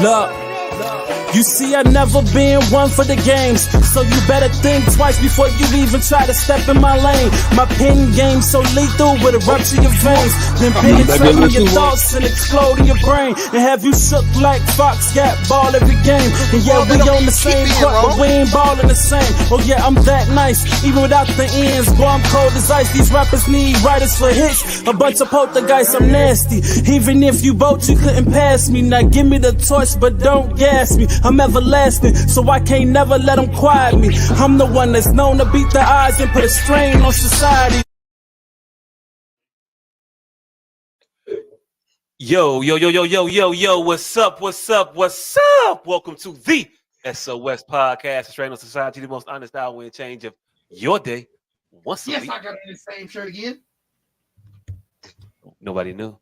Look, you see, I never been one for the games, so you better think twice before you even try to step in my lane. My pen game so lethal with a rupture your veins, then penetrating your thoughts and exploding your brain, and have you shook like Fox got ball every game. And yeah, we on the same court, but we ain't ballin' the same. Oh yeah, I'm that nice, even without the ends. Boy, I'm cold as ice. These rappers need writers for hits. A bunch of poltergeists, I'm nasty. Even if you both, you couldn't pass me. Now give me the torch, but don't gas me. I'm everlasting, so I can't never let them quiet me. I'm the one that's known to beat the odds and put a strain on society. Yo, what's up? Welcome to the S.O.S podcast, Strain on Society, the most honest hour and change of your day. Once a week. Yes, I got the same shirt again. Nobody knew.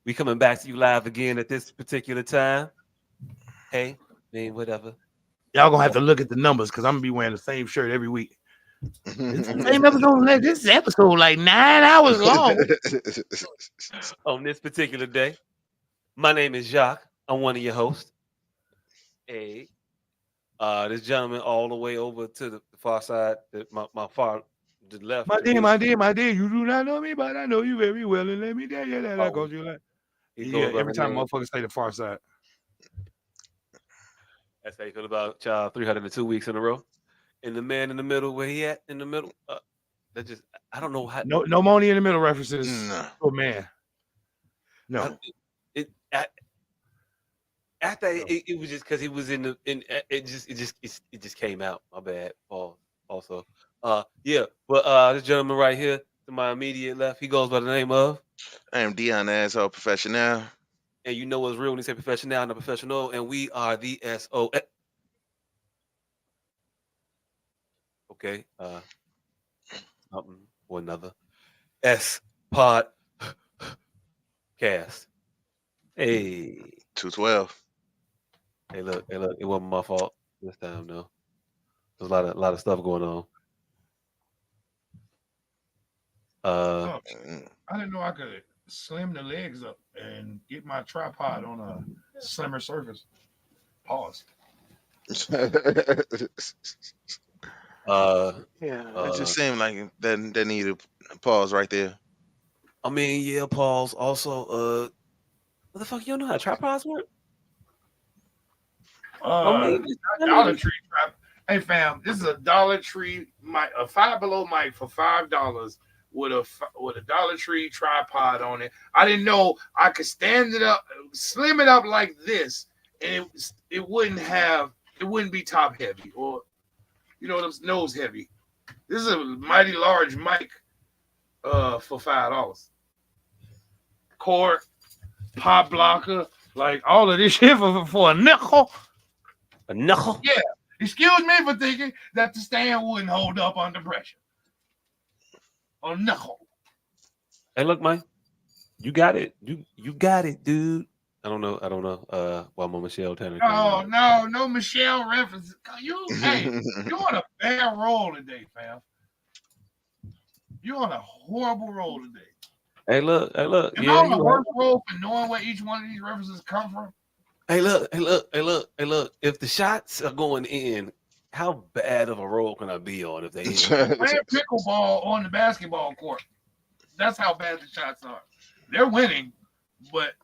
We coming back to you live again at this particular time. Hey, man, whatever. Y'all gonna have to look at the numbers because I'm gonna be wearing the same shirt every week. It's the same episode. Like this episode, like 9 hours long. On this particular day, my name is Jacques. I'm one of your hosts. Hey, this gentleman all the way over to the far side, my far to the left. My dear, you do not know me, but I know you very well, and let me tell you that I call you like. Yeah, every time motherfuckers say the far side. That's how you feel about child 302 weeks in a row. And the man in the middle, where he at in the middle, that just I don't know how. No money in the middle references. No. Oh man, no. It was just because he was it just came out. My bad, Paul. Also, yeah, but this gentleman right here to my immediate left, he goes by the name of. I am Dion Asshole Professional. And you know what's real when you say professional and a professional, and we are the S.O.S. Okay, something or another. S Pod Cast. Hey, 212. Hey, look, it wasn't my fault this time, though. There's a lot of stuff going on. I didn't know I could slim the legs up and get my tripod on a slimmer surface. Pause. It just seemed like that needed a pause right there. I mean, yeah, pause. Also, what the fuck, you don't know how tripods work? Dollar Tree trap. Hey fam, this is a Dollar Tree mic, a Five Below mic for $5 with a Dollar Tree tripod on it. I didn't know I could stand it up, slim it up like this, and it wouldn't be top heavy or nose heavy. This is a mighty large mic for $5. Cord, pop blocker, like all of this shit for a nickel. A nickel? Yeah. Excuse me for thinking that the stand wouldn't hold up under pressure. A nickel. Hey, look, man. You got it. You got it, dude. I don't know. Why my Michelle Tanner. No Michelle references. You on a bad roll today, fam. You on a horrible roll today. Hey, look. Am I on the worst roll for knowing where each one of these references come from? Hey, look. If the shots are going in, how bad of a role can I be on if they playing pickleball on the basketball court? That's how bad the shots are. They're winning, but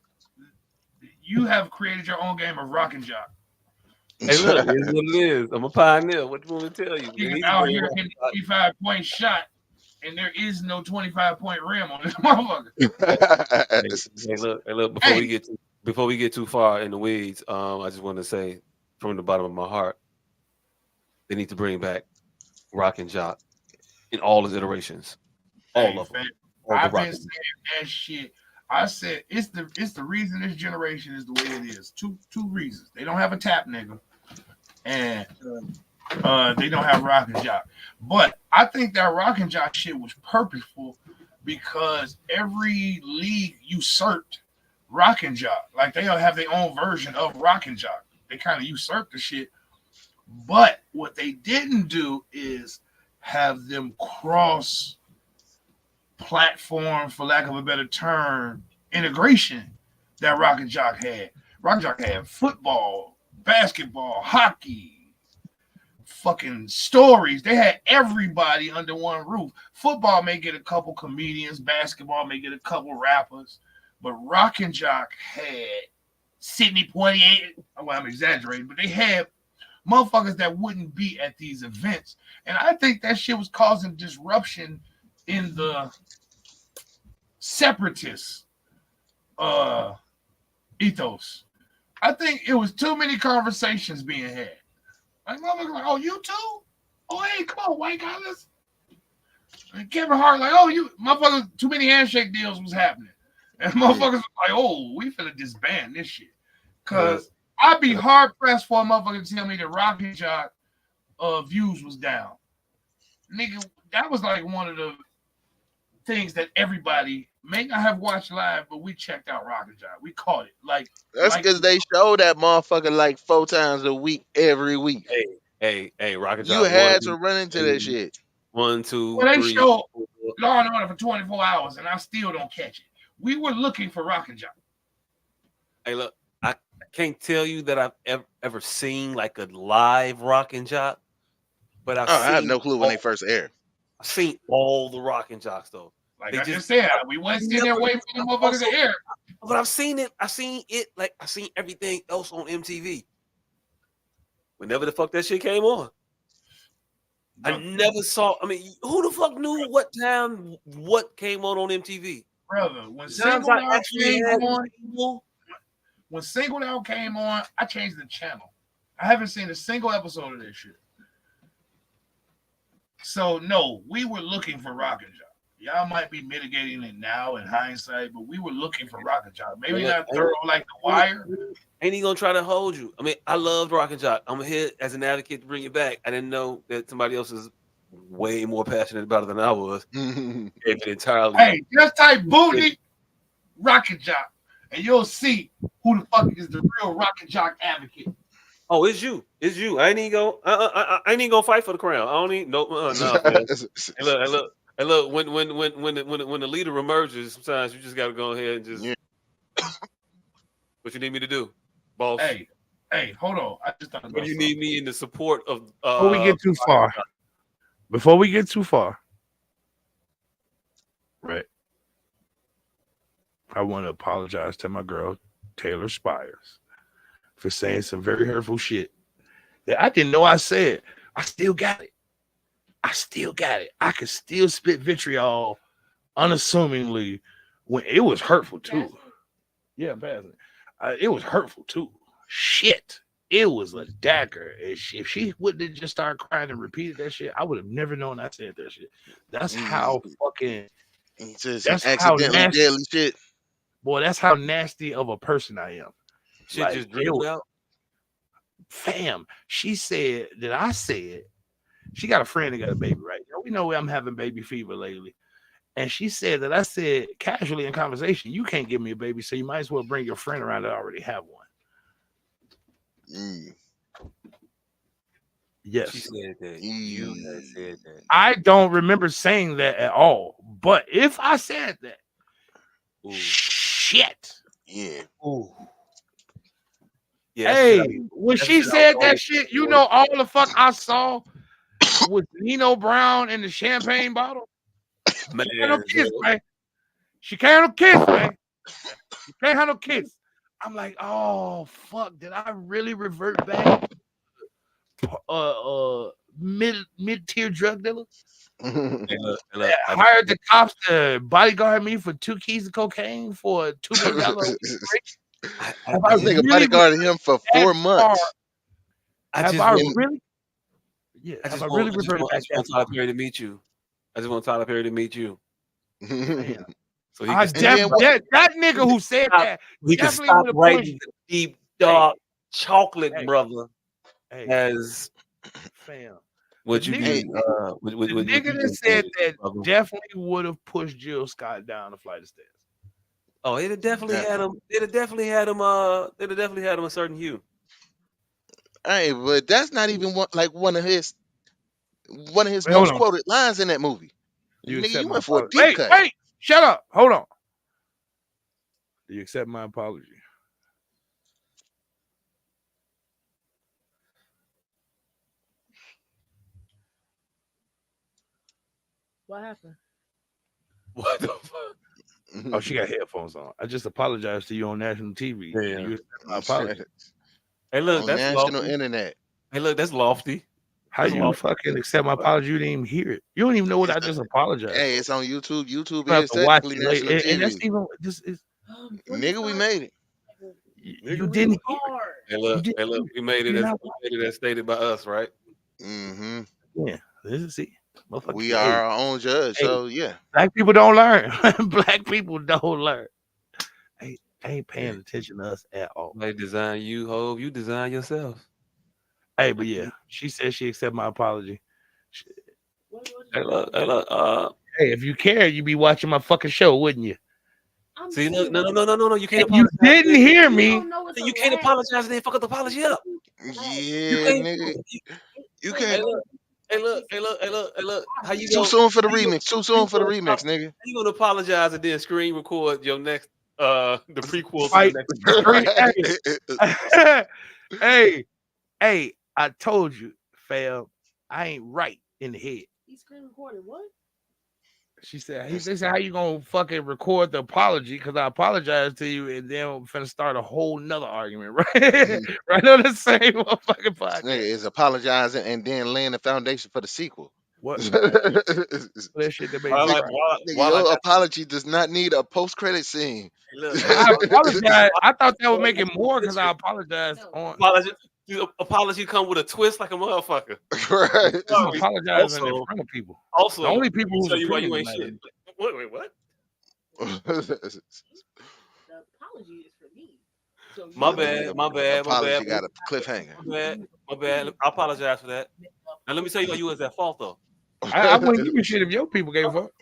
you have created your own game of rock and jock. Hey, look, it's what it is. I'm a pioneer. What do you want me to tell you? He's out here hitting a 25-point shot, and there is no 25-point rim on this motherfucker. Hey, look. Before we get too far in the weeds, I just want to say from the bottom of my heart, they need to bring back rock and jock in all its iterations. All of them. I've been saying that shit. I said it's the reason this generation is the way it is. Two reasons. They don't have a tap nigga, and they don't have rock and jock. But I think that rock and jock shit was purposeful because every league usurped rock and jock. Like they all have their own version of rock and jock. They kind of usurped the shit. But what they didn't do is have them cross platform, for lack of a better term, integration that Rock and Jock had. Rock Jock had football, basketball, hockey, fucking stories. They had everybody under one roof. Football may get a couple comedians, basketball may get a couple rappers, but Rock and Jock had Sidney Poitier. Well, I'm exaggerating, but they had motherfuckers that wouldn't be at these events. And I think that shit was causing disruption in the separatist ethos. I think it was too many conversations being had. Like, motherfuckers like, oh, you too? Oh, hey, come on, white guys. And Kevin Hart like, oh, you motherfuckers, too many handshake deals was happening. And motherfuckers was like, oh, we finna disband this shit. Because I'd be hard pressed for a motherfucker to tell me that Rock and Jock views was down. Nigga, that was like one of the things that everybody may not have watched live, but we checked out Rock and Jock. We caught it. Like That's because they show that motherfucker like 4 times a week, every week. Hey, Rock and Jock. You had to run into that shit. 1, 2, well, they 3, show 4. Law and Order for 24 hours, and I still don't catch it. We were looking for Rock and Jock. Hey, look, I can't tell you that I've ever seen like a live Rock and Jock, but I have no clue when they first aired. I've seen all the Rock and Jocks though. Like I just said, we wasn't sitting there waiting for the motherfuckers to air. But I've seen it. Like I seen everything else on MTV. Whenever the fuck that shit came on. I never saw. I mean, who the fuck knew what time what came on MTV? Brother, when Singled Out came on, I changed the channel. I haven't seen a single episode of this shit. So no, we were looking for Rock and Jock. Y'all might be mitigating it now in hindsight, but we were looking for Rock and Jock. Maybe not thorough like The Wire. Ain't he gonna try to hold you? I mean, I loved Rock and Jock. I'm here as an advocate to bring it back. I didn't know that somebody else is way more passionate about it than I was. Entirely. Hey, just type booty Rock and Jock, and you'll see who the fuck is the real Rock and Jock advocate. Oh, it's you. It's you. I ain't even go. I ain't even gonna fight for the crown. I don't need no. Hey, look. When the leader emerges, sometimes you just gotta go ahead and just. What you need me to do, boss? Hey, hold on. I just thought. What do you need me in the support of? Before we get too far. Right. I want to apologize to my girl Taylor Spires for saying some very hurtful shit that I didn't know I said. I still got it. I could still spit vitriol unassumingly when it was hurtful too. Yeah, it was hurtful too. Shit. It was a dagger. If she wouldn't have just started crying and repeated that shit, I would have never known I said that shit. That's how fucking. That's how nasty. Deadly shit. Boy, that's how nasty of a person I am. Shit like, just dribbled out. Fam, she said that I said she got a friend that got a baby, right? We know I'm having baby fever lately. And she said that I said casually in conversation, you can't give me a baby, so you might as well bring your friend around that already have one. Yes. She said that. You had said that. I don't remember saying that at all. But if I said that, shit. Yeah. Ooh. Yeah, hey, when she said that shit, you know all the fuck I saw was Nino Brown in the champagne bottle. Man, she can't have no kiss, man. She can't have no kiss, man. She can't have no kiss. I'm like, oh fuck, did I really revert back? Mid-tier drug dealer. I hired the cops to bodyguard me for 2 keys of cocaine for a $2 million. I think a bodyguarded him for 4 months. I just want Tyler Perry to meet you. I just want Tyler Perry to meet you. So that nigga who said that he can stop writing the deep dark chocolate brother as fam. What you mean? The nigga that said that definitely would have pushed Jill Scott down the flight of stairs. Oh, it'd have definitely had him. It'd have definitely had him. It'd have definitely had him a certain hue. Hey, but that's not even one of his most quoted lines in that movie. You went for a deep cut. Wait, shut up. Hold on. Do you accept my apology? What happened? What the fuck? Oh, she got headphones on. I just apologized to you on national TV. Yeah. You accept my apology. Hey, look, On that's national lofty. internet. Hey, look, that's lofty. How That's you lofty. fucking accept my apology? You didn't even hear it. You don't even know what I It's just apologized Hey, for. it's on YouTube. YouTube You have is to watch technically it later. national And that's TV. even this is Nigga, we made it. you didn't hear it. Hard. Hey, You look, didn't hear it. we made it You're as not stated by us, right? Mm-hmm. yeah. This is it. Motherfucker. We are our own judge, hey, so yeah. black people don't learn. Black people don't learn. Ain't paying attention to us at all. They design you, Hove. You design yourself. Hey, but yeah, she said she accept my apology. Hey, look. Hey, if you care, you'd be watching my fucking show, wouldn't you? See, look, no. You can't If you apologize. didn't hear me, You can't apologize and then fuck up the apology up. You Yeah, can't. nigga. You Hey, can't. look. How you Too go? soon for the How you remix. Too soon for the remix, nigga. how you gonna apologize and then screen record your next the prequel to the fight next? hey, hey, I told you, fam, I ain't right in the head. He screen recorded what? She said, they said, how you gonna fucking record the apology? Because I apologized to you, and then I'm finna start a whole nother argument, right? Right on the same motherfucking podcast. Nigga is apologizing and then laying the foundation for the sequel. What? That shit that made me cry. Your apology does not need a post-credit scene. I apologize. I thought that would make it more because I apologized on. Apology come with a twist like a motherfucker. Right. I'm apologizing in front of people. Also, the only people who's tell you why opinion you ain't matter. shit. Wait, what? The apology is for me. So My bad. Apology got a cliffhanger. My bad. I apologize for that. Now let me tell you why you was at fault though. I wouldn't give a shit if your people gave a fuck.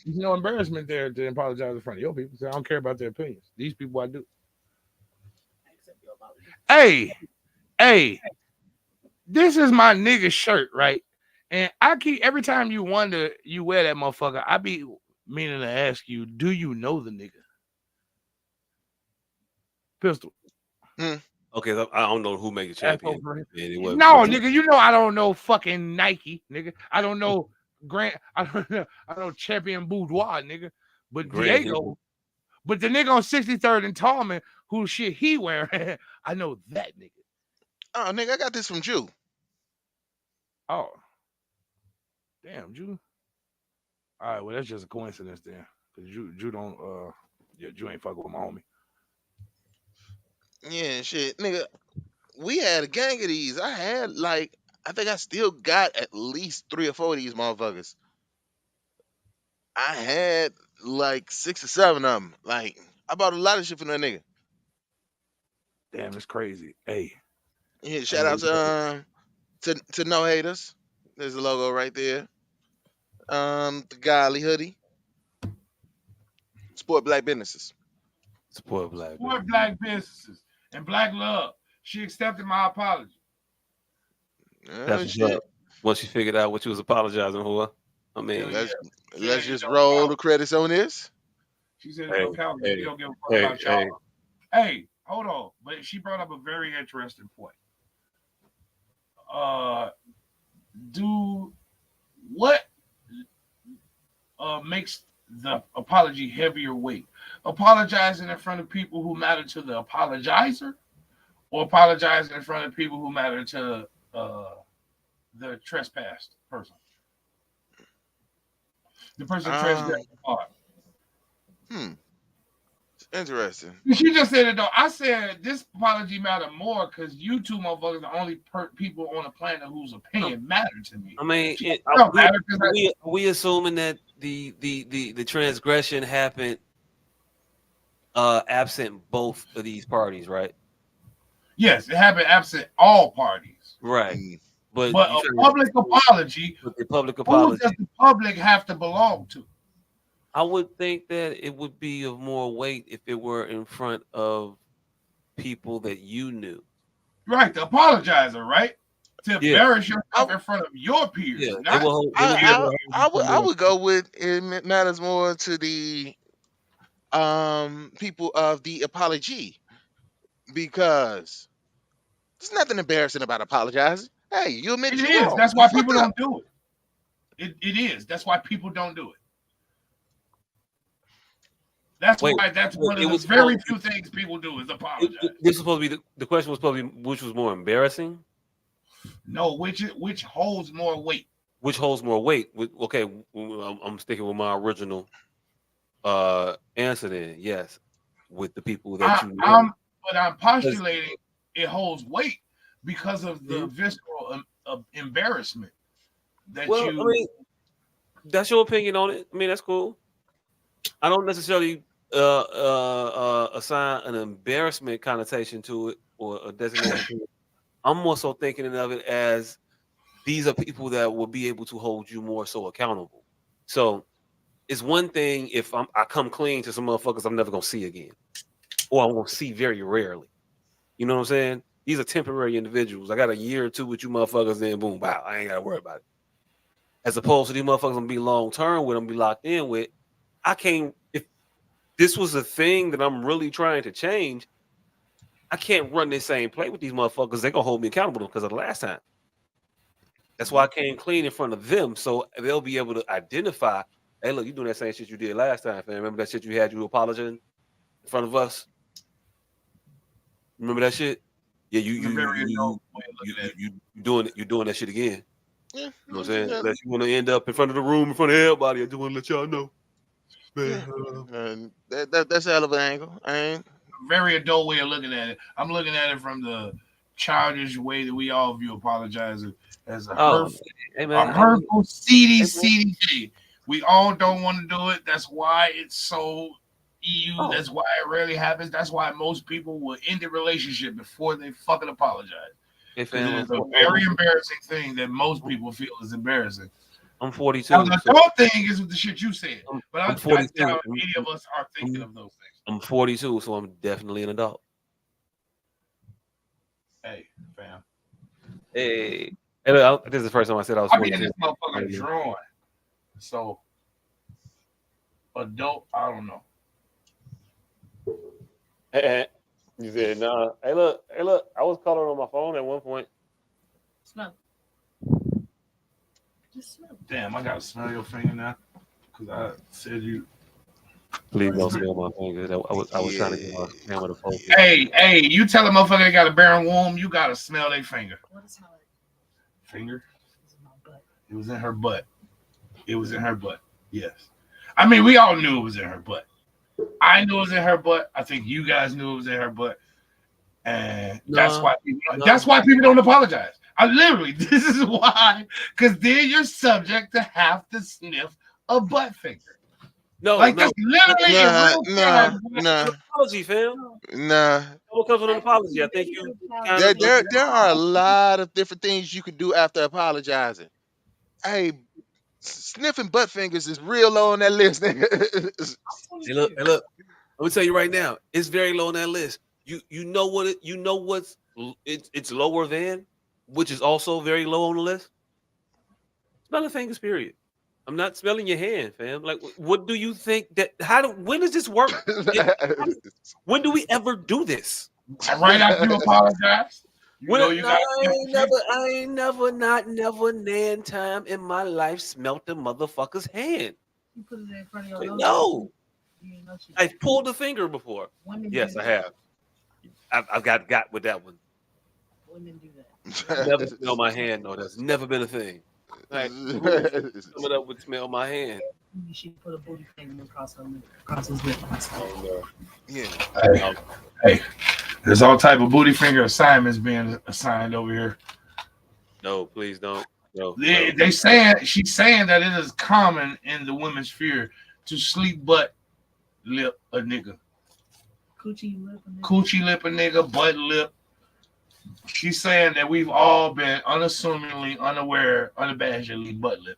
There's no embarrassment there to apologize in front of your people. So I don't care about their opinions. These people I do. Hey, this is my nigga shirt, right? And I keep every time you wonder you wear that motherfucker, I be meaning to ask you, do you know the nigga? Pistol. Okay, I don't know who made the champion. No, nigga, you know I don't know fucking Nike, nigga. I don't know Grant. I don't Champion Boudoir, nigga. But Diego, but the nigga on 63rd and Tallman, who shit he wearing, I know that nigga. Oh, nigga, I got this from Jew. Oh, damn, Jew. All right, well that's just a coincidence then, because Jew don't. Jew ain't fucking with my homie. Yeah, shit, nigga. We had a gang of these. I think I still got at least 3 or 4 of these motherfuckers. I had like 6 or 7 of them. Like, I bought a lot of shit from that nigga. Damn, it's crazy. Hey. Yeah, shout out to No Haters. There's the logo right there. The Godly hoodie. Support black businesses. Support black businesses and black love. She accepted my apology. That's shit. Once you figured out what you was apologizing for, I mean, let's just roll the credits on this. She said, "Hey, you don't give a fuck about y'all." Hey, hold on, but she brought up a very interesting point. What makes the apology heavier weight? Apologizing in front of people who matter to the apologizer, or apologizing in front of people who matter to the trespassed person? The person trespassed the part. Interesting. She just said it though. I said this apology matter more because you two motherfuckers are the only people on the planet whose opinion matter to me. I mean, we assuming that the transgression happened absent both of these parties, right? Yes, it happened absent all parties. Right. But a public apology. Who does the public have to belong to? I would think that it would be of more weight if it were in front of people that you knew. Right, the apologizer, right? To embarrass yourself in front of your peers. Yeah, I would go with it matters more to the people of the apology, because there's nothing embarrassing about apologizing. Hey, you admitted you're wrong. That's why people don't do it. It is. That's why people don't do it. That's Wait, why that's wait, one it of the was very supposed- few things people do is apologize. This was supposed to be the question was probably which was more embarrassing. No, which holds more weight. Which holds more weight? Okay, I'm sticking with my original answer then. Yes, with the people that you know. I'm postulating it holds weight because of the Mhm. visceral embarrassment that Well, you. I mean, that's your opinion on it. I mean, that's cool. I don't necessarily assign an embarrassment connotation to it or a designation to it. I'm more so thinking of it as these are people that will be able to hold you more so accountable. So it's one thing if I come clean to some motherfuckers I'm never gonna see again, or I'm gonna see very rarely. You know what I'm saying? These are temporary individuals. I got a year or two with you motherfuckers, then boom, wow, I ain't gotta worry about it. As opposed to these motherfuckers I'm gonna be long term with, I'm gonna be locked in with. I can't if this was a thing that I'm really trying to change, I can't run this same play with these motherfuckers. They're gonna hold me accountable because of the last time. That's why I came clean in front of them, so they'll be able to identify. Hey, look, you doing that same shit you did last time, fam. Remember that shit you had you apologizing in front of us? Remember that shit? Yeah, In a very adult way of looking at it. you doing it. You doing that shit again. Yeah, You know what I'm saying? yeah, Unless you want to end up in front of the room, in front of everybody, I just want to let y'all know. yeah. Man, And that's a hell of an angle. I ain't. Very adult way of looking at it. I'm looking at it from the childish way that we all view apologizing as a hurtful, hey man, seedy, Hey, man. seedy thing. We all don't want to do it. That's why it's so EU. Oh. That's why it rarely happens. That's why most people will end the relationship before they fucking apologize. Hey, Because fam, it is a very embarrassing thing that most people feel is embarrassing. I'm 42. Now, the adult thing is with the shit you said, but I 42. doubt any of us are thinking of those things. I'm 42, so I'm definitely an adult. Hey, fam. Hey, look, this is the first time I said I was I be in 42. this motherfucker drawing. So, adult, I don't know. You said nah. Hey, look. I was calling on my phone at one point. Smell. Just smell. Damn, I gotta smell your finger now because I said you. Please don't smell my fingers. I was trying to get my camera to focus. Hey, you tell a motherfucker they got a barren womb, you gotta smell their finger. What is smell like? Finger? It's in my butt. It was in her butt. It was in her butt. Yes. I mean, we all knew it was in her butt. I knew it was in her butt. I think you guys knew it was in her butt. And that's why people don't apologize. I literally, this is why, because then you're subject to have to sniff a butt finger. That's literally an apology, fam. Nah. What comes with an apology? I think you. There are a lot of different things you can do after apologizing. Hey, sniffing butt fingers is real low on that list. Hey, look. Let me tell you right now, it's very low on that list. You know what? It's lower than, which is also very low on the list. Smelling fingers, period. I'm not smelling your hand, fam. Like, what do you think that? When does this work? When do we ever do this? Right after you apologize. I ain't never nan time in my life smelt a motherfucker's hand. You put it in front of your nose. No. I've pulled the finger before. Yes, I have. I've got with that one. Women do that. Never smell my hand. No, that's never been a thing. Like, coming up would smell my hand. She put a booty finger across his lip. Yeah. Hey, there's all type of booty finger assignments being assigned over here. No, please don't. No. She's saying that it is common in the women's sphere to sleep butt lip a nigga. Coochie lip a nigga, butt lip. She's saying that we've all been unassumingly, unaware, unabashedly butt lip.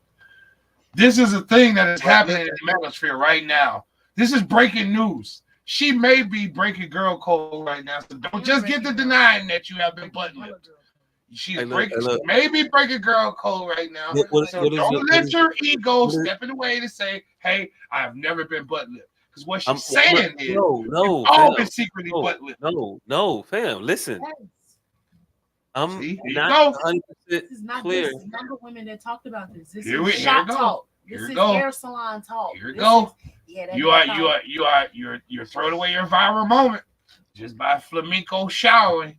This is a thing that is happening in the manosphere right now. This is breaking news. She may be breaking girl code right now, so don't just get to denying that you have been butt lipped. She's maybe breaking girl code right now. So don't let your ego step in the way to say, hey, I've never been butt lipped. Because what she's saying is, no, you've all been secretly butt lipped. No, fam, listen. I'm See, here you not go. 100% This is not clear. this. This is younger women that talked about this. This Here is we shop go. talk. Here This we is go. hair salon talk. Here we This go. is- yeah, that You're throwing away your viral moment just by flamenco showering.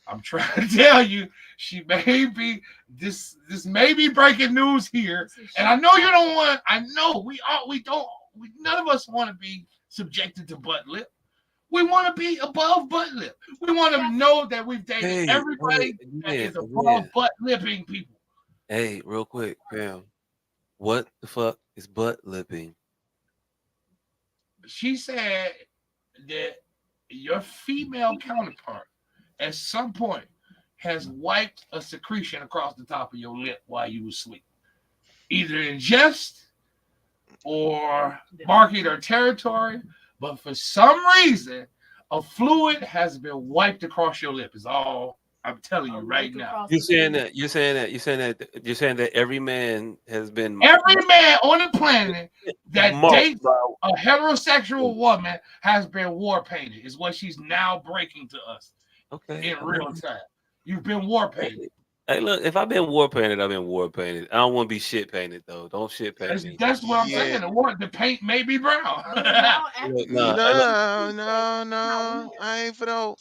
I'm trying to tell you, she may be this may be breaking news here. And I know you don't want, I know we none of us want to be subjected to butt lip. We want to be above butt lip. We want to know that we've dated everybody that is above butt lipping people. Hey, real quick, fam. What the fuck is butt lipping? She said that your female counterpart at some point has wiped a secretion across the top of your lip while you were asleep, either in jest or marking her territory. But for some reason, a fluid has been wiped across your lip. Is all I'm telling you right now. You're saying that every man has been Every man on the planet that dates a heterosexual woman has been war painted. Is what she's now breaking to us. Okay. In real time, you've been war painted. Hey, look, if I've been war painted, I've been war painted. I don't want to be shit painted though. Don't shit paint me. That's what I'm saying. The paint may be brown. No. I ain't for no.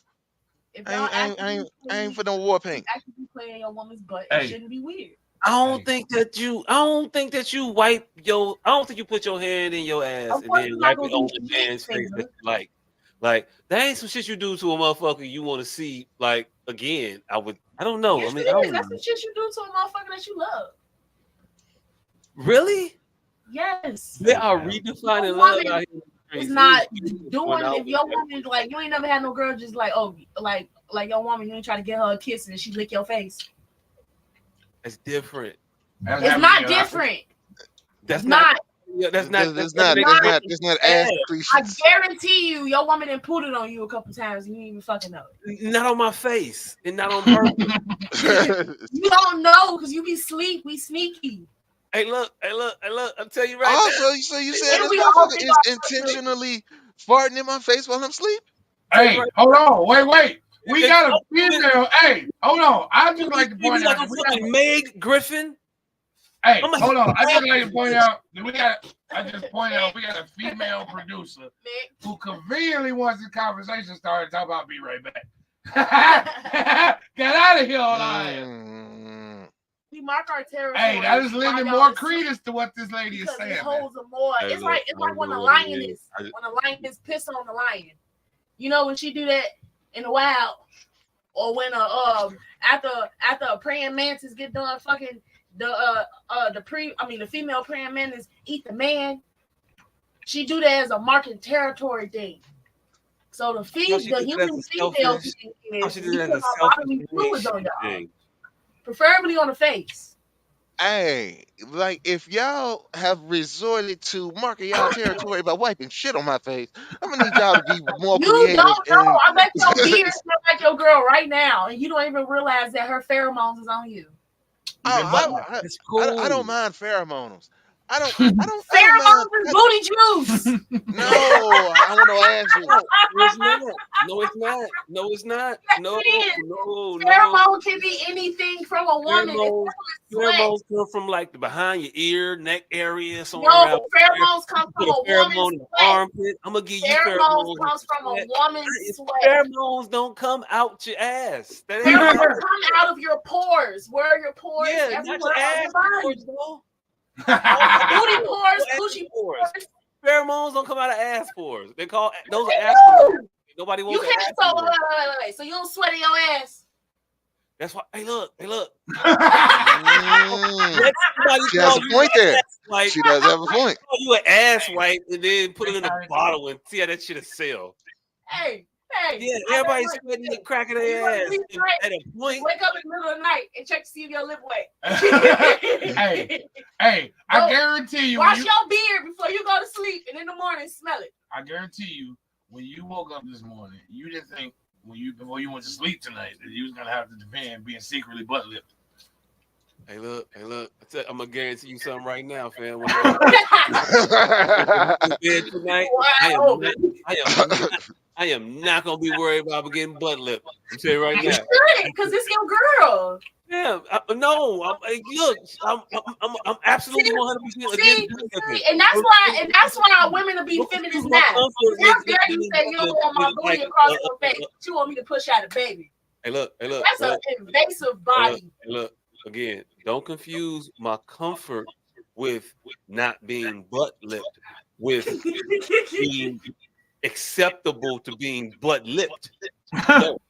I ain't for no war paint. Actively playing your woman's butt. It shouldn't be weird. I don't think that you wipe your. I don't think you put your hand in your ass and then wipe it on the man's face that you like. Like that ain't some shit you do to a motherfucker you want to see. Like again, I don't know. Yes, I mean, that's the shit you do to a motherfucker that you love. Really? Yes. They are redefining love out here. It's not doing if your woman like you ain't never had no girl just like like your woman you ain't try to get her a kiss and she lick your face. It's different. It's not different. That's not. That's not ass creases. I guarantee you, your woman done put it on you a couple times and you didn't even fucking know. Not on my face and not on purpose. You don't know because you be sleep. We sneaky. Hey, look. I'll tell you right now. So you said this motherfucker is intentionally farting in my face while I'm asleep? Hey, hold on. Wait. We got a female. Hey, hold on. I just like to point out. Meg Griffin. Hey, hold on. I just like to point out. We got a female producer who conveniently wants this conversation started. Talk about be right back. Get out of here, all right. We mark our territory. Hey, that is lending more credence to what this lady is saying. It holds more. It's like when a lion is pissing on the lion. You know when she do that in the wild, or when after a praying mantis get done fucking the female praying mantis eat the man. She do that as a marking territory thing. So the human female is you put our bodily fluids on y'all. Preferably on the face. Hey, like if y'all have resorted to marking y'all territory by wiping shit on my face, I'm gonna need y'all to be more creative. You don't know. I bet your beard smell like your girl right now, and you don't even realize that her pheromones is on you. That's cool. I don't mind pheromones. I don't pheromones is booty juice. No, I want to ask you. No, it's not. No. Pheromone can be anything from a woman. Pheromones come from like the behind your ear, neck area. No, pheromones come from a woman's armpit. I'm gonna give you pheromones. Comes from a woman's sweat. Pheromones don't come out your ass. Pheromones come out of your pores. Where are your pores? Yeah, not your ass pores, though. Booty pores, coochie pores. Pheromones don't come out of ass pores. They call those are ass pores. Nobody wants. You can't wait. So you don't sweat in your ass. That's why. Hey, look. She has a point there. She does have a point. You an ass wipe and then put it in a bottle and see how that shit sell. Hey. Yeah, everybody's sweating the crack of their ass. At a point, wake up in the middle of the night and check to see if your lip wet. hey, I guarantee you. Wash your beard before you go to sleep, and in the morning smell it. I guarantee you, when you woke up this morning, you didn't think before you went to sleep tonight that you was gonna have to defend being secretly butt lipped. Hey, look. I'm gonna guarantee you something right now, fam. I am not gonna be worried about getting butt lip. I'm saying right You now. shouldn't, because it's your girl. Yeah, no. Look, I'm absolutely 100% against. And that's why women will be feminists now. How dare you say you don't want my booty across your face? But you want me to push out a baby? Hey, look. That's an invasive body. Hey, look. Again, don't confuse my comfort with not being butt lipped with being acceptable to being butt lipped. No,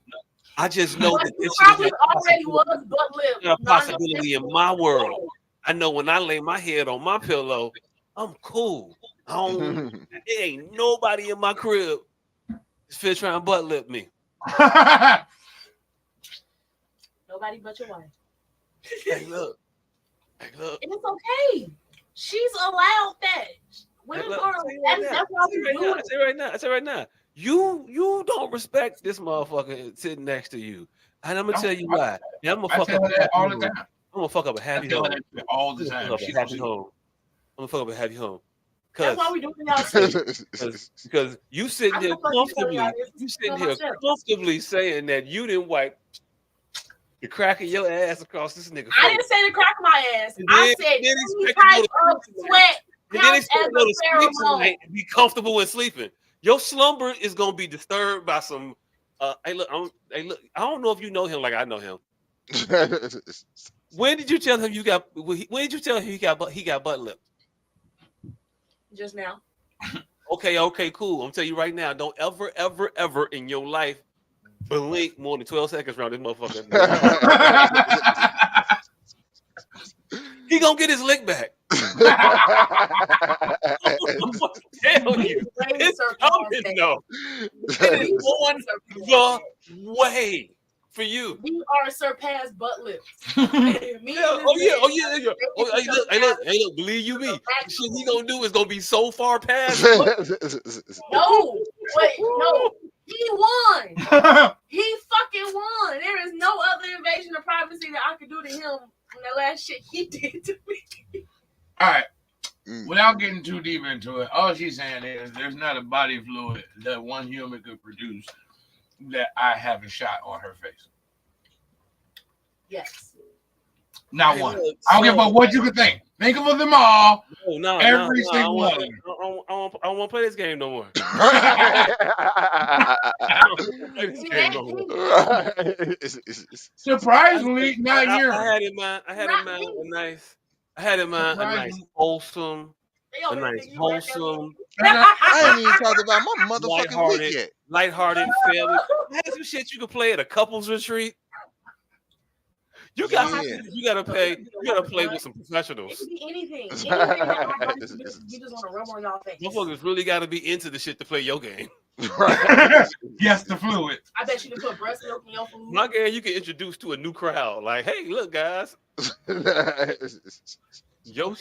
I just know that this probably already was butt lipped. a possibility in my world. I know when I lay my head on my pillow, I'm cool. There ain't nobody in my crib that's fit trying to butt lip me. Nobody but your wife. Hey, look. And it's okay. She's allowed that. Women are. That's why we do it. I say right now. You don't respect this motherfucker sitting next to you, and I'm gonna tell you why. And I'm gonna fuck up all the time. I'm gonna fuck up a happy home all the time. I'm gonna fuck up a happy home. That's why we do it. Because you sitting here comfortably saying that you didn't wipe the crack of your ass across this nigga. I didn't say the crack of my ass. I said any type of sweat. And then expect to go to sleep tonight and be comfortable with sleeping. Your slumber is gonna be disturbed by some. Hey look, I don't know if you know him like I know him. When did you tell him you got? When did you tell him he got butt lipped? Just now. Okay, cool. I'm telling you right now. Don't ever in your life blink more than 12 seconds around this motherfucker. He gonna get his lick back. I'm telling you, it's coming though. It is on the way for you. We are surpassed butt lips. Hey, look, believe you me. The shit he gonna do is gonna be so far past. No. He won. He fucking won. There is no other invasion of privacy that I could do to him from the last shit he did to me. All right. Without getting too deep into it, all she's saying is there's not a body fluid that one human could produce that I haven't shot on her face. Yes. Not one. I don't care about what you can think. Think of them all. Every single one. I don't want to play this game no more. Surprisingly, not yours. I had in mind a nice wholesome. I ain't even talked about my motherfucking week yet. Lighthearted family. That's some shit you can play at a couples retreat. You gotta play with some professionals. It could be anything. You just want to rub on y'all face. Motherfuckers really gotta be into the shit to play your game. Yes, the fluid. I bet you can put breast milk in your food. My game, you can introduce to a new crowd. Like, hey, look, guys. Yo,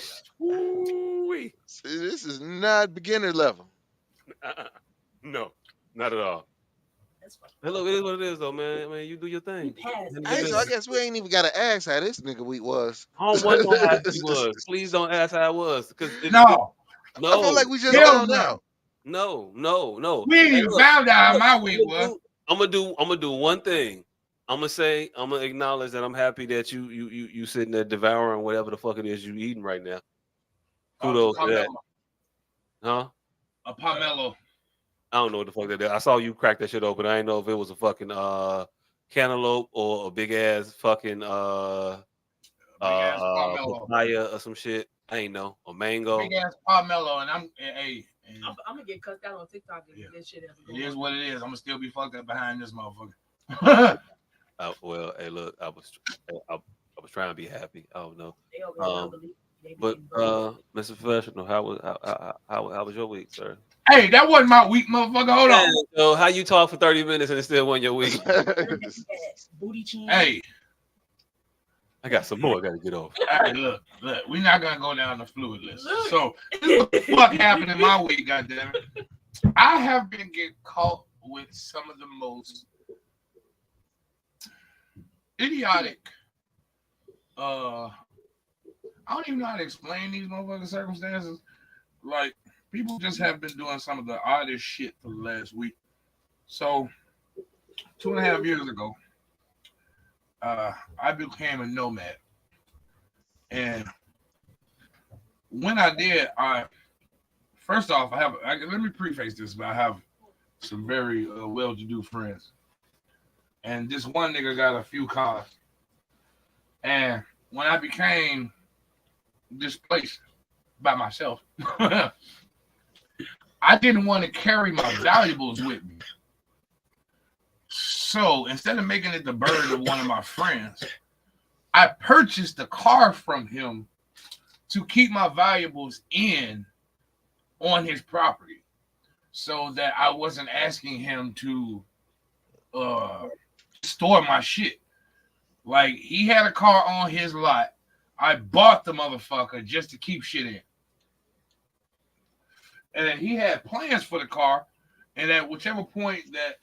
this is not beginner level. No, not at all. Hey, look, it is what it is, though, man. I mean, you do your thing. So I guess we ain't even got to ask how this nigga week was. I don't want to ask how he was. Please don't ask how it was. No. I feel like we just found out. No. We ain't even found out how my week was. I'm gonna do one thing. I'm gonna acknowledge that I'm happy that you sitting there devouring whatever the fuck it is you eating right now. Kudos to that. Huh? A pomelo. I don't know what the fuck that is. I saw you crack that shit open. I didn't know if it was a fucking cantaloupe or a big ass fucking papaya or some shit. I ain't know. A mango. Big ass pomelo, and I'm gonna get cussed out on TikTok and this shit. It is what it is. I'm gonna still be fucked up behind this motherfucker. Well, hey, look, I was trying to be happy. I don't know. But Mr. Professional, how was your week, sir? Hey, that wasn't my week, motherfucker. Hold on. So how you talk for 30 minutes and it still wasn't your week? Hey. I got some more I gotta get off. Hey, look, we're not gonna go down the fluid list. So what the fuck happened in my week, goddamn it? I have been getting caught with some of the most idiotic I don't even know how to explain these motherfucking circumstances. Like, people just have been doing some of the oddest shit for the last week. So 2.5 years ago, I became a nomad, and when I did, I first off, let me preface this, but I have some very well-to-do friends, and this one nigga got a few cars, and when I became displaced by myself, I didn't want to carry my valuables with me. So instead of making it the burden of one of my friends, I purchased a car from him to keep my valuables on his property, so that I wasn't asking him to store my shit. Like, he had a car on his lot. I bought the motherfucker just to keep shit in. And then he had plans for the car, and at whichever point that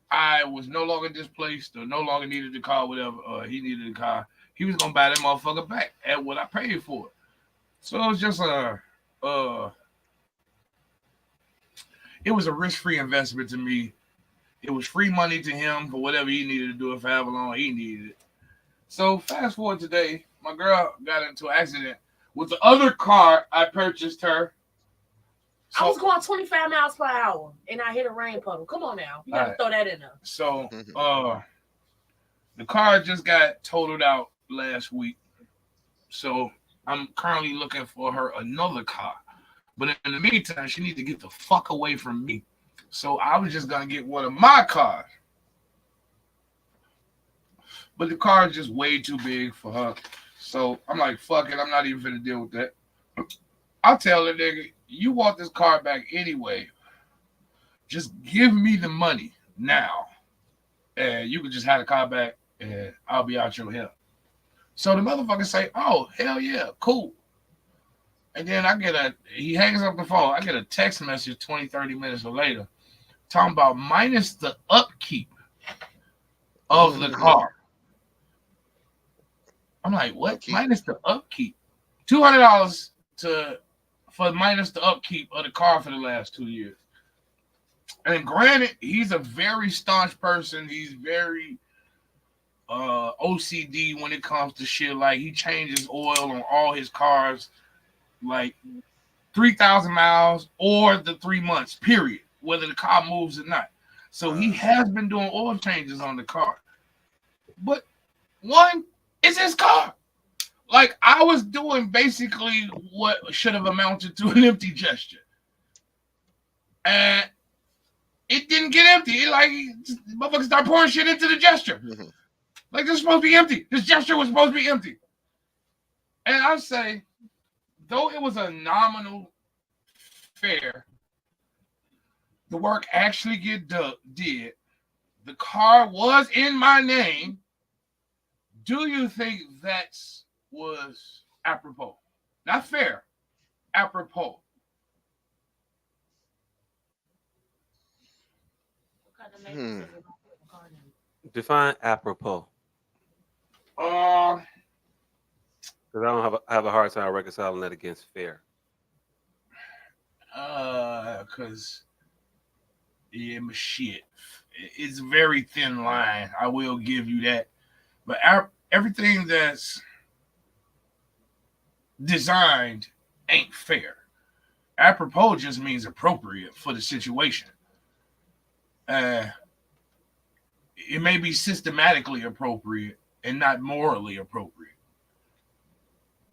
I was no longer displaced or no longer needed the car, whatever, or he needed the car, he was gonna buy that motherfucker back at what I paid for it. So it was just it was a risk-free investment to me. It was free money to him for whatever he needed to do it for however long he needed it. So fast forward today, my girl got into an accident with the other car I purchased her. So, I was going 25 miles per hour and I hit a rain puddle. Come on now. You gotta throw that in there. So the car just got totaled out last week. So I'm currently looking for her another car. But in the meantime, she needs to get the fuck away from me. So I was just gonna get one of my cars. But the car is just way too big for her. So I'm like, fuck it, I'm not even gonna deal with that. I'll tell the nigga, you want this car back anyway. Just give me the money now. And you can just have the car back and I'll be out your hair. So the motherfucker say, oh, hell yeah, cool. And then he hangs up the phone. I get a text message 20, 30 minutes later talking about minus the upkeep of the car. I'm like, what? Upkeep. Minus the upkeep. $200 for minus the upkeep of the car for the last 2 years. And granted, he's a very staunch person. He's very OCD when it comes to shit. Like, he changes oil on all his cars, like 3,000 miles or the 3 months, period, whether the car moves or not. So he has been doing oil changes on the car. But one, it's his car. Like, I was doing basically what should have amounted to an empty gesture. And it didn't get empty. Motherfuckers start pouring shit into the gesture. Mm-hmm. Like, this is supposed to be empty. This gesture was supposed to be empty. And I say, though it was a nominal fare, the work actually did. The car was in my name. Do you think that was apropos? Not fair. Apropos. Define apropos. Because I have a hard time reconciling that against fair. Because shit, it's a very thin line. I will give you that. But everything that's designed ain't fair. Apropos just means appropriate for the situation. It may be systematically appropriate and not morally appropriate.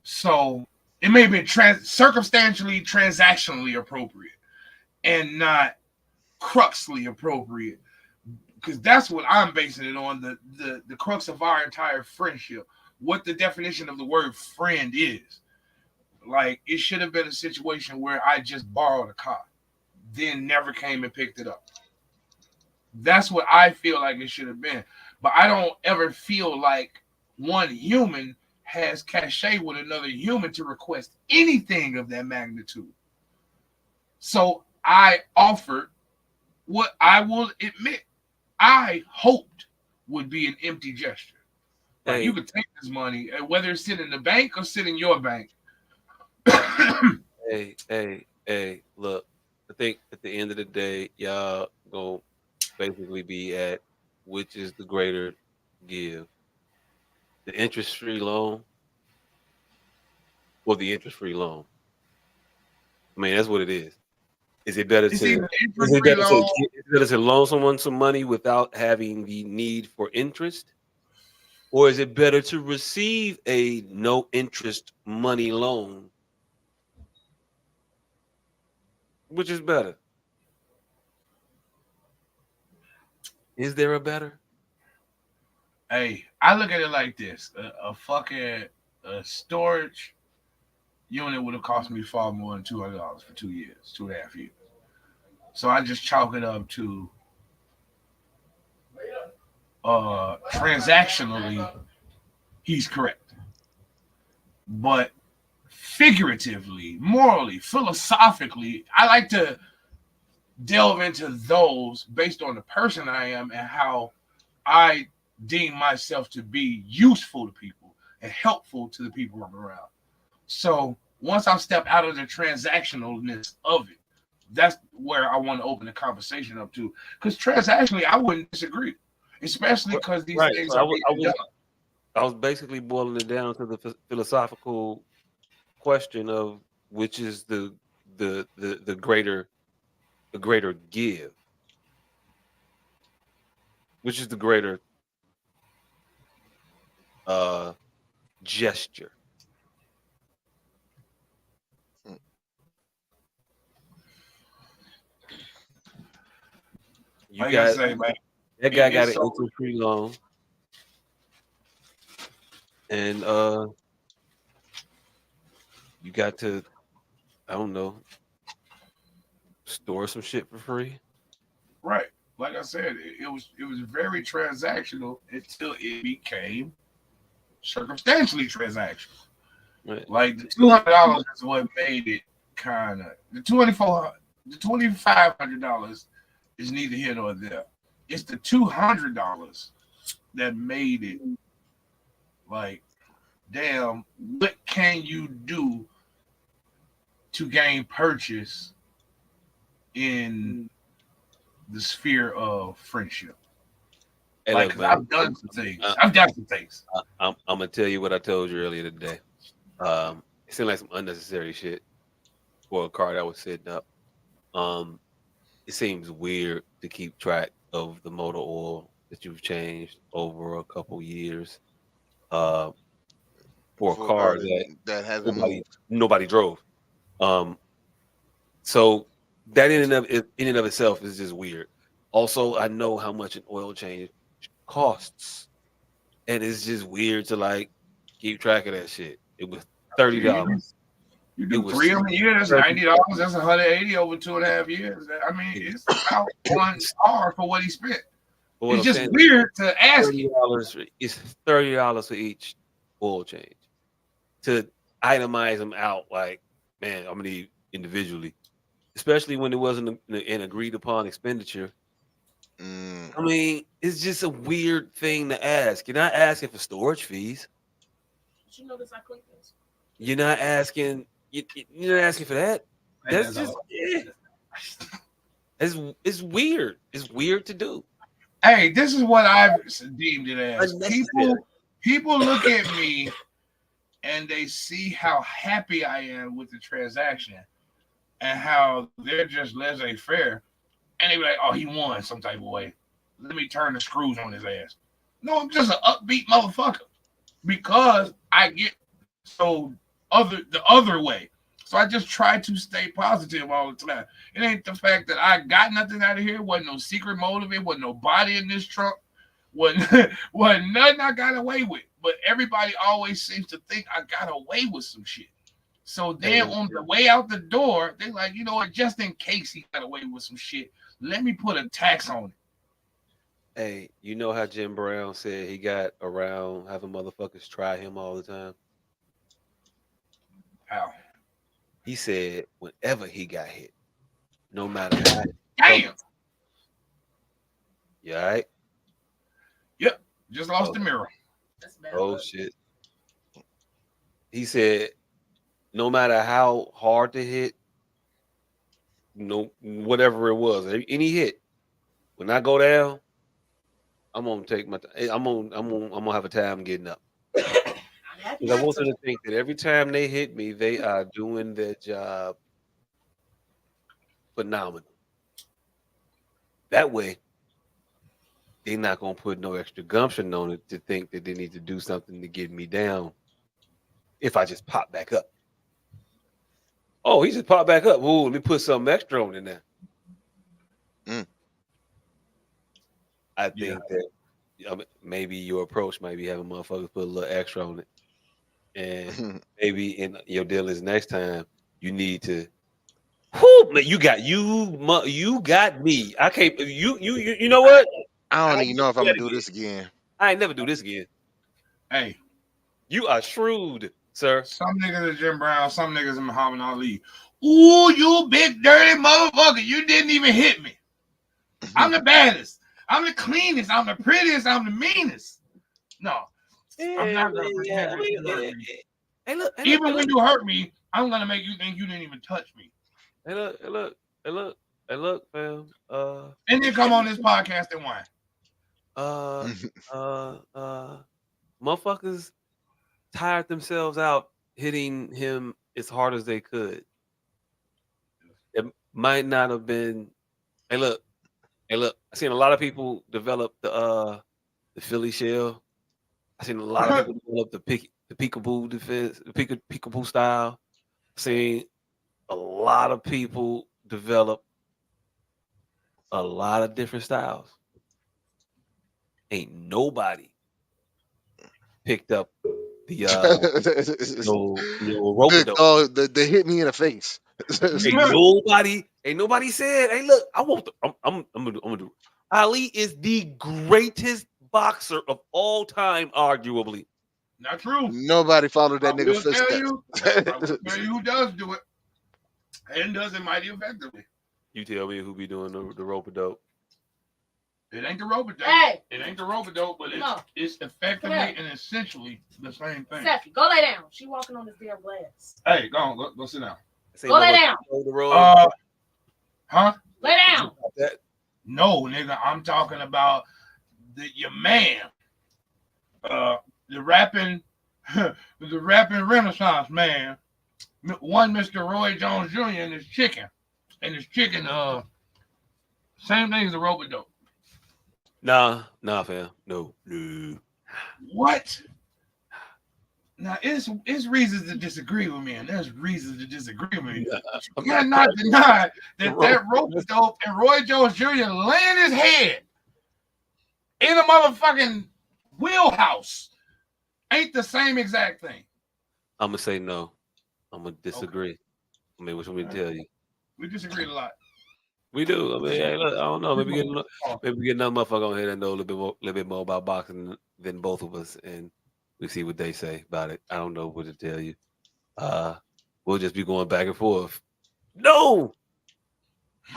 So it may be circumstantially, transactionally appropriate and not cruxly appropriate. Because that's what I'm basing it on, the crux of our entire friendship, what the definition of the word friend is. Like, it should have been a situation where I just borrowed a car, then never came and picked it up. That's what I feel like it should have been. But I don't ever feel like one human has cachet with another human to request anything of that magnitude. So I offered what I will admit I hoped would be an empty gesture. Like, you could take this money, whether it's sit in the bank or sit in your bank. Hey, look, I think at the end of the day, y'all go basically be at which is the greater give, the interest-free loan or the interest-free loan. I mean, that's what it is. Is it better to loan someone some money without having the need for interest? Or is it better to receive a no interest money loan? Which is better? Is there a better? Hey, I look at it like this: a fucking storage unit would have cost me far more than $200 for 2 years, 2.5 years. So I just chalk it up to transactionally, he's correct, but figuratively, morally, philosophically, I like to delve into those based on the person I am and how I deem myself to be useful to people and helpful to the people I'm around. So once I step out of the transactionalness of it, that's where I want to open the conversation up to. Because transactionally, I wouldn't disagree, especially because these things so are I was basically boiling it down to the philosophical question of which is the greater give, which is the greater gesture. You like got I say, man, that guy got an interest-free loan, and you got to, I don't know, store some shit for free. Right. Like I said, it was very transactional until it became circumstantially transactional. Right. Like the $200 is what made it kind of the $2,500 is neither here nor there. It's the $200 that made it like, damn, what can you do to gain purchase in the sphere of friendship? Hey, like, look, I've done some things. I've done some things. I'm gonna tell you what I told you earlier today. It seemed like some unnecessary shit for a car that was sitting up. It seems weird to keep track of the motor oil that you've changed over a couple years. For a car that hasn't moved. Nobody drove. So that in and of itself is just weird. Also, I know how much an oil change costs, and it's just weird to like keep track of that shit. It was $30. You do 3 of them a year, that's $90. That's 180 over 2.5 years. I mean, it's about $1 for what he spent. It's just weird to ask you. It's $30 for each oil change. To itemize them out, like, man, I'm gonna need individually, especially when it wasn't an agreed upon expenditure. I mean, it's just a weird thing to ask. You're not asking for storage fees. Did you notice I clicked this? You're not asking. You're not asking for that. That's just it's weird. It's weird to do. Hey, this is what I've deemed it as. People look at me and they see how happy I am with the transaction and how they're just laissez-faire. And they be like, oh, he won some type of way. Let me turn the screws on his ass. No, I'm just an upbeat motherfucker because I get the other way. So I just try to stay positive all the time. It ain't the fact that I got nothing out of here. Wasn't no secret motive. It wasn't no body in this trunk. Wasn't nothing I got away with. But everybody always seems to think I got away with some shit. So then on the way out the door, they like, you know what, just in case he got away with some shit, let me put a tax on it. Hey, you know how Jim Brown said he got around having motherfuckers try him all the time? How? He said whenever he got hit, no matter how. Damn. You all right? Yep. Just lost the mirror. Oh, shit. He said no matter how hard to hit, whatever it was, any hit, when I go down, I'm gonna take my. I'm gonna have a time getting up. Because I want them to think that every time they hit me, they are doing their job phenomenal. That way, they're not gonna put no extra gumption on it to think that they need to do something to get me down. If I just pop back up. Oh, he just popped back up. Ooh, let me put something extra on in there. I think that maybe your approach might be having motherfuckers put a little extra on it, and maybe in your deal is next time you need to. Whoo, man, you got me. I can't. You know what? I don't even know if I'm gonna do this again. I ain't never do this again. Hey, you are shrewd, sir. Some niggas are Jim Brown, some niggas are Muhammad Ali. Ooh, you big dirty motherfucker! You didn't even hit me. I'm the baddest. I'm the cleanest. I'm the prettiest. I'm the meanest. No, I'm not gonna pretend that you hurt me. Hey, look. Even when you hurt me, I'm gonna make you think you didn't even touch me. Hey, look, fam. And then come on this podcast and whine. Motherfuckers tired themselves out hitting him as hard as they could. It might not have been. Hey, look. I seen a lot of people develop the Philly shell. I seen a lot of people develop the peekaboo defense, the peekaboo style. Seen a lot of people develop a lot of different styles. Ain't nobody picked up the rope-a-dope. The hit me in the face. Ain't nobody said, hey, look, I'm gonna do. Ali is the greatest boxer of all time, arguably. Not true. Nobody followed that nigga footsteps. I will tell you who does do it and does it mighty effectively. You tell me who be doing the rope-a-dope. It ain't the rope-a-dope. Hey. It ain't the rope-a-dope, but it's effectively and essentially the same thing. Steffi, go lay down. She walking on this damn glass. Hey, go on, go sit down. Go lay down. Huh? Lay down. No, nigga, I'm talking about your man. The rapping Renaissance man. One Mr. Roy Jones Jr. and his chicken. Same thing as the rope-a-dope. Nah, fam. No. What? Now, it's reasons to disagree with me, and there's reasons to disagree with me. You cannot deny that rope-a-dope and Roy Jones Jr. laying his head in a motherfucking wheelhouse ain't the same exact thing. I'm going to say no. I'm going to disagree. Okay. I mean, what should we tell you? We disagree a lot. We do. I mean, hey, look, I don't know. Maybe get another motherfucker on here that know a little bit more about boxing than both of us, and we see what they say about it. I don't know what to tell you. We'll just be going back and forth. No,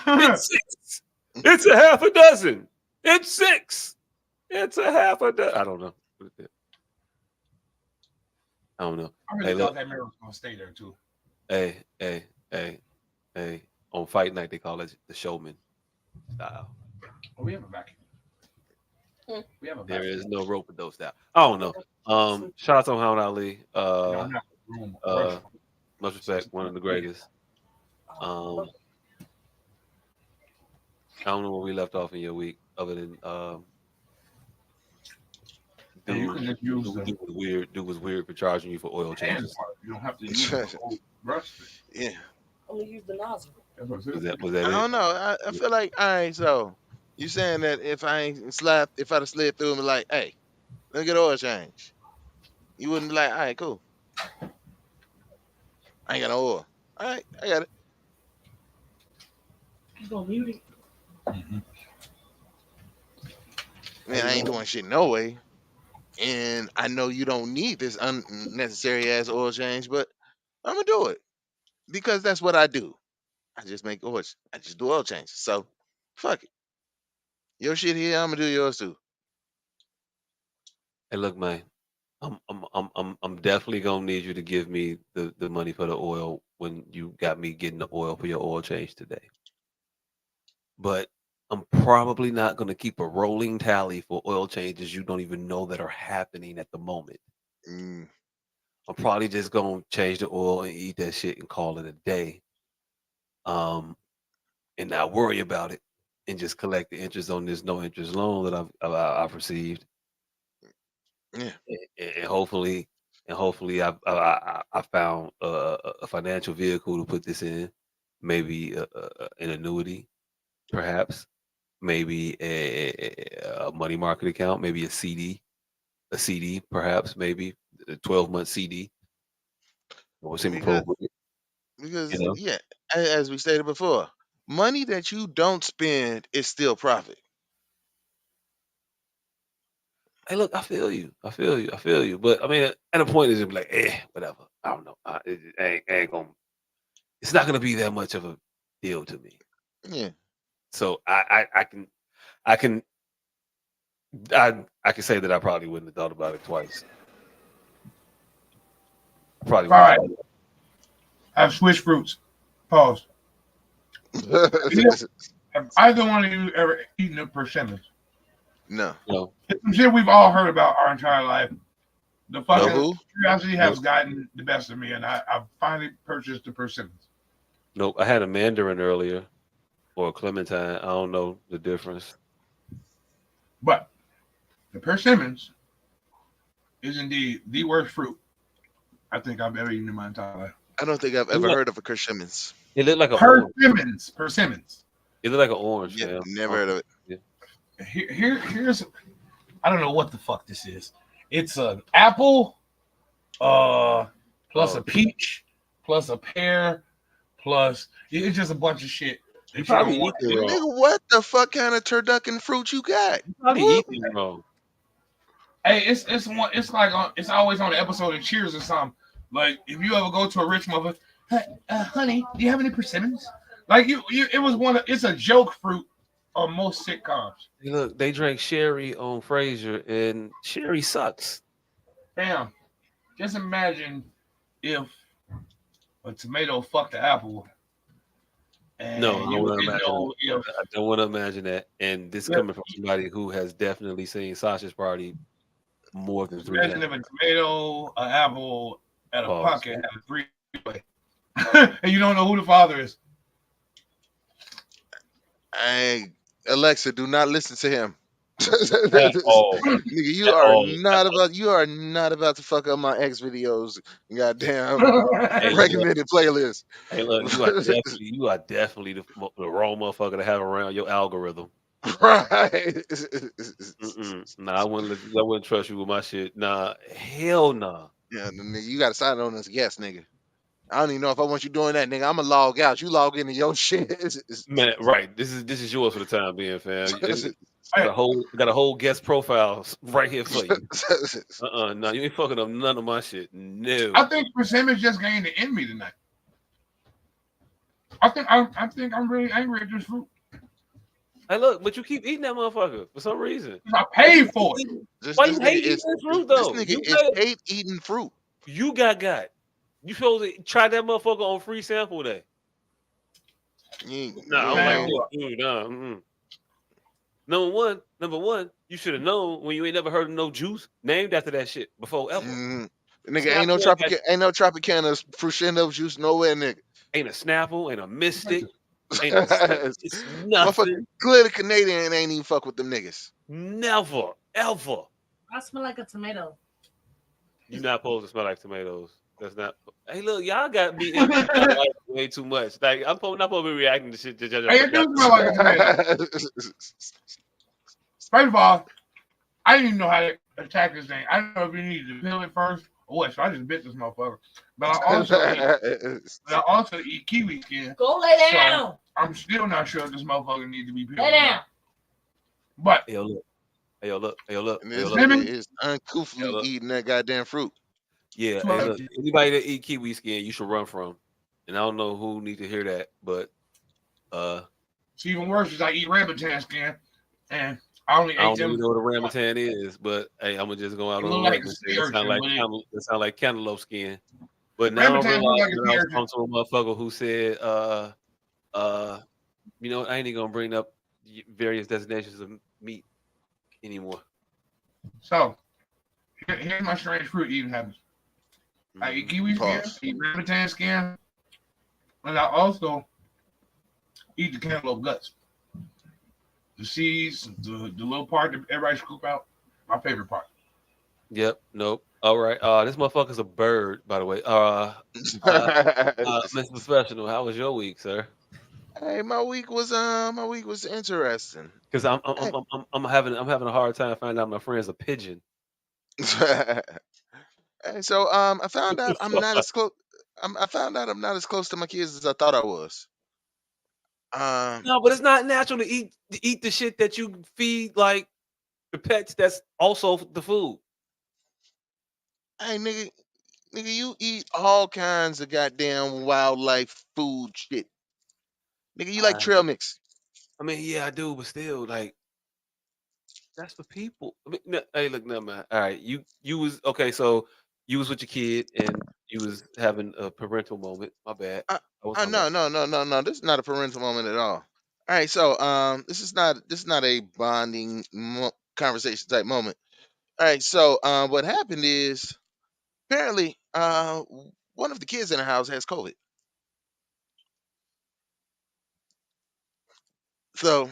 it's 6. It's a half a dozen. It's 6. It's a half a dozen. I don't know. I really thought that mirror was gonna stay there too. Hey. On fight night, they call it the showman style. Oh, we have a vacuum. There is no rope-a-dope style. I don't know. Shout out to Muhammad Ali. Much respect, one of the greatest. I don't know where we left off in your week, other than dude was weird for charging you for oil changes. You don't have to use the whole brush. Yeah. Only use the nozzle. Was that I don't know. I feel like, all right, so you saying that if I'd have slid through and be like, hey, let me get oil change, you wouldn't be like, all right, cool. I ain't got no oil. All right, I got it. You gonna mute it? Man, I ain't doing shit no way. And I know you don't need this unnecessary ass oil change, but I'm gonna do it because that's what I do. I just make oil. I just do oil changes. So, fuck it. Your shit here, I'm gonna do yours too. Hey, look, man. I'm definitely gonna need you to give me the money for the oil when you got me getting the oil for your oil change today. But I'm probably not going to keep a rolling tally for oil changes you don't even know that are happening at the moment. Mm. I'm probably just going to change the oil and eat that shit and call it a day. And not worry about it and just collect the interest on this no interest loan that I've received. Yeah. And hopefully, I found a financial vehicle to put this in, maybe an annuity, perhaps, maybe a money market account, maybe a CD, perhaps, maybe a 12-month CD or Because semi-pro with it, you know. yeah, as we stated before, money that you don't spend is still profit. Hey, look, I feel you. But I mean, and the point is, just like, whatever. I don't know. Ain't gonna. It's not gonna be that much of a deal to me. Yeah. So I can I can say that I probably wouldn't have thought about it twice. I probably All wouldn't right. have thought Have switch fruits. Pause. Have either one of you ever eaten a persimmons? No. no, It's some shit we've all heard about our entire life. The No fucking who? curiosity nope, has gotten the best of me, and I've finally purchased the persimmons. nope. I had a mandarin earlier or a clementine. I don't know the difference. But the persimmons is indeed the worst fruit I think I've ever eaten in my entire life. I don't think I've It ever looked like, heard of a Kershimins. it looked like an orange. Persimmons. It looked like an orange, Yep, fam. never heard of it. Yeah. Here's I don't know what the fuck this is. It's an apple, plus Oh, a peach, plus a pear, plus it's just a bunch of shit you that you probably don't want. eat it wrong. Nigga, what the fuck kind of turducken fruit you got? You probably What? eat it wrong. Hey, it's like it's always on the episode of Cheers or something. Like if you ever go to a rich mother, "Hey, honey, do you have any persimmons? Like it was it's a joke fruit on most sitcoms. Hey, look, they drank sherry on Frasier, and sherry sucks. Damn, just imagine if a tomato fucked the apple, No, I and don't you want to didn't imagine know that. if I don't want to imagine that. And this yeah, coming from somebody who has definitely seen Sausage Party more than just three imagine times. if a tomato, an apple, and a Pause. pocket had a three-way, and you don't know who the father is. Hey, Alexa, do not listen to him. At all. Nigga, At all. you are not about to fuck up my X videos, goddamn Hey, look, recommended playlist. hey, look, you are definitely the wrong motherfucker to have around your algorithm. Right. Nah, I wouldn't trust you with my shit. Nah, hell nah. Yeah, nigga, you gotta sign on as a guest, nigga. I don't even know if I want you doing that, nigga. I'ma log out. You log into your shit. Man, right. This is yours for the time being, fam. Hey, Got a whole guest profile right here for you. No, you ain't fucking up none of my shit. No. I think persimmons just gained the enemy tonight. I think I'm really angry at this fruit. Hey, look, but you keep eating that motherfucker for some reason. I paid for it. this Why this you nigga hate eating is this fruit this though? nigga is hate eating fruit. You got. You supposed to try that motherfucker on free sample day. Nah, I don't like Man, this. Nah. Number one, you should have known when you ain't never heard of no juice named after that shit before ever. Nigga, Snapple ain't no Tropicana Fruscindo juice nowhere, nigga. ain't a Snapple, ain't a Mystic, ain't a it's Motherfucker, nothing. clearly Canadian and ain't even fuck with them niggas. Never, ever. I smell like a tomato. You're not supposed to smell like tomatoes. That's not. Hey, look, y'all got me in my life way too much. Like not supposed to be reacting to shit. hey, it do smell like a tomato. First of all, I didn't even know how to attack this thing. I don't know if you needed to peel it first or what. So I just bit this motherfucker. But I also eat kiwi skin. Go lay down. So I'm still not sure if this motherfucker needs to be peeled. Lay down. But Hey, yo, look. And this look. nigga is uncouthly eating that goddamn fruit. Yeah, hey, look. Anybody that eat kiwi skin, you should run from. And I don't know who need to hear that, but it's even worse is I eat rambutan skin, and I only I ate don't them. even know what a rambutan is. But hey, I'm gonna just go out It on look a like limb a and sea say urchin, but it sound like cantaloupe skin. But now I rambutan look realize like a that I sea was urchin. talking to a motherfucker who said, you know, I ain't even gonna bring up various designations of meat anymore. So here's my strange fruit eating habits. I eat kiwi skin, I Pause. eat rambutan skin, and I also eat the cantaloupe guts. The seeds, the little part that everybody scoop out, my favorite part. Yep. Nope. All right. This motherfucker's a bird, by the way. Mr. Professional, how was your week, sir? Hey, my week was interesting. Because Hey. I'm having a hard time finding out my friend's a pigeon. Hey, so I found out I'm not as close. I found out I'm not as close to my kids as I thought I was. Um, No, but it's not natural to eat the shit that you feed like the pets. That's also the food. hey, nigga, you eat all kinds of goddamn wildlife food shit. Nigga, you like I, trail mix. I mean, yeah, I do, but still, like that's for people. I mean, hey, look, no man. All right, you was okay. So you was with your kid and you was having a parental moment. My bad. Uh, I was talking about. no, no, no, no, no. This is not a parental moment at all. All right, so this is not a bonding conversation type moment. All right, so what happened is apparently one of the kids in the house has COVID. So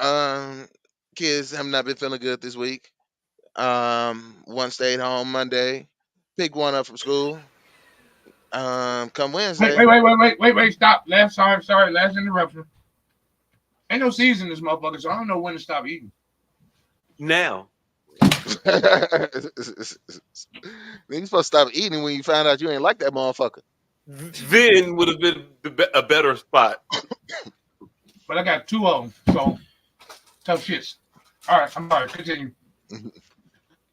um kids have not been feeling good this week. One stayed home Monday, picked one up from school. Come Wait, Wednesday. wait, wait, wait, wait, wait, wait, stop. Sorry, last interruption. Ain't no season this motherfucker, so I don't know when to stop eating. Now, Then you supposed to stop eating when you find out you ain't like that motherfucker. then would have been a better spot. But I got two of them, so tough shits. All right, I'm sorry. Continue. You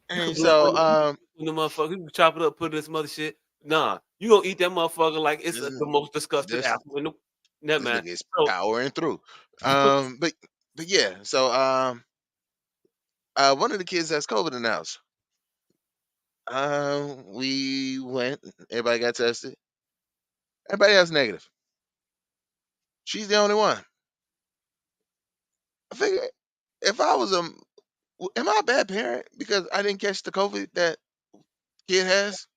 And could blow so when the motherfucker, you can chop it up, put it in some other shit. Nah, you gonna eat that motherfucker like it's this the most disgusting this apple in the. Never this mind. nigga is So, powering through. but But yeah, so one of the kids has COVID in the house. We went, everybody got tested. Everybody else negative. She's the only one. I figure if I was am I a bad parent because I didn't catch the COVID that kid has?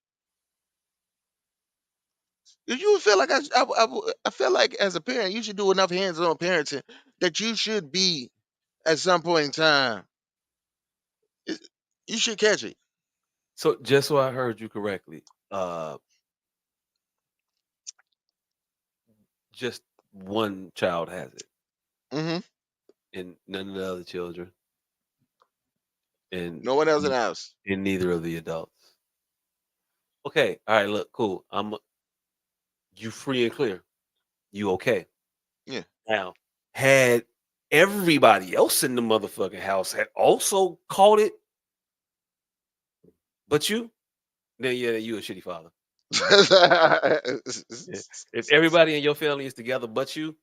'Cause you would feel like I feel like as a parent, you should do enough hands-on parenting that you should be at some point in time. it- You should catch it. so just so I heard you correctly, just one child has it, Hmm. and none of the other children, and No one else in the house. and neither of the adults. Okay, all right, look, cool. You free and clear. You okay? Yeah. Now, had everybody else in the motherfucking house had also caught it, but you, then yeah, you a shitty father. Yeah. If everybody in your family is together but you,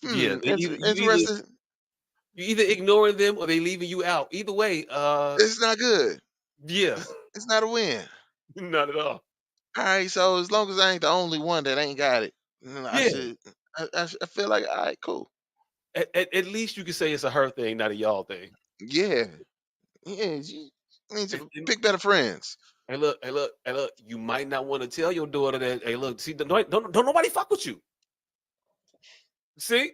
yeah, they Interesting. you either ignoring them or they leaving you out. Either way, It's not good. yeah, It's not a win. not at all. All right, so as long as I ain't the only one that ain't got it, I Yeah, should. I feel like all right, cool. at least you can say it's a her thing, not a y'all thing. Yeah, yeah. You need And, to and, pick better friends. hey look. You might not want to tell your daughter that. Hey, look, see, don't nobody fuck with you. See,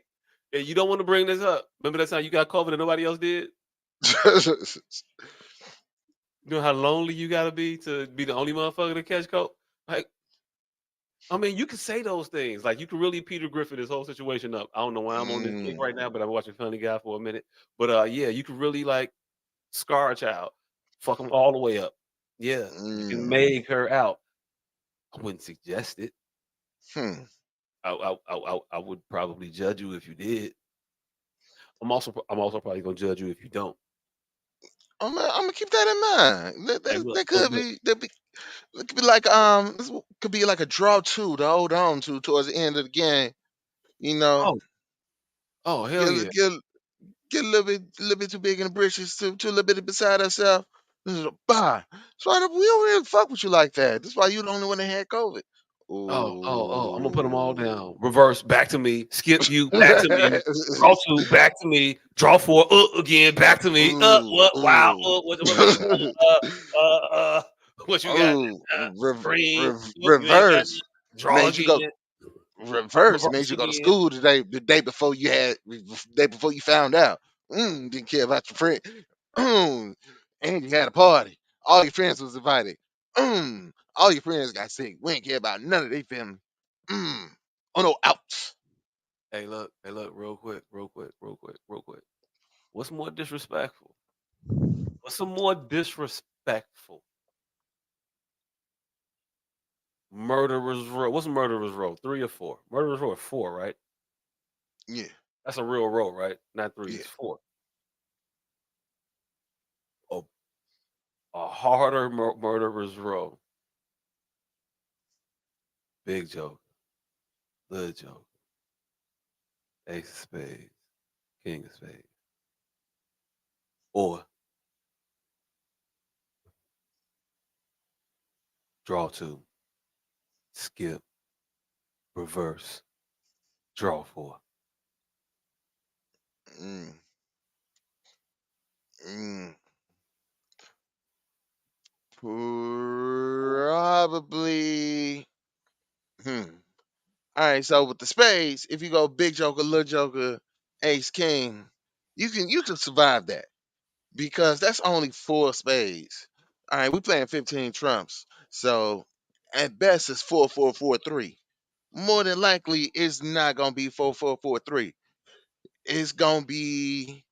and you don't want to bring this up. Remember that time you got COVID and nobody else did. You know how lonely you gotta be to be the only motherfucker to catch COVID. Like, I mean, you can say those things. Like, you can really Peter Griffin this whole situation up. I don't know why I'm on this kick right now, Mm, but I'm watching Funny Guy for a minute. But yeah, you can really like scar a child, fuck them all the way up. Yeah, you can mm, make her out. I wouldn't suggest it. hmm. I would probably judge you if you did. I'm also probably gonna judge you if you don't. I'm gonna keep that in mind. That, Hey, that, look, that look, could look. be that be it could be like this could be like a draw two to hold on to towards the end of the game. You know, Oh, oh, hell get yeah. get a little bit too big in the britches, too a little bit beside herself. Bah. So we don't really fuck with you like that. That's why you the only one that had COVID. I'm gonna put them all down. Reverse, back to me. Skip you, back to me. Draw 2, back to me. Draw 4, again, back to me. What? Wow. What you got? Green. You ain't got Reverse nothing. Draw made you go. again. Reverse made Reverse you go to again. school the day before you found out. Didn't care about your friend. And you had a party. All your friends was invited. All your friends got sick. We ain't care about none of they family. Oh no, ouch. Hey, look, real quick. What's more disrespectful? What's some more disrespectful? Murderer's Row. What's Murderer's Row? 3 or 4? Murderer's Row is 4, right? Yeah, That's a real row, right? Not 3, yeah. it's 4. A, a harder Murderer's Row. Big joke. Little joke. Ace of spades. King of spades. Or draw 2. Skip. Reverse. Draw 4. Mm, mm. Probably. All right, so with the spades, if you go big joker, little joker, ace, king, you can survive that because that's only 4 spades. All right, we playing 15 trumps, so at best it's 4-4-4-3. More than likely, it's not gonna be 4-4-4-3. It's gonna be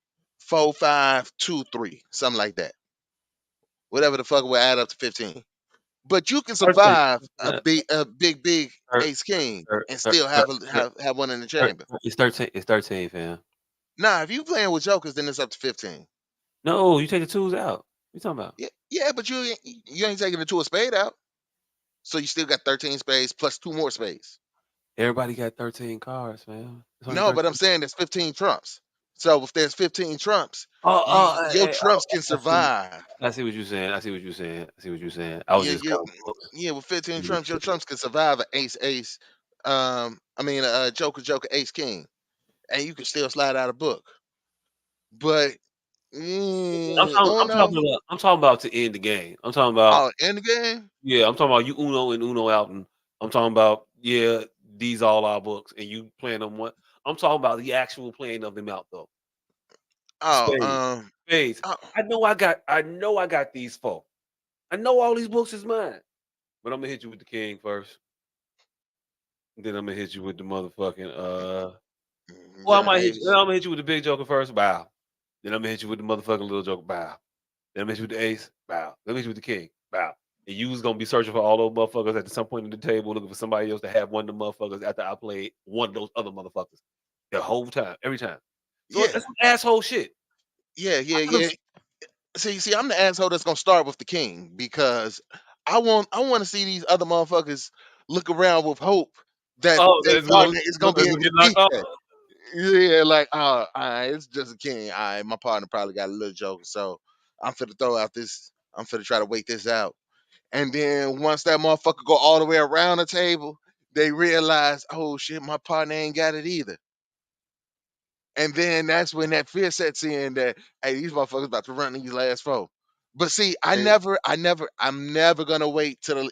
4-5-2-3, something like that. Whatever the fuck will add up to 15. But you can 13. survive a Uh, big thir- ace king thir- and thir- still thir- have one in the thir- chamber. It's 13. It's 13, fam. Nah, if you playing with jokers, then it's up to 15. No, you take the twos out. What you talking about? Yeah, but you ain't taking the 2 of spade out, so you still got 13 spades plus 2 more spades. Everybody got 13 cards, man. It's only No, but I'm 13. saying there's 15 trumps. So if there's 15 trumps, your Hey, trumps can I see. survive. I see what you're saying. I was Yeah, just you kind of close. yeah, with 15 trumps, your trumps can survive an ace ace. I mean a joker ace king, and you can still slide out a book. But oh no, I'm talking about to end the game. I'm talking about, oh, in the game. yeah, I'm talking about you Uno and Uno out, and I'm talking about, yeah, these all our books, and you playing them one. I'm talking about the actual playing of them out though. Oh, Spades, spades. oh, I know I got these 4. I know all these books is mine, but I'm gonna hit you with the king first. Then I'm gonna hit you with the motherfucking Well, I the might hit you. ace. I'm gonna hit you with the big joker first. Bow. Then I'm gonna hit you with the motherfucking little joker. Bow. Then I'm gonna hit you with the ace. Bow. Then I'm gonna hit you with the king. Bow. And you was gonna be searching for all those motherfuckers at some point in the table, looking for somebody else to have one of the motherfuckers after I played one of those other motherfuckers the whole time, every time. So Yeah, that's some asshole shit. yeah, I yeah, could've- yeah. See, I'm the asshole that's gonna start with the king because I want to see these other motherfuckers look around with hope that Oh, their partner is gonna be able to get knocked beat off. that. Yeah, like, all right, it's just a king. All right, my partner probably got a little joker, so I'm finna throw out this. I'm finna try to wait this out. And then once that motherfucker go all the way around the table, they realize, oh shit, my partner ain't got it either. And then that's when that fear sets in that, hey, these motherfuckers about to run these last 4. But see, Hey, I'm never gonna wait till the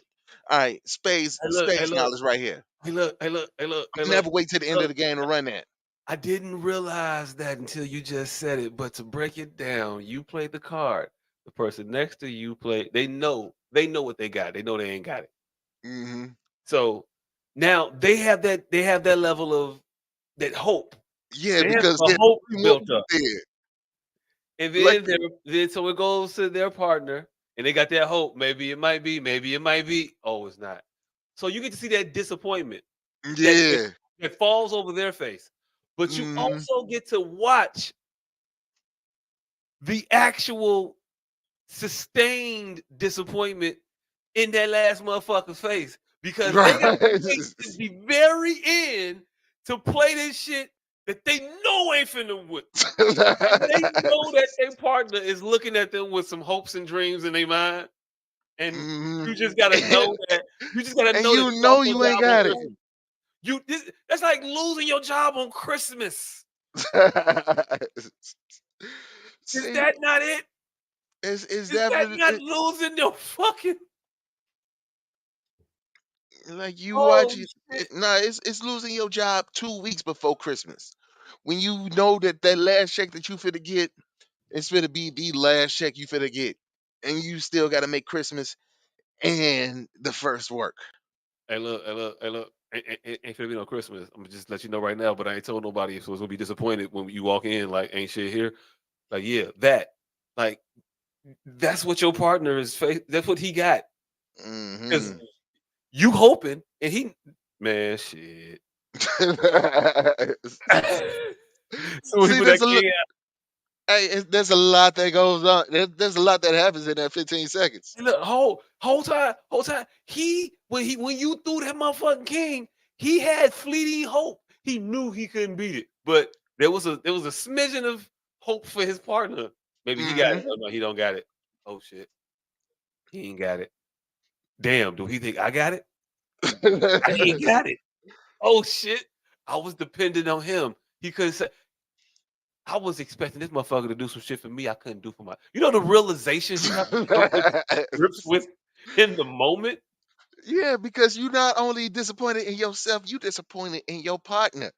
all right, hey, look, hey, space look, knowledge right here. hey, look, hey, look, hey, look, hey, I'm look. never wait till the end of Look, the game to run that. I didn't realize that until you just said it. But to break it down, you play the card. The person next to you play. They know what they got. They know they ain't got it. Hmm. So now they have that level of that hope. Yeah, They have because a there's hope 3 more built people up. there. And Like, then so it goes to their partner, and they got that hope. Maybe it might be, maybe it might be. Oh, it's not. So you get to see that disappointment that that, yeah. that falls over their face. But you Hmm. also get to watch the actual sustained disappointment in that last motherfucker's face because they got to Right. wait to the very end to play this shit that they know ain't finna win. And they know that their partner is looking at them with some hopes and dreams in their mind, and you Mhm. just gotta know that. You just gotta And know that you you lost know your you ain't job on got it. Christmas. That's like losing your job on Christmas. Is See, that not it? it's Is that definitely not losing your fucking like you watch oh it. shit? Nah, it's losing your job 2 weeks before Christmas. When you know that that last check that you finna get, it's finna be the last check you finna get, and you still got to make Christmas and the first work. Hey look. Ain't finna be no Christmas. I'm gonna just let you know right now, but I ain't told nobody, so it's gonna be disappointed when you walk in like ain't shit here. Like, yeah, that. Like, that's what your partner is that's what he got. Because Hmm. you hoping and he man shit. So he See, put that king hey, there's a lot that goes on. There's a lot that happens in that 15 seconds. and look, whole time, when you threw that motherfucking king, he had fleeting hope. He knew he couldn't beat it, but there was a smidgen of hope for his partner. Maybe he got it. Hmm. Oh no, he don't got it. Oh shit, he ain't got it. Damn, do he think I got it? I ain't got it. Oh shit, I was dependent on him. He couldn't say. I was expecting this motherfucker to do some shit for me I couldn't do for my. You know the realizations you have to come to grips with in the moment. Yeah, because you not only disappointed in yourself, you disappointed in your partner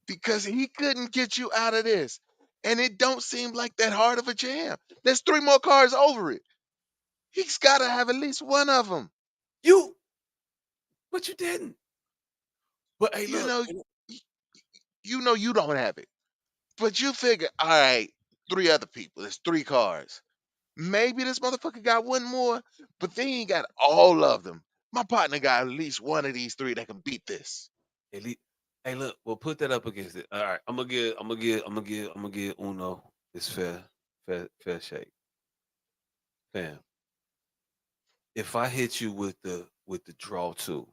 because he couldn't get you out of this. And it don't seem like that hard of a jam. There's three more cars over it. He's got to have at least one of them. You, but you didn't. But hey, You look, know, y- you know you don't have it. But you figure, all right, three other people. There's three cars. Maybe this motherfucker got one more, but they ain't got all of them. My partner got at least one of these three that can beat this. at least, hey, look, we'll put that up against it. All right, I'm gonna give Uno this fair shake, fam. If I hit you with the draw two,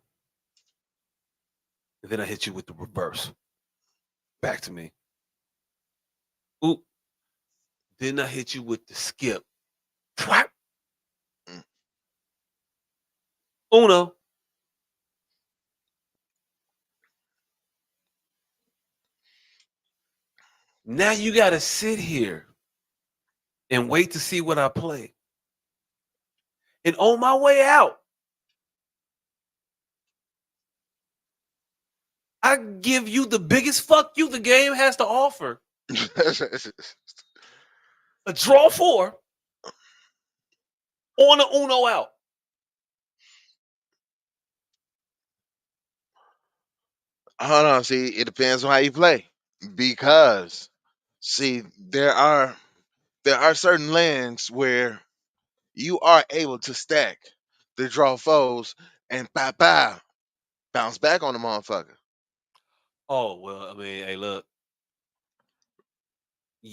and then I hit you with the reverse, back to me. Oop, then I hit you with the skip. Twat. Mm. Uno. Now you gotta sit here and wait to see what I play. And on my way out, I give you the biggest fuck you the game has to offer. A draw four on a Uno out. Hold on, see, it depends on how you play. Because see, there are certain lands where you are able to stack the draw foes and pow pow bounce back on the motherfucker. Oh well, I mean, hey, look,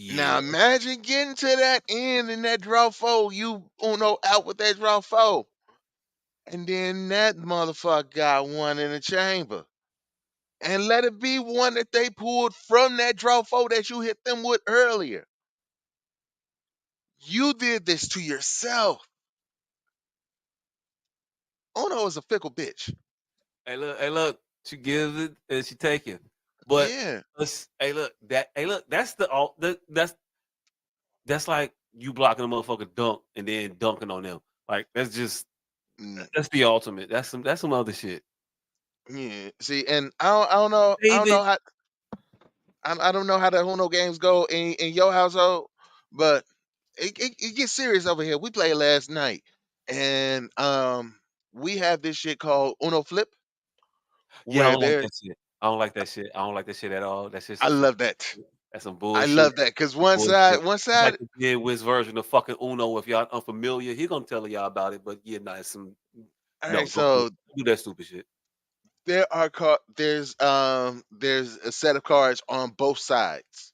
Now yeah, imagine getting to that end in that draw foe, you Uno out with that draw foe. And then that motherfucker got one in the chamber. And let it be one that they pulled from that draw foe that you hit them with earlier. You did this to yourself. Uno is a fickle bitch. hey, look, she gives it and she take it. But Yeah. hey, look, that's the all. That's like you blocking a motherfucker dunk and then dunking on them. Like Mm, that's the ultimate. That's some other shit. yeah. See, and I don't know David, how I don't know how the Uno games go in your household, but it gets serious over here. We played last night, and we have this shit called Uno Flip, yeah, I where don't like there. that shit. I don't like that shit. I don't like that shit at all. That's just I some love fucking that. that's some I bullshit. love that because one Bullshit. side, one It's like side, the Kid Wiz version of fucking Uno. If y'all unfamiliar, he gonna tell y'all about it. But yeah, nah, it's some all right. no, don't So do that stupid shit. there's a set of cards on both sides,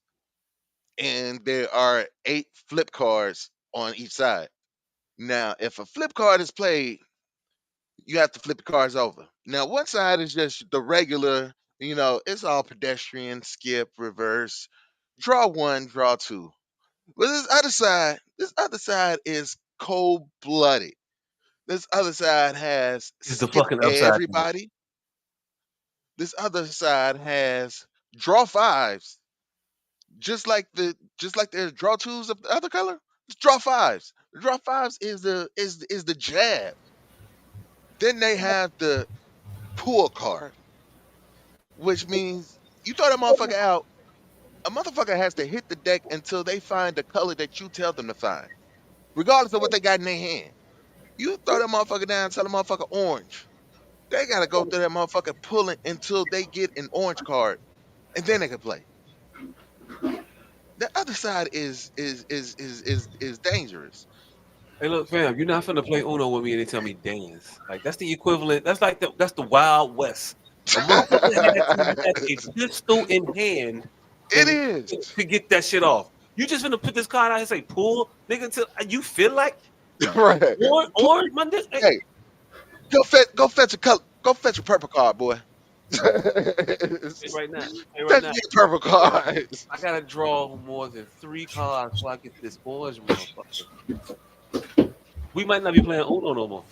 and there are 8 flip cards on each side. Now, if a flip card is played, you have to flip the cards over. Now, one side is just the regular, it's all pedestrian, skip, reverse, draw one, draw two. But this other side is cold blooded. This other side has It's the skip fucking upside down. everybody. This other side has draw fives. Just like there's draw twos of the other color. It's draw fives. The draw fives is the jab. Then they have the pull card, which means you throw that motherfucker out. A motherfucker has to hit the deck until they find the color that you tell them to find, regardless of what they got in their hand. You throw that motherfucker down, tell the motherfucker orange. They gotta go through that motherfucker pulling until they get an orange card, and then they can play. The other side is dangerous. Hey, look, fam, you're not finna play Uno with me and they tell me dance. Like that's the equivalent. That's like that's the Wild West. A motherfucker had to have a pistol in hand It is. to get that shit off. You just finna put this card out and say pull, nigga, until you feel like Right. or my nigga. Hey, go fetch a color. Go fetch a purple card, boy. Hey, right now. Fetch me a purple card. I gotta draw more than 3 cards before I get this orange motherfucker. We might not be playing Uno no more.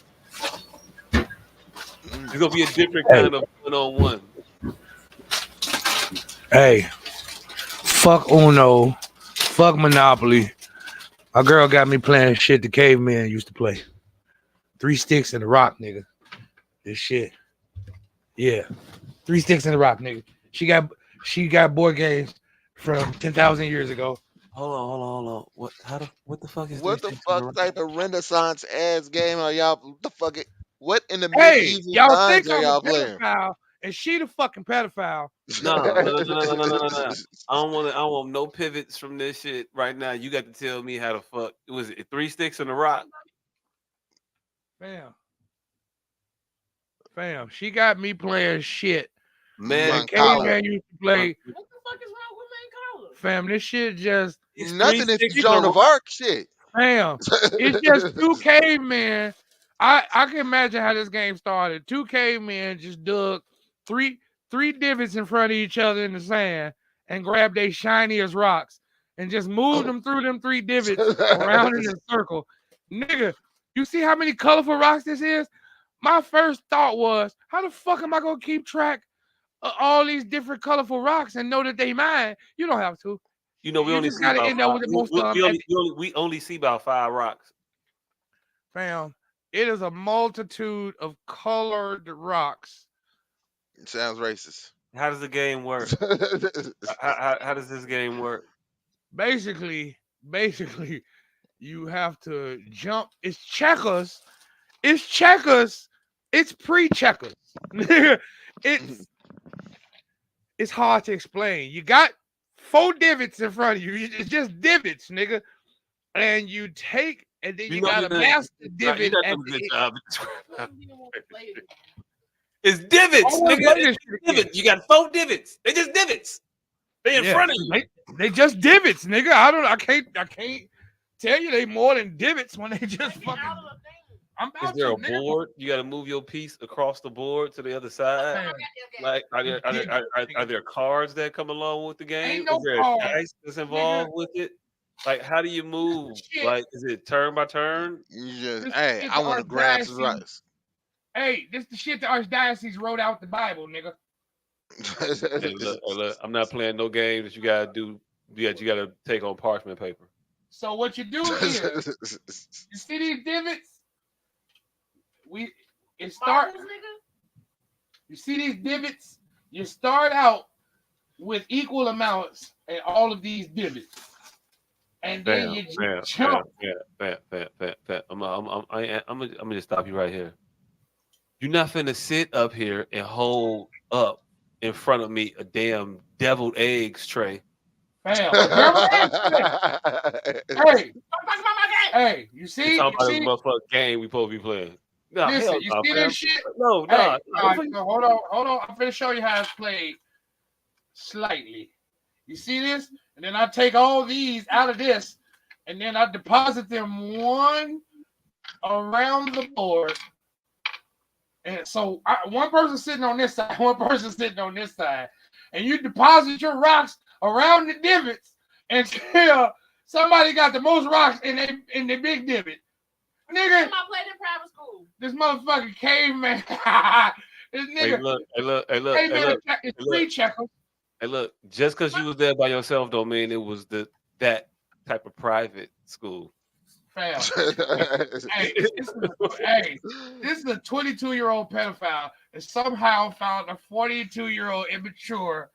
It's gonna be a different kind of one-on-one. Hey, fuck Uno, fuck Monopoly. My girl got me playing shit the caveman used to play. 3 sticks and a rock, nigga. This shit. Yeah. 3 sticks and a rock, nigga. She got board games from 10,000 years ago. Hold on. What the fuck is What this? the fuck type of Renaissance ass game are y'all? The fuck it? What in the Hey, medieval y'all times think are I'm a y'all playing? pedophile and she the fucking pedophile. No. I don't want no pivots from this shit right now. You got to tell me how the fuck was it 3 sticks and a rock? Fam, she got me playing shit. Man, caveman used to play. What the fuck is wrong with man color? Fam, this shit just nothing if you Joan of Arc shit. Fam, it's just 2 cavemen. I can imagine how this game started. 2 cavemen just dug three divots in front of each other in the sand and grabbed their shiniest rocks and just moved them through them 3 divots around in a circle. Nigga, you see how many colorful rocks this is? My first thought was, how the fuck am I gonna keep track of all these different colorful rocks and know that they mine? You don't have to. You know, we only see about we only see about 5 rocks. Fam, it is a multitude of colored rocks. It sounds racist. How does the game work? how does this game work? Basically, you have to jump. It's checkers. It's pre-checkers. It's hard to explain. You got 4 divots in front of you. It's just divots, nigga. And you take, and then you gotta master divot. You got good job. It's divots, nigga. It's divots. You got 4 divots. They just divots. They in front of you. They just divots, nigga. I can't tell you they more than divots when they just fucking. Is there a board? You got to move your piece across the board to the other side. Like, are there cards that come along with the game? Is there dice that's involved with it? Like, how do you move? Like, is it turn by turn? You just, hey, I want to grab some rice. Hey, this the shit the Archdiocese wrote out the Bible, nigga. Hey, look, I'm not playing no game that you gotta do. You gotta take on parchment paper. So what you do is, you see these divots? You see these divots? You start out with equal amounts in all of these divots. And then you jump. I'm gonna just stop you right here. You're not finna sit up here and hold up in front of me a damn deviled eggs tray. Hey, you see? Talking about this motherfucking game we supposed to be playing. No, listen, you see this shit? No. Right, so hold on. I'm finna show you how it's played slightly. You see this? And then I take all these out of this, and then I deposit them one around the board. And so one person sitting on this side, one person sitting on this side, and you deposit your rocks around the divots until somebody got the most rocks in the big divot. Nigga, I played in private school. this motherfucking caveman. This nigga. Hey, look. It's free checkers. Hey, look. Just because you was there by yourself don't mean it was that type of private school. Fam. Hey, this is a 22-year-old pedophile that somehow found a 42-year-old immature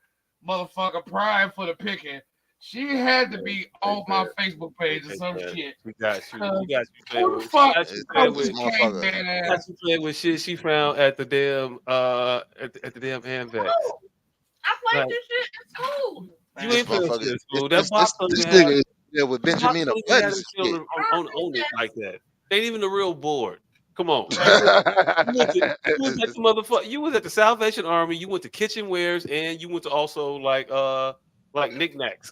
motherfucker prime for the picking. She had to be on my Facebook page or some shit. We got you. We got you playing Who the with. fuck She playing with shit she found at the damn at the damn AMVEX. I played this shit in school. You ain't playing shit in school. This nigga with Benjamin Buttons on it like that. They ain't even a real board. Come on. You was at the motherfucker. You was at the Salvation Army. You went to kitchenwares and you went to also like knickknacks.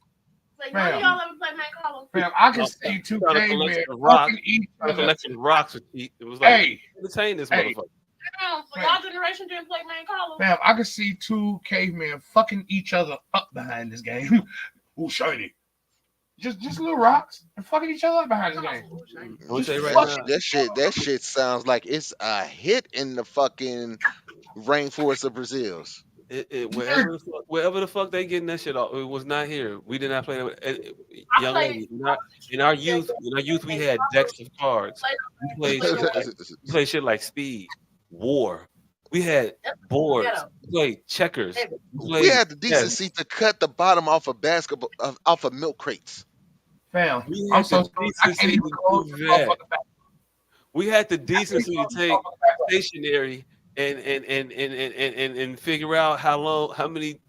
Like, none of y'all ever play Man Carlos? Fam, I can see two cavemen fucking each other. Collection of rocks. It was like, entertain this motherfucker. Damn, so y'all generation didn't play Man Carlos? Fam, I can see two cavemen fucking each other up behind this game. Ooh, shiny. Just little rocks and fucking each other up behind this game. That shit sounds like it's a hit in the fucking rainforest of Brazil's. Wherever the fuck they getting that shit off, it was not here. We did not play that. Young lady, in our youth, we had decks of cards. We played shit like Speed, War. We had boards. We played checkers. We had the decency to cut the bottom off of basketball, off of milk crates. Fam, I'm so sorry. I can't even close that. We had the decency to take stationery and figure out how many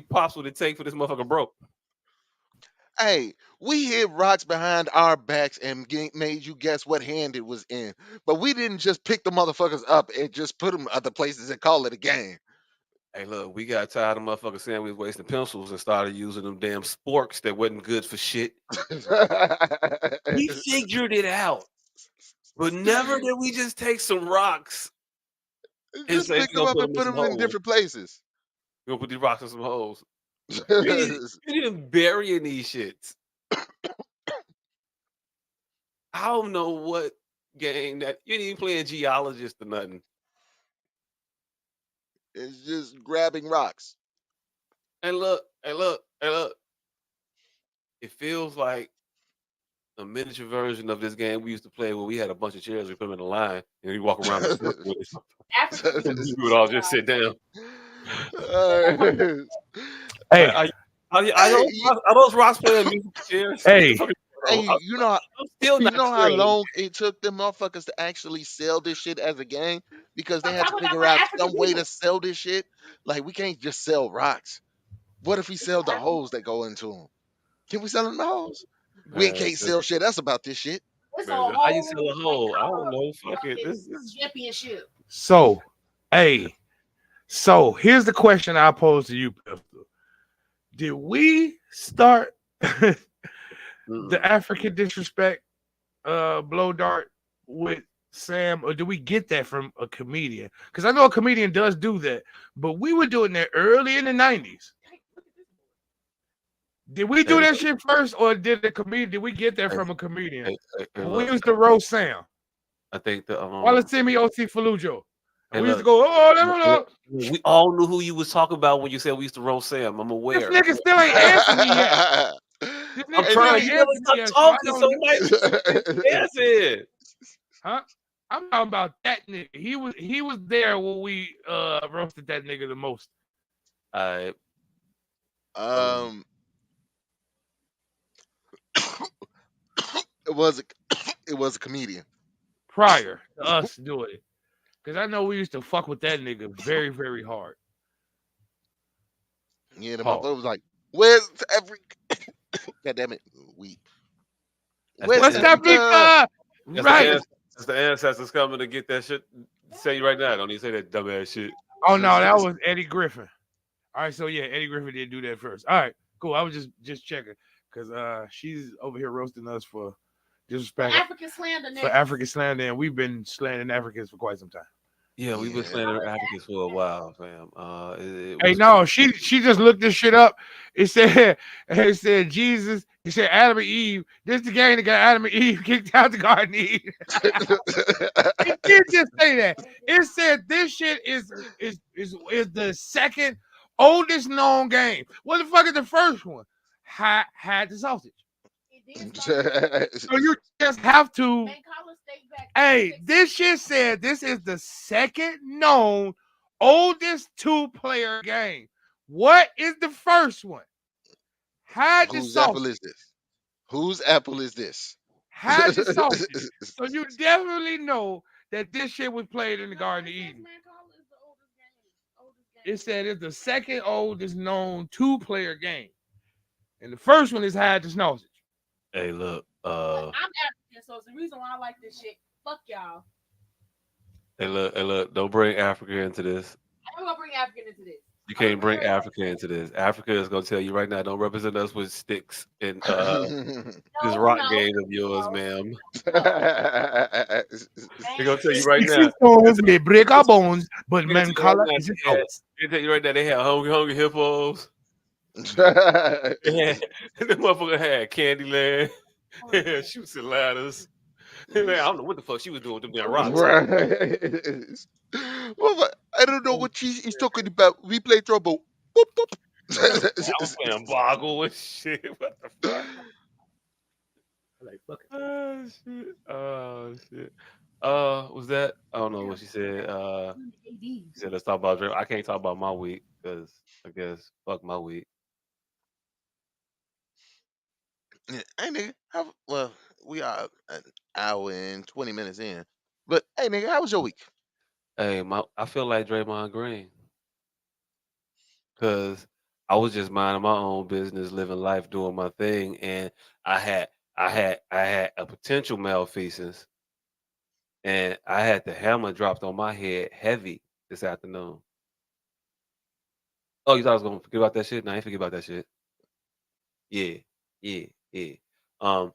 pops would it take for this motherfucker broke. Hey, we hid rocks behind our backs and made you guess what hand it was in, but we didn't just pick the motherfuckers up and just put them other places and call it a game. Hey, look, we got tired of motherfuckers saying we was wasting pencils and started using them damn sporks that wasn't good for shit. We figured it out, but never did we just take some rocks. Just pick them up and put them in different places. We're gonna put these rocks in some holes. You didn't bury in these shits. I don't know what game that you ain't even playing geologist or nothing. It's just grabbing rocks. And look. It feels like a miniature version of this game we used to play where we had a bunch of chairs, we put them in a line, and we walk around the circle with it. We would all just sit down. Hey, are those rocks playing musical chairs? Hey, you know how long it took them motherfuckers to actually sell this shit as a game? Because they had to figure out some way to sell this shit. Like, we can't just sell rocks. What if we sell the holes that go into them? Can we sell them the holes? We can't sell shit else about this shit. How you sell a hole? I don't know. Fuck it. This is championship. So, here's the question I pose to you, Pistol. Did we start the African disrespect blow dart with Sam, or do we get that from a comedian? Because I know a comedian does do that, but we were doing that early in the 90s. Did we do that shit first, or did we get that from a comedian? We used to roast Sam. I think the Walasimi Osi Falujo. We used to go, we all knew who you was talking about when you said we used to roast Sam. I'm aware. This nigga still ain't answered me yet. I'm trying. You never stop talking so much. Answer. Huh? I'm talking about that nigga. He was there when we roasted that nigga the most. It was a comedian prior to us doing it, because I know we used to fuck with that nigga very, very hard. Yeah, the motherfucker was like, "Where's every?" God damn it, weep. What's that beef? Right, it's the ancestors coming to get that shit. Say you right now. Don't even say that dumbass shit. Oh no, that was Eddie Griffin. All right, so yeah, Eddie Griffin did do that first. All right, cool. I was just checking because she's over here roasting us for disrespect African slander, and we've been slandering Africans for quite some time. Yeah, we've been Yeah. slandering Africans for a while, fam. It Hey, was no, she just looked this shit up. It said Jesus. It said Adam and Eve. This the gang that got Adam and Eve kicked out the Garden of Eden. It did just say that. It said this shit is the second oldest known game. What the fuck is the first one? Had the sausage. So you just have to. Hey, this shit said this is the second known oldest two-player game. What is the first one? Had the Whose apple sausage. is this? Whose apple is this? Had the sausage. So you definitely know that this shit was played in the Garden of Eden. It said it's the second oldest known two-player game. And the first one is Had the sausage. Hey, look. I'm African, so it's the reason why I like this shit. Fuck y'all. Hey, look. Don't bring Africa into this. I'm gonna bring African into this. You can't bring Africa into this. Africa is gonna tell you right now. Don't represent us with sticks and this rock game of yours, ma'am. They're gonna tell you right now. Stones may break our bones, but They're man color is gonna ours. tell you right now. They had hungry hippos. Right. The motherfucker had Candyland. Shoots and ladders. Man, I don't know what the fuck she was doing with them damn rocks. Well, I don't know what he's talking about. We play trouble. Boop, boop. Damn boggle and shit. What the fuck? Like fuck it. Oh shit. Oh shit. Was that? I don't know what she said. She said let's talk about Drake. I can't talk about my week because I guess fuck my week. Yeah, hey nigga, well, we are an hour and 20 minutes in. But hey nigga, how was your week? Hey, I feel like Draymond Green because I was just minding my own business, living life, doing my thing, and I had I had a potential malfeasance, and I had the hammer dropped on my head heavy this afternoon. Oh, you thought I was gonna forget about that shit? No, I ain't forget about that shit. Yeah, yeah. Um,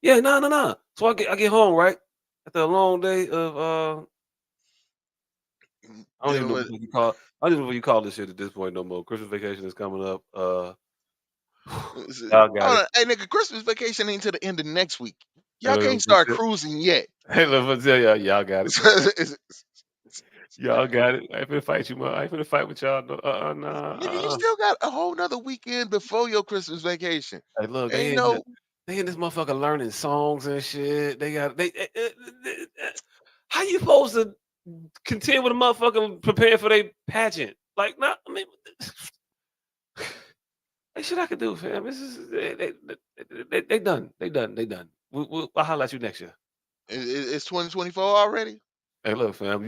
yeah, no. So I get home right after a long day of I don't even Dealing know with what you call. I don't even know what you call this shit at this point no more. Christmas vacation is coming up. Y'all got Hold it. on, hey nigga, Christmas vacation ain't till the end of next week. Hey, Y'all can't start cruising yet. Hey, let me tell y'all got it. Y'all got it. I ain't finna fight you, man. I ain't finna fight with y'all. No, nah. Nigga, you still got a whole nother weekend before your Christmas vacation. Hey, look, Ain't no they in this motherfucker learning songs and shit. How you supposed to contend with a motherfucker preparing for their pageant? Like, not. I mean, ain't shit I can do, fam. This is they done. They done. I'll holler at you next year. it's 2024 already. Hey, look, fam.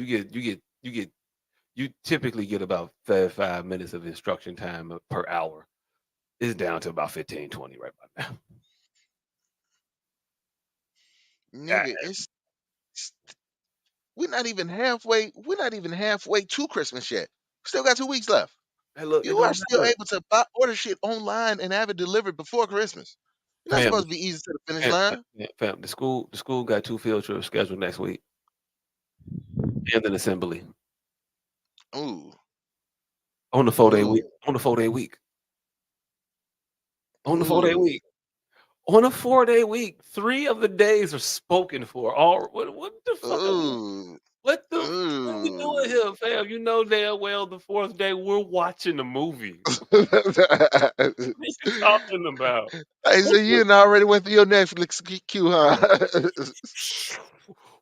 You typically get about 5 minutes of instruction time per hour. It's down to about 15, 20 right about now. Nigga, we're not even halfway. We're not even halfway to Christmas yet. Still got 2 weeks left. Hey, look, it You are don't still matter. able to order shit online and have it delivered before Christmas. You're not Fam, supposed to be easy to the finish fam, line. fam, the school got 2 field trips scheduled next week and an assembly Ooh, on the 4-day ooh, week. On the 4-day week. On the 4-day ooh, week. On a 4-day week, 3 of the days are spoken for. All what the fuck are we? ooh, What are we doing ooh. here, fam? You know damn well the 4th day we're watching the movie. What you talking about? I What said you done already went through your Netflix queue, huh?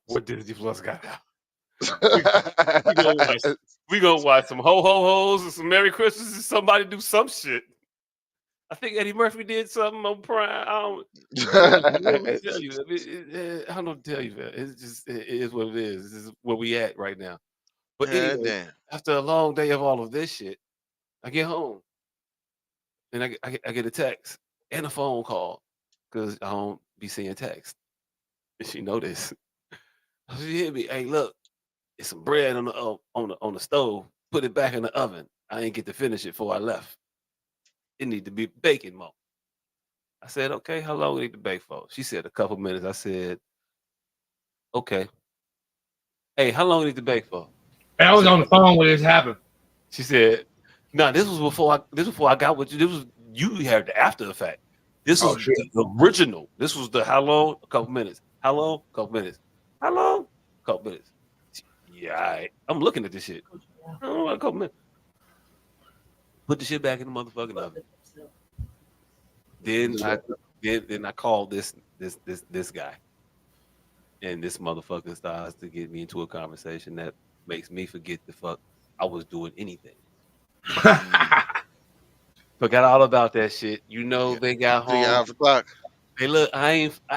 what Disney Plus got out? We, we gonna watch. We gonna watch some ho ho hos and some Merry Christmas and somebody do some shit. I think Eddie Murphy did something on Prime. I don't know what to tell you. I mean, I don't know what to tell you, man. It's just it is what it is. This is where we at right now. But God anyway, damn. after a long day of all of this shit, I get home and I get a text and a phone call because I don't be seeing text. And she know this. She hit me. Hey, look, it's some bread on the stove. Put it back in the oven. I ain't get to finish it before I left. It need to be baking more. I said, okay, how long it need to bake for? She said a couple minutes. I said, okay. Hey, how long it need to bake for? I was on the phone when this happened. She said, "No, this was before I got with you. This was you had the after effect. This was the original. This was the how long? A couple minutes. How long? A couple minutes. How long? A couple minutes. Yeah, I'm looking at this shit. I don't know, a couple minutes. Put the shit back in the motherfucking oven. Then I called this guy, and this motherfucker starts to get me into a conversation that makes me forget the fuck I was doing anything. Forgot all about that shit. You know, they got home. Off the clock. Hey, look,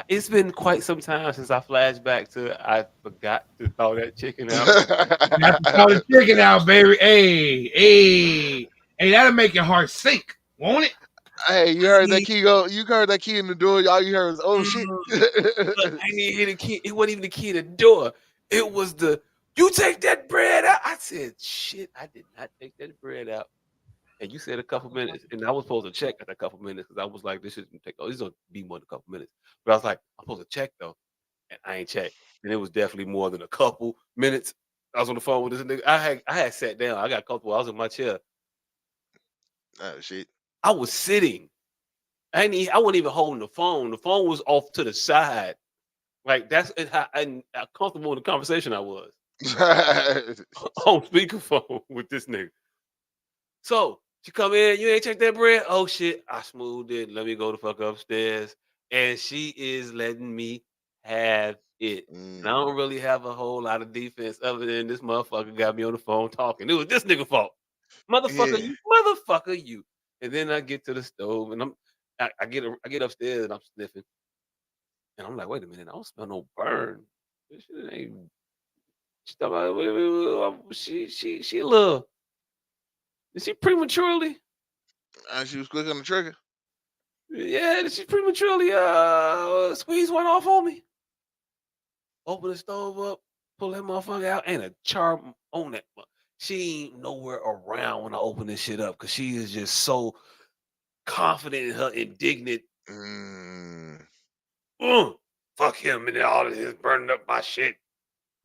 it's been quite some time since I flashed back to I forgot to throw that chicken out. Throw the chicken out, baby. Hey, that'll make your heart sink, won't it? Hey, you heard that key go? You heard that key in the door? All you heard was, "Oh shit!" Look, I didn't hear the key. It wasn't even the key to the door. It was you take that bread out. I said, "Shit, I did not take that bread out." And you said a couple minutes, and I was supposed to check at a couple minutes because I was like, "This shouldn't take. Oh, this is gonna be more than a couple minutes." But I was like, "I'm supposed to check though," and I ain't checked, and it was definitely more than a couple minutes. I was on the phone with this nigga. I had sat down. I got comfortable. I was in my chair. Oh shit! I was sitting. I wasn't even holding the phone. The phone was off to the side. Like that's how comfortable in the conversation I was on speakerphone with this nigga. So she come in, you ain't check that bread? Oh shit, I smoothed it. Let me go the fuck upstairs. And she is letting me have it. And I don't really have a whole lot of defense other than this motherfucker got me on the phone talking. It was this nigga fault. Motherfucker, you. And then I get to the stove and I get upstairs and I'm sniffing. And I'm like, wait a minute, I don't smell no burn. This shit ain't. She talking about she a little. Is she prematurely? She was quick on the trigger. Yeah, did she prematurely squeeze one off on me? Open the stove up, pull that motherfucker out, and a char on that. She ain't nowhere around when I open this shit up because she is just so confident in her indignant. Fuck him and all of this burning up my shit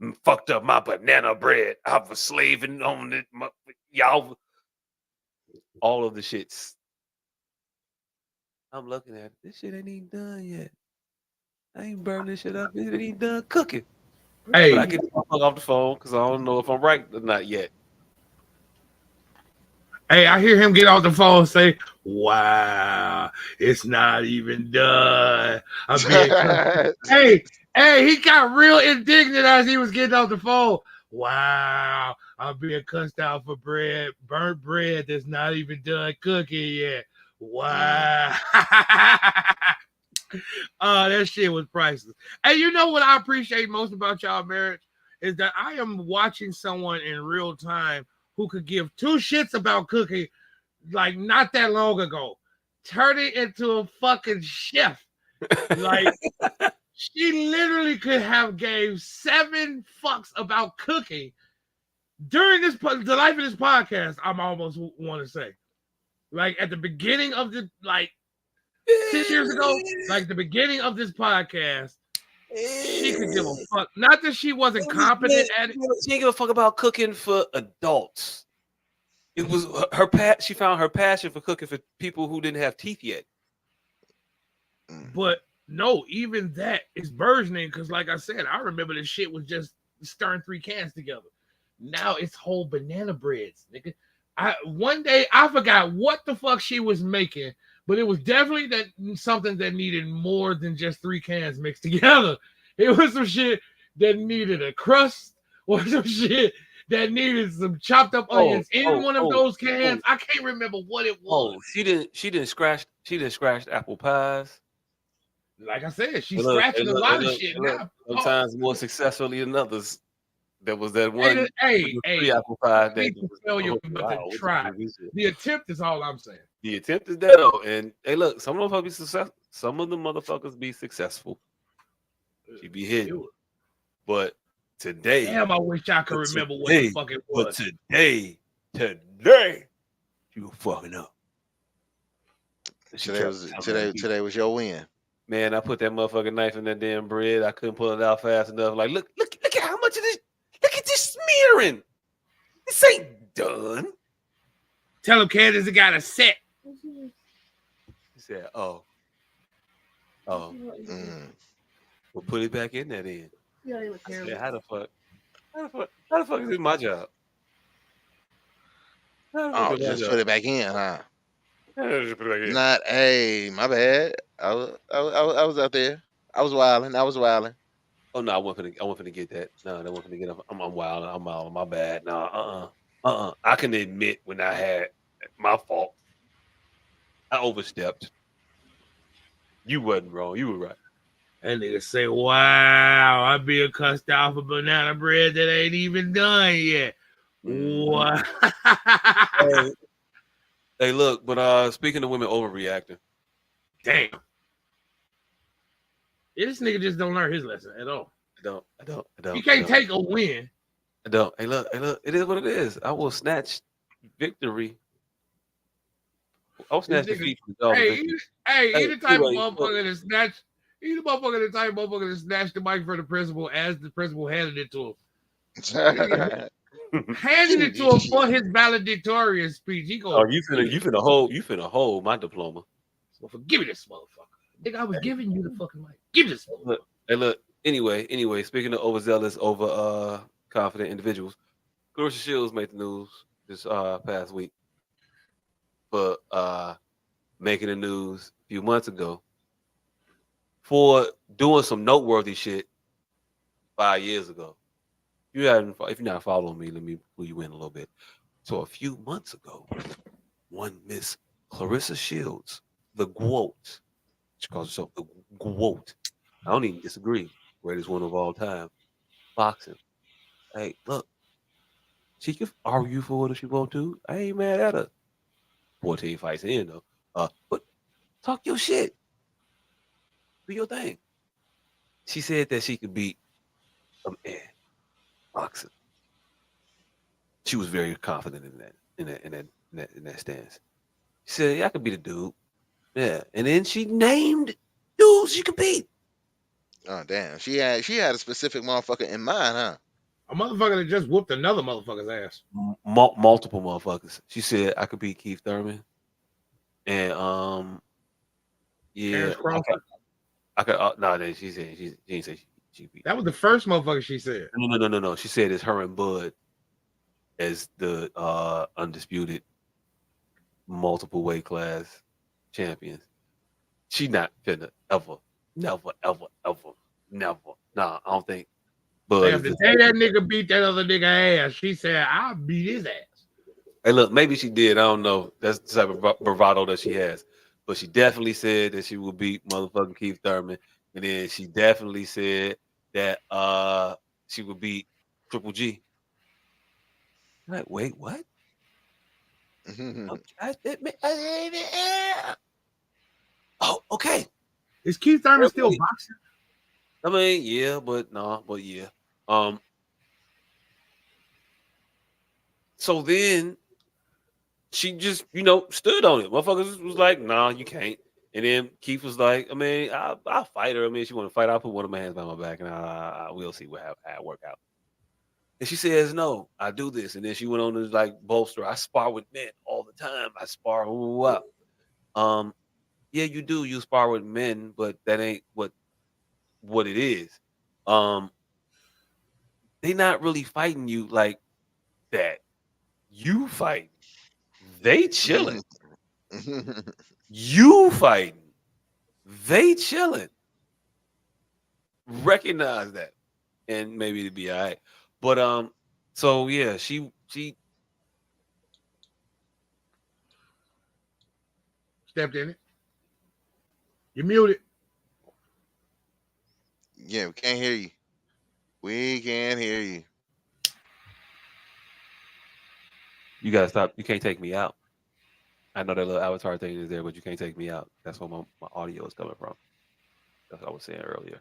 and fucked up my banana bread. I was slaving on it. Y'all, all of the shits. I'm looking at it. This shit ain't even done yet. I ain't burning this shit up. It ain't even done cooking. Hey, but I get the fuck off the phone because I don't know if I'm right or not yet. Hey, I hear him get off the phone and say, "Wow, it's not even done." Hey, he got real indignant as he was getting off the phone. Wow, I'm being cussed out for burnt bread that's not even done cooking yet. Wow. That shit was priceless. And you know what I appreciate most about y'all marriage is that I am watching someone in real time who could give two shits about cooking like not that long ago. Turn it into a fucking chef. Like she literally could have gave 7 fucks about cooking during the life of this podcast. I'm almost want to say, like at the beginning of the 6 years ago, like the beginning of this podcast, she could give a fuck. Not that she wasn't competent at it. She didn't give a fuck about cooking for adults. It was her she found her passion for cooking for people who didn't have teeth yet. But no, even that is burgeoning because, like I said, I remember this shit was just stirring 3 cans together. Now it's whole banana breads, nigga. One day I forgot what the fuck she was making, but it was definitely something that needed more than just 3 cans mixed together. It was some shit that needed a crust or some shit that needed some chopped up onions in one of those cans. I can't remember what it was. She didn't scratch apple pies. Like I said, she's scratching a lot of shit now. Sometimes more successfully than others. There was that one hey, apple pie that try. The attempt is all I'm saying. The attempt is there, and hey, look, some of them be successful. Some of the motherfuckers be successful. She be hidden, but today, damn, I wish I could remember what the fuck it was. But today, you fucking up. Today was your win. Man, I put that motherfucking knife in that damn bread. I couldn't pull it out fast enough. Like, look at how much of this. Look at this smearing. This ain't done. Tell him Candace it got a set. He said, oh. We'll put it back in there then. Yeah, they look I said, terrible. how the fuck is this my job? Oh, just put it back in, huh? Just put it back in. Not, hey, my bad. I was out there. I was wilding. Oh no, I wasn't finna get that. No, I wasn't finna get up. I'm wild. I'm wild. My bad. No, I can admit when I had my fault. I overstepped. You wasn't wrong. You were right. And nigga say, wow, I being cussed out for banana bread that ain't even done yet. Wow. Hey, look, but speaking of women overreacting. Damn. This nigga just don't learn his lesson at all. I don't. You can't take a win. I don't. Hey, look, it is what it is. I will snatch victory. I'll snatch defeat. He the type of motherfucker that snatch. He the motherfucker that snatched the mic from the principal as the principal handed it to him. Handed it to him for his valedictorian speech. He goes, you finna hold my diploma. So give me this motherfucker. Nigga, I was giving you the fucking mic. Give me this motherfucker. Look. Anyway, speaking of overzealous, over confident individuals, Clarissa Shields made the news this past week for making the news a few months ago for doing some noteworthy shit 5 years ago. If you're not following me, let me pull you in a little bit. So a few months ago, one Miss Clarissa Shields, the GWOAT, she calls herself the GWOAT. I don't even disagree. Greatest one of all time, boxing. Hey, look, she can argue for it if she want to. I ain't mad at her. 14 fights in though. But talk your shit. Do your thing. She said that she could beat a man boxing. She was very confident in that stance. She said, "Yeah, I could beat a dude." Yeah, and then she named dudes she could beat. Oh damn, she had a specific motherfucker in mind, huh? A motherfucker that just whooped another motherfucker's ass. Multiple motherfuckers. She said I could beat Keith Thurman, and yeah, I could. No, she said she didn't say she beat. That was the first motherfucker she said. No. She said it's her and Bud as the undisputed multiple weight class champions. She not finna ever. Nah, I don't think. But the day that nigga beat that other nigga ass, she said, "I'll beat his ass." Hey, look, maybe she did. I don't know. That's the type of bravado that she has. But she definitely said that she would beat motherfucking Keith Thurman, and then she definitely said that she would beat Triple G. I'm like, wait, what? Oh, okay. Is Keith Thurman still boxing? I mean, yeah, but yeah. So then she just, stood on it. Motherfuckers was like, nah, you can't. And then Keith was like, I mean, I'll fight her. I mean, if she want to fight, I'll put one of my hands behind my back and I will see how it work out. And she says, no, I do this. And then she went on to like bolster. I spar with men all the time. I spar up. Yeah, you do. You spar with men, but that ain't what it is. They not really fighting you like that. You fight. They chilling. You fighting. They chilling. Recognize that. And maybe it'd be all right. But so yeah, she stepped in it. You muted. Yeah, we can't hear you. We can't hear you. You gotta stop. You can't take me out. I know that little avatar thing is there, but you can't take me out. That's where my audio is coming from. That's what I was saying earlier.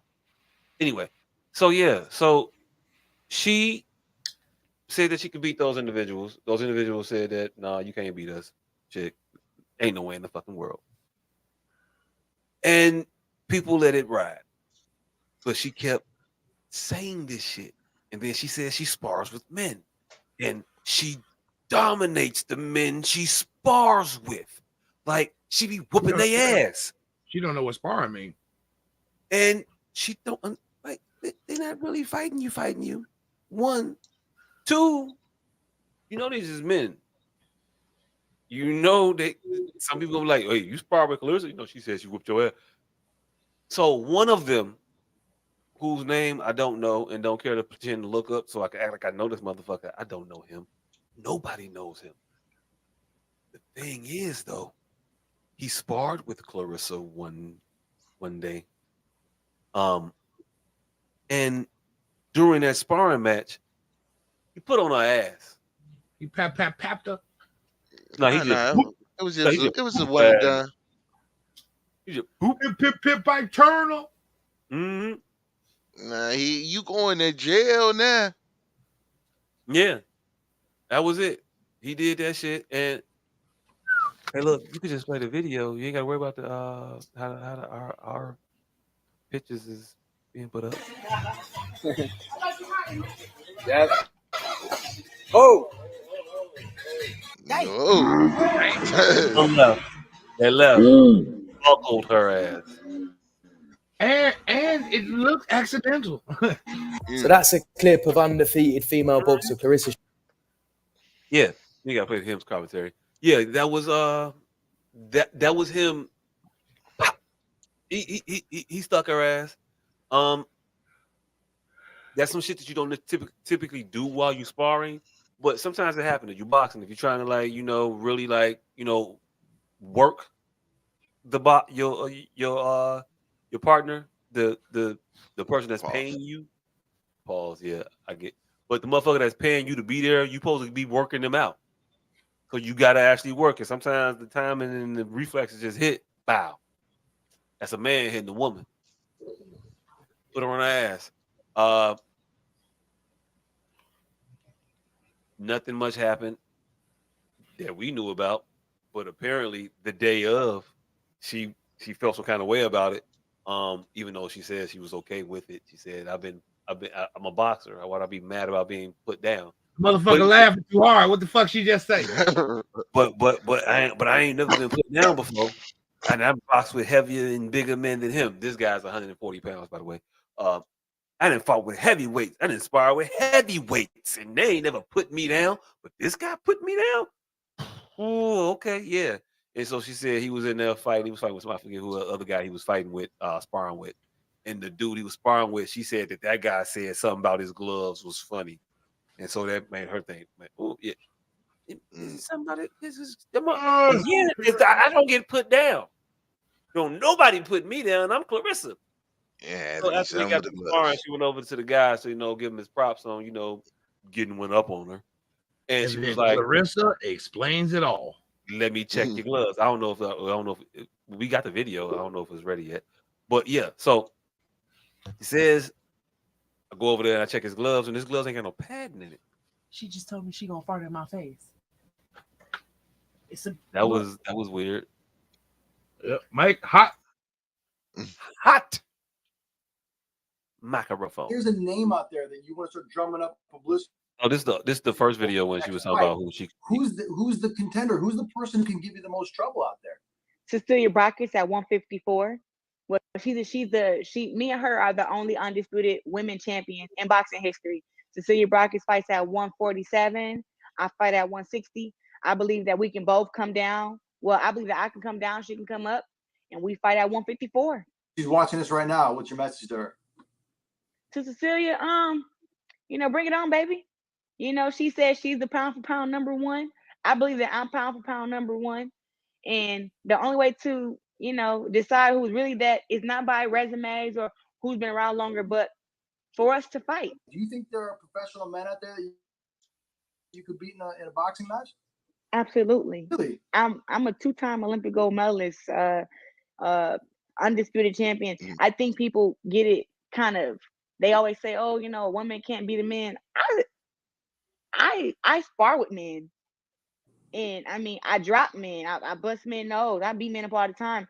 Anyway, so yeah, so she said that she could beat those individuals. Those individuals said that, nah, you can't beat us. Chick, ain't no way in the fucking world. And people let it ride. But she kept saying this shit. And then she said she spars with men. And she dominates the men she spars with. Like she be whooping their ass. She don't know what sparring mean. And she don't like they're not really fighting you. One, two, you know these is men. You know they some people are like, hey, you spar with Clarissa? You know, she said she whooped your ass. So one of them, whose name I don't know and don't care to pretend to look up so I can act like I know this motherfucker. I don't know him. Nobody knows him. The thing is, though, he sparred with Clarissa one day. And during that sparring match, he put on her ass. He papped her. No, he just whoop. It was No, just it was a one and done. He just whoop. Pip by Turner. Mm-hmm. Nah, you going to jail now. Yeah. That was it. He did that shit. And hey, look, you could just play the video. You ain't gotta worry about the how our pictures is being put up. Yeah. Oh. No. They left. Buckled her ass. And it looked accidental. So that's a clip of undefeated female boxer Clarissa. Yeah, you gotta play him's commentary. Yeah, that was that was him. He stuck her ass. That's some shit that you don't typically do while you sparring, but sometimes it happens. You boxing if you're trying to like really like work the your partner, the person that's paying you. Pause. Yeah, I get. But the motherfucker that's paying you to be there, you supposed to be working them out. So you gotta actually work it. Sometimes the timing and the reflexes just hit. Bow. That's a man hitting a woman. Put her on her ass. Nothing much happened that we knew about, but apparently the day of, she felt some kind of way about it. Even though she said she was okay with it, she said, I'm a boxer. Why would I be mad about being put down? Motherfucker laughing too hard. What the fuck she just say? but I ain't never been put down before. And I boxed with heavier and bigger men than him. This guy's 140 pounds, by the way. I didn't fight with heavyweights. I didn't spar with heavyweights, and they ain't never put me down. But this guy put me down. Oh, okay, yeah. And so she said he was in there fighting. He was fighting with somebody, I forget who the other guy he was fighting with, sparring with. And the dude he was sparring with, she said that guy said something about his gloves was funny, and so that made her think, oh yeah, somebody. This is if I don't get put down. Don't nobody put me down. I'm Clarissa. Yeah. So after we got the sparring, she went over to the guy to give him his props on getting one up on her, and she was like, Clarissa explains it all. Let me check your gloves. I don't know if we got the video. I don't know if it's ready yet, but yeah. So he says, I go over there and I check his gloves, and his gloves ain't got no padding in it. She just told me she gonna fart in my face. That was weird. Yep. Mike, hot microphone. There's a name out there that you want to start drumming up publicity. Oh, this is the first video when she was talking about who's the contender? Who's the person who can give you the most trouble out there? Cecilia Brackets at 154. Well, me and her are the only undisputed women champions in boxing history. Cecilia Brackets fights at 147. I fight at 160. I believe that we can both come down. Well, I believe that I can come down, she can come up, and we fight at 154. She's watching this right now. What's your message to her? To Cecilia, bring it on, baby. She says she's the pound for pound number one. I believe that I'm pound for pound number one. And the only way to, decide who's really that is not by resumes or who's been around longer, but for us to fight. Do you think there are professional men out there that you could beat in a boxing match? Absolutely. Really? I'm a two-time Olympic gold medalist, undisputed champion. I think people get it kind of. They always say, "Oh, a woman can't beat a man." I spar with men, and I mean, I drop men. I bust men nose. I beat men up all the time.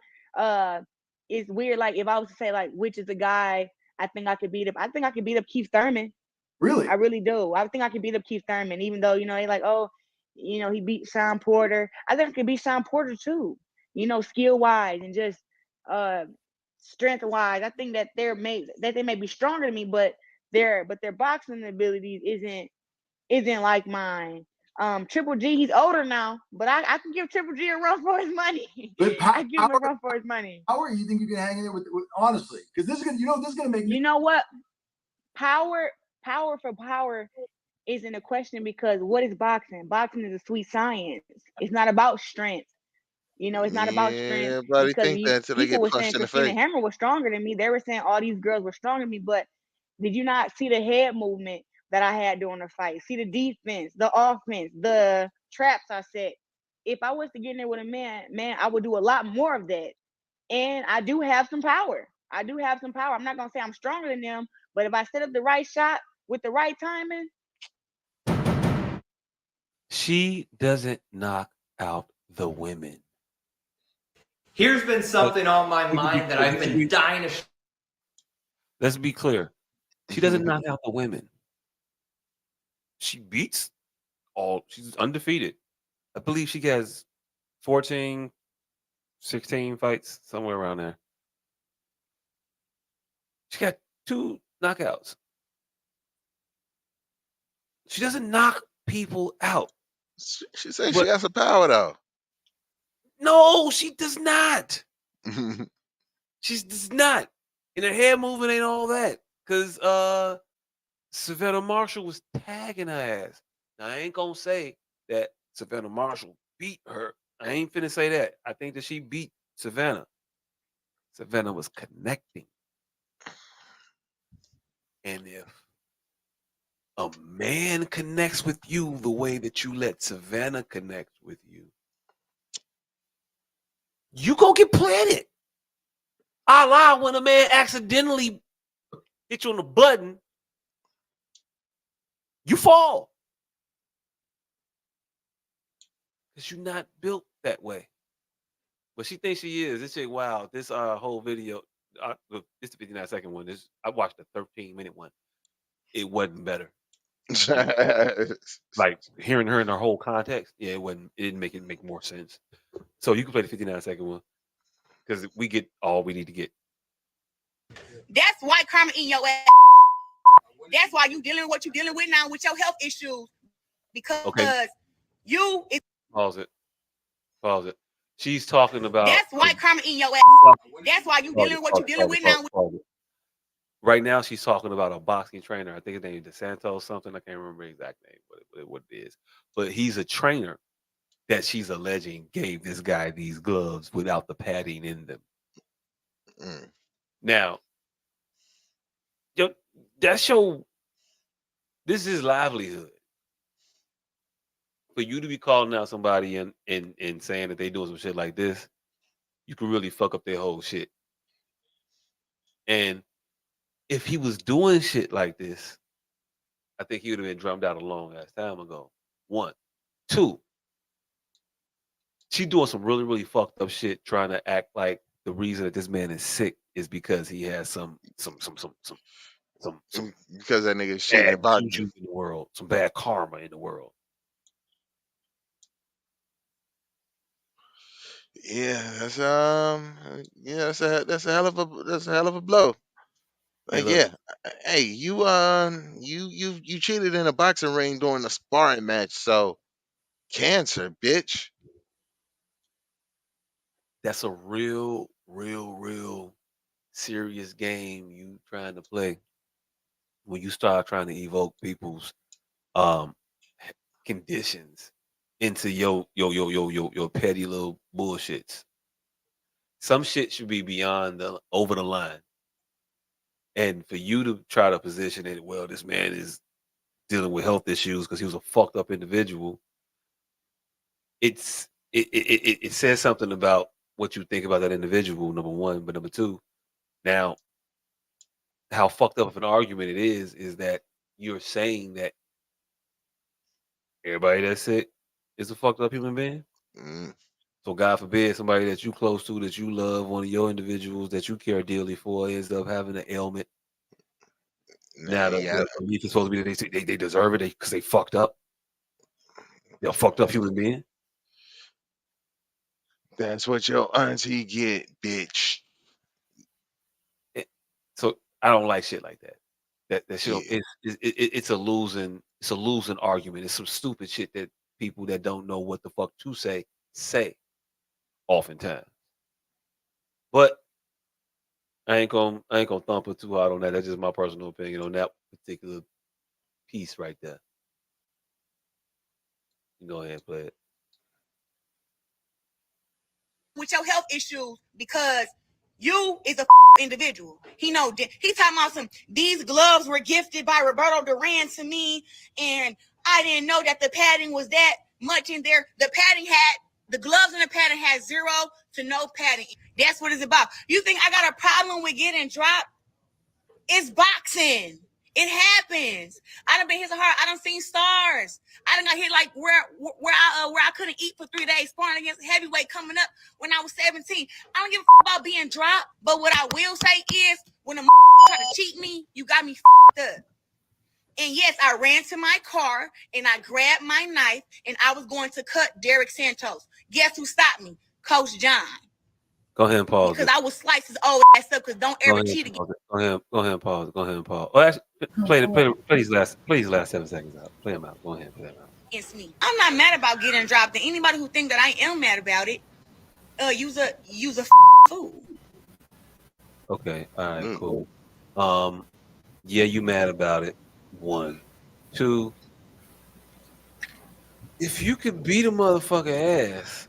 It's weird. Like if I was to say, like, which is the guy I think I could beat up? I think I could beat up Keith Thurman. Really? I really do. I think I can beat up Keith Thurman, even though, they like, oh, he beat Sean Porter. I think I can beat Sean Porter too. Skill wise and just strength wise. I think that they may be stronger than me, but their boxing abilities isn't like mine. Triple G, he's older now, but I can give Triple G a run for his money. But I give him a run for his money. Power, you think you can hang in there with honestly? Because this is gonna make me. You know what? Power for power isn't a question, because what is boxing? Boxing is a sweet science. It's not about strength. It's not about strength, Everybody because think that until they people get were saying punched in the Christina face. Hammer was stronger than me. They were saying all these girls were stronger than me, but did you not see the head movement that I had during the fight? See the defense, the offense, the traps I set. If I was to get in there with a man, I would do a lot more of that. And I do have some power. I'm not gonna say I'm stronger than them, but if I set up the right shot with the right timing, she doesn't knock out the women. Here's been something on my mind that I've been dying to. Let's be clear. She doesn't knock out the women. She beats all. She's undefeated. I believe she has 14, 16 fights, somewhere around there. She got 2 knockouts. She doesn't knock people out. She says she has some power though. No, she does not. She does not. And her hair movement ain't all that. Because Savannah Marshall was tagging her ass. Now, I ain't gonna say that Savannah Marshall beat her. I ain't finna say that. I think that she beat Savannah. Savannah was connecting. And if a man connects with you the way that you let Savannah connect with you gonna get planted. A la when a man accidentally hit you on the button, you fall. Because you're not built that way. But she thinks she is. This chick, wow, this whole video, this the 59-second one. I watched the 13-minute one. It wasn't better. Like hearing her in her whole context, yeah, it didn't make it make more sense. So you can play the 59-second one because we get all we need to get. That's white karma in your ass. That's why you dealing with what you dealing with now with your health issues. Because you is Pause it. She's talking about that's white karma in your ass. That's why you dealing with what you dealing with now. Right now, she's talking about a boxing trainer. I think his name is DeSantos something. I can't remember the exact name, what it is. But he's a trainer that she's alleging gave this guy these gloves without the padding in them. Now, this is his livelihood. For you to be calling out somebody and saying that they doing some shit like this, you can really fuck up their whole shit. And if he was doing shit like this, I think he would have been drummed out a long ass time ago. 1, 2. She doing some really, really fucked up shit, trying to act like the reason that this man is sick is because he has some because that nigga shit bad about juju in the world, some bad karma in the world. Yeah, that's that's a hell of a blow. Like, hey, you cheated in a boxing ring during a sparring match, so cancer, bitch. That's a real serious game you trying to play when you start trying to evoke people's conditions into your petty little bullshits. Some shit should be beyond over the line. And for you to try to position it, well, this man is dealing with health issues because he was a fucked up individual. It says something about what you think about that individual, number one. But number two, now, how fucked up of an argument it is that you're saying that everybody that's sick is a fucked up human being. So God forbid somebody that you close to, that you love, one of your individuals that you care dearly for, ends up having an ailment. Now the belief is supposed to be that they deserve it because they fucked up. They're a fucked up human being. That's what your auntie get, bitch. So I don't like shit like that. That shit it's a losing argument. It's some stupid shit that people that don't know what the fuck to say oftentimes. But I ain't gonna thump it too hard on that. That's just my personal opinion on that particular piece right there. You go ahead and play it. With your health issues because you is a individual. He talking about these gloves were gifted by Roberto Duran to me, and I didn't know that the padding was that much in there. The gloves and the padding had 0 to no padding. That's what it's about. You think I got a problem with getting dropped? It's boxing. It happens. I done been hit so hard. I done seen stars. I done got hit like where I couldn't eat for 3 days, sparring against heavyweight coming up when I was 17. I don't give a about being dropped. But what I will say is, when a try to cheat me, you got me up. And yes, I ran to my car and I grabbed my knife and I was going to cut Derek Santos. Guess who stopped me? Coach John. Go ahead and pause. Because I would slice his old ass up. Because don't ever cheat again. Go ahead and pause. Oh, actually, play these last 7 seconds out. Play them out. Go ahead and play them out. Against me. I'm not mad about getting dropped. And anybody who think that I am mad about it, use a fool. Okay. All right. Cool. Yeah, you mad about it. 1, 2. If you could beat a motherfucker ass,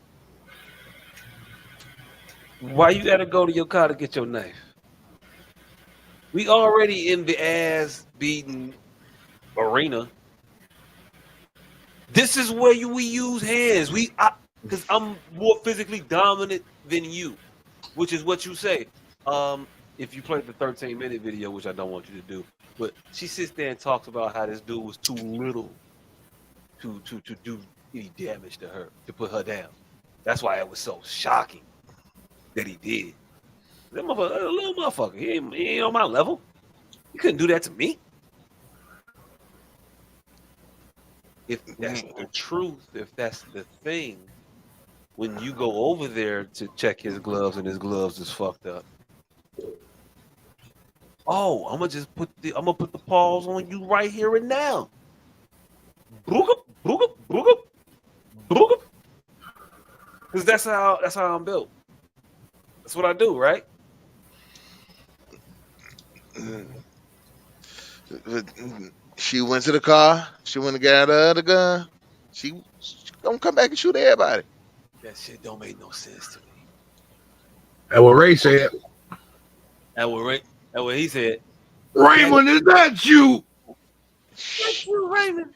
why you gotta go to your car to get your knife? We already in the ass beating arena. This is where we use hands. Because I'm more physically dominant than you, which is what you say. If you played the 13-minute video, which I don't want you to do, but she sits there and talks about how this dude was too little to do any damage to her, to put her down. That's why it was so shocking that he did. That motherfucker, a little motherfucker. He ain't on my level. He couldn't do that to me. If that's the truth, if that's the thing, when you go over there to check his gloves and his gloves is fucked up. Oh, I'm gonna put the pause on you right here and now. Because that's how I'm built. That's what I do, right? She went to the car. She went and got the gun. She gonna come back and shoot everybody. That shit don't make no sense to me. That's what Ray said. That's what he said. Raymond, is that you? That's you, Raymond.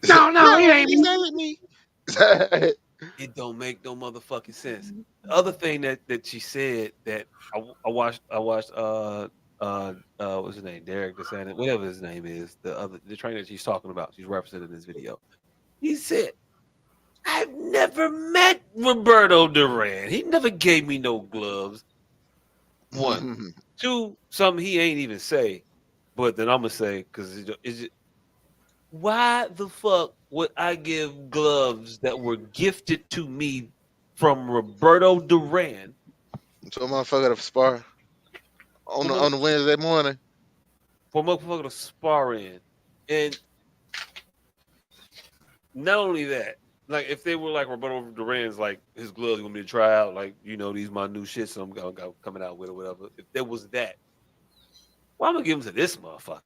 No, it ain't me. It don't make no motherfucking sense. The other thing that she said that I watched what's his name? Derek DeSantis, whatever his name is, the trainer that she's talking about, she's represented in this video. He said, I've never met Roberto Duran. He never gave me no gloves. 1. 2, something he ain't even say, but then I'm gonna say, because why the fuck would I give gloves that were gifted to me from Roberto Duran? So a motherfucker to spar on the Wednesday morning. For a motherfucker to spar in. And not only that, like if they were like Roberto Duran's, like his gloves want me to try out, like, these my new shit, so I'm coming out with or whatever. If there was that, why am I giving them to this motherfucker?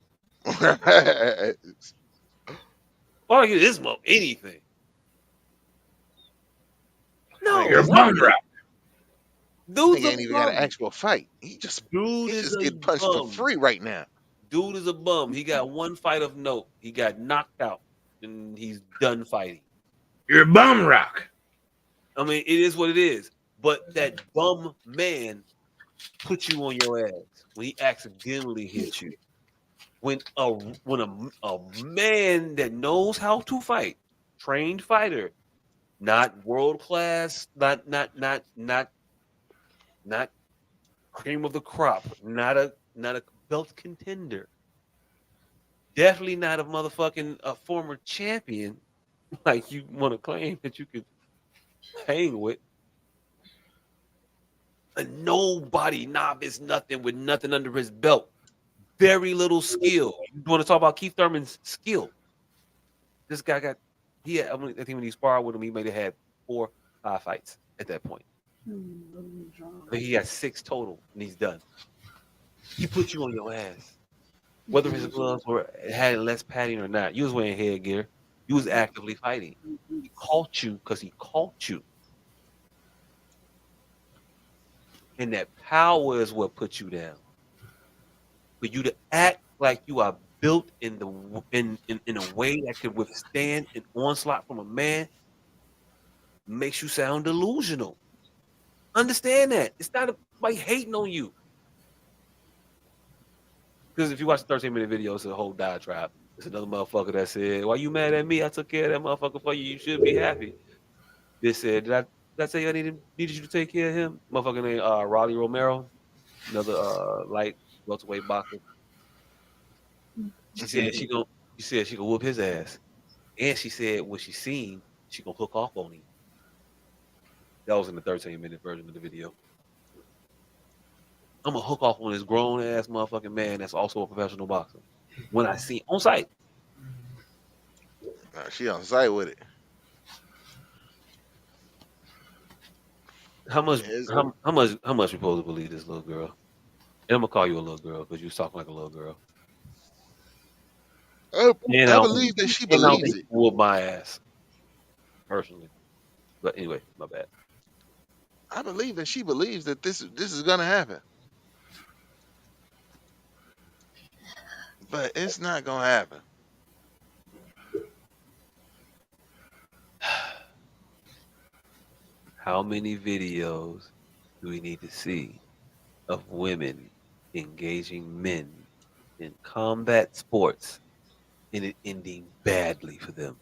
Why am I give this motherfucker anything? No, you're a bum drop. Dude ain't even got an actual fight. He just getting punched bum. for free right now. Dude is a bum. He got one fight of note. He got knocked out, and he's done fighting. You're a bum rock. I mean, it is what it is. But that bum man put you on your ass when he accidentally hit you. When a man that knows how to fight, trained fighter, not world class, not cream of the crop, not a belt contender, definitely not a motherfucking a former champion like you want to claim that you could hang with. A nobody, novice, nothing with nothing under his belt. Very little skill. You want to talk about Keith Thurman's skill? This guy got. I think when he sparred with him, he may have had 4, 5 fights at that point. I think he got 6 total, and he's done. He put you on your ass. Whether his gloves had less padding or not, you was wearing headgear. You was actively fighting. He caught you because he caught you. And that power is what put you down. For you to act like you are built in a way that could withstand an onslaught from a man makes you sound delusional. Understand that. It's not like hating on you. Because if you watch the 13-minute video, it's a whole diatribe. It's another motherfucker that said, "Why you mad at me? I took care of that motherfucker for you. You should be happy." This said, "Did I say I needed you to take care of him?" Motherfucker named Rolly Romero, another light welterweight boxer. She said she gonna whoop his ass. And she said when she seen, she gonna hook off on him. That was in the 13-minute version of the video. I'm gonna hook off on this grown ass motherfucking man that's also a professional boxer. When I see on site. She on site with it. How much we supposed to believe this little girl? And I'm gonna call you a little girl because you was talking like a little girl. I believe that she believes it. Whoop my ass. Personally. But anyway, my bad. I believe that she believes that this is gonna happen. But it's not gonna happen. How many videos do we need to see of women engaging men in combat sports and it ending badly for them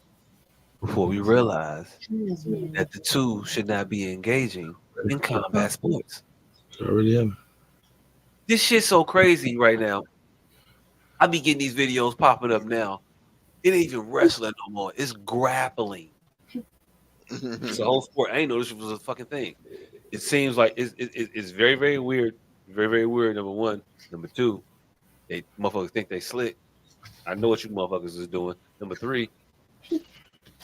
before we realize that the two should not be engaging in combat sports? Already have. This shit's so crazy right now. I be getting these videos popping up now. It ain't even wrestling no more. It's grappling. It's a whole sport. I ain't know this was a fucking thing. It seems like it's very, very weird. Very, very weird, number one. Number two, they motherfuckers think they slick. I know what you motherfuckers is doing. Number three,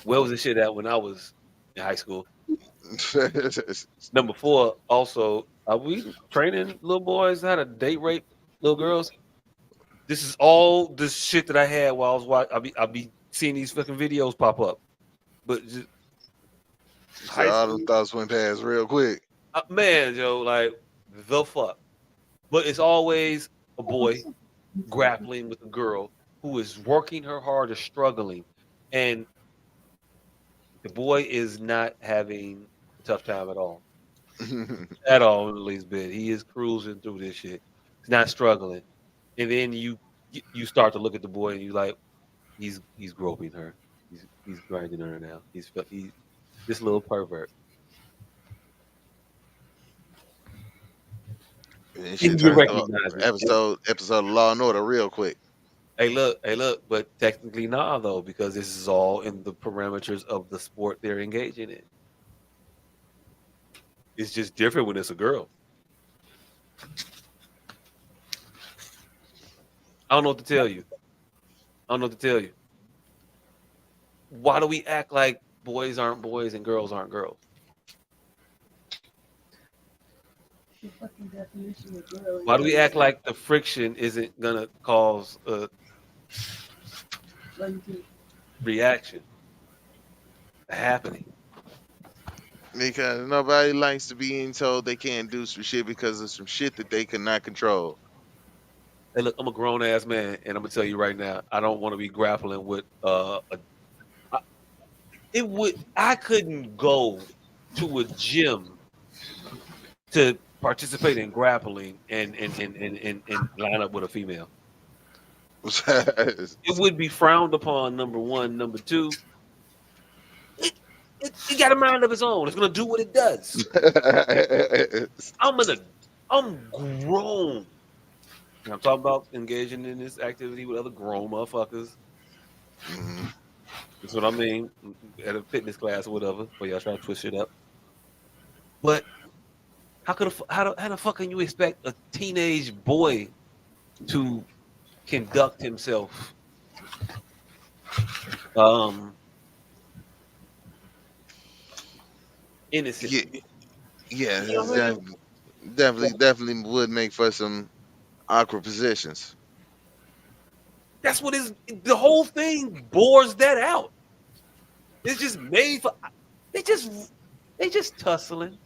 where was this shit at when I was in high school? Number four, also, are we training little boys how to date rape little girls? This is all this shit that I had while I was watching. I'll be seeing these fucking videos pop up. But just all them thoughts went past real quick. Man, Joe, like the fuck. But it's always a boy grappling with a girl who is working her hard or struggling. And the boy is not having a tough time at all. At all, at least bit. He is cruising through this shit. He's not struggling. And then you start to look at the boy and you like, he's groping her. He's grinding her now. He's this little pervert. And shit turns episode of Law and Order real quick. Hey, look, but technically nah, though, because this is all in the parameters of the sport they're engaging in. It's just different when it's a girl. I don't know what to tell you. Why do we act like boys aren't boys and girls aren't girls? Why do we act like the friction isn't gonna cause a reaction happening? Because nobody likes to being told they can't do some shit because of some shit that they cannot control. Hey, look, I'm a grown ass man, and I'm gonna tell you right now, I don't want to be grappling with I couldn't go to a gym to participate in grappling and line up with a female. It would be frowned upon, number one. Number two, it got a mind of its own. It's gonna do what it does. I'm grown. I'm talking about engaging in this activity with other grown motherfuckers. Mm-hmm. That's what I mean. At a fitness class or whatever, where y'all trying to twist it up. But how the fuck can you expect a teenage boy to conduct himself innocently? Yeah, You know what I mean? definitely would make for some awkward positions. That's what the whole thing bores that out. It's just made for they just tussling.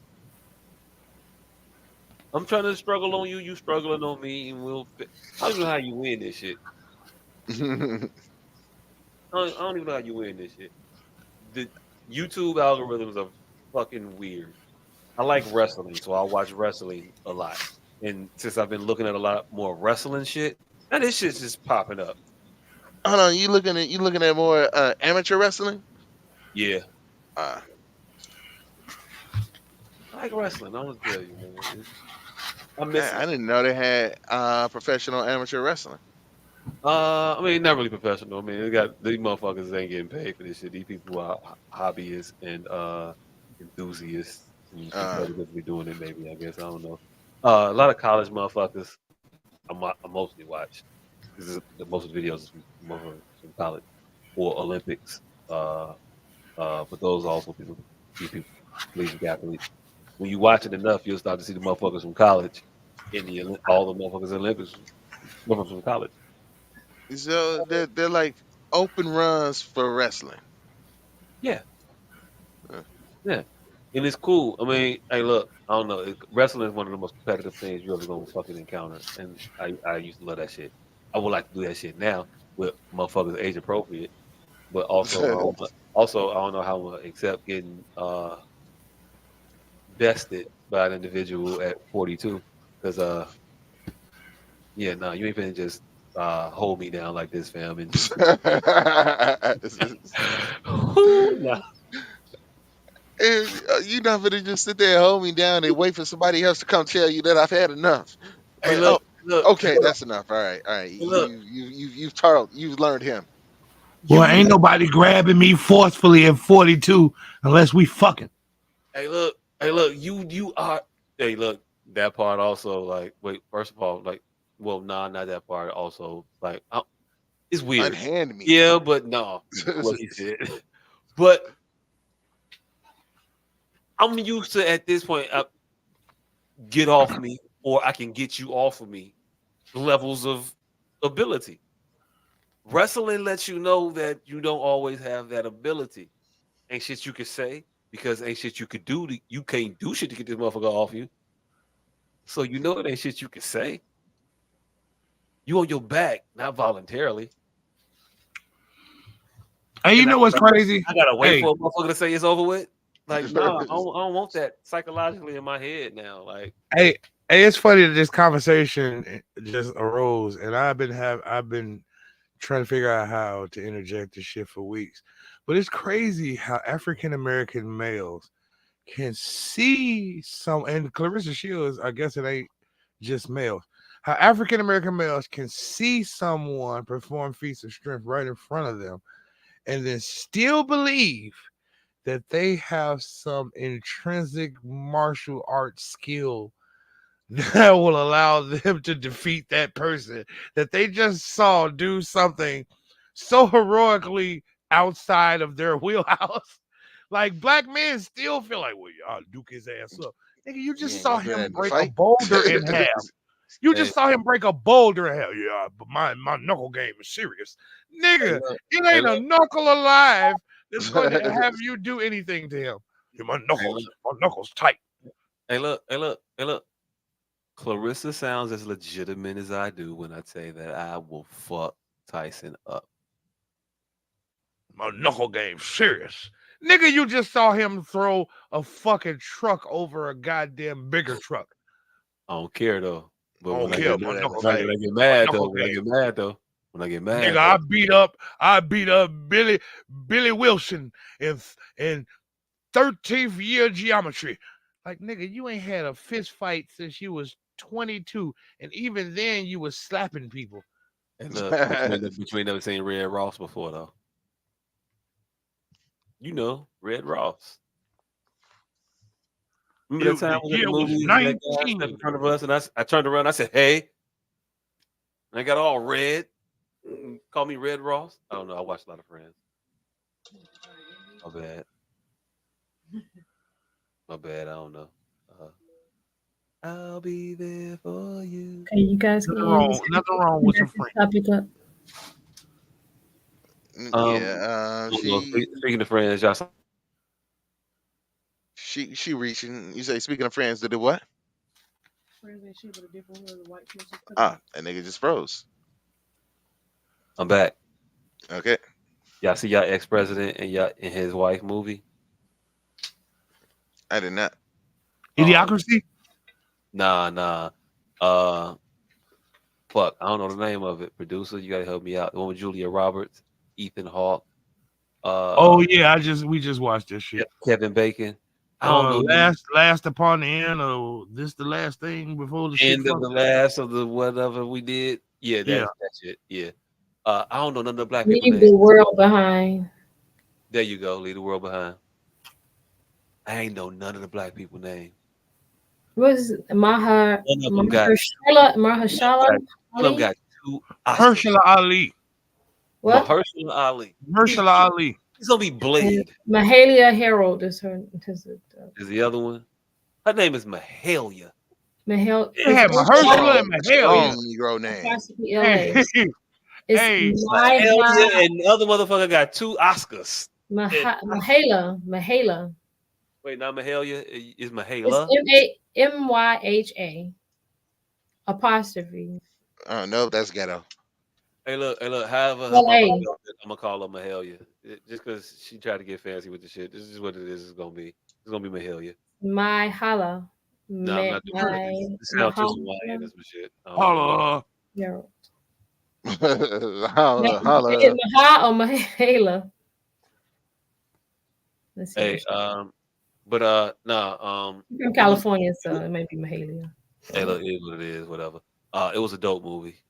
I'm trying to struggle on you, you struggling on me, and I don't even know how you win this shit. I don't even know how you win this shit. The YouTube algorithms are fucking weird. I like wrestling, so I watch wrestling a lot. And since I've been looking at a lot more wrestling shit, now this shit's just popping up. Hold on, you looking at more amateur wrestling? Yeah. Uh, I like wrestling. I'm gonna tell you, man. I miss I it. didn't know they had professional amateur wrestling. I mean, not really professional. I mean, these motherfuckers ain't getting paid for this shit. These people are hobbyists and enthusiasts and competitively doing it. Maybe I guess I don't know. A lot of college motherfuckers. I mostly watch. This is the most videos is from college or Olympics. But those are also these people, collegiate athletes. When you watch it enough, you'll start to see the motherfuckers from college all the motherfuckers in the Olympics, motherfuckers from college. So they're like open runs for wrestling. Yeah. Yeah, and it's cool. I mean, hey, look, I don't know. Wrestling is one of the most competitive things you ever gonna fucking encounter, and I used to love that shit. I would like to do that shit now with motherfuckers age appropriate, but also I don't know how I'm gonna accept getting bested by an individual at 42 because yeah, no, you ain't finna just hold me down like this, fam, and just nah. You're not gonna just sit there and hold me down and wait for somebody else to come tell you that I've had enough. Hey, Like, oh, look, okay, that's enough. All right. hey, look. You've learned him. Well, ain't nobody grabbing me forcefully at 42 unless we fucking. Hey, look, you are. Hey, look, that part also. Like, wait, first of all, like, well, nah, not that part. Also, like, it's weird. Unhand me. Yeah, but no, what he said. But I'm used to at this point. Get off me, or I can get you off of me. Levels of ability. Wrestling lets you know that you don't always have that ability. Ain't shit you could say because ain't shit you could do. You can't do shit to get this motherfucker off you. So you know it ain't shit you can say. You on your back, not voluntarily. Hey, you know what's crazy? I gotta wait for a motherfucker to say it's over with. Like, no, I don't want that psychologically in my head now. Like, hey, it's funny that this conversation just arose, and I've been trying to figure out how to interject this shit for weeks. But it's crazy how African American males can see and Clarissa Shields, I guess it ain't just males. How African American males can see someone perform feats of strength right in front of them and then still believe that they have some intrinsic martial arts skill that will allow them to defeat that person that they just saw do something so heroically outside of their wheelhouse. Like, black men still feel like, well, y'all duke his ass up. Nigga, you just saw him break a boulder in half. You just saw him break a boulder in half. Yeah, but my knuckle game is serious. Nigga, it ain't a knuckle alive that's going to have you do anything to him. Yeah, my knuckles tight. Hey, look. Clarissa sounds as legitimate as I do when I say that I will fuck Tyson up. My knuckle game serious. Nigga, you just saw him throw a fucking truck over a goddamn bigger truck. I don't care though. But I don't care. My knuckles when I get mad though. Nigga, I beat up Billy Wilson in 13th year geometry. Like, nigga, you ain't had a fist fight since you was 22, and even then you was slapping people. And look, but you ain't never seen Red Ross before though. You know, Red Ross. Remember that time I was at the movies and that guy stepped in front of us, and I turned around, I said, "Hey," and I got all red. Call me Red Ross. I don't know. I watched a lot of Friends. My bad. My bad. I don't know. I'll be there for you. Okay, you guys Nothing can wrong. Nothing wrong with some friends. topic up. Speaking of Friends, y'all. She reaching. You say speaking of friends, did it what? That nigga just froze. I'm back. Okay. Y'all see y'all ex-president and his wife movie? I did not. Idiocracy? Nah. Fuck, I don't know the name of it. Producer, you gotta help me out. The one with Julia Roberts, Ethan Hawke. Oh yeah, we just watched this shit. Kevin Bacon. I don't know. Last upon the end, or this the last thing before the end of the last of the whatever we did. Yeah, that's it. Yeah. I don't know none of the black people names. Leave the world behind. There you go. Leave the world behind. I ain't know none of the black people names. Was Mahershala Ali? Got 2 Oscars. Mahershala Ali. What? Mahershala Ali. Mahershala Ali. He's gonna be Blade. Mahalia Harold is her. Is the other one? Her name is Mahalia. Mahalia. Mahershala and Mahalia. Negro name. Hey, Mahalia and the other motherfucker got 2 Oscars. Mahala. Wait, not Mahalia. Is Mahala? It's MYHA apostrophe. Oh no, that's ghetto. Hey, look. However, I'm gonna call her Mahalia, just because she tried to get fancy with the shit. This is what it is. It's gonna be Mahalia. Mahala. No, I'm not doing it. This sounds too Hawaiian as shit. Holla. Holla. Is it Maha or Mahala? Let's see. Hey, but I'm from California, so it might be Mahalia. Hey, look, it is what it is. Whatever. It was a dope movie.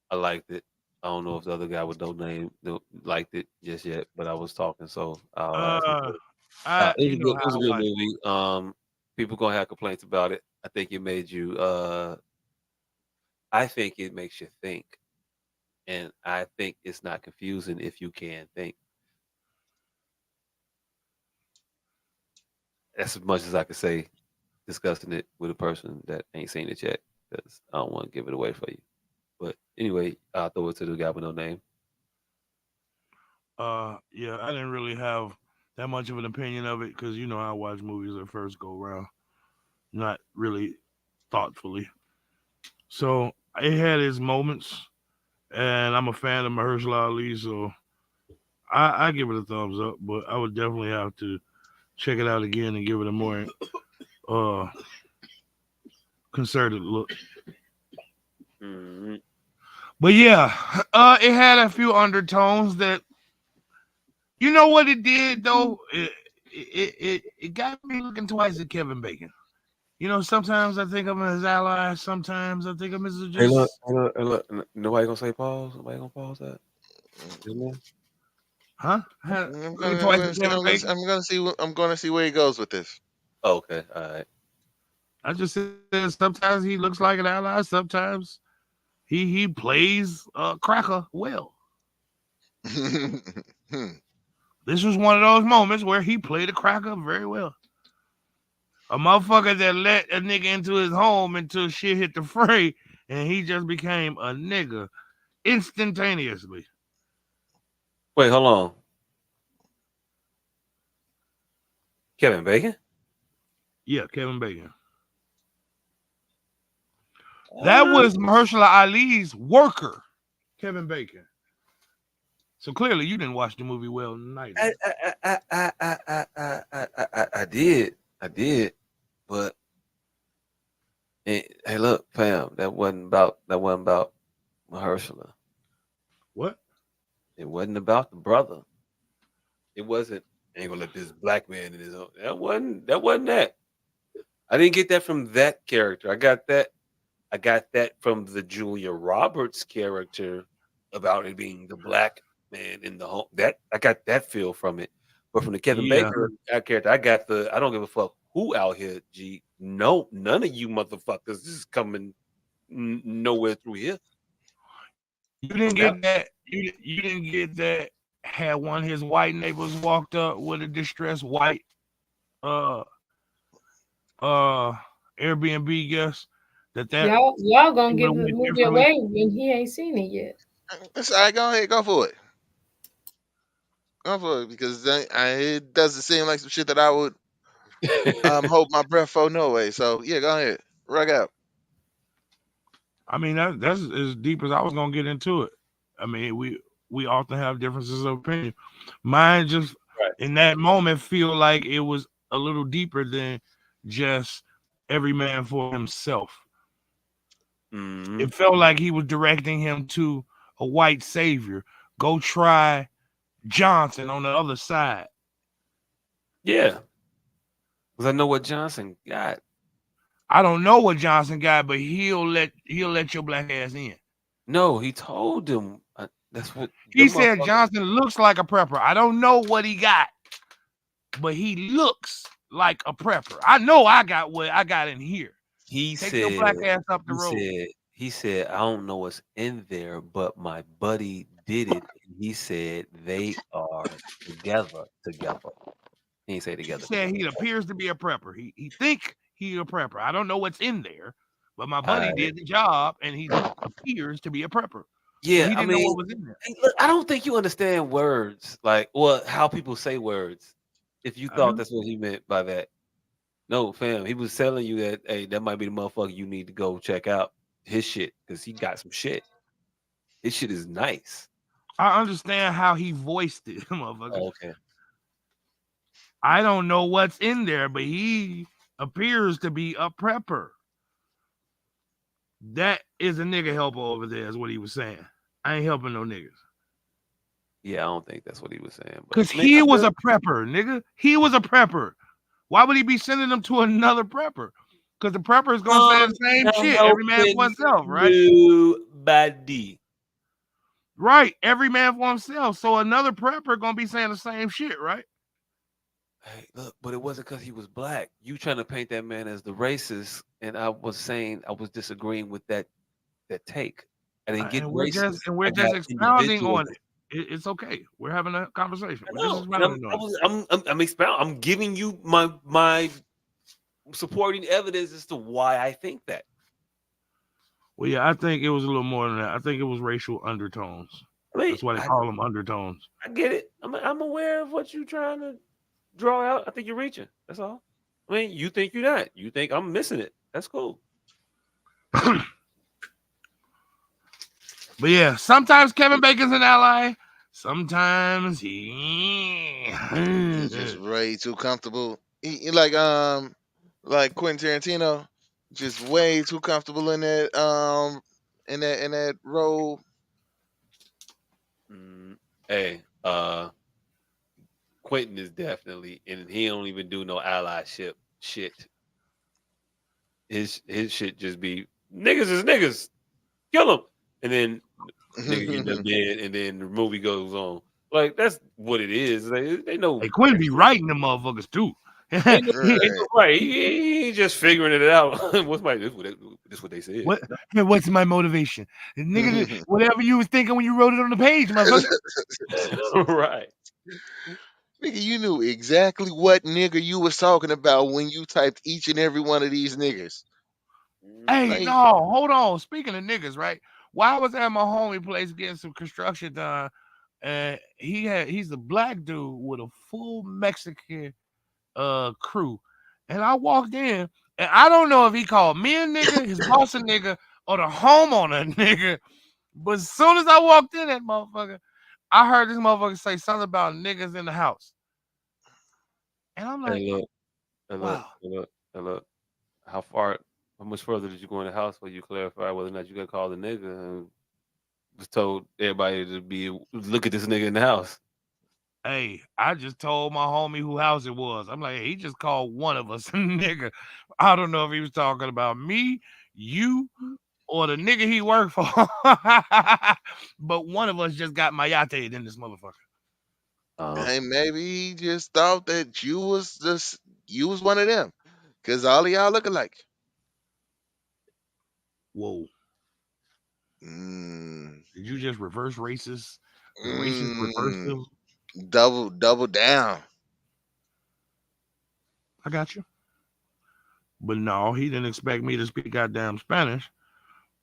I liked it. I don't know if the other guy with no name liked it just yet, but I was talking, so it was a good movie. People gonna have complaints about it. I think it made you. I think it makes you think, and I think it's not confusing if you can think. That's as much as I could say discussing it with a person that ain't seen it yet, because I don't want to give it away for you. But anyway, I'll throw it to the guy with no name. Yeah, I didn't really have that much of an opinion of it because I watch movies at first go around, not really thoughtfully. So it had its moments, and I'm a fan of Mahershala Ali, so I give it a thumbs up. But I would definitely have to check it out again and give it a more concerted look. Mm-hmm. But yeah, it had a few undertones that, what it did though. It got me looking twice at Kevin Bacon. Sometimes I think I'm his ally. Sometimes I think I'm his. Hey, look. Nobody gonna say pause. Nobody gonna pause that. Huh? I'm gonna see where he goes with this. Okay, all right. I just said sometimes he looks like an ally. Sometimes he plays cracker well. This was one of those moments where he played a cracker very well. A motherfucker that let a nigga into his home until shit hit the fray, and he just became a nigga instantaneously. Wait, hold on. Kevin Bacon? Yeah, Kevin Bacon. That was Mahershala Ali's worker, Kevin Bacon. So clearly, you didn't watch the movie well tonight. I did, but hey, look, fam, that wasn't about Mahershala. What? It wasn't about the brother. It wasn't. Ain't gonna let this black man in his own. That wasn't that. I didn't get that from that character. I got that I got that from the Julia Roberts character about it being the black man in the home. That I got that feel from it. But from the Kevin Bacon character, I got the I don't give a fuck who out here, G. No, none of you motherfuckers is coming nowhere through here. You didn't get that. You didn't get that. Had one of his white neighbors walked up with a distressed white Airbnb guest. That y'all gonna give the movie away when he ain't seen it yet. That's all right. Go ahead, go for it. Go for it because it doesn't seem like some shit that I would hold my breath for no way. So yeah, go ahead, rock out. I mean that's as deep as I was gonna get into it. I mean we often have differences of opinion. Mine just in that moment feel like it was a little deeper than just every man for himself. Mm-hmm. It felt like he was directing him to a white savior. Go try Johnson on the other side. Yeah. Because I know what Johnson got. I don't know what Johnson got, but he'll let your black ass in. No, he told him. That's what he said. Johnson looks like a prepper. I don't know what he got, but he looks like a prepper. I know I got what I got in here. He Take said, your black ass up the road. He said, I don't know what's in there, but my buddy did it. He said they are together. He didn't say together. He said he appears to be a prepper. He think he's a prepper. I don't know what's in there, but my buddy did the job, and he appears to be a prepper. Yeah, so he didn't know what was in there. Look, I don't think you understand words, like how people say words. If you thought that's what he meant by that, no, fam. He was telling you that, hey, that might be the motherfucker you need to go check out his shit because he got some shit. His shit is nice. I understand how he voiced it, motherfucker. Oh, okay. I don't know what's in there, but he appears to be a prepper. That is a nigga helper over there, is what he was saying. I ain't helping no niggas. Yeah, I don't think that's what he was saying. Because he was a prepper, nigga. He was a prepper. Why would he be sending them to another prepper? Because the prepper is going to say the same shit. Every man for himself, right? Nobody. Right. Every man for himself. So another prepper going to be saying the same shit, right? Hey, look, but it wasn't because he was black. You trying to paint that man as the racist, and I was saying I was disagreeing with that take. I didn't get racist. We're just expounding on it. It's okay. We're having a conversation. I'm giving you my supporting evidence as to why I think that. Well, yeah, I think it was a little more than that. I think it was racial undertones. That's why they call them undertones. I get it. I'm aware of what you're trying to draw out. I think you're reaching. That's all. I mean, you think you're not. You think I'm missing it. That's cool. But yeah, sometimes Kevin Bacon's an ally. Sometimes he's just way too comfortable. He like Quentin Tarantino, just way too comfortable in that role. Hey, Quentin is definitely, and he don't even do no allyship shit. His shit just be niggas is niggas, kill them, and then nigga end up dead, and then the movie goes on. Like that's what it is. They know. Hey, Quentin be writing them motherfuckers too. Right, he ain't just figuring it out. What's my this what they said? What's my motivation, nigga? Whatever you was thinking when you wrote it on the page, motherfucker. Right. Nigga, you knew exactly what nigga you was talking about when you typed each and every one of these niggas. Hey, no, hold on. Speaking of niggas, right? While I was at my homie place getting some construction done, and he's a black dude with a full Mexican crew. And I walked in, and I don't know if he called me a nigga, his boss a nigga, or the homeowner a nigga. But as soon as I walked in that motherfucker, I heard this motherfucker say something about niggas in the house. And I'm like, look. How much further did you go in the house where you clarify whether or not you got called a nigga and was told everybody to look at this nigga in the house? Hey, I just told my homie who house it was. I'm like, hey, he just called one of us a nigga. I don't know if he was talking about me, you or the nigga he worked for. But one of us just got mayate in this motherfucker. Hey, maybe he just thought that you was one of them, cause all of y'all look alike. Whoa. Mm, Did you just reverse racist? The racist reverse them? double down. I got you. But no, he didn't expect me to speak goddamn Spanish.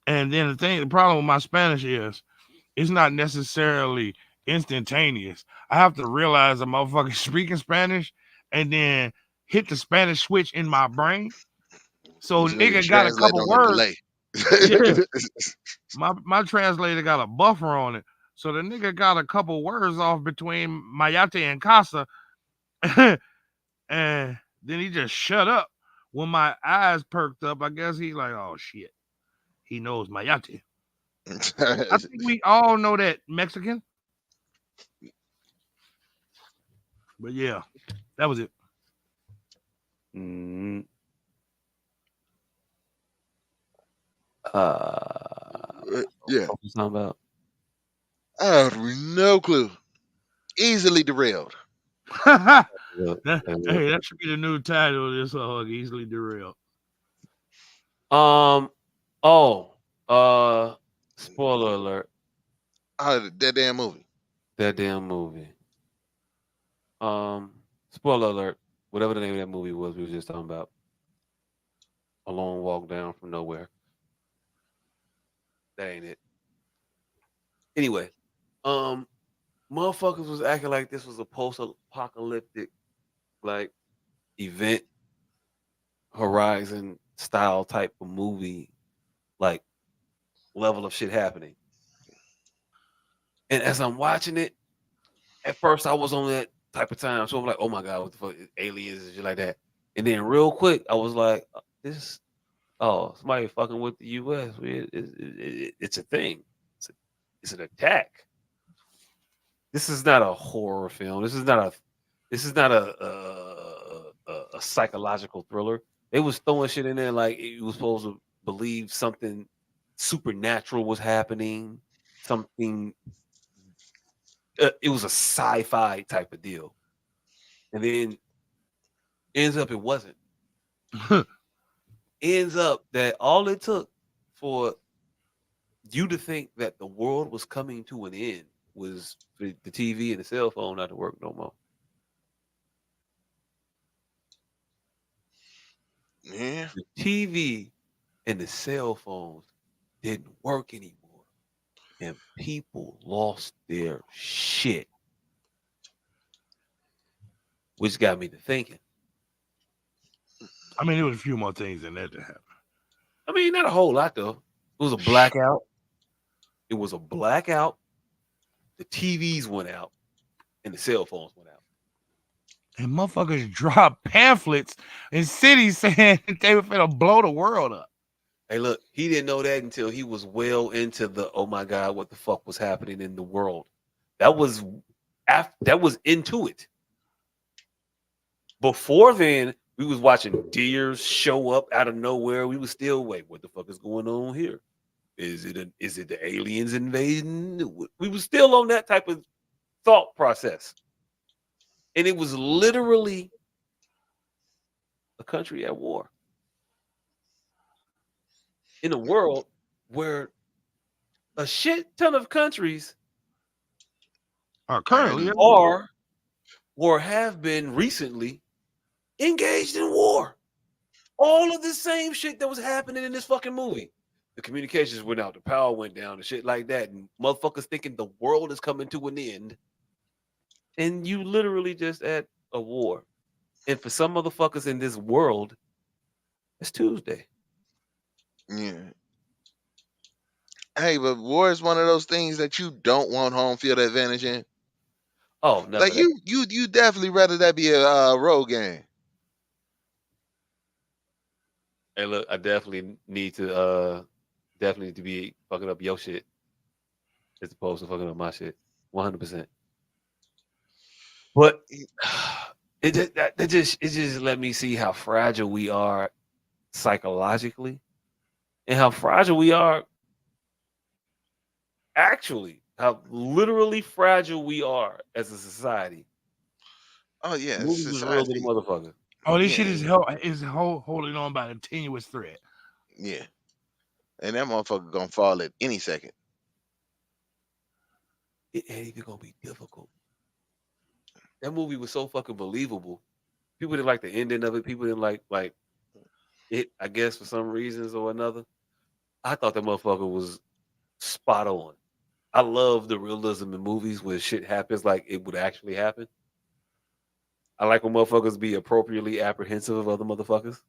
And then the problem with my Spanish is it's not necessarily instantaneous. I have to realize a motherfucker speaking Spanish and then hit the Spanish switch in my brain. So Which nigga nigga got a translate couple on the words. delay. Yeah. My translator got a buffer on it. So the nigga got a couple words off between Mayate and Casa. And then he just shut up. When my eyes perked up, I guess he like, oh shit. He knows Mayate. I think we all know that Mexican. But yeah, that was it. Yeah. What you talking about? I have no clue. Easily derailed. Hey, that should be the new title of this song. Easily derailed. Spoiler alert. That damn movie. That damn movie. Spoiler alert. Whatever the name of that movie was, we were just talking about. A Long Walk Down from Nowhere. That ain't it. Anyway, motherfuckers was acting like this was a post-apocalyptic like event horizon style type of movie, like level of shit happening. And as I'm watching it, at first I was on that type of time, so I'm like, oh my god, what the fuck, aliens and shit like that. And then real quick, I was like, somebody fucking with the U.S. It's a thing. It's an attack. This is not a horror film. This is not a psychological thriller. They was throwing shit in there like you was supposed to believe something supernatural was happening. Something. It was a sci-fi type of deal, and then ends up it wasn't. Ends up that all it took for you to think that the world was coming to an end was for the TV and the cell phone not to work no more. Yeah. The TV and the cell phones didn't work anymore. And people lost their shit. Which got me to thinking. I mean, there was a few more things in that to happen. I mean, not a whole lot, though. It was a blackout. It was a blackout. The TVs went out. And the cell phones went out. And motherfuckers dropped pamphlets in cities saying they were finna blow the world up. Hey, look, he didn't know that until he was well into the, oh my God, what the fuck was happening in the world. That was into it. Before then, we was watching deers show up out of nowhere. We was still, wait, what the fuck is going on here? Is it the aliens invading? We was still on that type of thought process. And it was literally a country at war. In a world where a shit ton of countries are currently or have been recently engaged in war. All of the same shit that was happening in this fucking movie. The communications went out, the power went down, and shit like that. And motherfuckers thinking the world is coming to an end. And you literally just at a war. And for some motherfuckers in this world, it's Tuesday. Yeah. Hey, but war is one of those things that you don't want home field advantage in. Oh, no. Like you definitely rather that be a road game. Hey, look, I definitely need to be fucking up your shit as opposed to fucking up my shit. 100%. But it just let me see how fragile we are psychologically and how fragile we are. Actually, how literally fragile we are as a society. Oh yeah, Movies is real to the society. motherfucker. Oh, this Yeah, shit is holding on by a tenuous thread. yeah, and that motherfucker gonna fall at any second. It ain't even gonna be difficult. That movie was so fucking believable. People didn't like the ending of it. People didn't like it. I guess for some reasons or another. I thought that motherfucker was spot on. I love the realism in movies where shit happens like it would actually happen. I like when motherfuckers be appropriately apprehensive of other motherfuckers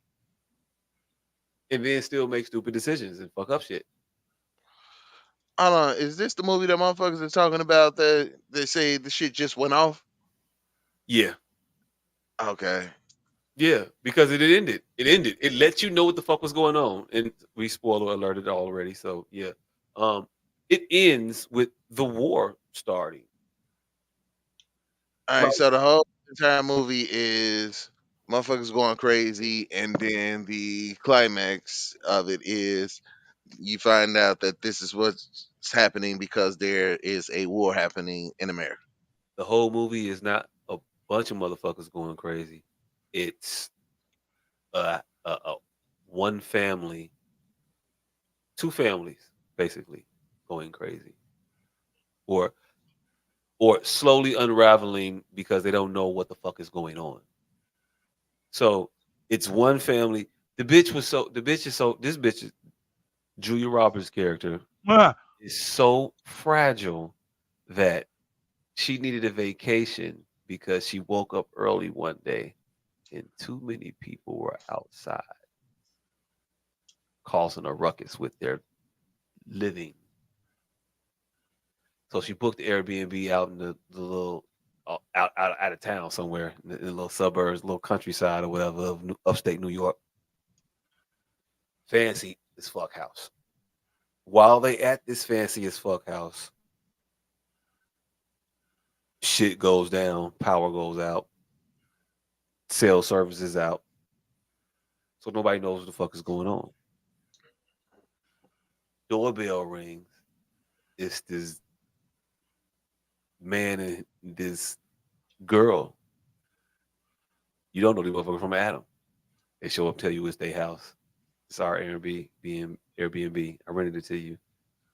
and then still make stupid decisions and fuck up shit. Hold on, is this the movie that motherfuckers are talking about that they say the shit just went off? Yeah. Okay. Yeah, because it ended. It ended. It let you know what the fuck was going on. And we spoiler alerted already. So yeah. It ends with the war starting. All right, Like so the whole entire movie is motherfuckers going crazy, and then the climax of it is you find out that this is what's happening because there is a war happening in America. the whole movie is not a bunch of motherfuckers going crazy. It's a one family, two families basically going crazy, or slowly unraveling because they don't know what the fuck is going on. So it's one family. The bitch is so this bitch is Julia Roberts' character Ah, is so fragile that she needed a vacation because she woke up early one day and too many people were outside causing a ruckus with their living. So she booked the Airbnb out in the little out of town somewhere in the little suburbs, little countryside or whatever of upstate New York. Fancy as fuck house. While they at this fancy as fuck house, shit goes down, power goes out, cell services out, so nobody knows what the fuck is going on. Doorbell rings. It's this man and this girl. You don't know the motherfucker from Adam. They show up, tell you it's their house. It's our Airbnb. I rented it to you,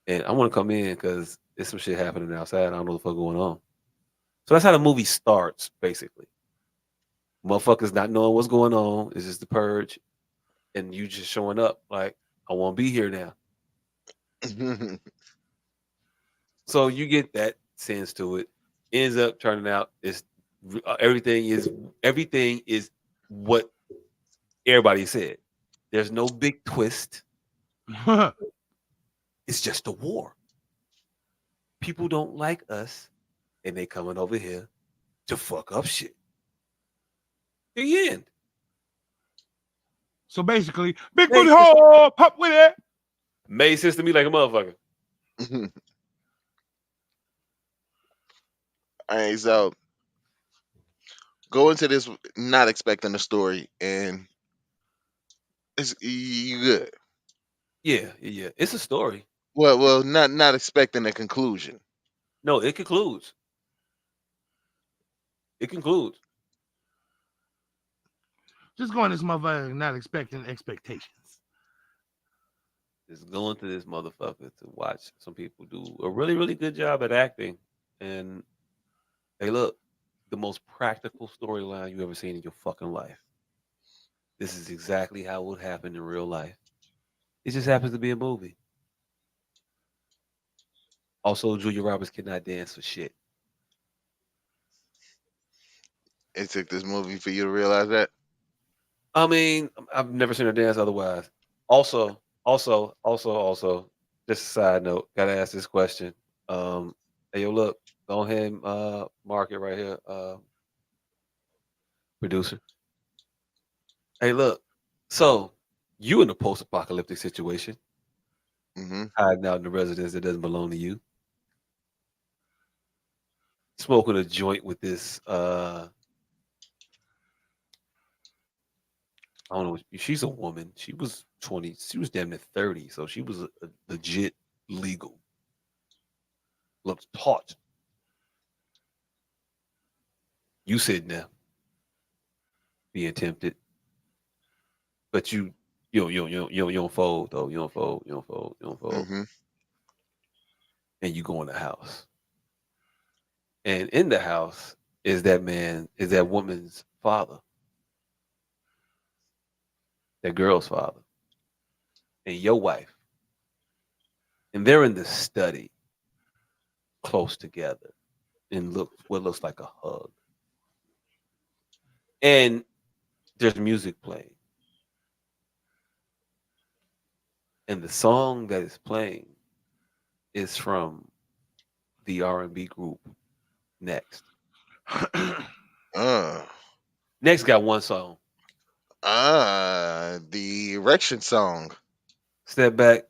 and I want to come in because there's some shit happening outside. I don't know what the fuck going on. So that's how the movie starts, basically. Motherfuckers not knowing what's going on. It's just the purge, and you just showing up like I won't be here now. So you get that sense to it. Ends up turning out is everything is what everybody said. There's no big twist. It's just a war. People don't like us, and they coming over here to fuck up shit. The end. so basically, big booty hole, pop with it. Made sense to me like a motherfucker. All right, so go into this not expecting a story, and it's you good. Yeah. It's a story. Well, not expecting a conclusion. No, it concludes. It concludes. Just going this motherfucker, not expecting expectations. Just going to this motherfucker to watch some people do a really, really good job at acting. And hey, look, the most practical storyline you ever seen in your fucking life. This is exactly how it would happen in real life. It just happens to be a movie. Also, Julia Roberts cannot dance for shit. It took this movie for you to realize that. I mean, I've never seen her dance otherwise. Also, just a side note, gotta ask this question. Hey, yo, look, go ahead and mark it right here, producer. Hey, look, so you in a post-apocalyptic situation, Mm-hmm. hiding out in the residence that doesn't belong to you, smoking a joint with this, I don't know, she's a woman. She was 20. She was damn near 30, so she was a legit legal. Looked taut. You sitting there being tempted, but you don't fold though. You don't fold. You don't fold. You don't fold. Mm-hmm. And you go in the house, and in the house is that woman's father, that girl's father, and your wife, and they're in the study, close together, and what looks like a hug, and there's music playing, and the song that is playing is from the R&B group Next. Next got one song. The erection song. Step back.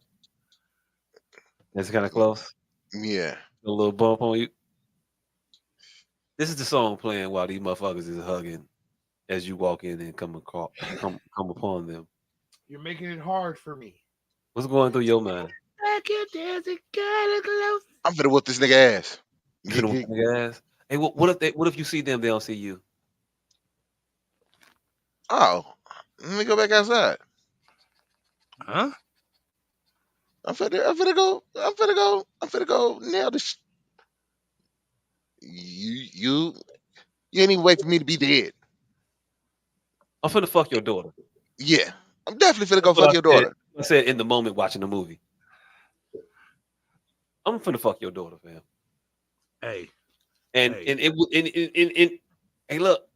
That's kind of close. Yeah. A little bump on you. This is the song playing while these motherfuckers is hugging as you walk in and come upon them. You're making it hard for me. What's going through your mind? I'm finna whoop this nigga ass. You finna whoop nigga ass? Hey, what if you see them, they don't see you? Oh, let me go back outside. Huh? I'm finna go nail this. You ain't even wait for me to be dead. I'm finna fuck your daughter. Yeah, I'm definitely finna go That's what fuck your daughter. I said in the moment watching the movie. I'm finna fuck your daughter, fam. Hey. And hey, look,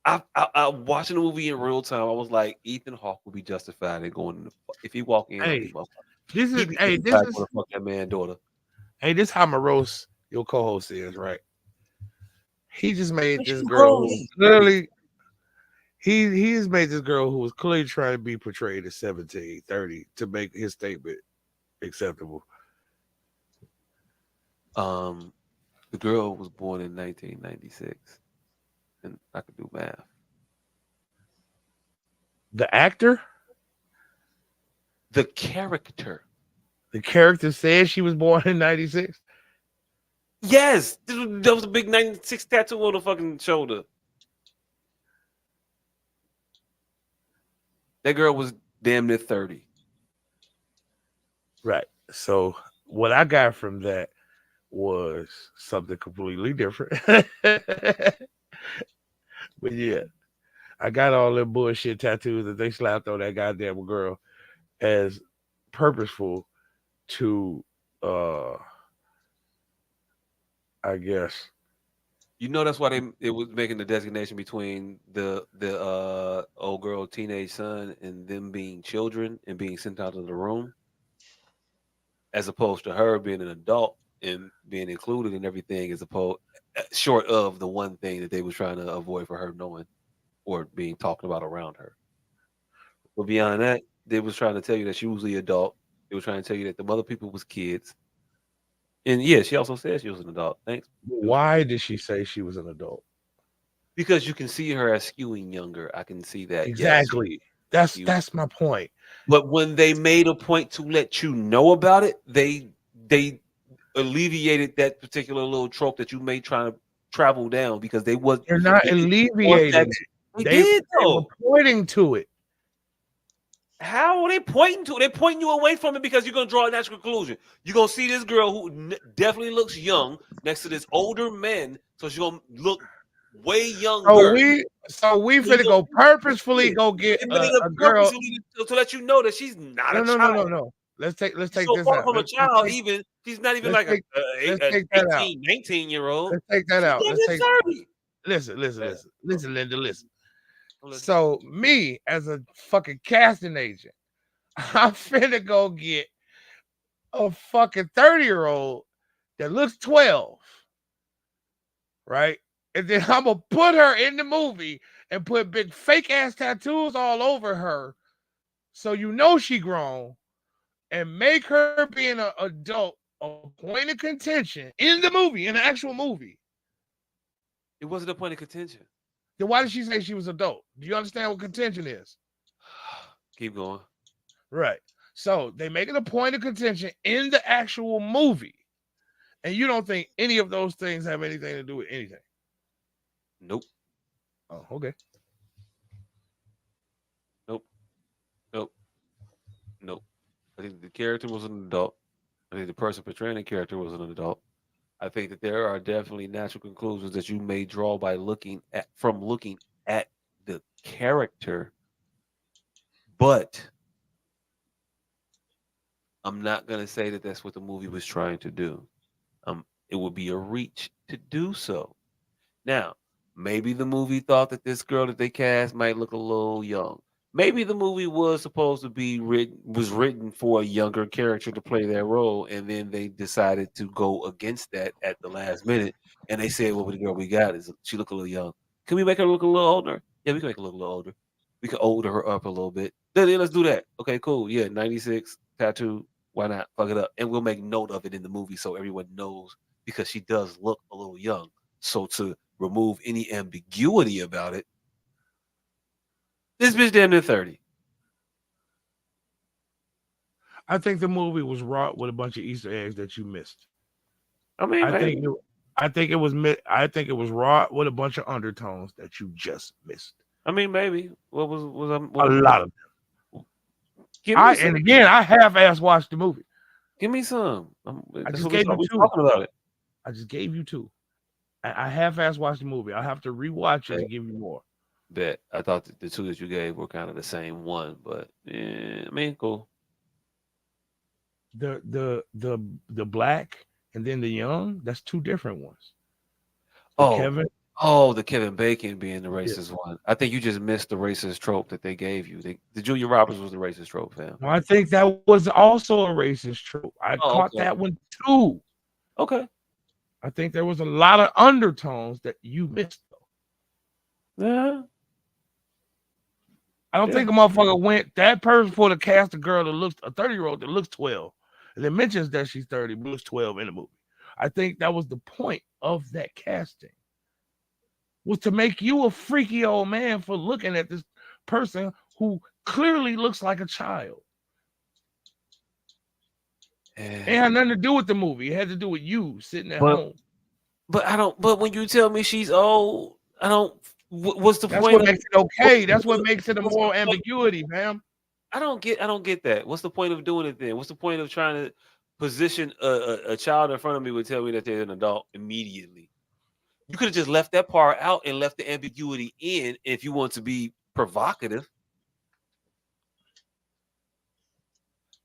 I watching the movie in real time. I was like, Ethan Hawke would be justified in going if he walk in. Hey, this is fuck that man daughter. Hey, this how morose your co-host is, right? He just made this girl who clearly he has made this girl who was clearly trying to be portrayed as 17, 30 to make his statement acceptable. The girl was born in 1996, and I could do math. The actor? The character. The character said she was born in 96? Yes. There was a big 96 tattoo on the fucking shoulder. That girl was damn near 30. Right. So what I got from that was something completely different. But yeah, I got all them bullshit tattoos that they slapped on that goddamn girl as purposeful to I guess. You know that's why it was making the designation between the old girl teenage son and them being children and being sent out of the room, as opposed to her being an adult and being included in everything, as opposed short of the one thing that they was trying to avoid for her knowing or being talked about around her. But beyond that, they was trying to tell you that she was the adult. They were trying to tell you that the other people was kids. And yeah, she also said she was an adult. Thanks. Why did she say she was an adult? Because you can see her as skewing younger. I can see that. Exactly. Yes. That's my point. But when they made a point to let you know about it, they alleviated that particular little trope that you may try to travel down because they're not alleviating it. They were pointing to it. How are they pointing to it? They're pointing you away from it because you're going to draw a natural conclusion. You're going to see this girl who definitely looks young next to this older man, so she's going to look way younger. So we finna go purposefully go get a girl to let you know that she's not a child. No. Let's take this far out. From a child, even she's not even like an 18, 19-year-old. Let's take that out. Listen, Linda, listen. So me as a fucking casting agent, I'm finna go get a fucking 30-year-old that looks 12, right? And then I'm gonna put her in the movie and put big fake ass tattoos all over her, so you know she grown, and make her being an adult a point of contention in the movie, in the actual movie. It wasn't a point of contention. Then why did she say she was adult? Do you understand what contention is? Keep going. Right. So they make it a point of contention in the actual movie, and you don't think any of those things have anything to do with anything? Nope. Oh, okay. Nope. Nope. Nope. I think the character was an adult. I think the person portraying the character was an adult. I think that there are definitely natural conclusions that you may draw by looking at the character, but I'm not gonna say that that's what the movie was trying to do. It would be a reach to do so. Now, maybe the movie thought that this girl that they cast might look a little young. Maybe the movie was supposed to be written for a younger character to play that role, and then they decided to go against that at the last minute. And they said, "Well, the girl we got is she look a little young. Can we make her look a little older? Yeah, we can make her look a little older. We can older her up a little bit. Then let's do that. Okay, cool. Yeah, 96 tattoo. Why not? Fuck it up, and we'll make note of it in the movie so everyone knows because she does look a little young. So to remove any ambiguity about it, this bitch damn near 30. I think the movie was wrought with a bunch of Easter eggs that you missed. I mean, I think it was wrought with a bunch of undertones that you just missed. I mean, maybe. What was a lot of them? Give me some. And again, I half-ass watched the movie. Give me some. I just gave you two. Talking about it. I just gave you two. I half-ass watched the movie. I'll have to rewatch it to give you more. Bet. I thought the two that you gave were kind of the same one, but I mean, cool. The black and then the young, that's two different ones. The Kevin Bacon being the racist one. I think you just missed the racist trope that they gave you. The Julia Roberts was the racist trope, fam. Well, I think that was also a racist trope. I caught that one too. Okay. I think there was a lot of undertones that you missed, though. Yeah. I don't think a motherfucker went that person for to cast a girl that looks a 30-year-old that looks 12, and then mentions that she's 30, but looks 12 in the movie. I think that was the point of that casting, was to make you a freaky old man for looking at this person who clearly looks like a child. It had nothing to do with the movie. It had to do with you sitting at home. But when you tell me she's old, I don't. What's the point? That's what makes it okay. That's what makes it a moral ambiguity, man. I don't get that. What's the point of doing it then? What's the point of trying to position a child in front of me would tell me that they're an adult immediately? You could have just left that part out and left the ambiguity in if you want to be provocative.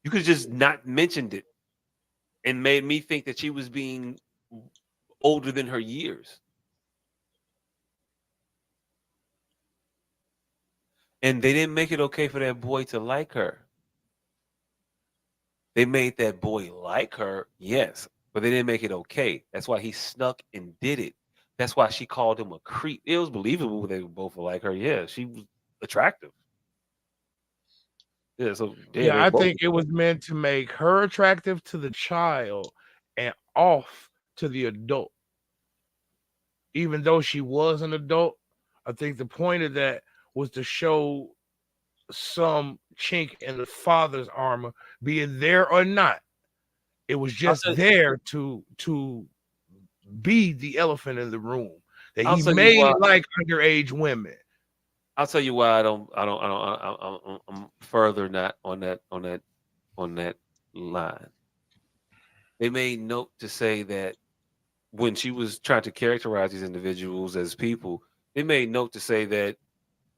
You could have just not mentioned it and made me think that she was being older than her years. And they didn't make it okay for that boy to like her. They made that boy like her, yes, but they didn't make it okay. That's why he snuck and did it. That's why she called him a creep. It was believable they were both like her. Yeah, she was attractive. Yeah, so I think it was meant to make her attractive to the child and off to the adult. Even though she was an adult, I think the point of that was to show some chink in the father's armor, be it there or not. It was just there to be the elephant in the room that he made like underage women. I'll tell you why I'm further not on that line. They made note to say that when she was trying to characterize these individuals as people, they made note to say that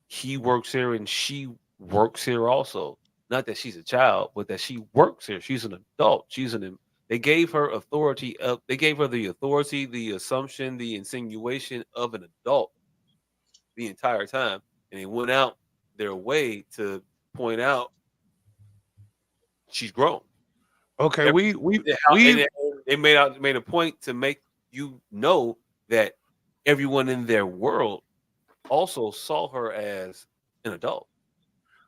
he works here and she works here also. Not that she's a child, but that she works here. She's an adult. They gave her authority they gave her the authority, the assumption, the insinuation of an adult the entire time. And they went out their way to point out she's grown. Okay, they made a point to make you know that everyone in their world also saw her as an adult.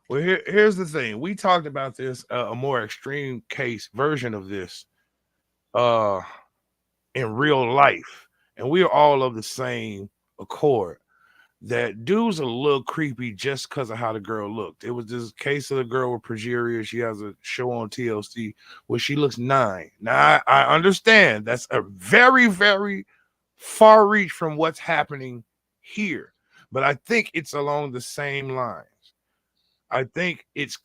Well, here's the thing. We talked about this, a more extreme case version of this in real life, and we are all of the same accord. that dude's a little creepy just because of how the girl looked. It was this case of the girl with progeria. She has a show on TLC where she looks 9. Now, I understand that's a very, very far reach from what's happening here, but I think it's along the same lines. I think it's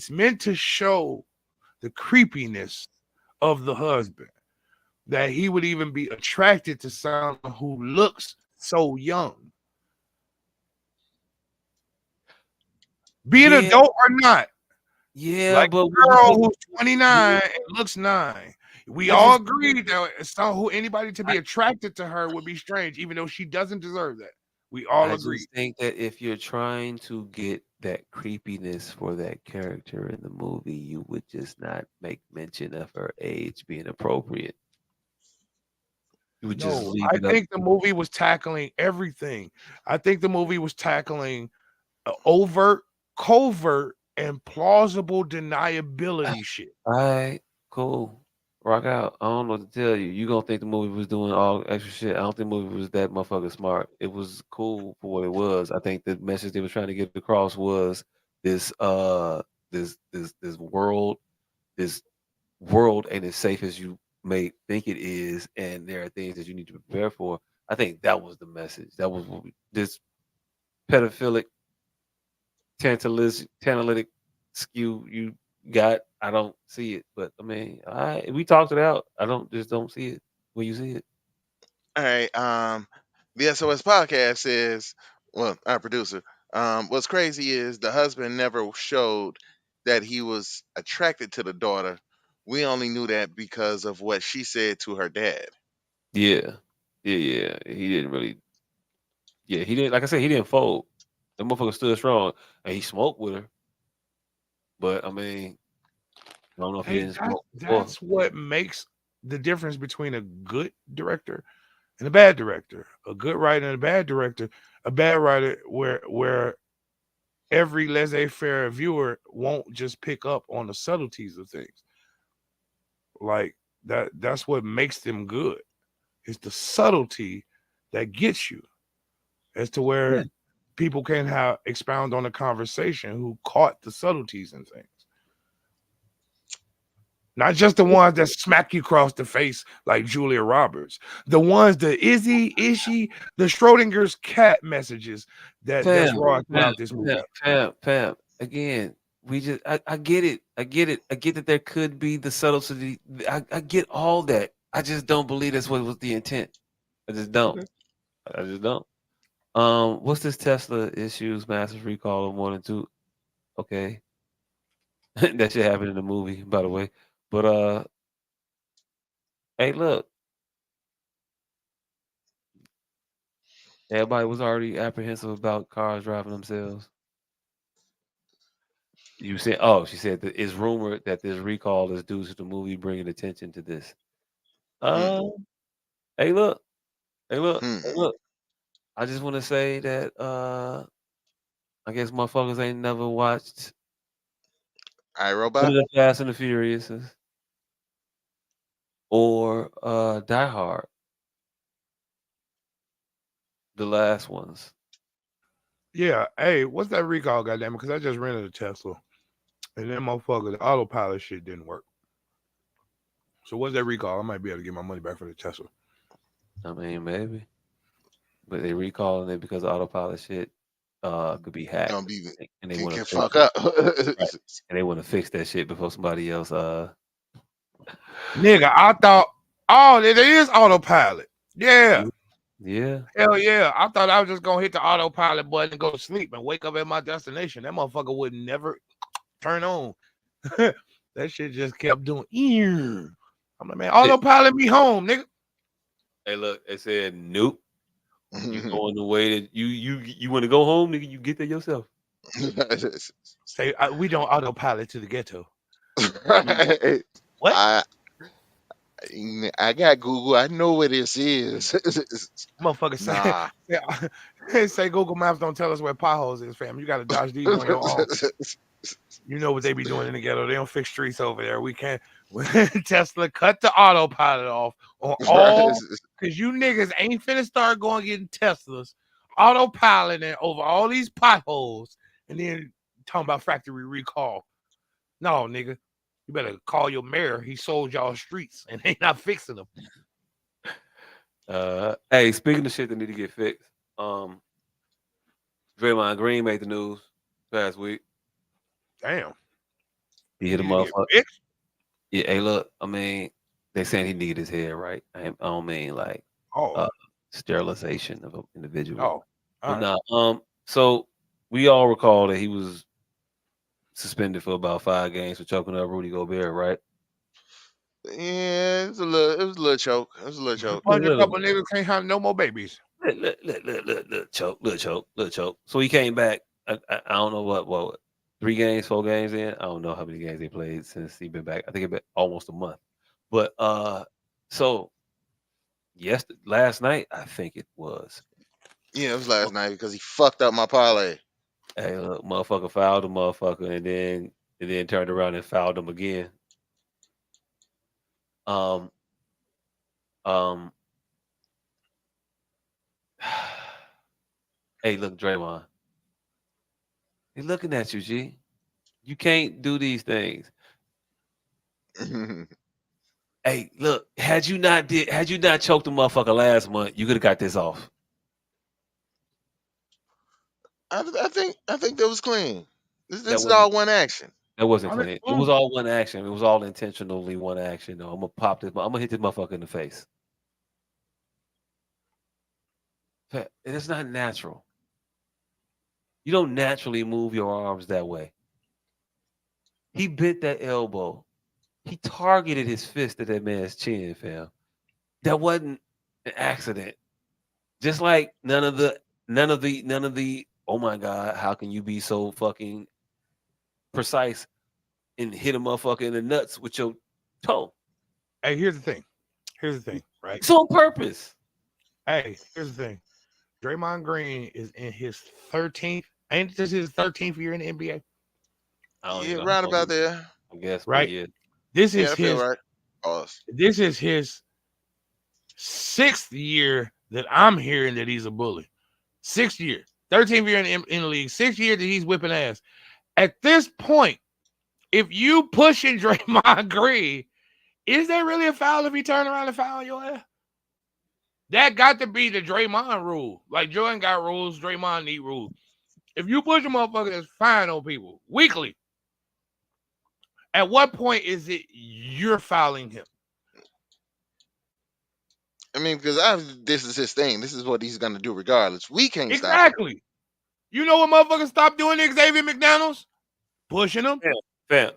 meant to show the creepiness of the husband, that he would even be attracted to someone who looks so young. Be an adult or not. Yeah, like but a girl who's 29 and looks 9. We all agree that anybody to be attracted to her would be strange, even though she doesn't deserve that. We all agree. just think that if you're trying to get that creepiness for that character in the movie, you would just not make mention of her age being appropriate. You would just leave I it up. think the movie was tackling everything. I think the movie was tackling overt, covert, and plausible deniability shit. All right, cool. Rock out. I don't know what to tell you. You gonna think the movie was doing all extra shit. I don't think the movie was that motherfucking smart. It was cool for what it was. I think the message they were trying to get across was this this world ain't as safe as you may think it is, and there are things that you need to prepare for. I think that was the message. That was what this pedophilic tantalistic skew you got. I don't see it, but I mean, we talked it out. I don't see it when you see it. All right. The SOS podcast says, well, our producer. What's crazy is the husband never showed that he was attracted to the daughter. We only knew that because of what she said to her dad. Yeah. He didn't really. Yeah, he didn't. Like I said, he didn't fold. The motherfucker stood strong, and he smoked with her. But I mean, I don't know if he didn't smoke before. That's what makes the difference between a good director and a bad director. A good writer and a bad director. A bad writer where every laissez-faire viewer won't just pick up on the subtleties of things. Like that's what makes them good. It's the subtlety that gets you, as to where people can expound on a conversation who caught the subtleties and things. Not just the ones that smack you across the face like Julia Roberts. The ones, the Izzy, Ishy, the Schrodinger's cat messages that's raw throughout this movie. Pam. Again, I get it. I get that there could be the subtlety. I get all that. I just don't believe that's what was the intent. I just don't. I just don't. What's this Tesla issues, massive recall of 1 and 2? Okay. That shit happened in the movie, by the way. But hey, look. Everybody was already apprehensive about cars driving themselves. You said, she said that it's rumored that this recall is due to the movie bringing attention to this. Hey, look. Hey, look. I just want to say that I guess motherfuckers ain't never watched iRobot, one of the Fast and the Furious or Die Hard. The last ones. Yeah. Hey, what's that recall, goddamn it? Because I just rented a Tesla. And then motherfucker, the autopilot shit didn't work. So what's that recall? I might be able to get my money back for the Tesla. I mean, maybe. But they recalling it because autopilot shit could be hacked. And they want to fuck up. Right. And they want to fix that shit before somebody else Nigga, I thought, it is autopilot. Yeah. Yeah. Hell yeah. I thought I was just gonna hit the autopilot button and go to sleep and wake up at my destination. That motherfucker would never turn on. That shit just kept doing. I'm like, man, autopilot me home, nigga. Hey, look, it said nope. You going the way that you want to go home, nigga? You get there yourself. Say we don't autopilot to the ghetto. What? I got Google. I know where this is. Motherfucker say Google Maps don't tell us where potholes is, fam. You got to dodge these on your own. You know what they be doing in the ghetto. They don't fix streets over there. We can't. Tesla cut the autopilot off on all because you niggas ain't finna start going getting Teslas autopiloting over all these potholes and then talking about factory recall. No, nigga. You better call your mayor. He sold y'all streets and they not fixing them. Hey, speaking of shit that need to get fixed, Draymond Green made the news last week. Damn. He hit a motherfucker. Yeah, hey, look, I mean, they saying he needed his head right. I don't mean like sterilization of an individual. Oh, but nah, so we all recall that he was suspended for about 5 games for choking up Rudy Gobert, right? Yeah, it was a little choke. It was a little choke. Punch a couple niggas can't have no more babies. Little choke. So he came back. I don't know what 3 games, 4 games in. I don't know how many games they played since he been back. I think it been almost a month. But so last night I think it was. Yeah, it was last night because he fucked up my parlay. Hey, look, motherfucker fouled the motherfucker and then turned around and fouled him again. Um. Hey, look, Draymond. He's looking at you, G. You can't do these things. Hey, look, had you not choked the motherfucker last month, you could have got this off. I think that was clean. This is wasn't- all one action. That wasn't clean. It was all one action. It was all intentionally one action. No, I'm gonna pop this. I'm gonna hit this motherfucker in the face. It's not natural. You don't naturally move your arms that way. He bit that elbow. He targeted his fist at that man's chin, fam. That wasn't an accident. Just like none of the oh my God, how can you be so fucking precise and hit a motherfucker in the nuts with your toe? Hey, here's the thing, right? It's on purpose. Hey, here's the thing. Draymond Green is in his 13th, ain't this his 13th year in the NBA? Yeah, right about there. I guess, right? Yeah. This Yeah, is I feel his right. Pause. This is his 6th year that I'm hearing that he's a bully. 6th year, 13th year in the league, 6th year that he's whipping ass. At this point, if you pushing Draymond Green, is there really a foul if he turn around and foul your ass? That got to be the Draymond rule. Like Jordan got rules, Draymond need rules. If you push a motherfucker that's fine on people weekly, at what point is it you're fouling him? I mean, because this is his thing. This is what he's gonna do regardless. We can't stop him. Exactly. You know what motherfuckers stop doing to Xavier McDaniels? Pushing him. Fam.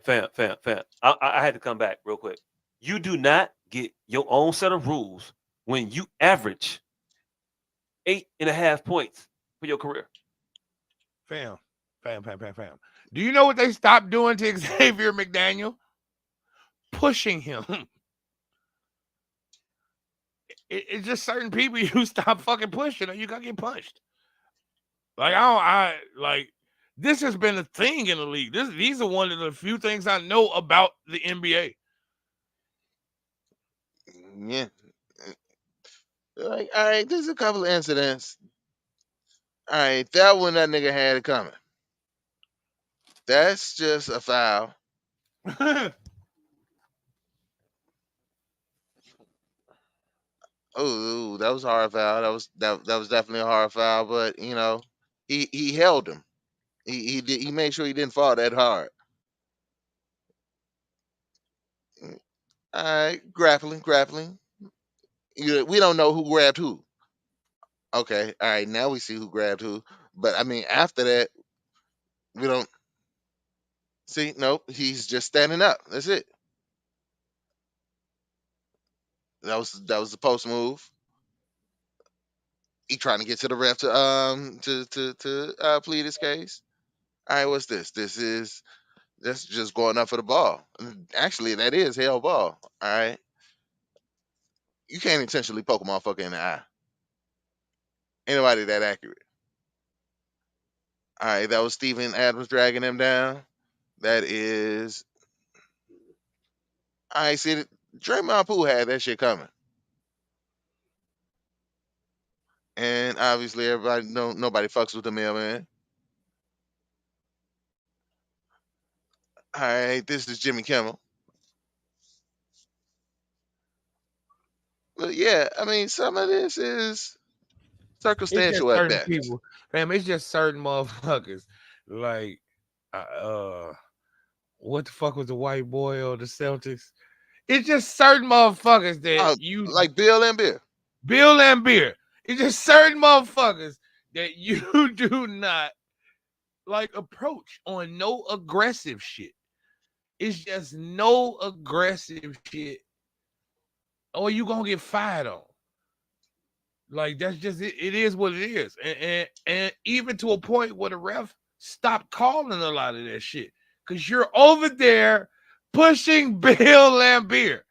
I had to come back real quick. You do not get your own set of rules when you average 8.5 points for your career. Fam. Do you know what they stopped doing to Xavier McDaniel? Pushing him. It's just certain people you stop fucking pushing or you gotta get punched. Like this has been a thing in the league. These are one of the few things I know about the NBA. Yeah. Like, all right, there's a couple of incidents. All right, that one that nigga had it coming. That's just a foul. Oh, that was a hard foul. That was definitely a hard foul. But you know, he held him. He made sure he didn't fall that hard. All right, grappling. We don't know who grabbed who. Okay, all right, now we see who grabbed who. But I mean, after that, we don't see. Nope, he's just standing up. That's it. That was the post move. He trying to get to the ref to plead his case. All right, what's this? That's just going up for the ball. Actually, that is hell ball. All right, you can't intentionally poke a motherfucker in the eye. Anybody that accurate? All right, that was Steven Adams dragging him down. That is. I see that Draymond Poole had that shit coming. And obviously, everybody know nobody fucks with the mailman. All right, this is Jimmy Kimmel. But yeah, I mean, some of this is It's just circumstantial at certain best. people, fam. It's just certain motherfuckers. Like, what the fuck was the white boy or the Celtics? It's just certain motherfuckers that you like Bill Lambier. Bill Lambier. It's just certain motherfuckers that you do not like approach on no aggressive shit. It's just no aggressive shit, or you gonna get fired on. Like that's just it. It is what it is, and even to a point where the ref stopped calling a lot of that shit because you're over there pushing Bill Lambier.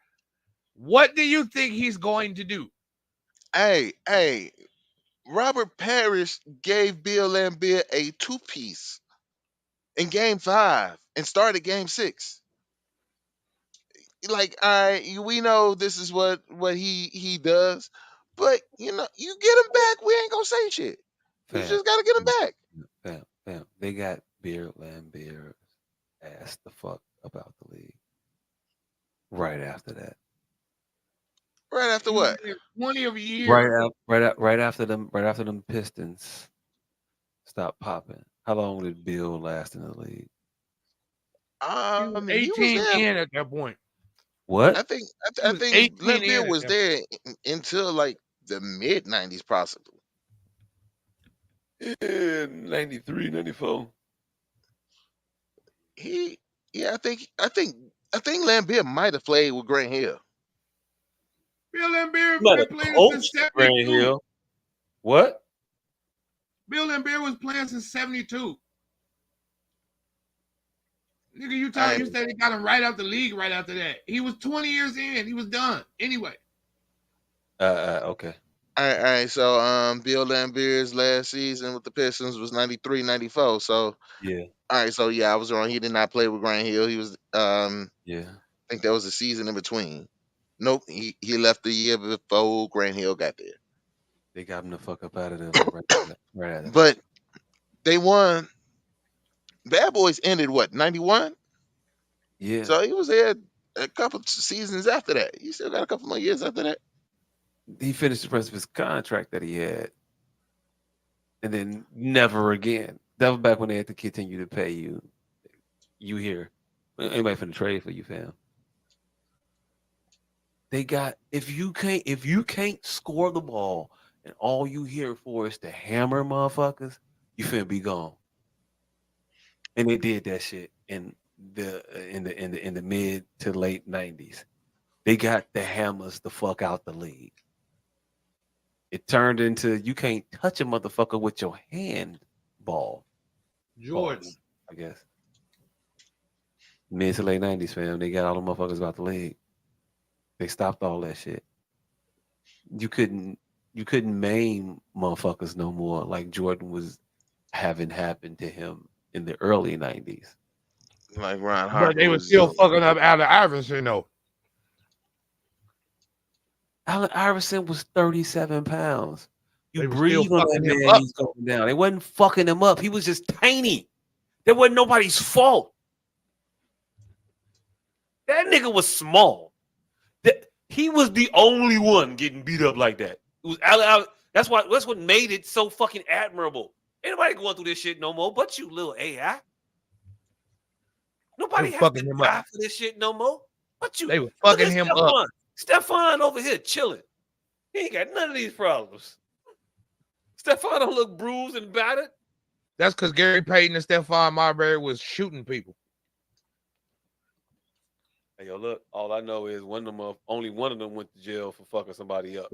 What do you think he's going to do? Hey, Robert Parrish gave Bill Lambier a 2-piece in Game 5 and started Game 6. Like, we know this is what he does, but you know, you get him back, we ain't gonna say shit. You Fam, just gotta get him back. fam. They got Beer Lambier ass the fuck about the league. Right after that. Right after He was what? there 20 of a year. Right after them Pistons stopped popping. How long did Bill last in the league? He was He was 18 there. in at that point. What? I think He I was think 18 in Lambier at was that there until like the mid '90s, possibly. Yeah, 93, 94. Yeah, I think Lambier might have played with Grant Hill. Bill Lambier Not a been playing since coach, Grant 72. Hill. What? Bill Lambier was playing since 72. Nigga, you said he got him right out the league right after that. He was 20 years in. He was done. Anyway. Okay. All right. So, Bill Lambier's last season with the Pistons was 93, 94. So, Yeah. all right. So, yeah, I was wrong. He did not play with Grant Hill. He was, Yeah. I think there was a season in between. Nope. He left the year before Grant Hill got there. They got him the fuck up out of there right after that. But they won. Bad Boys ended what, 91? Yeah. So he was there a couple seasons after that. He still got a couple more years after that. He finished the rest of his contract that he had. And then never again. That was back when they had to continue to pay you. You here. Anybody finna trade for you, fam. They got if you can't score the ball and all you here for is to hammer motherfuckers, you finna be gone. And they did that shit in the mid to late 90s. They got the hammers the fuck out the league. It turned into you can't touch a motherfucker with your hand ball. Jordan. I guess. Mid to late 90s, fam. They got all the motherfuckers about the league. They stopped all that shit. You couldn't maim motherfuckers no more like Jordan was having happened to him in the early 90s. Like Ron But Harper they were was still fucking up Allen Iverson, though. Allen Iverson was 37 pounds. You They were still breathe on that fucking him man, up. he's going down. They wasn't fucking him up. He was just tiny. That wasn't nobody's fault. That nigga was small. He was the only one getting beat up like that. It was Allen. That's what made it so fucking admirable. Ain't nobody going through this shit no more, but you little AI. Nobody has to die for this shit no more. But you. They were fucking him up. Stephon over here chilling. He ain't got none of these problems. Stephon don't look bruised and battered. That's because Gary Payton and Stephon Marbury was shooting people. Hey, yo, look, all I know is only one of them went to jail for fucking somebody up.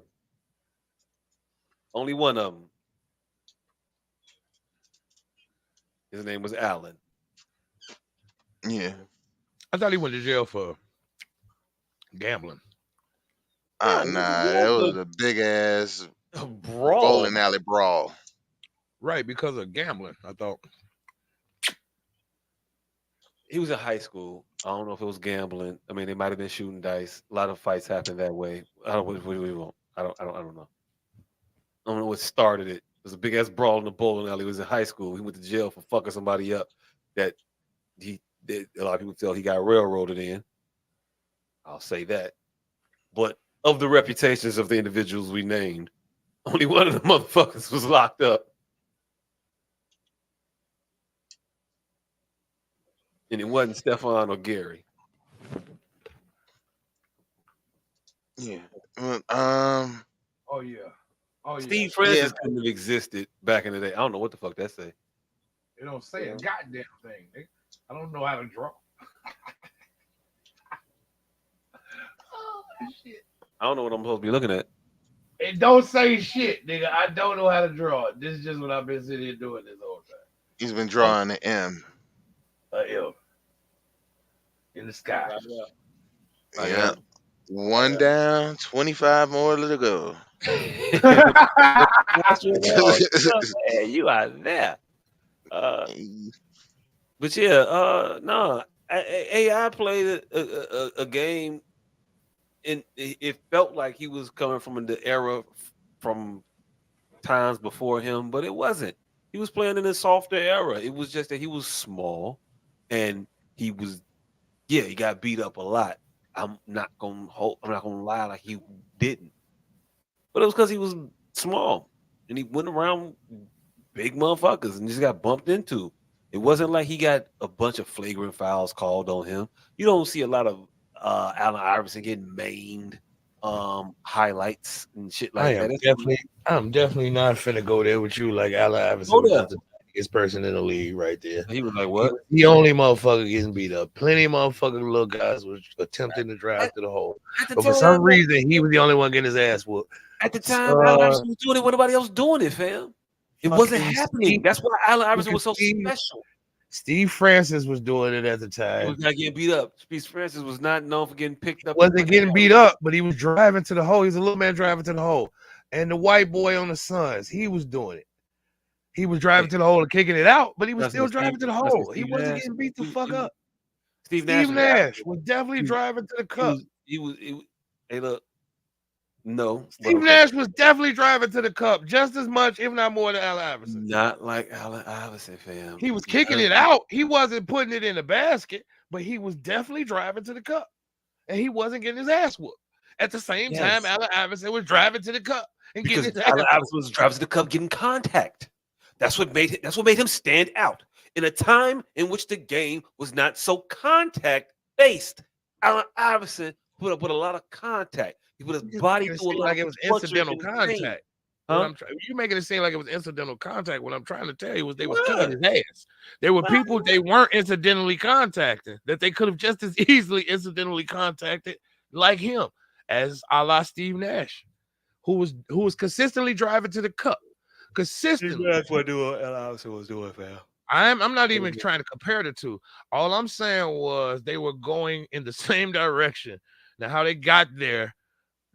Only one of them. His name was Allen. Yeah. I thought he went to jail for gambling. Nah, that was a big ass brawl. Bowling alley brawl. Right, because of gambling, I thought. He was in high school. I don't know if it was gambling. I mean, they might have been shooting dice. A lot of fights happened that way. I don't know. I don't know what started it. It was a big ass brawl in the bowling alley. He was in high school. He went to jail for fucking somebody up that a lot of people tell he got railroaded in. I'll say that. But of the reputations of the individuals we named, only one of the motherfuckers was locked up. And it wasn't Stefan or Gary. Yeah. Oh yeah. Oh yeah. Steve Francis couldn't have existed back in the day. I don't know what the fuck that say. It don't say a goddamn thing. Nigga. I don't know how to draw. Oh shit. I don't know what I'm supposed to be looking at. It don't say shit, nigga. I don't know how to draw it. This is just what I've been sitting here doing this whole time. He's been drawing the M. M. In the sky. Yeah. One down, 25 more to go. You are there. But yeah, no. AI played a game, and it felt like he was coming from the era from times before him, but it wasn't. He was playing in a softer era. It was just that he was small, and he got beat up a lot. I'm not gonna lie like he didn't, but it was because he was small and he went around big motherfuckers and just got bumped into. It wasn't like he got a bunch of flagrant fouls called on him. You don't see a lot of Allen Iverson getting maimed, highlights and shit like that. I'm definitely not finna go there with you like Allen Iverson was just the biggest person in the league right there. He was like, what? He the only motherfucker getting beat up. Plenty of motherfucking little guys was attempting to drive to the hole. But for some reason, he was the only one getting his ass whooped. At the time, Allen Iverson was doing it when nobody else doing it, fam. It wasn't happening. That's why Allen Iverson was so special. Steve Francis was doing it at the time. He was not getting beat up. Steve Francis was not known for getting picked up. Wasn't getting beat up, but he was driving to the hole. He was a little man driving to the hole. And the white boy on the Suns, he was doing it. He was driving to the hole and kicking it out, but he was still driving to the hole. He wasn't getting beat the fuck up. Steve Nash was definitely driving to the cup. Hey, look. No. Steve Nash was definitely driving to the cup just as much, if not more, than Allen Iverson. Not like Allen Iverson, fam. He was kicking it out. He wasn't putting it in the basket, but he was definitely driving to the cup. And he wasn't getting his ass whooped. At the same time, Allen Iverson was driving to the cup and getting his ass Allen Iverson was driving to the cup, getting contact. That's what made him stand out. In a time in which the game was not so contact based, Allen Iverson put up with a lot of contact. He put his body through a lot like it was incidental contact. Huh? You making it seem like it was incidental contact. What I'm trying to tell you was they was kicking his ass. There were people they weren't incidentally contacting that they could have just as easily incidentally contacted like him, as a la Steve Nash, who was consistently driving to the cup. Consistently. That's what Allen Iverson was doing, fam. I'm not even trying to compare the two. All I'm saying was they were going in the same direction. Now, how they got there,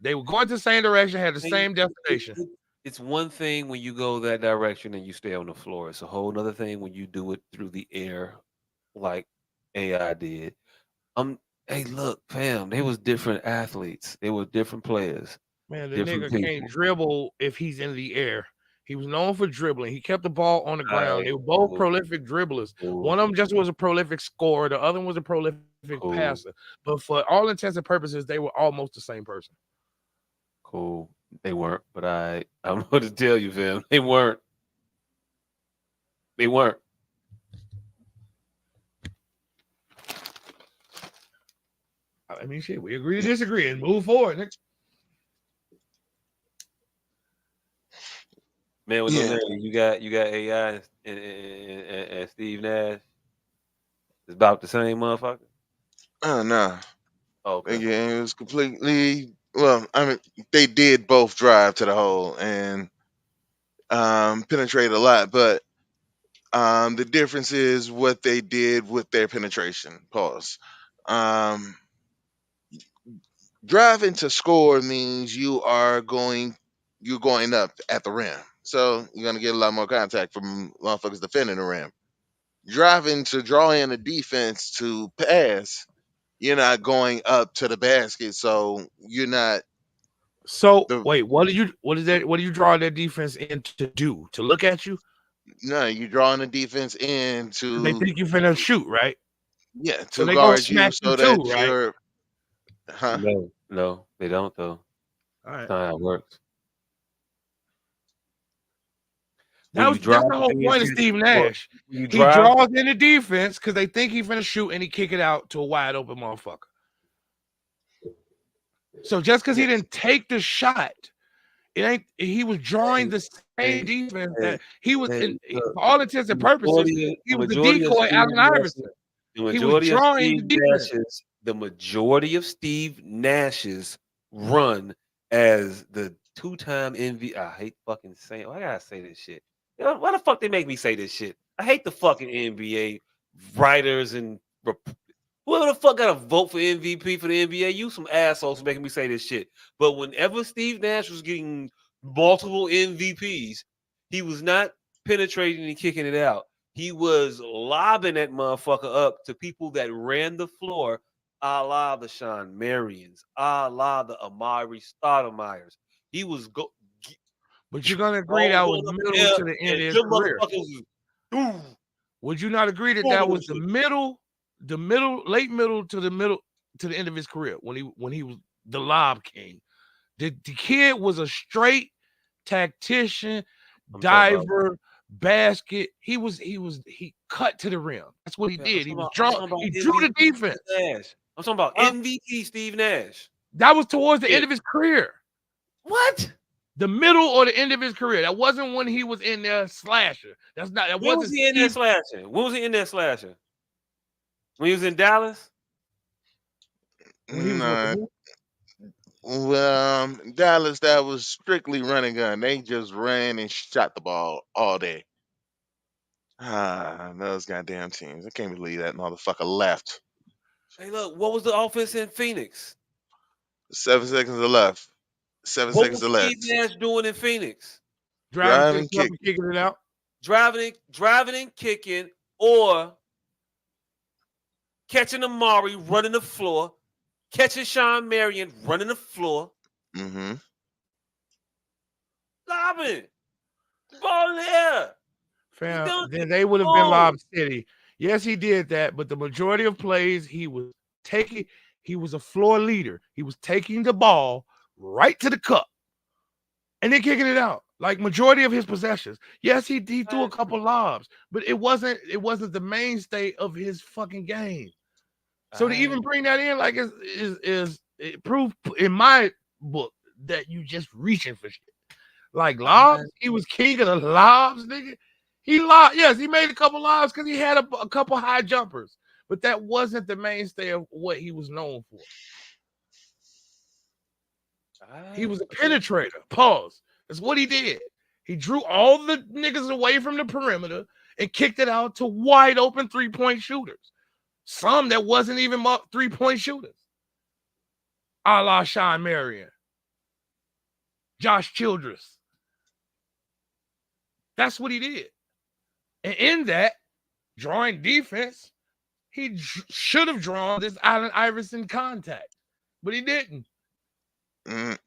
they were going to the same direction, had the same destination. It's one thing when you go that direction and you stay on the floor. It's a whole other thing when you do it through the air, like AI did. Hey, look, fam, they was different athletes. They were different players. Man, the nigga can't dribble if he's in the air. He was known for dribbling. He kept the ball on the ground. They were both prolific dribblers. One of them just was a prolific scorer. The other one was a prolific passer. But for all intents and purposes, they were almost the same person. Cool. They weren't, but I don't know what to tell you, fam. They weren't. They weren't. I mean, shit, we agree to disagree and move forward. Next. Man, with you got AI and Steve Nash. It's about the same motherfucker. Oh no. Okay. Again, it was completely. Well, I mean, they did both drive to the hole and penetrate a lot, but the difference is what they did with their penetration. Pause. Driving to score means you're going up at the rim, so you're gonna get a lot more contact from motherfuckers defending the rim. Driving to draw in a defense to pass, you're not going up to the basket, so you're not So wait, what do you draw that defense in to do? To look at you? No, you're drawing the defense in They to think you're finna shoot, right? yeah, So to they gonna guard you smack you so too, that right? you're No, they don't though. All right. That's not how it works. That's the whole point of Steve Nash. He draws in the defense because they think he's finna shoot and he kick it out to a wide open motherfucker. So just because he didn't take the shot, it ain't. He was drawing the same defense that he was. For all intents and purposes, he was the decoy Allen Iverson. He was drawing the defense. The majority of Steve Nash's run as the two-time MVP. I hate fucking saying. I gotta say this shit. Why the fuck they make me say this shit? I hate the fucking NBA writers and whoever the fuck got to vote for MVP for the NBA. You some assholes making me say this shit. But whenever Steve Nash was getting multiple MVPs, he was not penetrating and kicking it out. He was lobbing that motherfucker up to people that ran the floor, a la the Sean Marions, a la the Amari Stoudemires. He was But you're gonna agree that was middle to the end of his career. Would you not agree that was the late middle to the end of his career when he was the lob king? The kid was a straight tactician, diver, basket. He cut to the rim. That's what he did. He was drawn. He drew the defense. I'm talking about MVP Steve Nash. That was towards the end of his career. What? The middle or the end of his career. That wasn't when he was in there slasher. That's not. That when wasn't. Was he in there slashing? When was he in there slashing? When he was in Dallas? Well, Dallas, that was strictly running gun. They just ran and shot the ball all day. Those goddamn teams. I can't believe that motherfucker left. Hey, look, what was the offense in Phoenix? 7 seconds left. 7 seconds left. What was Steve Nash doing in Phoenix? Driving, kicking it out. Driving and kicking, or catching Amari running the floor, catching Sean Marion running the floor. Mm-hmm. Lobbing. Ball in the air. Fam, then they would have been Lob City. Yes, he did that, but the majority of plays he was a floor leader. He was taking the ball right to the cup and then kicking it out. Like majority of his possessions. Yes, he threw a couple lobs, but it wasn't the mainstay of his fucking game. So to even bring that in, like, is proof in my book that you just reaching for shit. Like lobs, he was king of the lobs, nigga. Yes, he made a couple lobs because he had a couple high jumpers, but that wasn't the mainstay of what he was known for. He was a penetrator. Pause. That's what he did. He drew all the niggas away from the perimeter and kicked it out to wide open 3-point shooters. Some that wasn't even 3-point shooters. A la Sean Marion. Josh Childress. That's what he did. And in that, drawing defense, he should have drawn this Allen Iverson contact, but he didn't.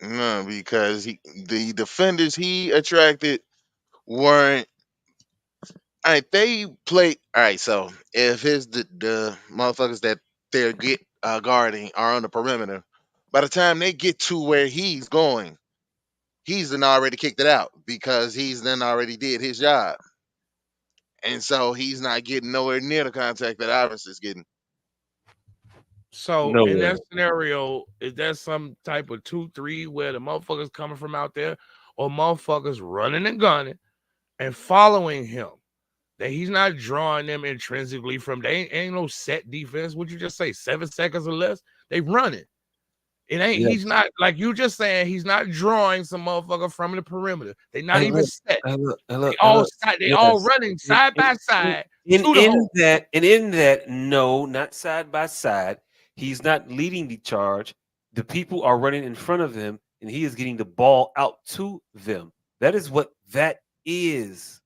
No, because the defenders he attracted weren't. All right, they play. All right, so if the motherfuckers that they're guarding are on the perimeter, by the time they get to where he's going, he's then already kicked it out because he's then already did his job, and so he's not getting nowhere near the contact that Iverson's getting. So in that scenario, is there some type of 2-3 where the motherfuckers coming from out there, or motherfuckers running and gunning and following him? That he's not drawing them intrinsically from. They ain't no set defense. Would you just say 7 seconds or less? They running. It ain't. Yes. He's not like you just saying. He's not drawing some motherfucker from the perimeter. They not even set. They all running side by side. In that, no, not side by side. He's not leading the charge. The people are running in front of him, and he is getting the ball out to them. That is what that is.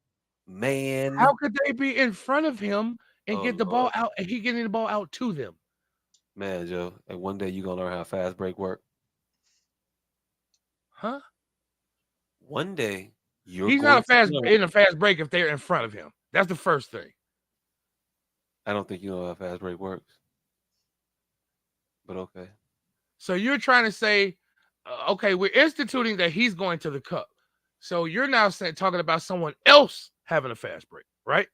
Man, how could they be in front of him and get the ball out and he getting the ball out to them? Man, Joe, like one day you're gonna learn how fast break work. Huh? One day you're He's going not to in a fast break if they're in front of him. That's the first thing. I don't think you know how fast break works. But okay. So you're trying to say, okay, we're instituting that he's going to the cup. So you're now talking about someone else having a fast break, right?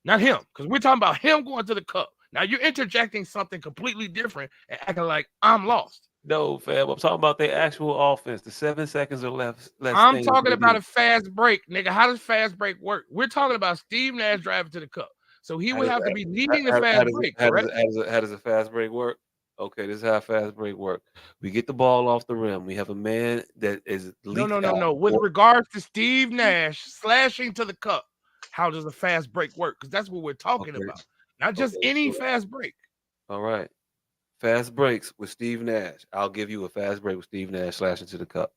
Not him, because we're talking about him going to the cup. Now you're interjecting something completely different and acting like I'm lost. No, fam. I'm talking about their actual offense. The 7 seconds or less. I'm talking about a fast break, nigga. How does fast break work? We're talking about Steve Nash driving to the cup. So he would have to be leading the fast break, correct? How does a fast break work? Okay, this is how fast break work. We get the ball off the rim. We have a man that is No. With regards to Steve Nash slashing to the cup, how does a fast break work? Because that's what we're talking about. Not just any fast break. All right. Fast breaks with Steve Nash. I'll give you a fast break with Steve Nash slashing to the cup.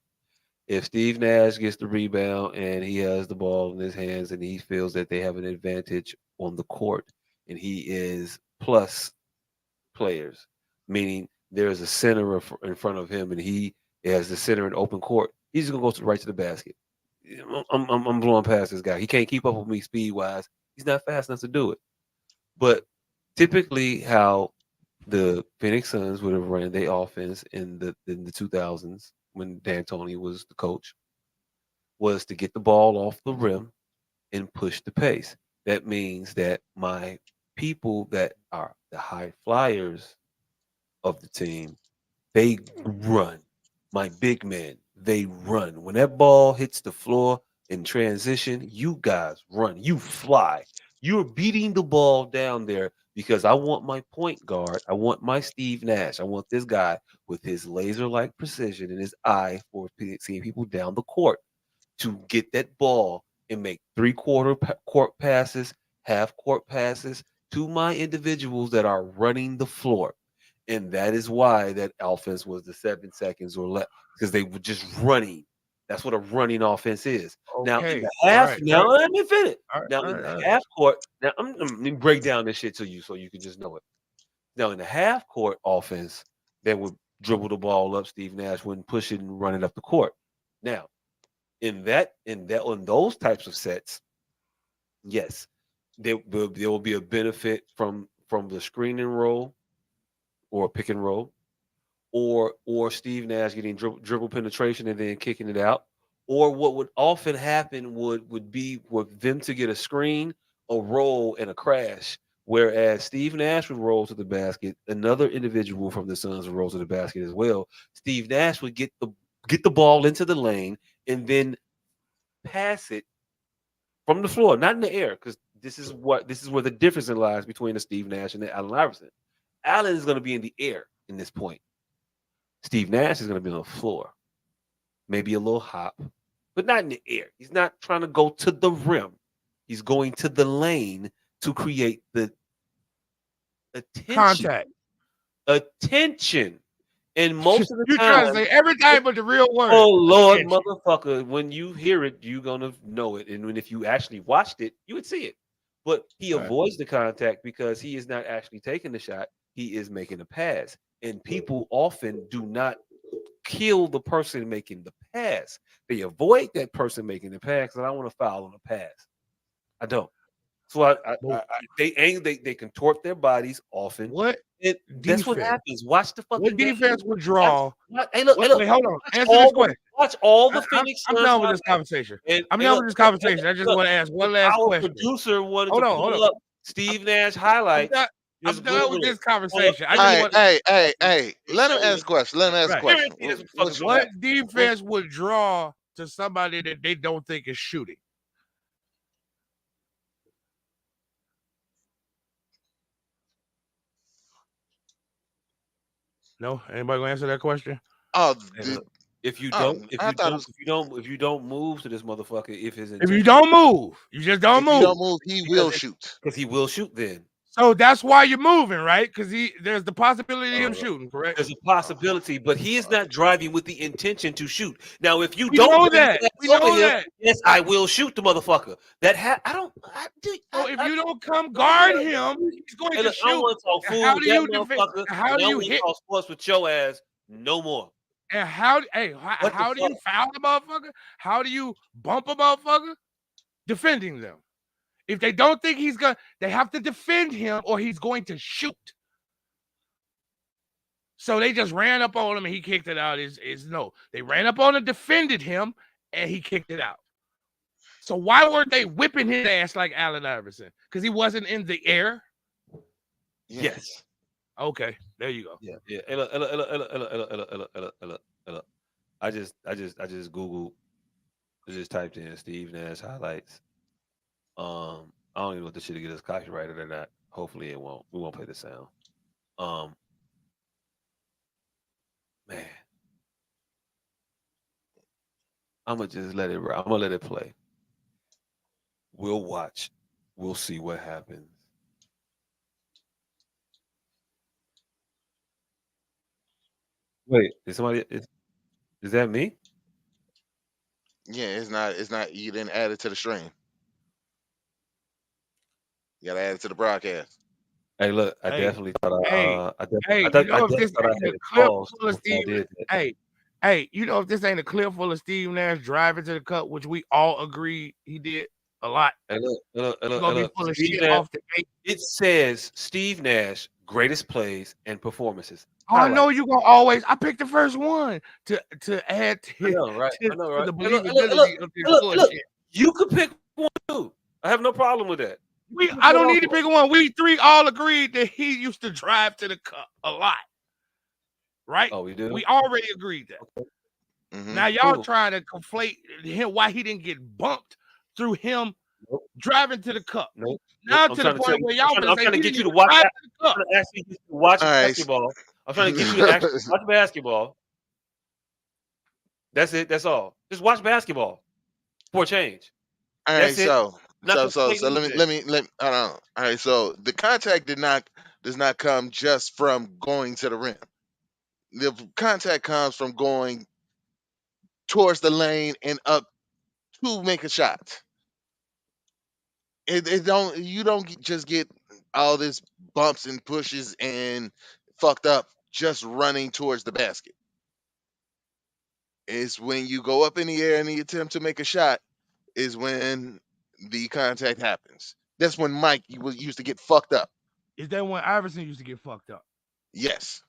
If Steve Nash gets the rebound and he has the ball in his hands and he feels that they have an advantage on the court and he is plus players, meaning there's a center in front of him and he has the center in open court, he's going to go right to the basket. I'm blowing past this guy. He can't keep up with me speed-wise. He's not fast enough to do it. But typically how the Phoenix Suns would have run their offense in the 2000s when D'Antoni was the coach was to get the ball off the rim and push the pace. That means that my people that are the high flyers of the team, they run. My big men, they run. When that ball hits the floor in transition, you guys run. You fly. You're beating the ball down there because I want my point guard. I want my Steve Nash. I want this guy with his laser-like precision and his eye for seeing people down the court to get that ball and make three-quarter court passes, half-court passes to my individuals that are running the floor. And that is why that offense was the 7 seconds or less, because they were just running. That's what a running offense is. Okay. Now in the half, let me finish. Half court, now I'm gonna break down this shit to you so you can just know it. Now in the half court offense, they would dribble the ball up. Steve Nash wouldn't push it and run it up the court. Now, on those types of sets, yes, there will be a benefit from the screen and roll or pick and roll, or Steve Nash getting dribble penetration and then kicking it out. Or what would often happen would be for them to get a screen, a roll, and a crash. Whereas Steve Nash would roll to the basket, another individual from the Suns would roll to the basket as well. Steve Nash would get the ball into the lane and then pass it from the floor, not in the air, because this is where the difference lies between the Steve Nash and the Allen Iverson. Allen is going to be in the air in this point. Steve Nash is going to be on the floor. Maybe a little hop, but not in the air. He's not trying to go to the rim. He's going to the lane to create the attention. And most of the you time, trying to say every time but the real word. Oh Lord, motherfucker! When you hear it, you're gonna know it, and if you actually watched it, you would see it. But he avoids the contact because he is not actually taking the shot. He is making a pass, and people often do not kill the person making the pass. They avoid that person making the pass because I don't want to foul on the pass. I don't. So they contort their bodies often. That's what happens. Watch the fucking what defense would draw. Hey, look. Wait, hold on. Answer this question. Watch all the Phoenix. I'm done with this conversation. I'm done with this conversation. I just want to ask one last question. Our producer wanted to pull up Steve Nash highlights. I'm done with this conversation. Hey, let him ask a question. What defense would draw to somebody that they don't think is shooting? No, anybody gonna answer that question? If you don't move to this motherfucker, if you don't move, you just don't move. If you don't move, he will shoot. Because he will shoot then. So that's why you're moving, right? Because there's the possibility of him shooting, correct? There's a possibility, but he is not driving with the intention to shoot. Now, if you we don't know that, yes, I will shoot the motherfucker. So if you don't come guard him, he's going to shoot. How do you defend? How do you hit? Sports with your ass? No more. And how do you foul a motherfucker? How do you bump a motherfucker? Defending them. If they don't think he's gonna, they have to defend him or he's going to shoot. So they just ran up on him and he kicked it out. Is no. They ran up on him, defended him, and he kicked it out. So why weren't they whipping his ass like Allen Iverson? Because he wasn't in the air? Yes. Okay, there you go. Yeah. I just Googled. I just typed in Steve Nash highlights. I don't even know if this shit will get us copyrighted or not. Hopefully it won't. We won't play the sound. Man, I'm gonna just let it. I'm gonna let it play. We'll watch. We'll see what happens. Wait, is somebody? Is that me? Yeah, it's not. You didn't add it to the stream. You gotta add it to the broadcast. Hey, look, I Hey, definitely thought hey, I hey, thought you know I if this definitely thought I ain't had a it clip paused full of before I Steve, did that. hey, you know if this ain't a clip full of Steve Nash driving to the cup, which we all agree he did a lot. Hey, look, Gonna be full of Steve shit Nash. off the gate. It says Steve Nash greatest plays and performances. I know Highlights. you gonna always. I picked the first one to add I to, know, right? to, I know, to right? the Hey, look, believability of this bullshit. You could pick one too. I have no problem with that. I don't need to pick one. We three all agreed that he used to drive to the cup a lot. Right? Oh, we do? We already agreed that. Now y'all trying to conflate him why he didn't get bumped through him driving to the cup. Nope. Now I'm to the trying to tell point you. where y'all I'm say trying to he get didn't you to even watch. drive I'm to the cup. trying to actually get you to watch All right. basketball. I'm trying to get you to actually watch basketball. That's it. That's all. Just watch basketball for a change. All That's right, it. so Not conflate let anything. me hold on. All right, so the contact does not come just from going to the rim. The contact comes from going towards the lane and up to make a shot. You don't just get all this bumps and pushes and fucked up just running towards the basket. It's when you go up in the air and the attempt to make a shot is when the contact happens. That's when Mike used to get fucked up. Is that when Iverson used to get fucked up? Yes.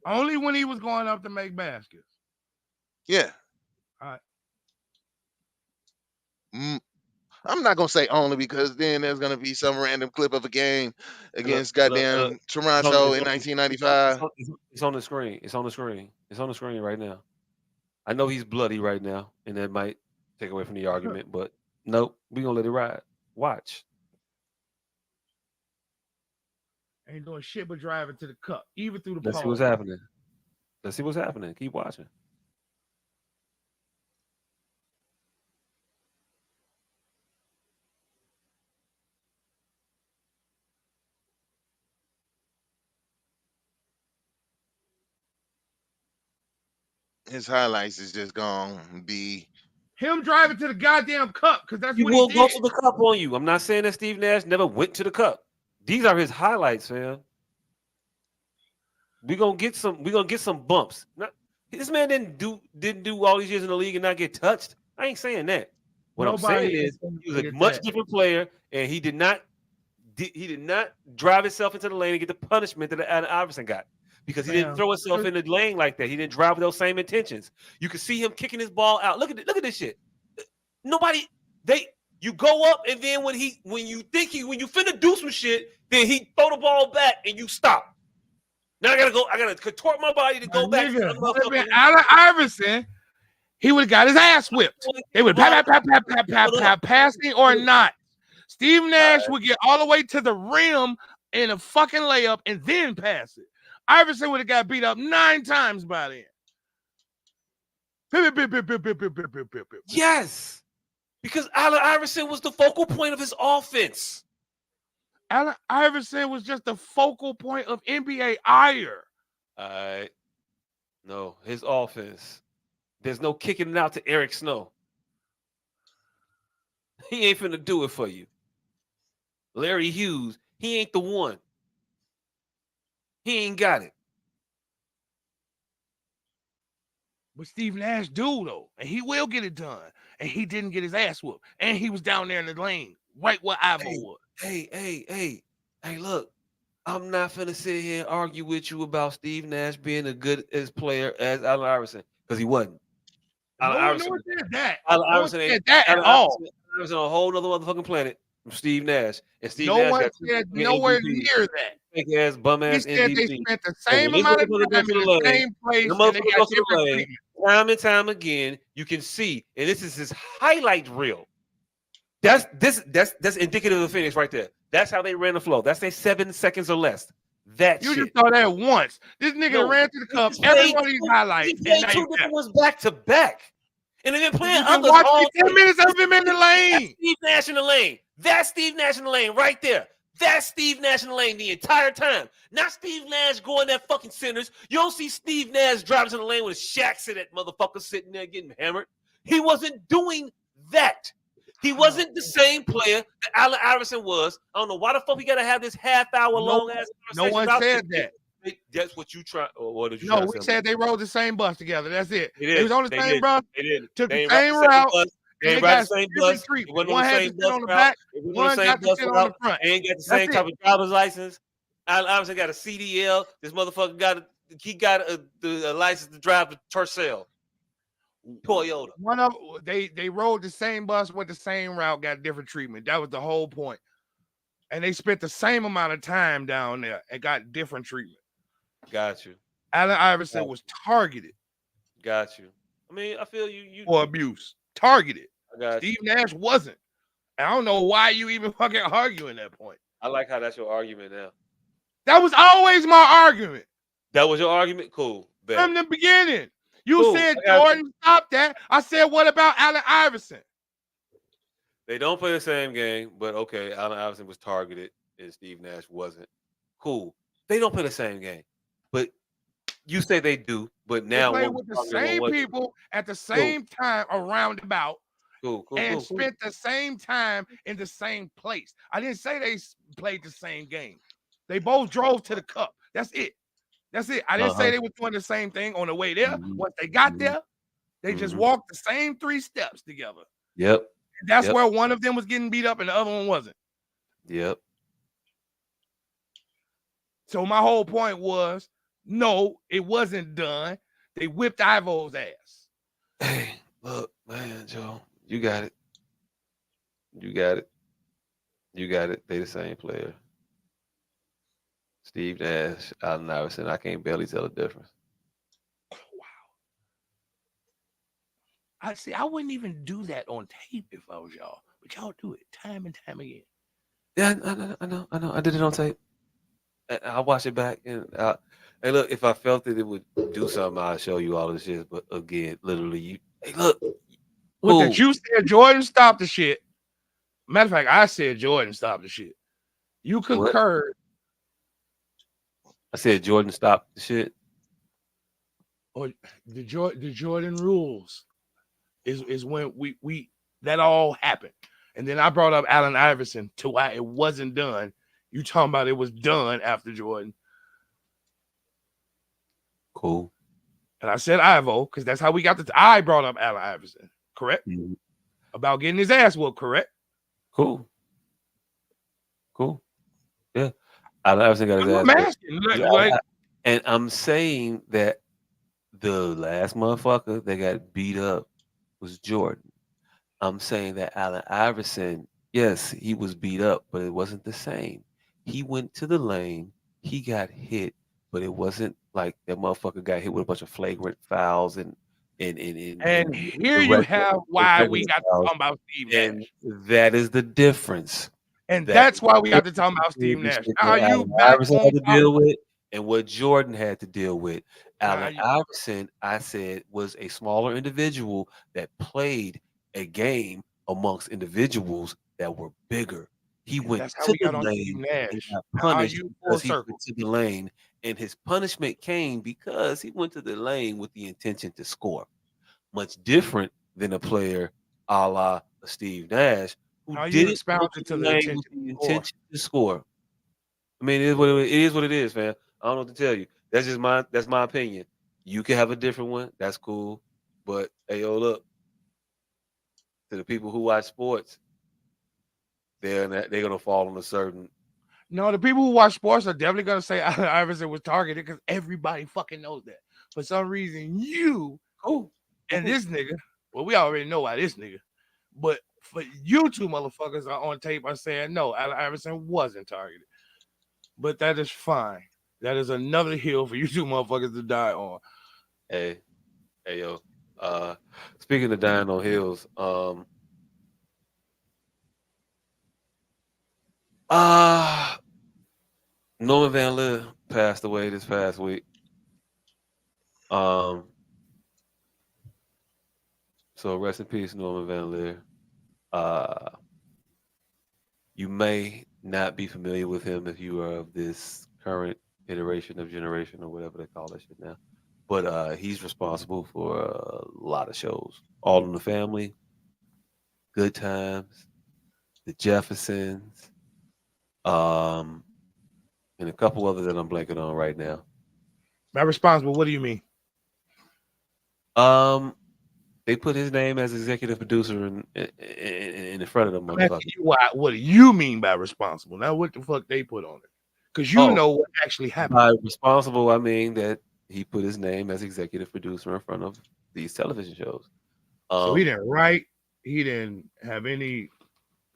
Only when he was going up to make baskets. Yeah. All right. I'm not gonna say only because then there's gonna be some random clip of a game against goddamn Toronto in 1995. It's on the screen. It's on the screen. It's on the screen right now. I know he's bloody right now, and that might take away from the argument, but nope, we're gonna let it ride. Watch. Ain't doing shit but driving to the cup, even through the Let's see pole. what's happening. Let's see what's happening. Keep watching. His highlights is just gonna be him driving to the goddamn cup because that's he what will he go did. to the cup on you. I'm not saying that Steve Nash never went to the cup. These are his highlights, fam. We're gonna get some bumps. This man didn't do all these years in the league and not get touched. I ain't saying that. What I'm saying is he was a much different player, and he did not drive himself into the lane and get the punishment that Allen Iverson got because he didn't throw himself in the lane like that. He didn't drive with those same intentions. You can see him kicking his ball out. Look at this shit. You go up and then when you finna do some shit, then he throw the ball back and you stop. Now I gotta contort my body to go back. Allen Iverson, he would have got his ass whipped. They would passing or not. Steve Nash would get all the way to the rim in a fucking layup and then pass it. Iverson would have got beat up 9 times by then. Yes, because Allen Iverson was the focal point of his offense. Allen Iverson was just the focal point of NBA ire. No, his offense. There's no kicking it out to Eric Snow. He ain't finna do it for you. Larry Hughes, he ain't the one. He ain't got it. But Steve Nash do though, and he will get it done. And he didn't get his ass whooped. And he was down there in the lane, right where Ivo was. Hey, look. I'm not finna sit here and argue with you about Steve Nash being a good as player as Allen Iverson, because he wasn't. No one said that. No one said that at all. Iverson on a whole other motherfucking planet from Steve Nash. And Steve No Nash one got said nowhere near that. Fake ass, bum ass He said MVP. they spent the same amount of time in the same place and they got different treatment. Time and time again, you can see, and this is his highlight reel. That's indicative of the finish right there. That's how they ran the flow. That's 7 seconds or less. That you shit. just saw that once. This nigga ran to the cup. Every one of these highlights. He played 2 different ones back to back. And they've been playing others all 10 minutes of him in the lane. Steve Nash in the lane. That's Steve Nash in the lane right there. That's Steve Nash in the lane the entire time. Not Steve Nash going at fucking centers. You don't see Steve Nash driving in the lane with Shaq sitting that motherfucker sitting there getting hammered. He wasn't doing that. He wasn't the same player that Allen Iverson was. I don't know why the fuck we gotta have this half-hour long ass. No one said that. That's what you try. Or what did you? No, we said they rode the same bus together. That's it. They was on the same bus. They did. Took the same route. They ain't ride the same bus. One had to sit on the back. One got to sit on the front. They ain't got the same type of driver's license. Allen Iverson got a CDL. This motherfucker got the license to drive the Tercel. Toyota. One of they rode the same bus with the same route, got different treatment. That was the whole point. And they spent the same amount of time down there and got different treatment. Got you. Allen Iverson was targeted. Got you. I mean, I feel you for abuse. Targeted. I got Steve Nash wasn't. I don't know why you even fucking arguing that point. I like how that's your argument now. That was always my argument. That was your argument? Cool. Bet. From the beginning. You said Jordan stopped that. I said, what about Allen Iverson? They don't play the same game, but okay, Allen Iverson was targeted and Steve Nash wasn't. Cool. They don't play the same game, but you say they do. But now they play with the same people at the same time around about. And spent the same time in the same place. I didn't say they played the same game. They both drove to the cup. That's it. That's it. I didn't say they were doing the same thing on the way there. Once they got there, they just walked the same 3 steps together. Yep. And that's where one of them was getting beat up and the other one wasn't. Yep. So my whole point was, no, it wasn't done. They whipped Ivo's ass. Hey, look, man, Joe, you got it. You got it. You got it. They the same player. Steve Nash, Allen Iverson. I can't barely tell the difference. Wow. I see. I wouldn't even do that on tape if I was y'all, but y'all do it time and time again. Yeah, I know. I did it on tape. I'll watch it back and hey, look, if I felt that it would do something, I'll show you all this shit. But again, literally, hey, look. What that you said, Jordan stopped the shit. Matter of fact, I said Jordan stopped the shit. You concurred. I said Jordan stopped the shit. Or the Jordan rules is when we that all happened. And then I brought up Allen Iverson to why it wasn't done. You talking about it was done after Jordan. Cool. And I said Ivo, because that's how we got I brought up Allen Iverson, correct? Mm-hmm. About getting his ass whooped, correct? Cool. Yeah. Allen Iverson got his ass whooped. And I'm saying that the last motherfucker that got beat up was Jordan. I'm saying that Allen Iverson, yes, he was beat up, but it wasn't the same. He went to the lane, he got hit, but it wasn't like that motherfucker got hit with a bunch of flagrant fouls and here you have why we got to talk about Steve Nash. And that is the difference. And that's why we got to talk about Steve Nash. How you Iverson had to deal with and what Jordan had to deal with. Allen Iverson, I said, was a smaller individual that played a game amongst individuals that were bigger. He went to the lane and got punished because he went to the lane, and his punishment came because he went to the lane with the intention to score. Much different than a player a la Steve Nash who didn't go to the lane with the intention to score. I mean, it is what it is, man. I don't know what to tell you. That's my opinion. You can have a different one. That's cool. But hey, yo, look, to the people who watch sports, they're gonna fall on a certain. No, the people who watch sports are definitely gonna say Allen Iverson was targeted because everybody fucking knows that. For some reason, you and this nigga, well, we already know why this nigga, but for you two motherfuckers are on tape are saying no, Allen Iverson wasn't targeted. But that is fine. That is another hill for you two motherfuckers to die on. Hey, yo. Speaking of dying on hills, Norman Van Lier passed away this past week. So rest in peace, Norman Van Lier. You may not be familiar with him if you are of this current iteration of generation or whatever they call that shit now. But he's responsible for a lot of shows. All in the Family, Good Times, The Jeffersons, and a couple others that I'm blanking on right now. By responsible, what do you mean? They put his name as executive producer in the front of them motherfuckers. What do you mean by responsible? Now, what the fuck they put on it? Because you know what actually happened. By responsible, I mean that he put his name as executive producer in front of these television shows. So he didn't write. He didn't have any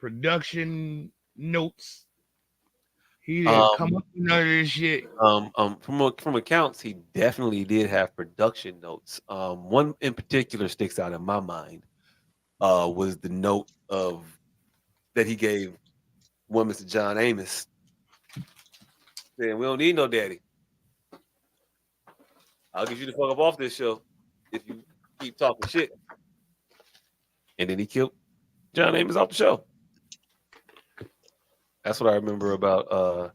production notes. He didn't come up with none of this shit. From accounts, he definitely did have production notes. One in particular sticks out in my mind. Was the note of that he gave one Mr. John Amos saying, "We don't need no daddy. I'll get you the fuck up off this show if you keep talking shit." And then he killed John Amos off the show. That's what I remember about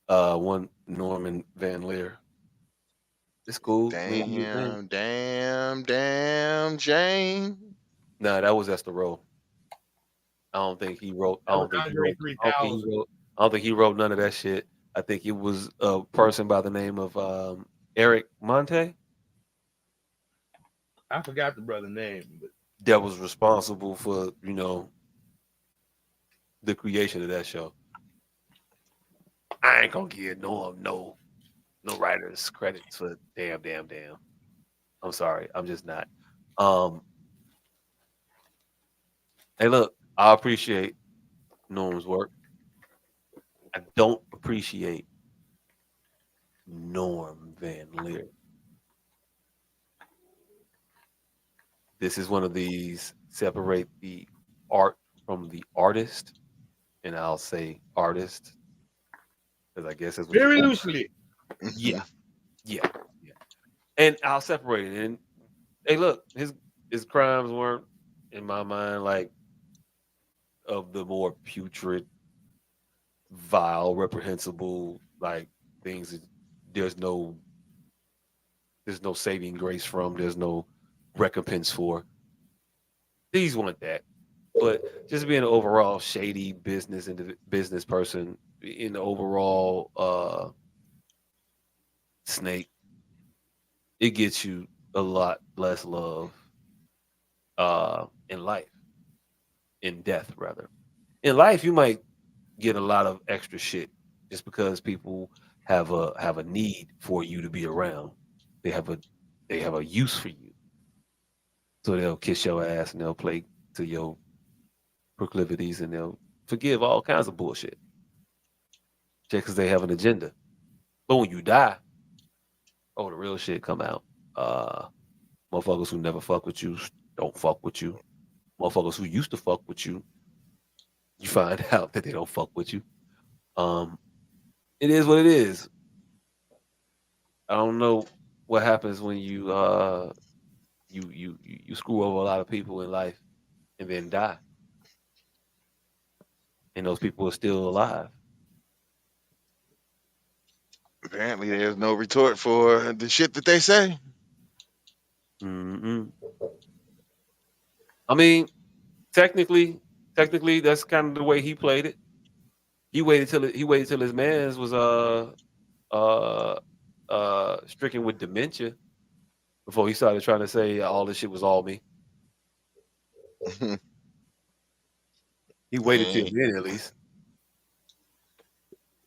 one Norman Van Lier. It's cool. Damn, Jane. Nah, that was Esther Rowe. I don't think he wrote. I don't think he wrote none of that shit. I think it was a person by the name of Eric Monte. I forgot the brother's name, but that was responsible for the creation of that show. I ain't gonna give no writers credits for damn. I'm sorry, I'm just not. Hey, look, I appreciate Norm's work. I don't appreciate Norm Van Lier. This is one of these separate the art from the artist, and I'll say artist because I guess it's very loosely. Yeah. And I'll separate it. And hey, look, his crimes weren't, in my mind, like of the more putrid, vile, reprehensible like things that there's no saving grace from. There's no recompense for. These weren't that, but just being an overall shady business person in the overall snake, it gets you a lot less love in life, in death rather. In life, you might get a lot of extra shit just because people have a need for you to be around. They have a use for you. So they'll kiss your ass and they'll play to your proclivities and they'll forgive all kinds of bullshit just because they have an agenda. But when you die, the real shit come out. Motherfuckers who never fuck with you don't fuck with you. Motherfuckers who used to fuck with you, you find out that they don't fuck with you. It is what it is. I don't know what happens when you screw over a lot of people in life and then die. And those people are still alive. Apparently, there's no retort for the shit that they say. Mm-mm. I mean, technically, that's kind of the way he played it. He waited till his man's was stricken with dementia before he started trying to say all this shit was all me. He waited till then at least.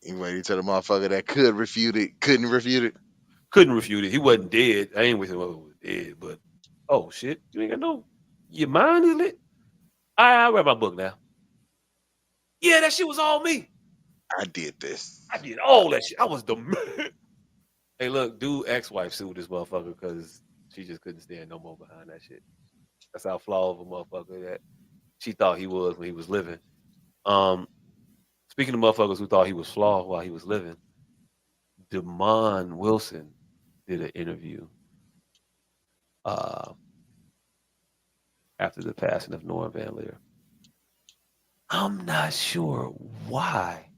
He waited till the motherfucker that could refute it couldn't refute it. Couldn't refute it. He wasn't dead. I ain't with him. Was dead, but oh shit, you ain't got no. Your mind is lit. I read my book now. Yeah, that shit was all me. I did this. I did all that shit. I was the man. Hey, look, dude, ex-wife sued this motherfucker because she just couldn't stand no more behind that shit. That's how flawed of a motherfucker that she thought he was when he was living. Speaking of motherfuckers who thought he was flawed while he was living, Damon Wilson did an interview after the passing of Norm Van Leer. I'm not sure why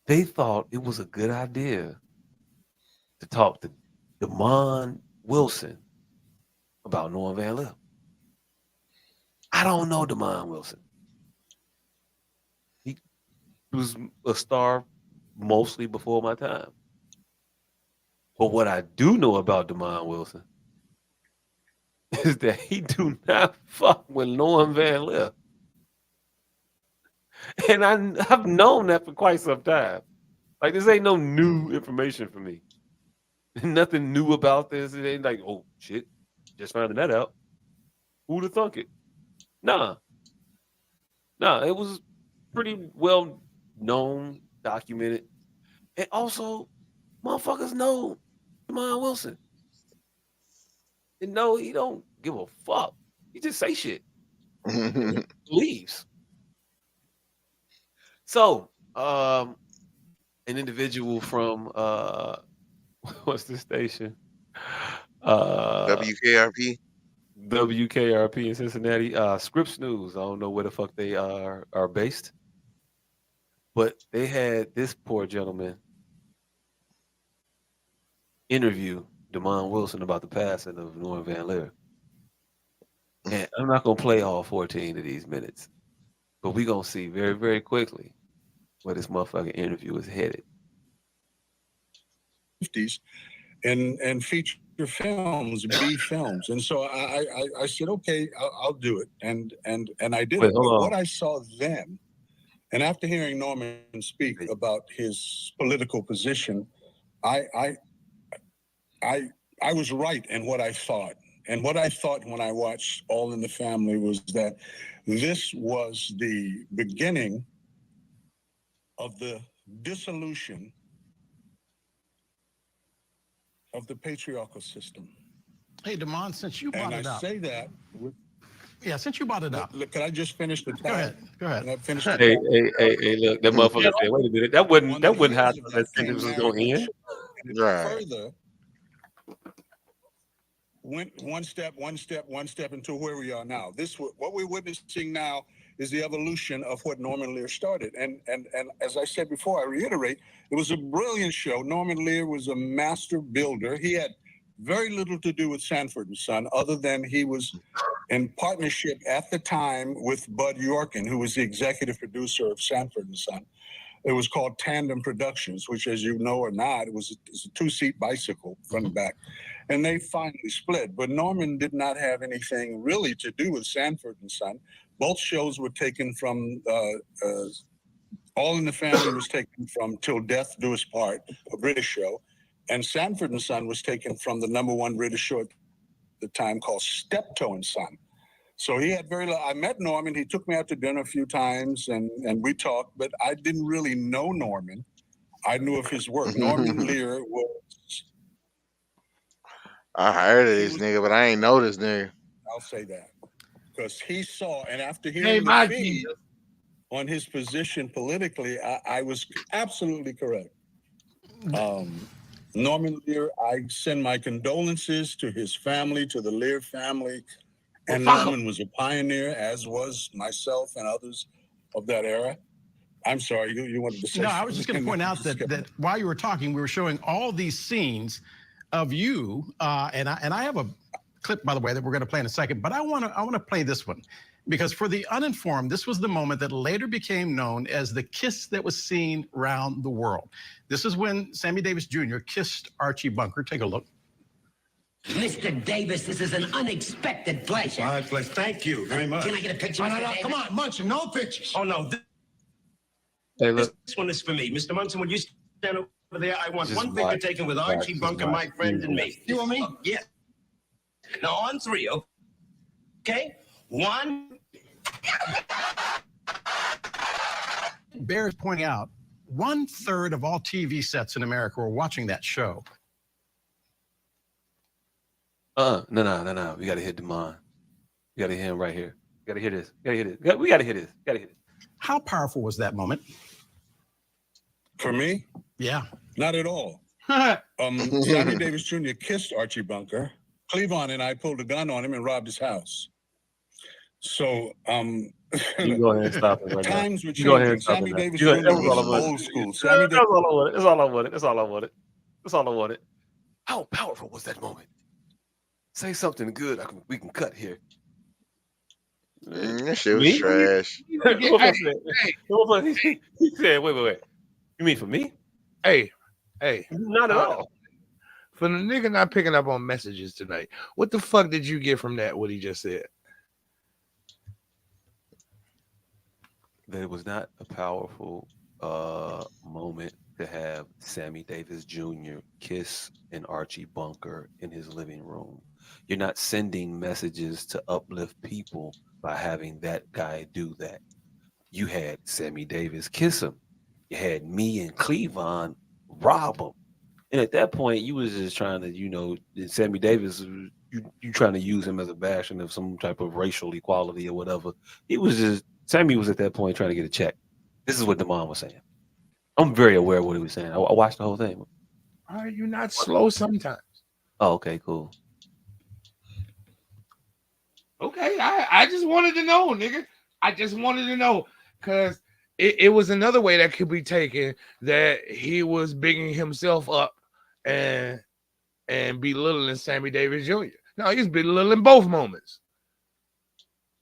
they thought it was a good idea to talk to Damon Wilson about Norm Van Leer. I don't know Damon Wilson. He was a star mostly before my time. But what I do know about Damon Wilson is that he do not fuck with Norm Van Leer. And I've known that for quite some time. Like, this ain't no new information for me. Nothing new about this. It ain't like, oh, shit, just finding that out. Who'd have thunk it? Nah, it was pretty well known, documented. And also, motherfuckers know Damon Wilson. And no, he don't give a fuck. He just say shit. Leaves. So, an individual from what's the station? WKRP. WKRP in Cincinnati. Scripps News. I don't know where the fuck they are based. But they had this poor gentleman interview Damon Wilson about the passing of Norm Van Leer. And I'm not gonna play all 14 of these minutes, but we're gonna see very, very quickly where this motherfucking interview is headed. And feature films, B films, and so I said, okay, I'll do it, and I did it. But what I saw then, and after hearing Norman speak about his political position, I was right in what I thought. And what I thought when I watched All in the Family was that this was the beginning of the dissolution of the patriarchal system. Hey, Damon, since you brought it up. And I say that yeah, since you brought it up. Look, can I just finish the thought? Go ahead. Can I finish Hey, look, that motherfucker said, wait a minute, that wouldn't how that sentence was gonna end. Right. Further, went one step into where we are now. What we're witnessing now is the evolution of what Norman Lear started. And as I said before, I reiterate, it was a brilliant show. Norman Lear was a master builder. He had very little to do with Sanford and Son, other than he was in partnership at the time with Bud Yorkin, who was the executive producer of Sanford and Son. It was called Tandem Productions, which, as you know or not, it's a two-seat bicycle front and back. And they finally split. But Norman did not have anything really to do with Sanford and Son. Both shows were taken from, All in the Family was taken from Till Death Do Us Part, a British show. And Sanford and Son was taken from the #1 British show at the time called Steptoe and Son. So he had I met Norman. He took me out to dinner a few times and we talked, but I didn't really know Norman. I knew of his work. Norman Lear was. I heard of this nigga, but I ain't know this nigga. I'll say that. Because he saw, and after hearing the feed on his position politically, I was absolutely correct. Norman Lear, I send my condolences to his family, to the Lear family. And Norman was a pioneer, as was myself and others of that era. I'm sorry, you wanted to say something? No, I was just going to point out that while you were talking, we were showing all these scenes of you, and I have a clip, by the way, that we're going to play in a second, but I want to play this one. Because for the uninformed, this was the moment that later became known as the kiss that was seen around the world. This is when Sammy Davis Jr. kissed Archie Bunker. Take a look. Mr. Davis, this is an unexpected pleasure. My pleasure. Thank you very much. Can I get a picture, No, Mr. no, Davis? come on, Munson, no pictures. Oh, no. Hey, look. This one is for me. Mr. Munson, would you stand over there? I want Just one picture watch. taken with Watch, Archie just Bunker, watch. my friend, and me. Just You and me? Yes. Now, on three, okay? One. Bear is pointing out 1/3 of all TV sets in America were watching that show. No. We gotta hit Demond. We gotta hear him right here. We gotta hear this. We gotta hear this. How powerful was that moment? For me? Yeah. Not at all. Sammy Davis Jr. kissed Archie Bunker. Cleavon and I pulled a gun on him and robbed his house. So, You go ahead and stop it right times now. were You go ahead and changing. stop Sammy it. Davis Jr. Jr. was old school. Sammy That's all I wanted. That's all I wanted. That's all I wanted. That's all I wanted. How powerful was that moment? Say something good. We can cut here. That shit was trash. He said, wait. You mean for me? Hey. Not at all. For the nigga not picking up on messages tonight, what the fuck did you get from that, what he just said? That it was not a powerful moment to have Sammy Davis Jr. kiss an Archie Bunker in his living room. You're not sending messages to uplift people by having that guy do that. You had Sammy Davis kiss him. You had me and Cleavon rob him. And at that point, you was just trying to, Sammy Davis, you trying to use him as a bastion of some type of racial equality or whatever. Sammy was at that point trying to get a check. This is what Demond was saying. I'm very aware of what he was saying. I watched the whole thing. Are you not slow sometimes? Oh, okay, cool. Okay, I just wanted to know, nigga. I just wanted to know because it was another way that could be taken that he was bigging himself up and belittling Sammy Davis Jr. No, he's belittling both moments.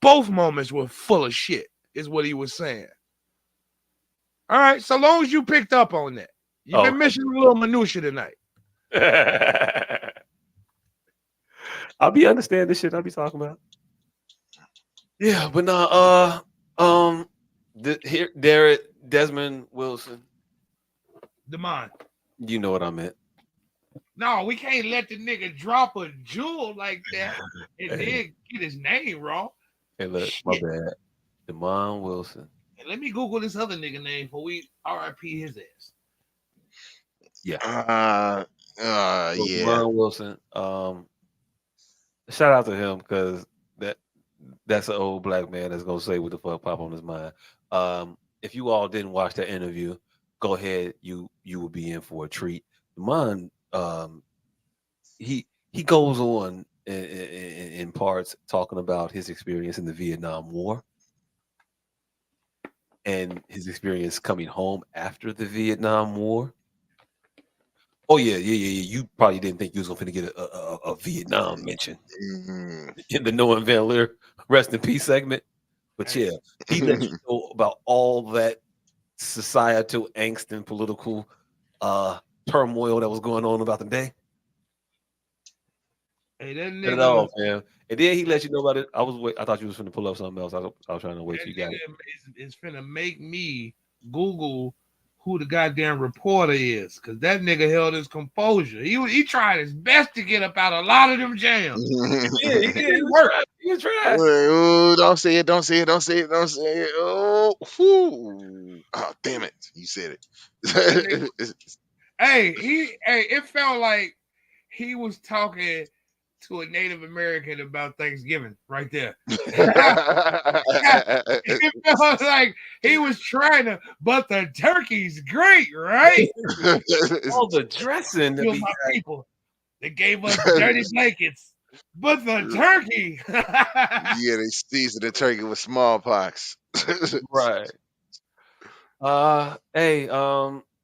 Both moments were full of shit, is what he was saying. All right, so long as you picked up on that. You've been missing a little minutia tonight. I'll be understanding the shit I'll be talking about. Yeah, but Desmond Wilson. Demond. You know what I meant. No, we can't let the nigga drop a jewel like that and then get his name wrong. Hey, look, my bad. Demond Wilson. And let me Google this other nigga name before we RIP his ass. Yeah. Yeah. Demond Wilson. Shout out to him because that's an old black man that's gonna say what the fuck pop on his mind. If you all didn't watch that interview, go ahead. You will be in for a treat. Demond, he goes on in parts talking about his experience in the Vietnam War and his experience coming home after the Vietnam War. Oh yeah. You probably didn't think you was gonna get a Vietnam mention in the Noah Van Leer rest in peace segment, but yeah, he let you know about all that societal angst and political turmoil that was going on about the day. Hey, that Not at nigga, all, man. And then he let you know about it. I thought you was finna pull up something else. I was trying to wait till you got it. It's finna make me Google who the goddamn reporter is, because that nigga held his composure. He tried his best to get up out of a lot of them jams. He did. He worked. He tried. Ooh, don't say it. Oh, oh, damn it! You said it. Hey, it felt like he was talking to a Native American about Thanksgiving right there. It felt like he was trying to, but the turkey's great, right? All the dressing that my people, they gave us dirty blankets, but the turkey. Yeah, they seasoned the turkey with smallpox. Right.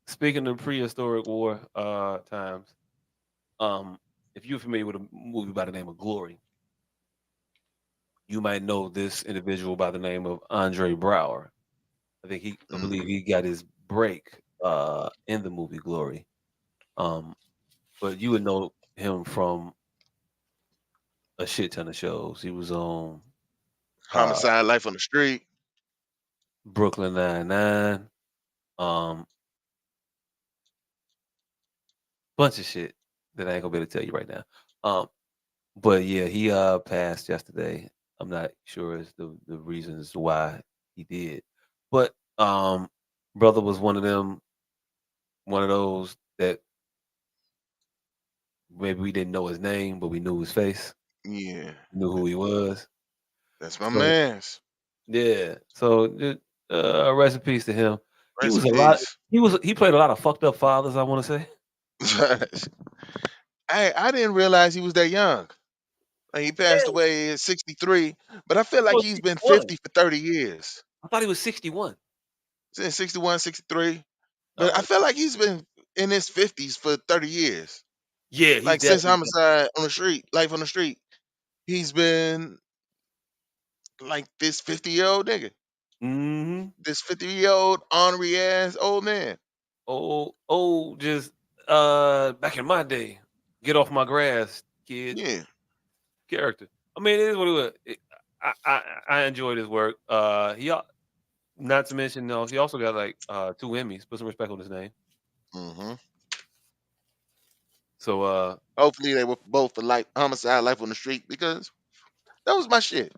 Speaking of prehistoric war times, if you're familiar with a movie by the name of Glory, you might know this individual by the name of Andre Braugher. I believe he got his break in the movie Glory. But you would know him from a shit ton of shows. He was on Homicide, Life on the Street, Brooklyn Nine-Nine, um, bunch of shit that I ain't gonna be able to tell you right now. But yeah, he passed yesterday. I'm not sure as the reasons why he did, but brother was one of those that maybe we didn't know his name, but we knew his face, yeah, knew who he was. that's my So man's. yeah, so rest in peace to him. He Rest was in a lot. peace. He played a lot of fucked up fathers. I want to say. I didn't realize he was that young. Like, he passed Yeah, away at 63, but I feel like oh, he's been 61. 50 for 30 years. I thought he was 61. Since 61, 63. But I Oh, feel like he's been in his 50s for 30 years. yeah, he's Like, since definitely. Homicide on the Street, Life on the Street, he's been like this 50-year-old nigga. Mm-hmm. This 50-year-old ornery ass old man. Just back in my day, get off my grass, kid. Yeah. Character. I mean, it is what it was. I enjoyed his work. Not to mention, no, he also got like 2 Emmys. Put some respect on his name. Mm-hmm. So Hopefully they were both for like Homicide, Life on the Street, because that was my shit.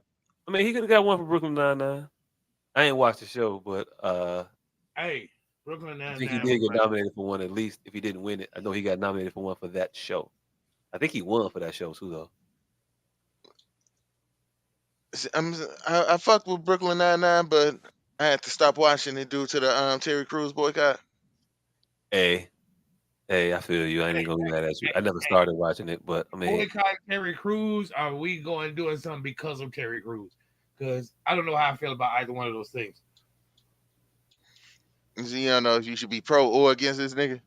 I mean, he could have got one for Brooklyn Nine-Nine. I ain't watched the show, but Hey, Brooklyn I think he Nine-Nine did was get like, nominated for one at least. If he didn't win it, I know he got nominated for one for that show. I think he won for that show too, though. I fucked with Brooklyn Nine-Nine, but I had to stop watching it due to the Terry Crews boycott. Hey, I feel you. I ain't even gonna be mad at you. I never started watching it, but I mean, boycott Terry Crews, or are we going doing something because of Terry Crews? Because I don't know how I feel about either one of those things. So you don't know if you should be pro or against this nigga.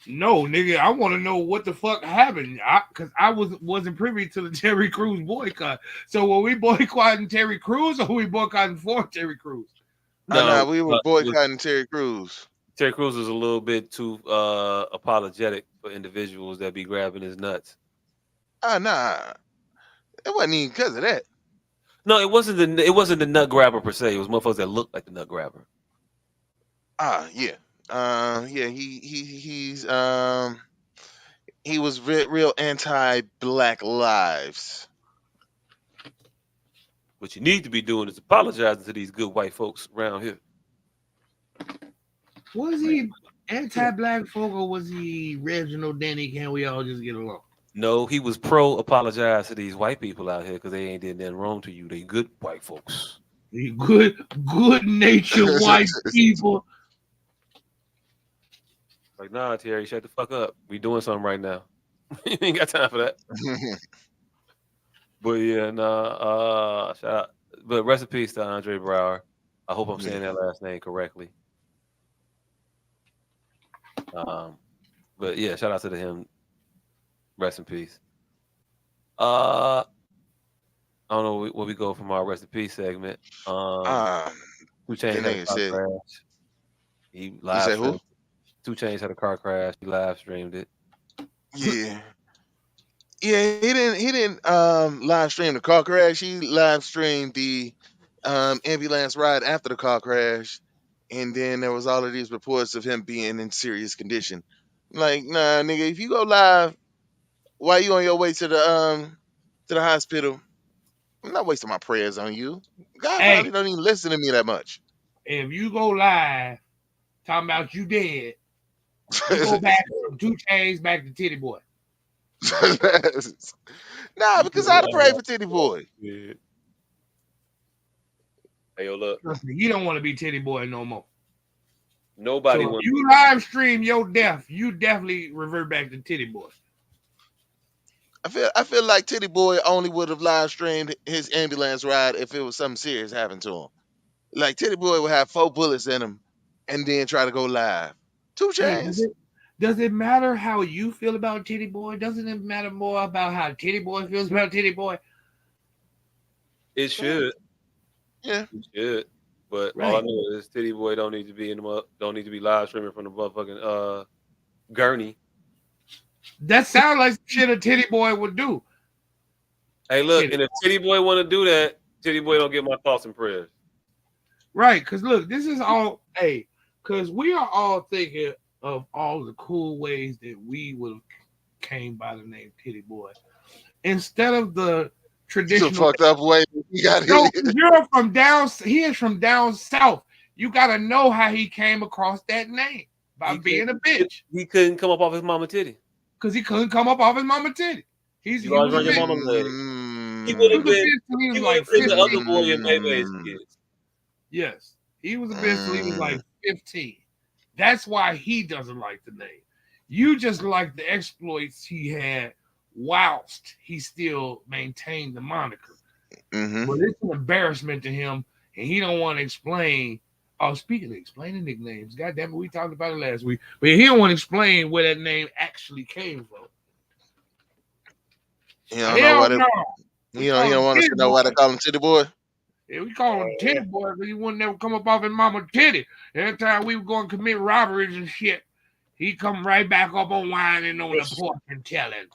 No, nigga, I want to know what the fuck happened. Because I wasn't privy to the Terry Crews boycott. So were we boycotting Terry Crews, or were we boycotting for Terry Crews? Nah, no, we were boycotting Terry Crews. Terry Crews is a little bit too apologetic for individuals that be grabbing his nuts. Nah, it wasn't even because of that. No, it wasn't the nut grabber per se. It was motherfuckers that looked like the nut grabber. Yeah. He was real anti-black lives. What you need to be doing is apologizing to these good white folks around here. Was he anti-black folk, or was he Reginald Denny? Can we all just get along? No, he was pro apologize to these white people out here because they ain't did nothing wrong to you. They good white folks. Good natured white people. Like, nah, Terry, shut the fuck up. We doing something right now. You ain't got time for that. But yeah, nah, shout out. But rest in peace to Andre Brower. I hope I'm saying that last name correctly. But yeah, shout out to him. Rest in peace. I don't know where we go from our rest in peace segment. 2 Chainz had a car crash. He live streamed. 2 Chainz had a car crash. He live streamed it. Yeah. Yeah, he didn't live stream the car crash. He live streamed the ambulance ride after the car crash, and then there was all of these reports of him being in serious condition. Like, nah, nigga, if you go live while you on your way to the hospital, I'm not wasting my prayers on you. God probably don't even listen to me that much. If you go live talking about you dead, you go back from 2 Chainz back to Titty Boy. Nah, because I'd pray for Titty Boy. Yeah. Hey, yo, look. You don't want to be Titty Boy no more. Nobody wants. You live stream your death, you definitely revert back to Titty Boy. I feel like Titty Boy only would have live streamed his ambulance ride if it was something serious happened to him. Like, Titty Boy would have 4 bullets in him and then try to go live. 2 Chainz. Hey, does it matter how you feel about Titty Boy? Doesn't it matter more about how Titty Boy feels about Titty Boy? It should. Yeah. It should. But all I know is Titty Boy don't need to be live streaming from the motherfucking gurney. That sounds like shit a Titty Boy would do. Hey, look, Titty. and if Titty Boy want to do that, Titty Boy don't get my thoughts and prayers. Right, because look, this is all, hey, because we are all thinking of all the cool ways that we would have came by the name Titty Boy. Instead of the traditional. It's a fucked up way. You got No, you're from down, he is from down south. You got to know how he came across that name by being a bitch. He couldn't come up off his mama titty. Because he couldn't come up off his mama titty. He was a run your bitch. mama leg. He He would was have a been. bitch till he was He would like have been the 15. other boy in Baybay's kids. Yes, he was a bitch till he was like 15. That's why he doesn't like the name. You just like the exploits he had whilst he still maintained the moniker. But it's an embarrassment to him, and he don't want to explain. Oh, speaking of explaining nicknames, goddamn it, we talked about it last week, but he don't want to explain where that name actually came from. He don't know why he don't want us to know why they call him Titty Boy. Yeah, we call him Titty Boy because he wouldn't never come up off his mama titty. Every time we were going to commit robberies and shit, he come right back up on whining on the porch and telling.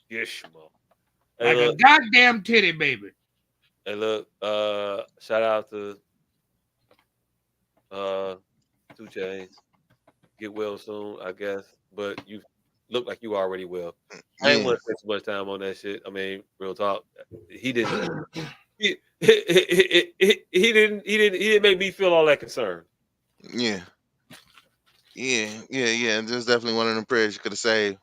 Yes, Shmo. Like a goddamn titty baby. Hey, look, shout out to 2 Chainz. Get well soon, I guess. But you look like you already well. You didn't want to spend too much time on that shit. I mean, real talk. He didn't. He didn't make me feel all that concerned. Yeah. And there's definitely one of them prayers you could have saved.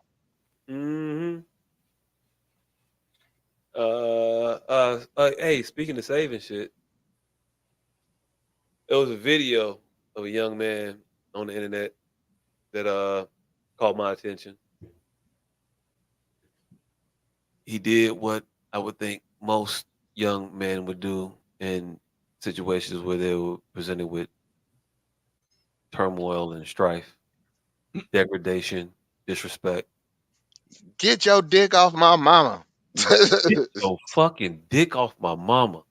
Hey, speaking of saving shit, there was a video of a young man on the internet that caught my attention. He did what I would think most young men would do in situations where they were presented with turmoil and strife, degradation, disrespect. Get your dick off my mama. Get your fucking dick off my mama.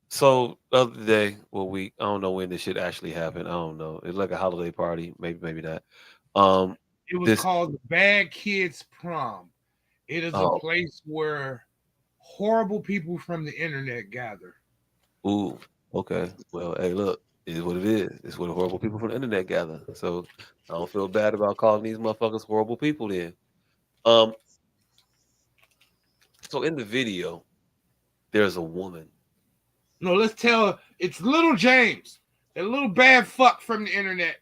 So the other day, week, I don't know when this shit actually happened. I don't know. It's like a holiday party, maybe not. It was called the Bad Kids Prom. It is a place where horrible people from the internet gather. Ooh, okay. Well, hey, look, it is what it is. It's where the horrible people from the internet gather. So I don't feel bad about calling these motherfuckers horrible people then. So in the video, there's a woman. No, let's tell it's little James, that little bad fuck from the internet.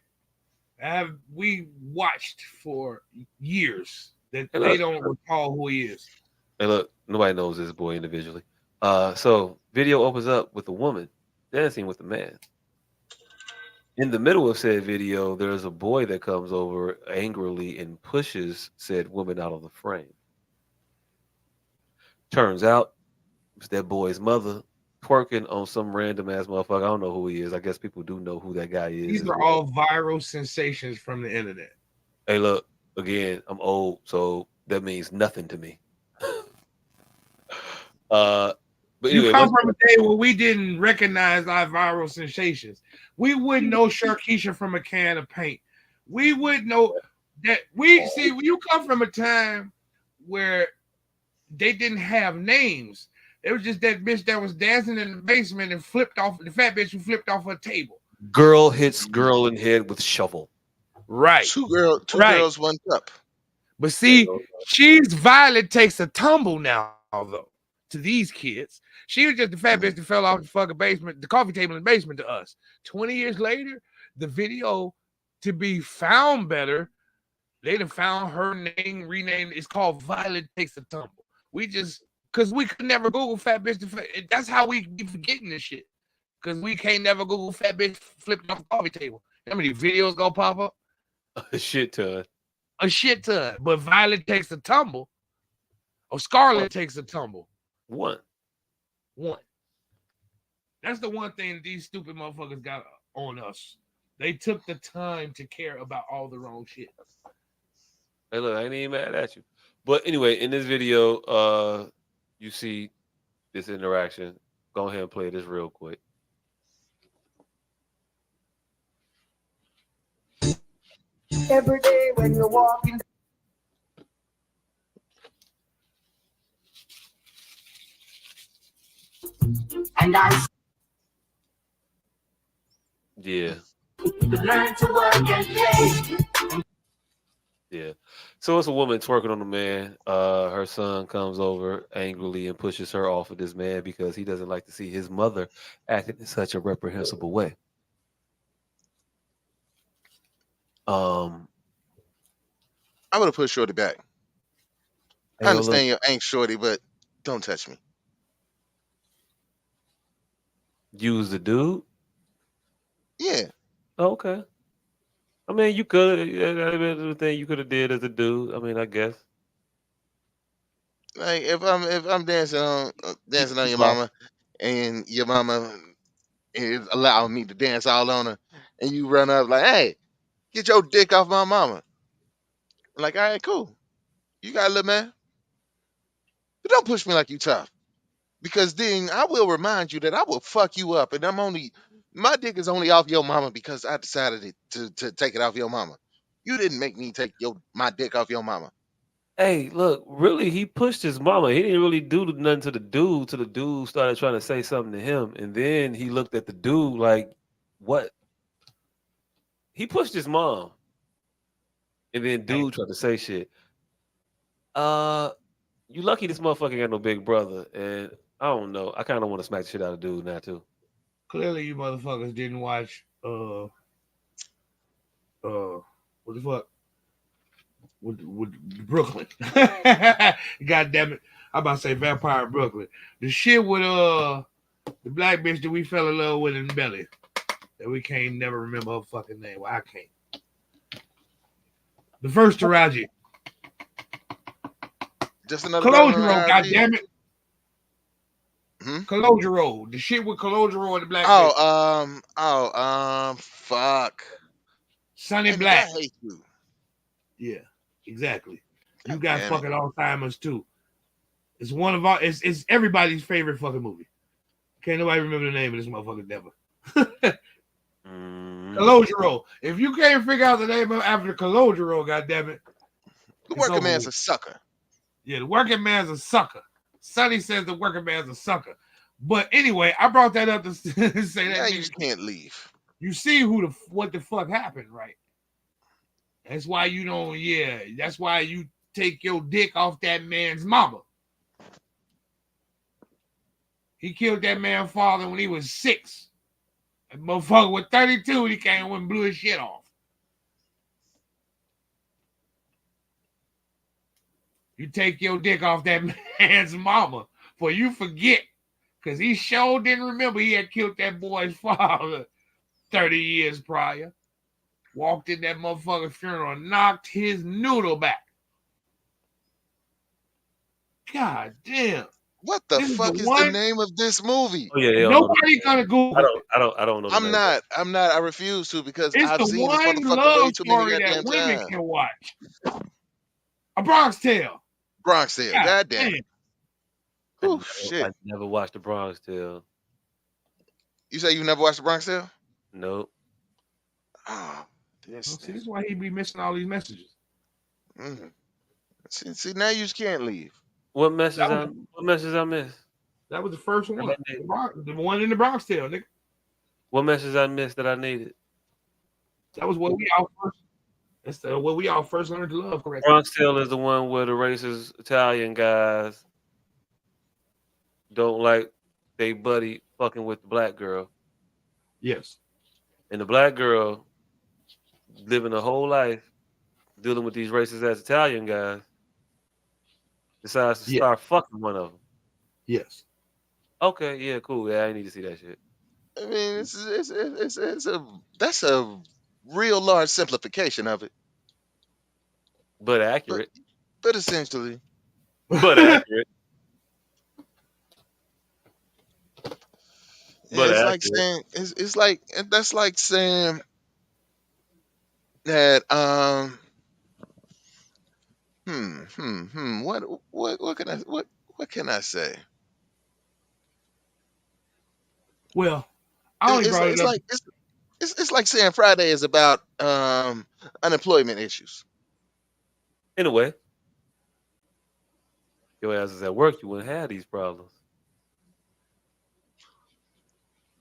We watched for years that they don't recall who he is. Hey, look, nobody knows this boy individually. So video opens up with a woman dancing with a man. In the middle of said video, there's a boy that comes over angrily and pushes said woman out of the frame. Turns out it's that boy's mother twerking on some random ass motherfucker. I don't know who he is. I guess people do know who that guy is. These are all viral sensations from the internet. Hey, look, again, I'm old, so that means nothing to me. But anyway, you come from a day where we didn't recognize our viral sensations. We wouldn't know Sharkeisha from a can of paint. We would know that you come from a time where they didn't have names. It was just that bitch that was dancing in the basement and flipped off the fat bitch who flipped off her table. Girl hits girl in head with shovel. Right. Two girls, one cup. But see, she's Violet takes a tumble now, though, to these kids. She was just the fat bitch that fell off the fucking basement, the coffee table in the basement to us. 20 years later, the video to be found better, they done found her name, renamed. It's called Violet Takes a Tumble. Because we could never Google fat bitch. That's how we be forgetting this shit. Because we can't never Google fat bitch flipping off the coffee table. How many videos gonna pop up? A shit ton. A shit ton. But Violet Takes a Tumble, or Scarlet Takes a Tumble. One. That's the one thing these stupid motherfuckers got on us. They took the time to care about all the wrong shit. Hey, look, I ain't even mad at you. But anyway, in this video, you see this interaction. Go ahead and play this real quick. Every day when you're walking. And I Yeah. learn to work and play. Yeah. So it's a woman twerking on the man. Her son comes over angrily and pushes her off of this man because he doesn't like to see his mother acting in such a reprehensible way. Um, I'm gonna put Shorty back. hey, I yo, look, understand your angst, Shorty, but don't touch me. use the dude. Yeah. Oh, okay. I mean, you could. That'd been the thing you could have did as a dude. I mean, I guess. Like if I'm dancing on your Wow. mama, and your mama is allowing me to dance all on her, and you run up like, "Hey, get your dick off my mama!" I'm like, all right, cool. You got a little man, but don't push me like you tough, because then I will remind you that I will fuck you up, and my dick is only off your mama because I decided to take it off your mama. You didn't make me take my dick off your mama. Hey, look, really, he pushed his mama. He didn't really do nothing to the dude till the dude started trying to say something to him. And then he looked at the dude like, what? He pushed his mom. And then dude tried to say shit. Uh, you lucky this motherfucker got no big brother. And I don't know. I kind of want to smack the shit out of dude now, too. Clearly, you motherfuckers didn't watch what the fuck with Brooklyn. God damn it! I'm about to say Vampire Brooklyn. The shit with the black bitch that we fell in love with in Belly that we can't never remember her fucking name. Well, I can't. The first Taraji. Just another brother on Calogero, God IG. damn it. Hmm? Calogero. The shit with Calogero and the black bitch. Fuck. Sonny Hey, nigga, I Black. hate you. Yeah, exactly. You God got damn it. fucking Alzheimer's too. It's one of our. It's everybody's favorite fucking movie. Can't nobody remember the name of this motherfucker never. Calogero. If you can't figure out the name of after Calogero, goddammit. The working man's a sucker. Yeah, the working man's a sucker. Sonny says the working man's a sucker. But anyway, I brought that up to say that. Now you just can't leave. You see what the fuck happened, right? That's why you don't. Yeah, that's why you take your dick off that man's mama. He killed that man's father when he was 6. That motherfucker was 32 when he came and blew his shit off. You take your dick off that man's mama, for you forget, because he sure didn't remember he had killed that boy's father 30 years prior. Walked in that motherfucker's funeral and knocked his noodle back. God damn. What the fuck is the name of this movie? Oh, yeah, Nobody gonna Google it. I don't know the name. I'm not. I refuse to, because It's I've the seen this one motherfucker way love too many story that goddamn women times. can watch. A Bronx Tale. Bronx Tale. God damn it. Oh shit. I never watched the Bronx Tale. You say you never watched the Bronx Tale? Nope. Oh, this is why he be missing all these messages. Mm-hmm. See, now you just can't leave. What message I missed? That was the first one. The one in the Bronx Tale, nigga. What message I missed that I needed? That was what we all first. That's what we all first learned to love. Correct. Bronx Tale is the one where the racist Italian guys don't like they buddy fucking with the black girl. Yes. And the black girl living a whole life dealing with these racist ass Italian guys decides to start fucking one of them. Yes. Okay, yeah, cool. Yeah, I need to see that shit. I mean, that's a real large simplification of it, but accurate. But essentially, but accurate. Yeah, it's like saying it's like that's like saying that what can I say? Well, I only brought it up. It's like saying Friday is about unemployment issues. In a way. Your ass is at work, you wouldn't have these problems.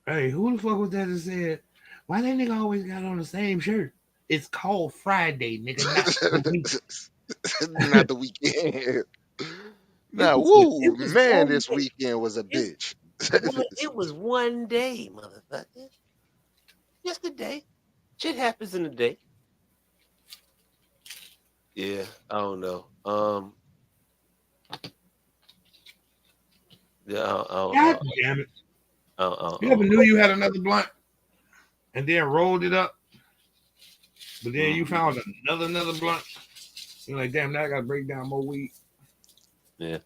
Hey, who the fuck was that said? Why that nigga always got on the same shirt? It's called Friday, nigga, not the week. Not the weekend. It Now, was, woo, it was man, one this day. weekend was a bitch. It was one day, motherfucker. Just a day. Shit happens in a day. Yeah, I don't know. Yeah, God damn it. You ever knew you had another blunt and then rolled it up, but then you found another blunt? You're like, damn, now I gotta break down more weed. Yeah.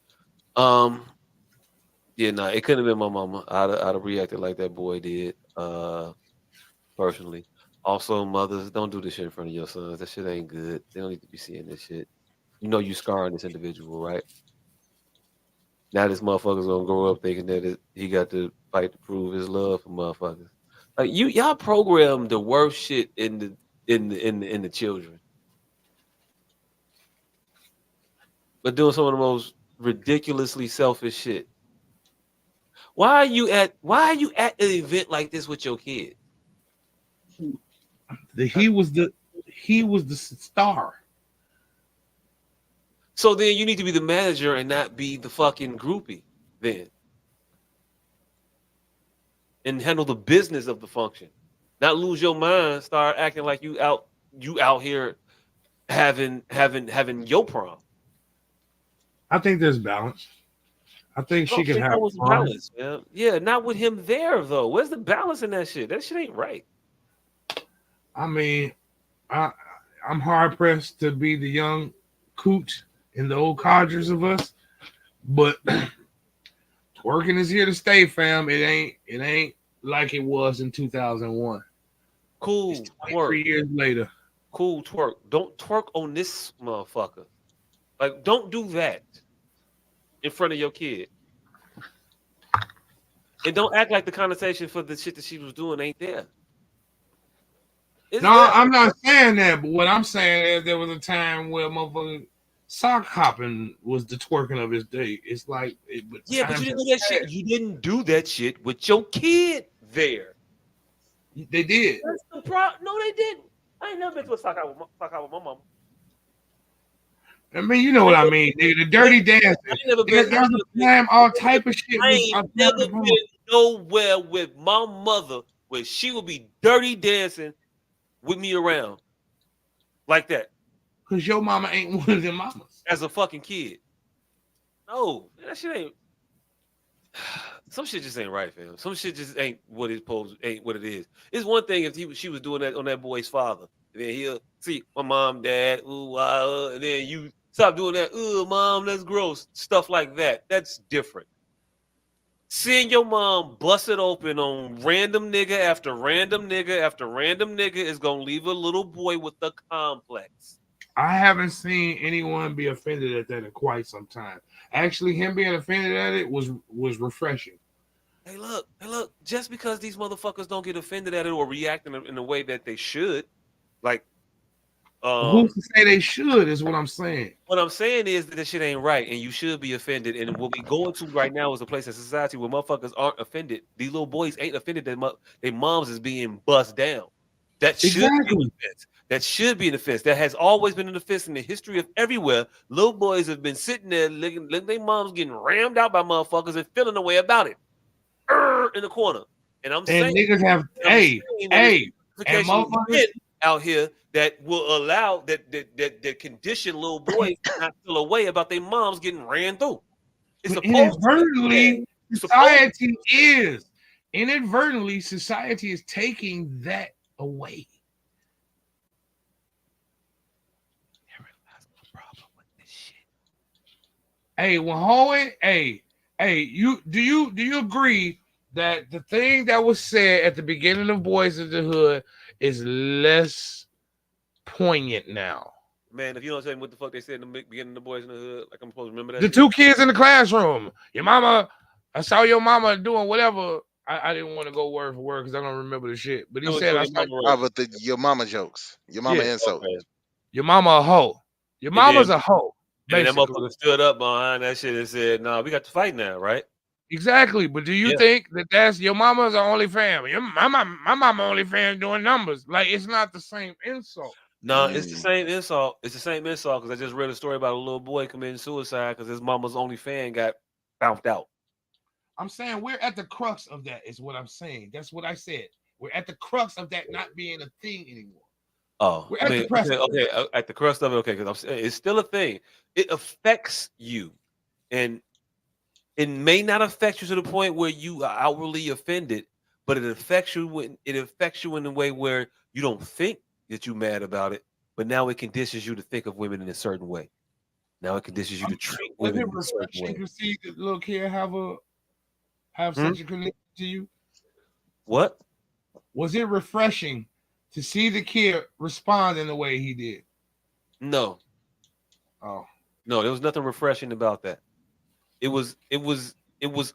Yeah, nah, it couldn't have been my mama. I'd have reacted like that boy did. Personally. Also, mothers, don't do this shit in front of your sons. That shit ain't good. They don't need to be seeing this shit. You know you scarring this individual, right? Now this motherfucker's gonna grow up thinking that he got to fight to prove his love for motherfuckers. Like y'all program the worst shit in the children, but doing some of the most ridiculously selfish shit. Why are you at an event like this with your kid? He was the star. So then you need to be the manager and not be the fucking groupie then. And handle the business of the function. Not lose your mind, start acting like you out here having your prom. I think there's balance. I think she can have that was fun. balance, man. Yeah, not with him there though. Where's the balance in that shit? That shit ain't right. I mean, I'm hard pressed to be the young coot and the old codgers of us, but twerking is here to stay, fam. It ain't like it was in 2001. Cool, it's 23 years later. Cool, twerk. Don't twerk on this motherfucker. Like, don't do that in front of your kid. And don't act like the connotation for the shit that she was doing ain't there. I'm not saying that, but what I'm saying is there was a time where motherfucking sock hopping was the twerking of his day. It's like, but you didn't do that shit. You didn't do that shit with your kid there. They did. That's the problem. No, they didn't. I ain't never been to a sock hop with my mama. I mean, you know what I mean, nigga. The dirty dancing. There's a time all type of shit. I ain't never been nowhere with my mother where she would be dirty dancing with me around like that. Because your mama ain't one of them mamas. As a fucking kid. No, that shit ain't. Some shit just ain't right, fam. Some shit just ain't what it is. It's one thing if she was doing that on that boy's father. And then he'll see my mom, dad, ooh, and then you stop doing that. Ooh, mom, that's gross. Stuff like that. That's different. Seeing your mom bust it open on random nigga after random nigga after random nigga is gonna leave a little boy with a complex. I haven't seen anyone be offended at that in quite some time. Actually, him being offended at it was refreshing. Hey, look. Just because these motherfuckers don't get offended at it or react in the way that they should, like, who's to say they should is what I'm saying. What I'm saying is that this shit ain't right, and you should be offended. And what we going to right now is a place in society where motherfuckers aren't offended. These little boys ain't offended that their moms is being bust down. That should be an offense. That should be an offense. That has always been an offense in the history of everywhere. Little boys have been sitting there looking their moms getting rammed out by motherfuckers and feeling the way about it. In the corner. And I'm saying niggas have and motherfuckers out here that will allow that condition little boys not feel a way about their moms getting ran through. It's inadvertently society is taking that away. Hey, do you agree that the thing that was said at the beginning of Boys in the Hood is less poignant now? Man, if you don't tell me what the fuck they said in the beginning of the Boys in the Hood, like I'm supposed to remember that. The two kids in the classroom. Your mama, I saw your mama doing whatever. I didn't want to go word for word because I don't remember the shit. But he said, your mama jokes, your mama insults. Okay. Your mama a hoe. Your mama's a hoe. And that motherfucker stood up behind that shit and said, "Nah, we got to fight now, right?" Exactly, but do you think that that's your mama's the only fan? My mama only fan doing numbers. Like it's not the same insult. No, it's the same insult. It's the same insult because I just read a story about a little boy committing suicide because his mama's only fan got bounced out. I'm saying we're at the crux of that, is what I'm saying. That's what I said. We're at the crux of that not being a thing anymore. Oh, We're I at mean, the precipice. okay, at the crust of it, okay, because I'm saying it's still a thing. It affects you, and it may not affect you to the point where you are outwardly offended, but it affects you in a way where you don't think that you're mad about it, but now it conditions you to think of women in a certain way. Now it conditions you to treat Was women it in a certain refreshing way. to see the little kid have such a connection to you? What? Was it refreshing to see the kid respond in the way he did? No. Oh. No, there was nothing refreshing about that. It was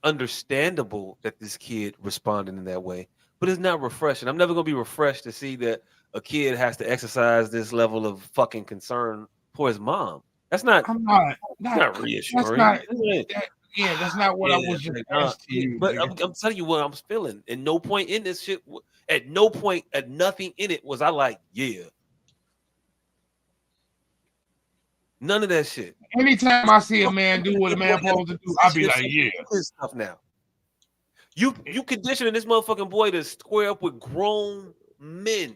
understandable that this kid responded in that way, but it's not refreshing. I'm never gonna be refreshed to see that a kid has to exercise this level of fucking concern for his mom. That's not. I'm not. It's not That's reassuring. not. Again, that's not what I was just asked to you. But nigga. I'm telling you what I'm feeling. And no point in this shit. At no point, at nothing in it was I like, yeah. None of that shit. Anytime I see a man do what a man supposed to do, I'll be like, yeah. This stuff now. You conditioning this motherfucking boy to square up with grown men.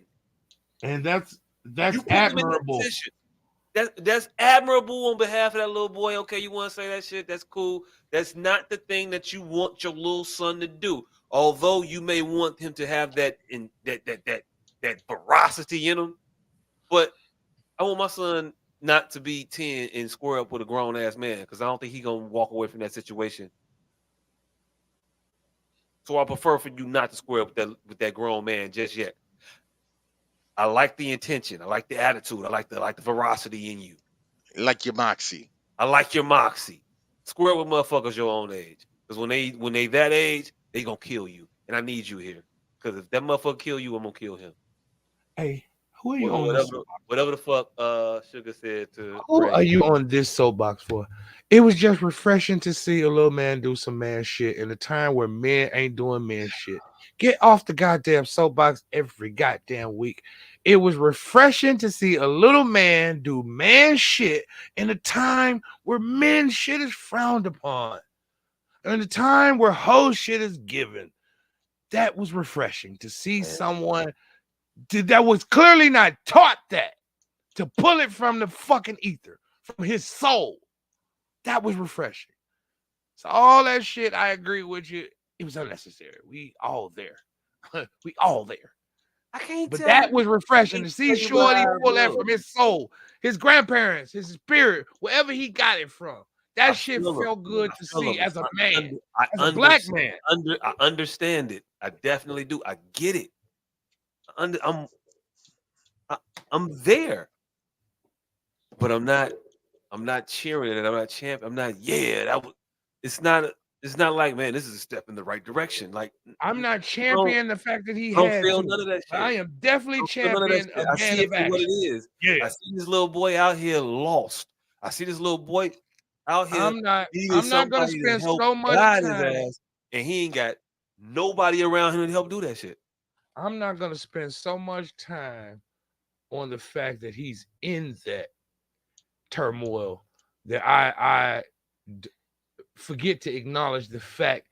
And that's admirable. That's admirable on behalf of that little boy. Okay, you want to say that shit? That's cool. That's not the thing that you want your little son to do. Although you may want him to have that ferocity in him, but I want my son not to be 10 and square up with a grown ass man because I don't think he's gonna walk away from that situation. So I prefer for you not to square up with that grown man just yet. I like the intention. I like the attitude. I like the veracity in you. Like your moxie. I like your moxie. Square with motherfuckers your own age. Because when they that age, they gonna kill you. And I need you here. Because if that motherfucker kill you, I'm gonna kill him. Hey, who are you on this? Whatever the fuck Sugar said to Who Ray. are you on this soapbox for? It was just refreshing to see a little man do some man shit in a time where men ain't doing man shit. Get off the goddamn soapbox every goddamn week. It was refreshing to see a little man do man shit in a time where men shit is frowned upon. In a time where hoe shit is given. That was refreshing to see someone that was clearly not taught that, to pull it from the fucking ether, from his soul. That was refreshing. So all that shit, I agree with you. It was unnecessary. We all there. We all there. I can't But tell that you. was refreshing to see Shorty pull that from his soul, his grandparents, his spirit, wherever he got it from. That shit felt good to see as a man, as a black man. I understand it. I definitely do. I get it. I'm there, but I'm not cheering it. I'm not champion. I'm not. Yeah, that was. It's not like, man, this is a step in the right direction. Like, I'm not championing the fact that he I don't had feel to. none of that shit. I am definitely championing a I man see it of for what it action. is. Yeah. I see this little boy out here lost. I see this little boy out here. I'm not gonna spend so much guide his time. ass, and he ain't got nobody around him to help do that shit. I'm not gonna spend so much time on the fact that he's in that turmoil that I forget to acknowledge the fact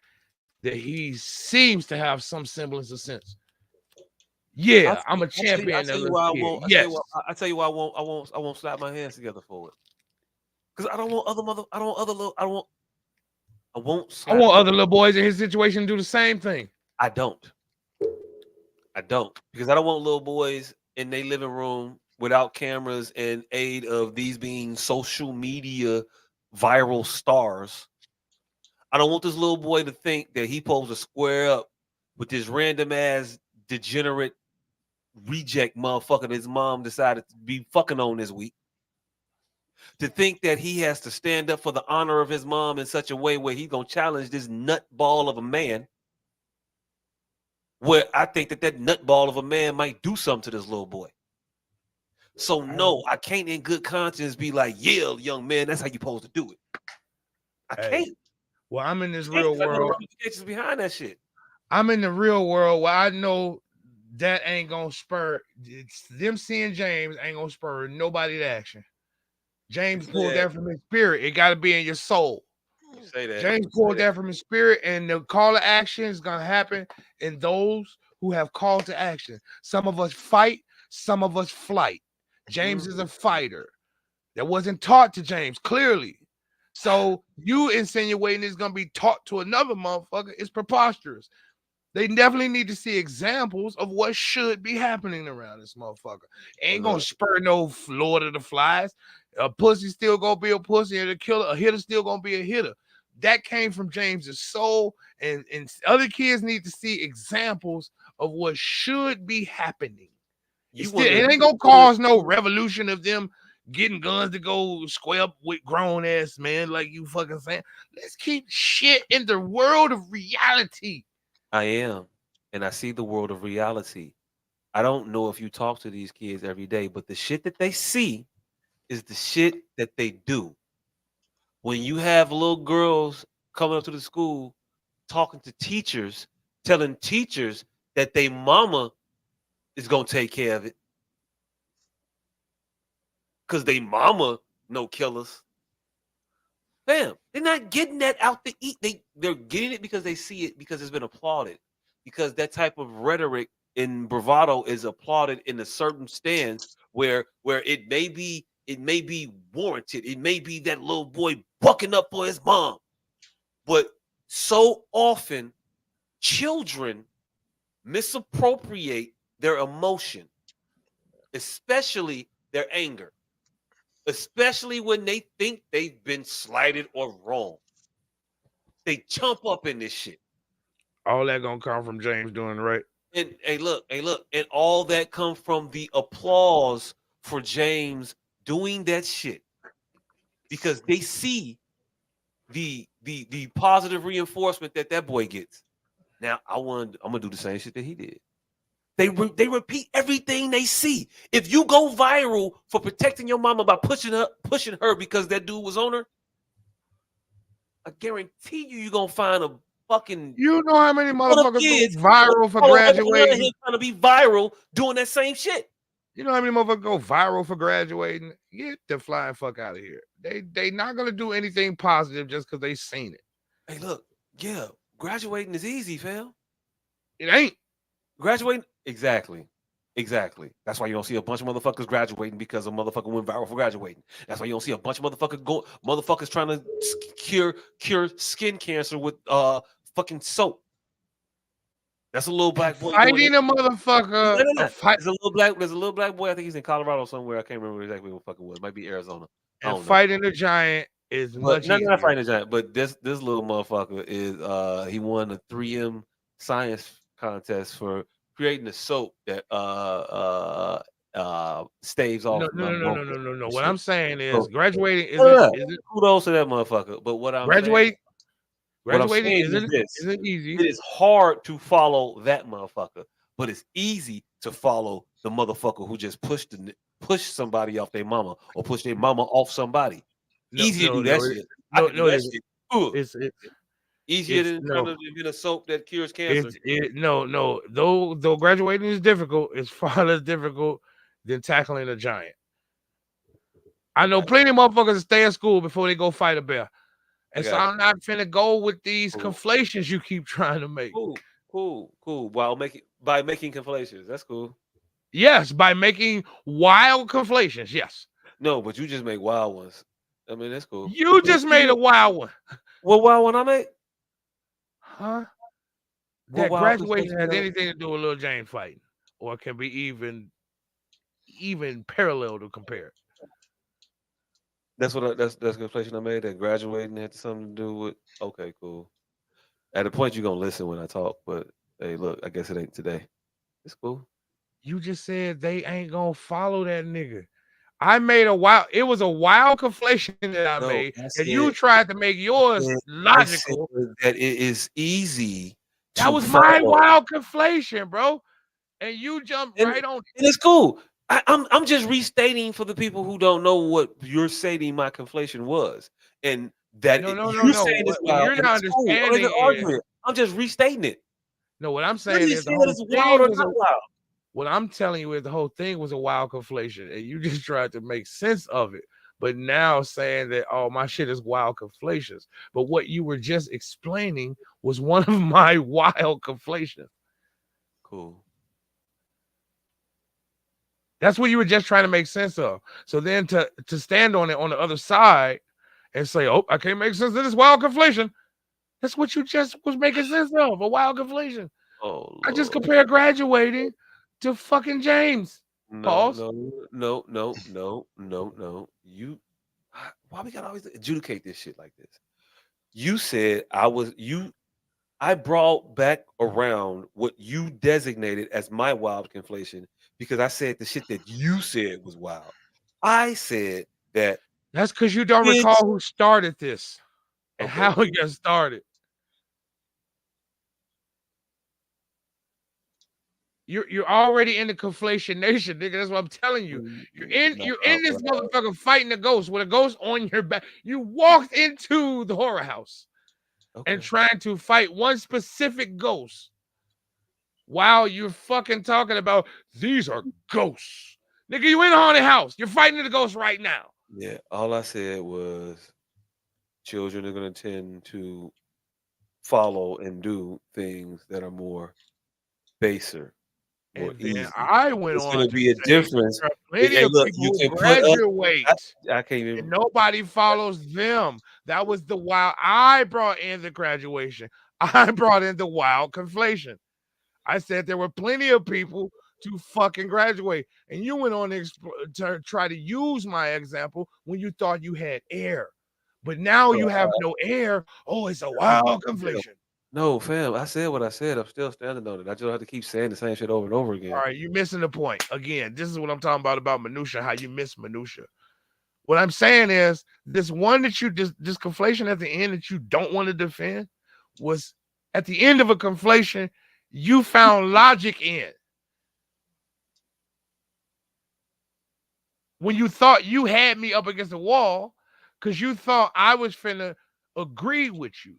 that he seems to have some semblance of sense. Yeah, I'm a champion. I tell you why I won't. I tell you why I won't slap my hands together for it. Because I don't want other other little boys in his situation to do the same thing. I don't. Because I don't want little boys in their living room without cameras and aid of these being social media viral stars. I don't want this little boy to think that he supposed to square up with this random ass degenerate reject motherfucker that his mom decided to be fucking on this week. To think that he has to stand up for the honor of his mom in such a way where he's gonna challenge this nutball of a man. Where I think that nutball of a man might do something to this little boy. So no, I can't in good conscience be like, yeah, young man, that's how you supposed to do it. I can't. Well, I'm in this real world. Ramifications behind that shit. I'm in the real world where I know that ain't gonna spur them seeing James ain't gonna spur nobody to action. James pulled that from his spirit. It got to be in your soul. You say that. James pulled that from his spirit, and the call to action is gonna happen in those who have called to action. Some of us fight, some of us flight. James is a fighter. That wasn't taught to James clearly. So you insinuating it's gonna be taught to another motherfucker is preposterous. They definitely need to see examples of what should be happening around this motherfucker. Ain't gonna spur no Lord of the Flies. A pussy still gonna be a pussy, and a hitter still gonna be a hitter. That came from James's soul, and other kids need to see examples of what should be happening. It ain't gonna cause no revolution of them getting guns to go square up with grown ass man, like you fucking saying. Let's keep shit in the world of reality. I am, and I see the world of reality. I don't know if you talk to these kids every day, but the shit that they see is the shit that they do. When you have little girls coming up to the school talking to teachers, telling teachers that they mama is gonna take care of it because they mama no killers. Fam, they're not getting that out to eat. They're getting it because they see it because it's been applauded. Because that type of rhetoric and bravado is applauded in a certain stance where it may be warranted. It may be that little boy bucking up for his mom. But so often children misappropriate their emotion, especially their anger. Especially when they think they've been slighted or wrong. They jump up in this shit. All that gonna come from James doing right. And look, and all that comes from the applause for James doing that shit. Because they see the positive reinforcement that boy gets. Now I'm gonna do the same shit that he did. They repeat everything they see. If you go viral for protecting your mama by pushing her because that dude was on her, I guarantee you're gonna find a fucking. You know how many motherfuckers go viral for graduating? Trying to be viral doing that same shit. You know how many motherfuckers go viral for graduating? Get the flying fuck out of here. They not gonna do anything positive just because they seen it. Hey, look, yeah, graduating is easy, fam. It ain't. Graduating, exactly. That's why you don't see a bunch of motherfuckers graduating because a motherfucker went viral for graduating. That's why you don't see a bunch of motherfuckers trying to cure skin cancer with fucking soap. That's a little black boy fighting a motherfucker. There's a little black boy. I think he's in Colorado somewhere. I can't remember exactly what fucking was. It might be Arizona. And fighting a giant is much easier. Not fighting a giant, but this little motherfucker is he won a 3M science contest for creating a soap that staves off. No. What I'm saying is graduating isn't kudos to that motherfucker. But what I'm graduating isn't easy. It is hard to follow that motherfucker, but it's easy to follow the motherfucker who just pushed somebody off their mama or push their mama off somebody. Easy to do that shit. It's easier than trying to get a soap that cures cancer. Though graduating is difficult, it's far less difficult than tackling a giant. I know plenty of motherfuckers stay at school before they go fight a bear. And so I'm not finna go with these conflations you keep trying to make. Cool. By making conflations. That's cool. Yes, by making wild conflations. Yes. No, but you just make wild ones. I mean, that's cool. You just made a wild one. What wild one I made? Huh? That graduation has anything to do with Lil James fighting, or can be even parallel to compare. That's that's the conflation I made. That graduating had something to do with. Okay, cool. At a point, you're gonna listen when I talk, but hey, look, I guess it ain't today. It's cool. You just said they ain't gonna follow that nigga. I made it was a wild conflation that I made, and you tried to make yours logical. That it is easy. That was my wild conflation, bro. And you jumped right on it. And it's cool. I'm just restating for the people who don't know what you're saying my conflation was. And that No. you're saying is What wild, you're and not it's cool. I'm not even understanding is arguing. I'm just restating it. no. What I'm What are saying you is the saying that whole it's wild thing or was a. not wild? What I'm telling you is the whole thing was a wild conflation, and you just tried to make sense of it. But now saying that, oh, my shit is wild conflations. But what you were just explaining was one of my wild conflations. Cool. That's what you were just trying to make sense of. So then to stand on it on the other side and say, oh, I can't make sense of this wild conflation. That's what you just was making sense of, a wild conflation. Oh, I just Lord. compared graduating to fucking James. No, Pause. no. Why we gotta always adjudicate this shit like this? You said I brought back around what you designated as my wild conflation because I said the shit that you said was wild. I said that That's because you don't kids. recall who started this and Okay, how it got started. You're already in the conflation nation, nigga. That's what I'm telling you. You're in this motherfucker fighting a ghost with a ghost on your back. You walked into the horror house and trying to fight one specific ghost while you're fucking talking about these are ghosts. Nigga, you in a haunted house. You're fighting the ghost right now. Yeah, all I said was children are going to tend to follow and do things that are more baser, more And then easy. I went It's on going to to be a say difference. there are Hey, plenty hey, of look, people you who can put up. graduate I can't and even. nobody follows them. That was the wild. I brought in the graduation. I brought in the wild conflation. I said there were plenty of people to fucking graduate. And you went on to try to use my example when you thought you had air. But now you have no air. Oh, it's a wild conflation. No, fam. I said what I said. I'm still standing on it. I just don't have to keep saying the same shit over and over again. All right, you're missing the point. Again, this is what I'm talking about minutia, how you miss minutia. What I'm saying is this one that you this conflation at the end that you don't want to defend was at the end of a conflation, you found logic in. When you thought you had me up against the wall, because you thought I was finna agree with you.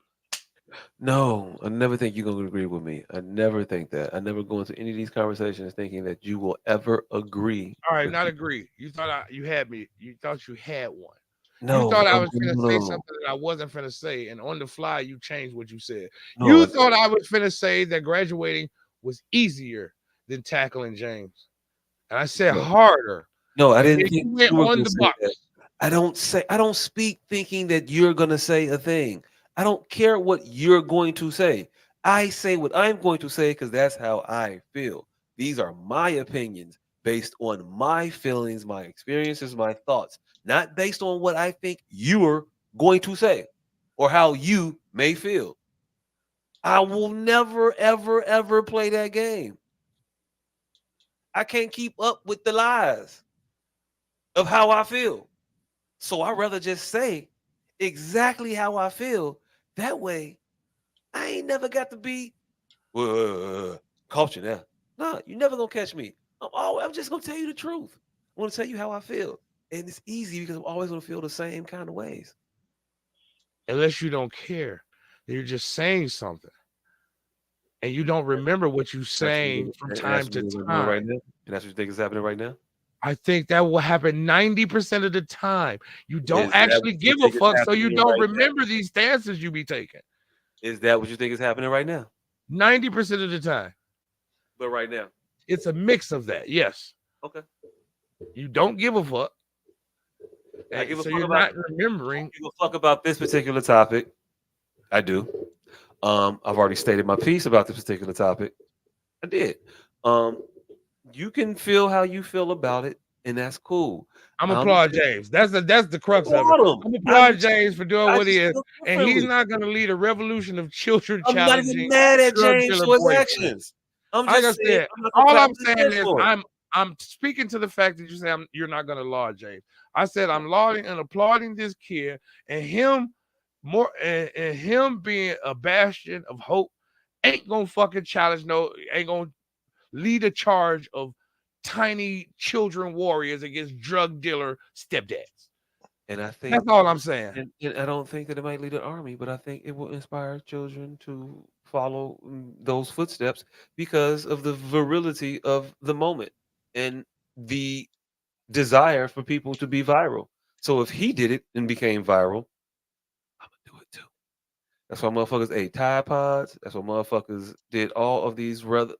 No, I never think you're gonna agree with me. I never think that. I never go into any of these conversations thinking that you will ever agree All right, with not me. agree. You thought you had me. You thought you had one. You No, thought I was finna say no. something that I wasn't finna say, and on the fly, you changed what you said. No, You thought I was finna say that graduating was easier than tackling James, and I said no. harder. No, I And didn't then think you went you were on gonna the say that. box. I don't speak thinking that you're gonna say a thing. I don't care what you're going to say. I say what I'm going to say because that's how I feel. These are my opinions based on my feelings, my experiences, my thoughts, not based on what I think you're going to say or how you may feel. I will never, ever play that game. I can't keep up with the lies of how I feel. So I'd rather just say exactly how I feel. That way, I ain't never got to be caught you now. No, you never gonna catch me. I'm just gonna tell you the truth. I'm gonna tell you how I feel. And it's easy because I'm always gonna feel the same kind of ways. Unless you don't care, you're just saying something, and you don't remember what you're saying from And that's time what to you're doing time. right now. And that's what you think is happening right now. I think that will happen 90% of the time. You don't Is that actually what you give a think is fuck, so you happening don't right now? remember these stances you be taking. Is that what you think is happening right now? 90% of the time. But right now. It's a mix of that, yes. Okay. You don't give a fuck. I give a So fuck you're about not remembering. give a fuck about this particular topic. I do. I've already stated my piece about this particular topic. I did. You can feel how you feel about it, and that's cool. I'm applaud James. That's the crux of it. applaud him. I'm applaud James for doing I what he just is, feel and he's differently. not going to lead a revolution of children I'm not even challenging mad at drug James dealer for his boyfriend. actions. I'm Like I just saying said, I'm not gonna all clap I'm his saying hands is for it. I'm speaking to the fact that you say you're not going to laud James. I said I'm lauding and applauding this kid and him more and him being a bastion of hope ain't gonna fucking challenge ain't gonna lead a charge of tiny children warriors against drug dealer stepdads. And I think That's all I'm saying. and I don't think that it might lead an army, but I think it will inspire children to follow those footsteps because of the virility of the moment and the desire for people to be viral. So if he did it and became viral, Imma do it too. That's why motherfuckers ate Tide Pods. That's why motherfuckers did all of these rather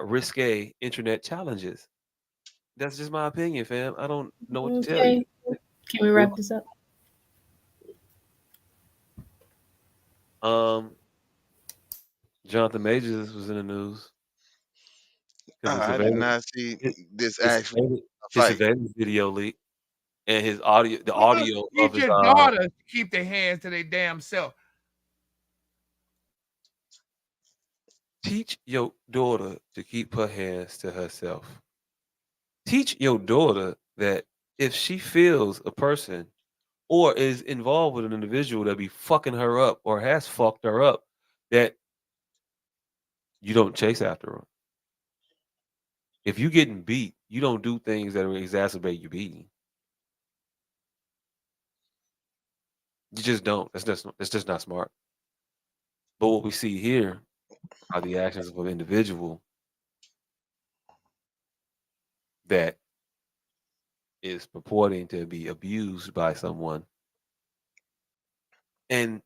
risque internet challenges. That's just my opinion, fam. I don't know what to tell you. Okay. Can we wrap this up? Um, Jonathan Majors was in the news because his I did surveillance not see his this his actual surveillance his fight. surveillance video leaked and the Well, audio of teach his your daughter to keep their hands to their damn self. teach your daughter to keep her hands to herself. Teach your daughter that if she feels a person or is involved with an individual that be fucking her up or has fucked her up, that you don't chase after her. If you getting beat, you don't do things that will exacerbate your beating. You just don't. That's just not smart. But what we see here are the actions of an individual that is purporting to be abused by someone. And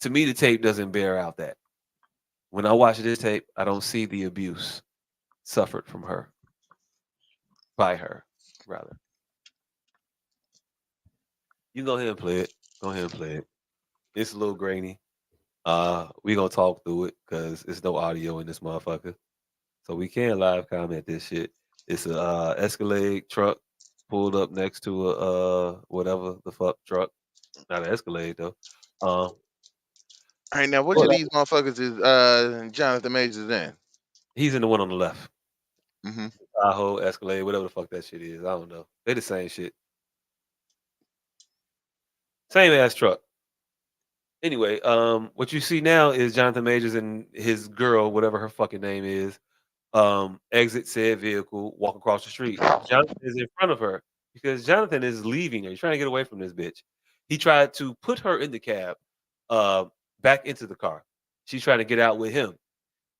to me, the tape doesn't bear out that. When I watch this tape, I don't see the abuse suffered from her, by her, rather. You go ahead and play it. Go ahead and play it. It's a little grainy. We gonna talk through it because it's no audio in this motherfucker. So we can live comment this shit. It's a Escalade truck pulled up next to a whatever the fuck truck. Not an Escalade though. All right, now which of Well, these motherfuckers is Jonathan Majors in? he's in the one on the left. Mm-hmm. Tahoe, Escalade, whatever the fuck that shit is. I don't know. They the same shit. Same ass truck. Anyway, what you see now is Jonathan Majors and his girl, whatever her fucking name is, exit said vehicle, walk across the street. Jonathan is in front of her because Jonathan is leaving her. He's trying to get away from this bitch. He tried to put her in the cab, uh, back into the car. She's trying to get out with him.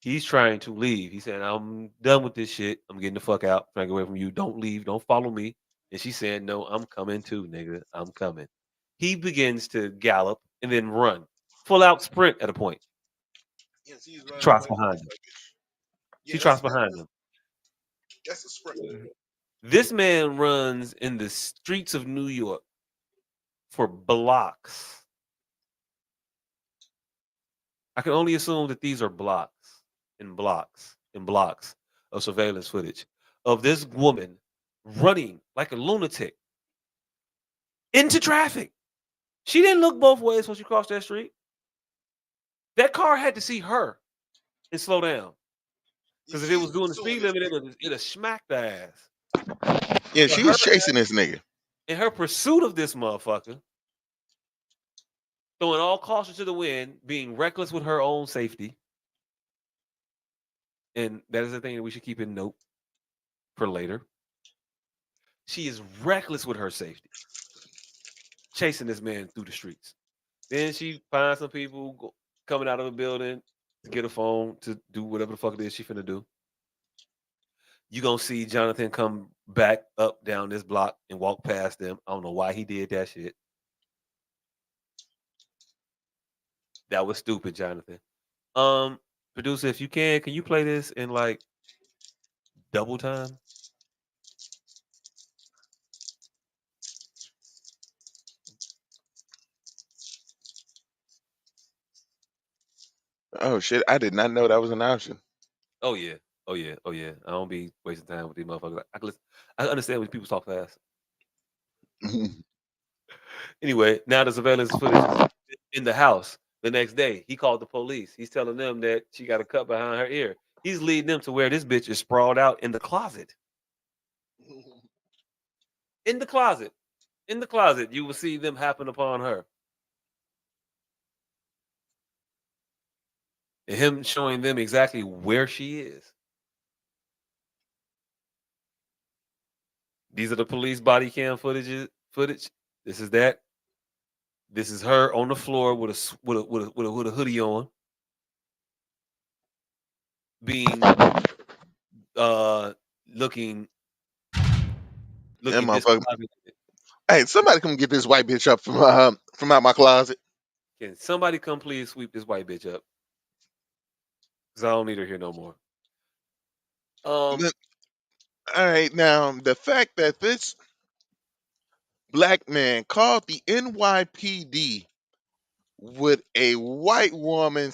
He's trying to leave. He said, "I'm done with this shit. I'm getting the fuck out. Trying to get away from you. Don't leave. Don't follow me." And she said, "No, I'm coming too, nigga. I'm coming." He begins to gallop and then run, full out sprint at a point. Yes, he's running Trots away from behind the him. fuckers. She Yeah, trots behind him. that's a sprint. This man runs in the streets of New York for blocks. I can only assume that these are blocks and blocks and blocks of surveillance footage of this woman running like a lunatic into traffic. She didn't look both ways when she crossed that street. That car had to see her and slow down. Because if it was doing the speed limit, it'd smack the ass. Yeah, But she her was chasing this nigga. in her pursuit of this motherfucker, throwing all caution to the wind, being reckless with her own safety, and that is the thing that we should keep in note for later. She is reckless with her safety, chasing this man through the streets. Then she finds some people coming out of a building to get a phone to do whatever the fuck it is she finna do. You gonna see Jonathan come back up down this block and walk past them. I don't know why he did that shit. That was stupid, Jonathan. Um, Producer, if you can you play this in like double time? Oh shit, I did not know that was an option. Oh yeah. Oh yeah. Oh yeah. I don't be wasting time with these motherfuckers. I understand when people talk fast. Anyway, now the surveillance footage is in the house. The next day, he called the police. He's telling them that she got a cut behind her ear. He's leading them to where this bitch is sprawled out in the closet. In the closet. In the closet, you will see them happen upon her. And him showing them exactly where she is. These are the police body cam footage. This is that. This is her on the floor with a hoodie on, being looking That motherfucker. discombobulated. Hey, somebody come get this white bitch up from out my closet. Can somebody come please sweep this white bitch up? Because I don't need her here no more. All right, now the fact that this black man called the NYPD with a white woman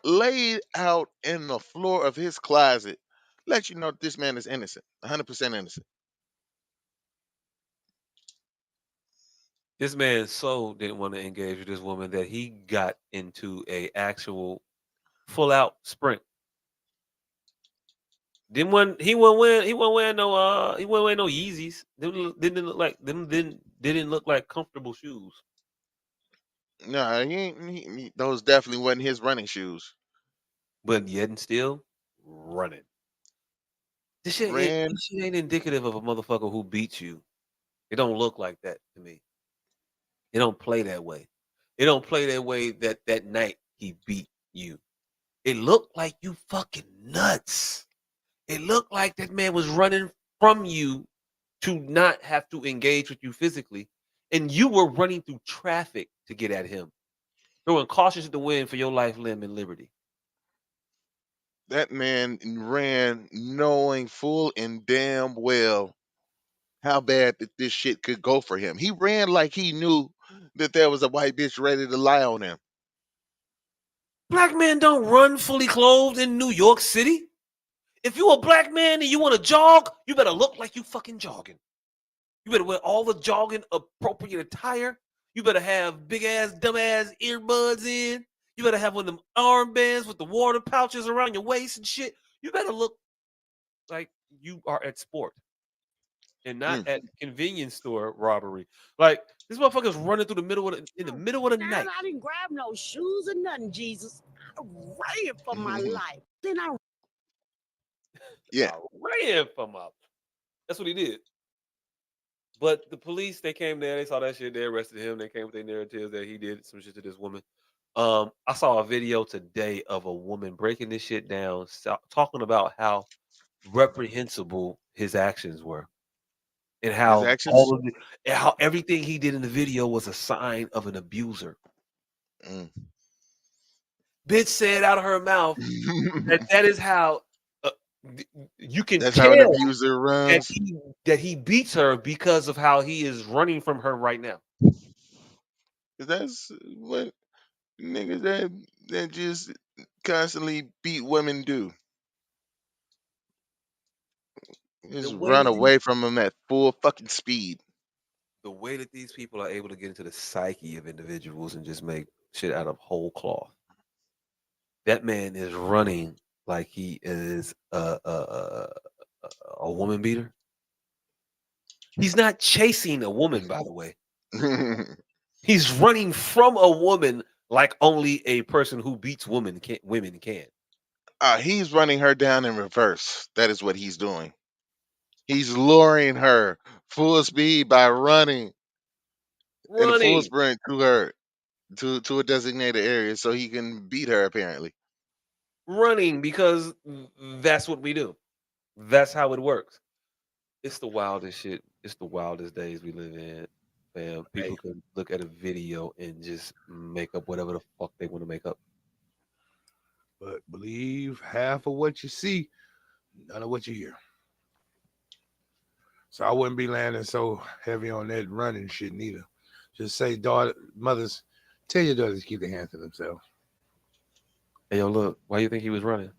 laid out in the floor of his closet let you know this man is innocent, 100% innocent. This man so didn't want to engage with this woman that he got into a actual full out sprint. He wasn't wearing no Yeezys. Didn't look like comfortable shoes. No, those definitely wasn't his running shoes. But yet and still running. This shit ain't indicative of a motherfucker who beats you. It don't look like that to me. It don't play that way. It don't play that way that night he beat you. It looked like you fucking nuts. It looked like that man was running from you to not have to engage with you physically. And you were running through traffic to get at him. Throwing caution to the wind for your life, limb, and liberty. That man ran knowing full and damn well how bad that this shit could go for him. He ran like he knew that there was a white bitch ready to lie on him. Black men don't run fully clothed in New York City. If you a black man and you want to jog, you better look like you fucking jogging. You better wear all the jogging appropriate attire. You better have big ass, dumb ass earbuds in. You better have one of them armbands with the water pouches around your waist and shit. You better look like you are at sport and not at convenience store robbery. Like this motherfucker's running through the middle of the middle of the night. I didn't grab no shoes or nothing, Jesus. I ran for my life. Then I Yeah. Ran for my. That's what he did. But the police, they came there, they saw that shit, they arrested him, they came with their narratives that he did some shit to this woman. I saw a video today of a woman breaking this shit down, talking about how reprehensible his actions were. And His how actions? and how everything he did in the video was a sign of an abuser. Bitch said out of her mouth that is how you can That's tell how an abuser runs. that he beats her because of how he is running from her right now. That's what niggas that just constantly beat women do. Just run away from them at full fucking speed. The way that these people are able to get into the psyche of individuals and just make shit out of whole cloth. That man is running like he is a woman beater. He's not chasing a woman, by the way. He's running from a woman like only a person who beats women can. He's running her down in reverse. That is what he's doing. He's luring her full speed by running in a full sprint to her to a designated area so he can beat her apparently. Running because that's what we do. That's how it works. It's the wildest shit. It's the wildest days we live in. Fam. People can look at a video and just make up whatever the fuck they want to make up. But believe half of what you see, none of what you hear. So I wouldn't be landing so heavy on that running shit neither. Just say, mothers, tell your daughters to keep their hands to themselves. Hey, yo, look, why you think he was running?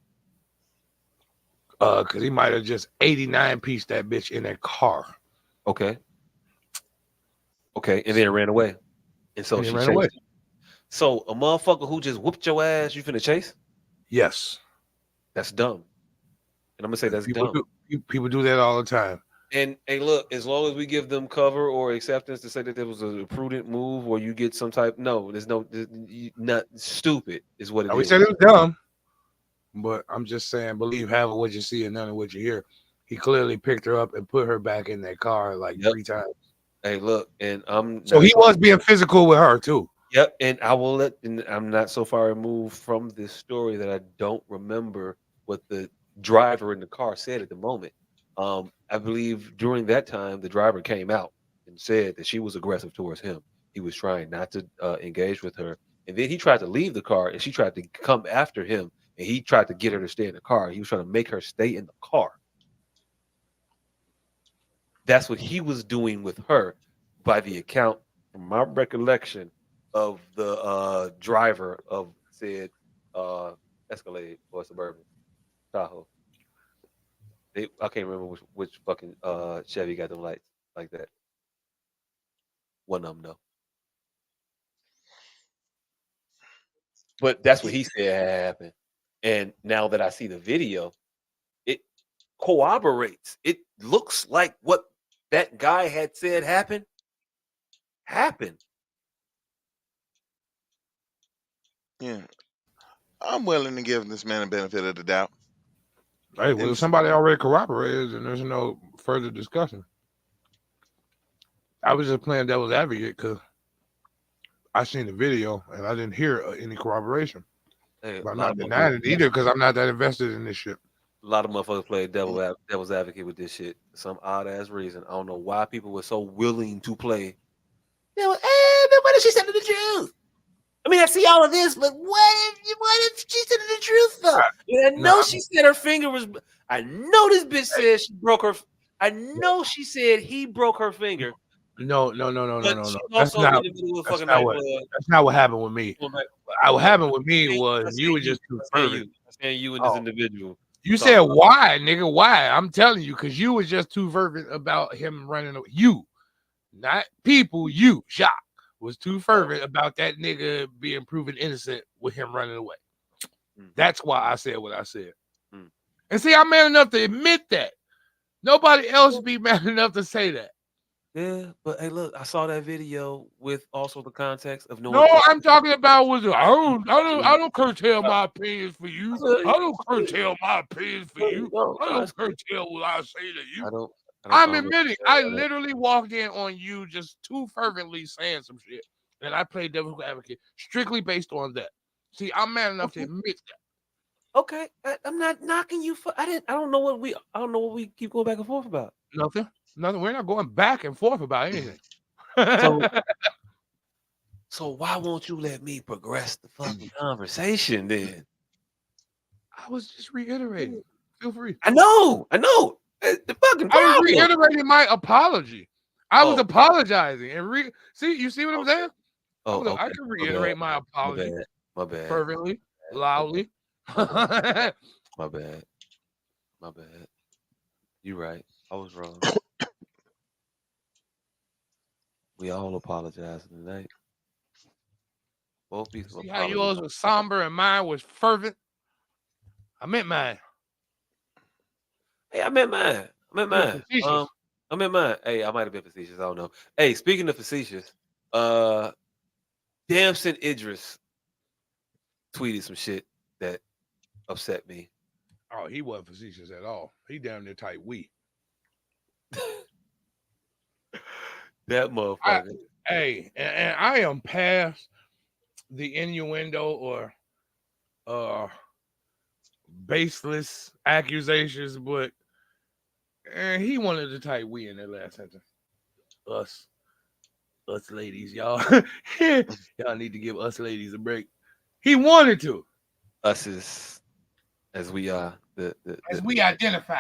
Because he might have just 89-pieced that bitch in that car. Okay, and then ran away. And so she ran away. So a motherfucker who just whooped your ass, you finna chase? Yes. That's dumb. And I'm gonna say that's dumb. People do that all the time. And hey, look, as long as we give them cover or acceptance to say that there was a prudent move or you get some type, there's not stupid is what it is. We said it was dumb, but I'm just saying, believe half of what you see and none of what you hear. He clearly picked her up and put her back in that car like 3 times. Hey, look, and I'm so not he was being physical with her too. Yep, and I will let. And I'm not so far removed from this story that I don't remember what the driver in the car said at the moment. I believe during that time, the driver came out and said that she was aggressive towards him. He was trying not to engage with her, and then he tried to leave the car, and she tried to come after him, and he tried to get her to stay in the car. He was trying to make her stay in the car. That's what he was doing with her, by the account, from my recollection of the driver of said Escalade or Suburban Tahoe. I can't remember which fucking Chevy got them lights like that. One of them though. But that's what he said happened. And now that I see the video, it corroborates. It looks like what that guy had said happened. Yeah. I'm willing to give this man a benefit of the doubt. Hey, well, if somebody already corroborated, then there's no further discussion. I was just playing devil's advocate because I seen the video and I didn't hear any corroboration. Hey, but I'm not denying it either because I'm not that invested in this shit. A lot of motherfuckers play devil's advocate with this shit for some odd ass reason. I don't know why people were so willing to play. What if she said the truth? I mean, I see all of this, but what if she said the truth though? I know she said her finger was. I know this bitch said she broke her. I know she said he broke her finger. No. That's That's not what happened with me. What happened with me was you were just too fervent. I'm saying you and this individual. You said why, nigga? Why? I'm telling you, because you was just too fervent about him running away. You, not people. You, Jacques, was too fervent about that nigga being proven innocent with him running away. That's why I said what I said. And see, I'm man enough to admit that. Nobody else be man enough to say that. Yeah, but hey, look, I saw that video with also the context of No, I'm talking about was I don't curtail my opinions for you. I don't curtail my opinions for you. I don't curtail what I say to you. I'm admitting I literally walked in on you just too fervently saying some shit, and I played devil's advocate strictly based on that. See, I'm man enough to admit that. Okay, I'm not knocking you for. I don't know what we keep going back and forth about. Nothing. We're not going back and forth about anything. So why won't you let me progress the fucking conversation then? I was just reiterating. Feel free. I know. The fucking problem. I was reiterating my apology. I was apologizing and you see what I'm saying? I can reiterate my apology. My bad. Fervently, loudly. My bad. You're right. I was wrong. We all apologize tonight. Both people. See how yours was somber and mine was fervent? I meant mine. Hey, I meant mine. I meant mine. Hey, I might have been facetious. I don't know. Hey, speaking of facetious, Damson Idris tweeted some shit that upset me. Oh, he wasn't facetious at all. He damn near tight we. That motherfucker. And I am past the innuendo or baseless accusations, but he wanted to type we in that last sentence. Us ladies, y'all. Y'all need to give us ladies a break. He wanted to. Us is as we are. As we identify.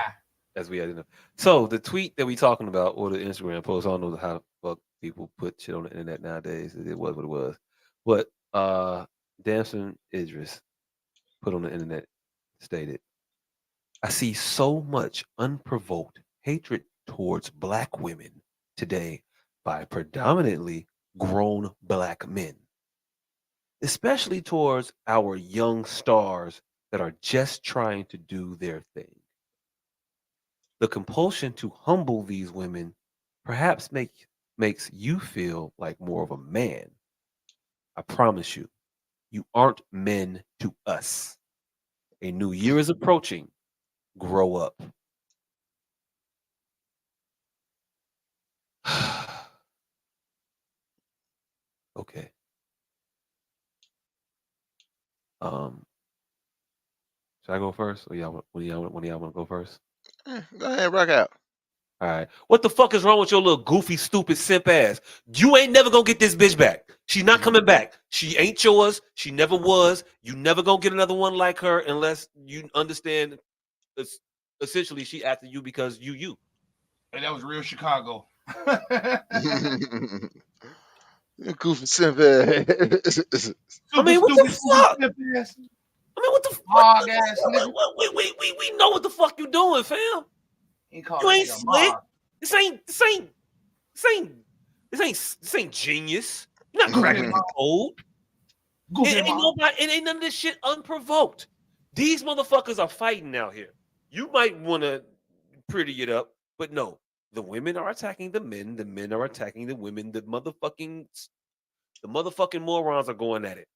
So the tweet that we talking about, or the Instagram post, I don't know how the fuck people put shit on the internet nowadays. It was what it was. But Damson Idris put on the internet stated, I see so much unprovoked hatred towards black women today by predominantly grown black men, especially towards our young stars that are just trying to do their thing. The compulsion to humble these women perhaps makes you feel like more of a man. I promise you, you aren't men to us. A new year is approaching. Grow up. Okay. Should I go first? Or one of y'all want to go first? Go ahead, rock out. All right. What the fuck is wrong with your little goofy, stupid simp ass? You ain't never gonna get this bitch back. She's not coming back. She ain't yours. She never was. You never gonna get another one like her unless you understand. Essentially, she after you because you. And that was real Chicago. Goofy simp ass. I mean, what the fuck? I mean, what the Hog ass nigga. We know what the fuck you doing, fam. You ain't slick. This ain't genius. You're not cracking the code. Ain't none of this shit unprovoked. These motherfuckers are fighting out here. You might want to pretty it up, but no. The women are attacking the men are attacking the women, the motherfucking morons are going at it.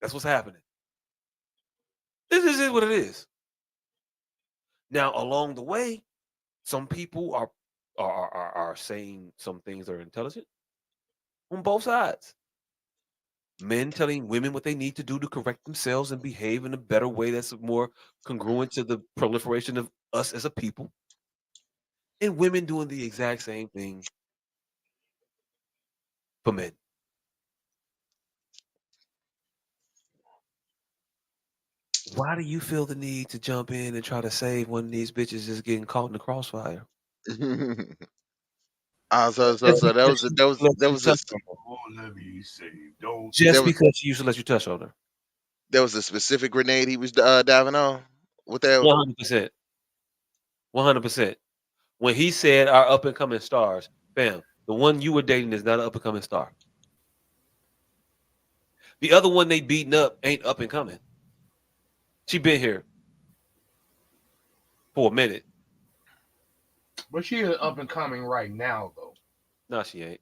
That's what's happening. This is what it is. Now, along the way, some people are saying some things that are intelligent on both sides. Men telling women what they need to do to correct themselves and behave in a better way that's more congruent to the proliferation of us as a people. And women doing the exact same thing for men. Why do you feel the need to jump in and try to save one of these bitches just getting caught in the crossfire? So that was a just because she used to let you touch on her. There was a specific grenade he was diving on. What that? 100%. 100%. When he said our up and coming stars, fam, the one you were dating is not an up and coming star. The other one they beating up ain't up and coming. She been here for a minute. But she is up and coming right now, though. No, she ain't.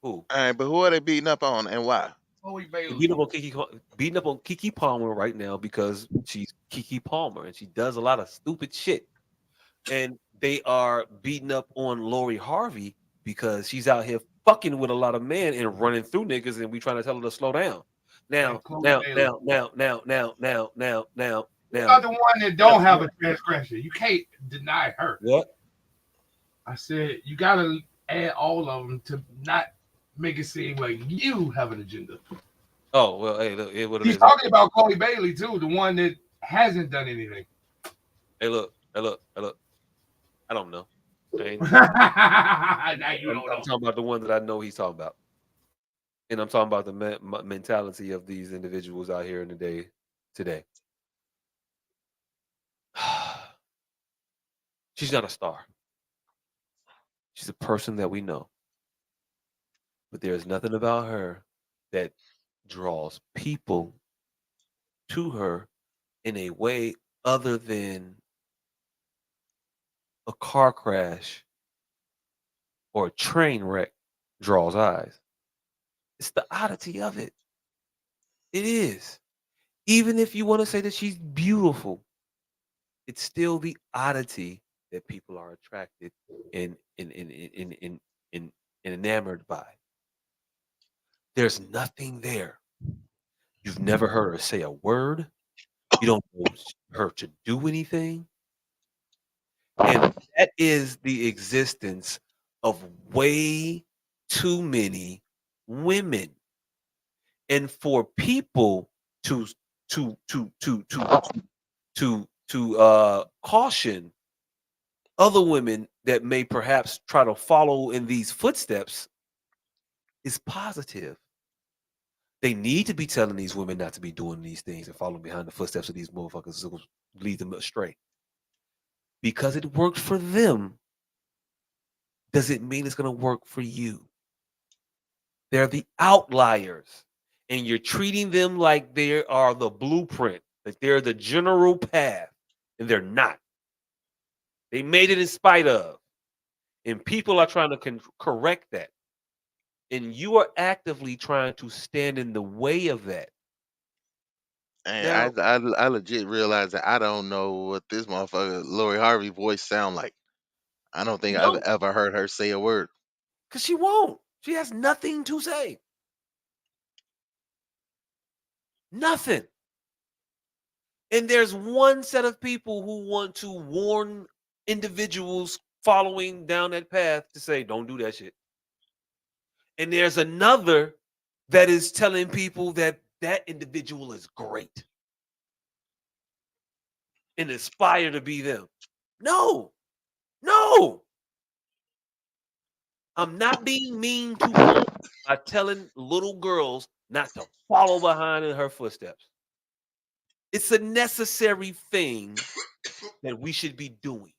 Who? All right, but who are they beating up on and why? Beating up on Kiki Palmer right now because she's Kiki Palmer and she does a lot of stupid shit. And they are beating up on Lori Harvey because she's out here fucking with a lot of men and running through niggas, and we trying to tell her to slow down. Now. You're the one that don't have a transgression. You can't deny her. What? I said you gotta add all of them to not make it seem like you have an agenda. Oh well, hey, look, he's talking about Chloe Bailey too, the one that hasn't done anything. Hey, look. I don't know. I'm talking about the one that I know he's talking about, and I'm talking about the mentality of these individuals out here in the day today. She's not a star. She's a person that we know, but there's nothing about her that draws people to her in a way other than a car crash or a train wreck draws eyes. It's the oddity of it. It is. Even if you want to say that she's beautiful, it's still the oddity that people are attracted and enamored by. There's nothing there. You've never heard her say a word. You don't know her to do anything. And that is the existence of way too many women. And for people to caution other women that may perhaps try to follow in these footsteps is positive. They need to be telling these women not to be doing these things and following behind the footsteps of these motherfuckers to lead them astray. Because it worked for them, does it mean it's going to work for you? They're the outliers, and you're treating them like they are the blueprint, that they're the general path, and they're not. They made it in spite of, and people are trying to correct that, and you are actively trying to stand in the way of that. And I legit realized that I don't know what this motherfucker Lori Harvey voice sound like. I don't think I've ever heard her say a word. Because she won't. She has nothing to say. Nothing. And there's one set of people who want to warn individuals following down that path to say, don't do that shit. And there's another that is telling people that that individual is great and aspire to be them. No, no. I'm not being mean to her by telling little girls not to follow behind in her footsteps. It's a necessary thing that we should be doing.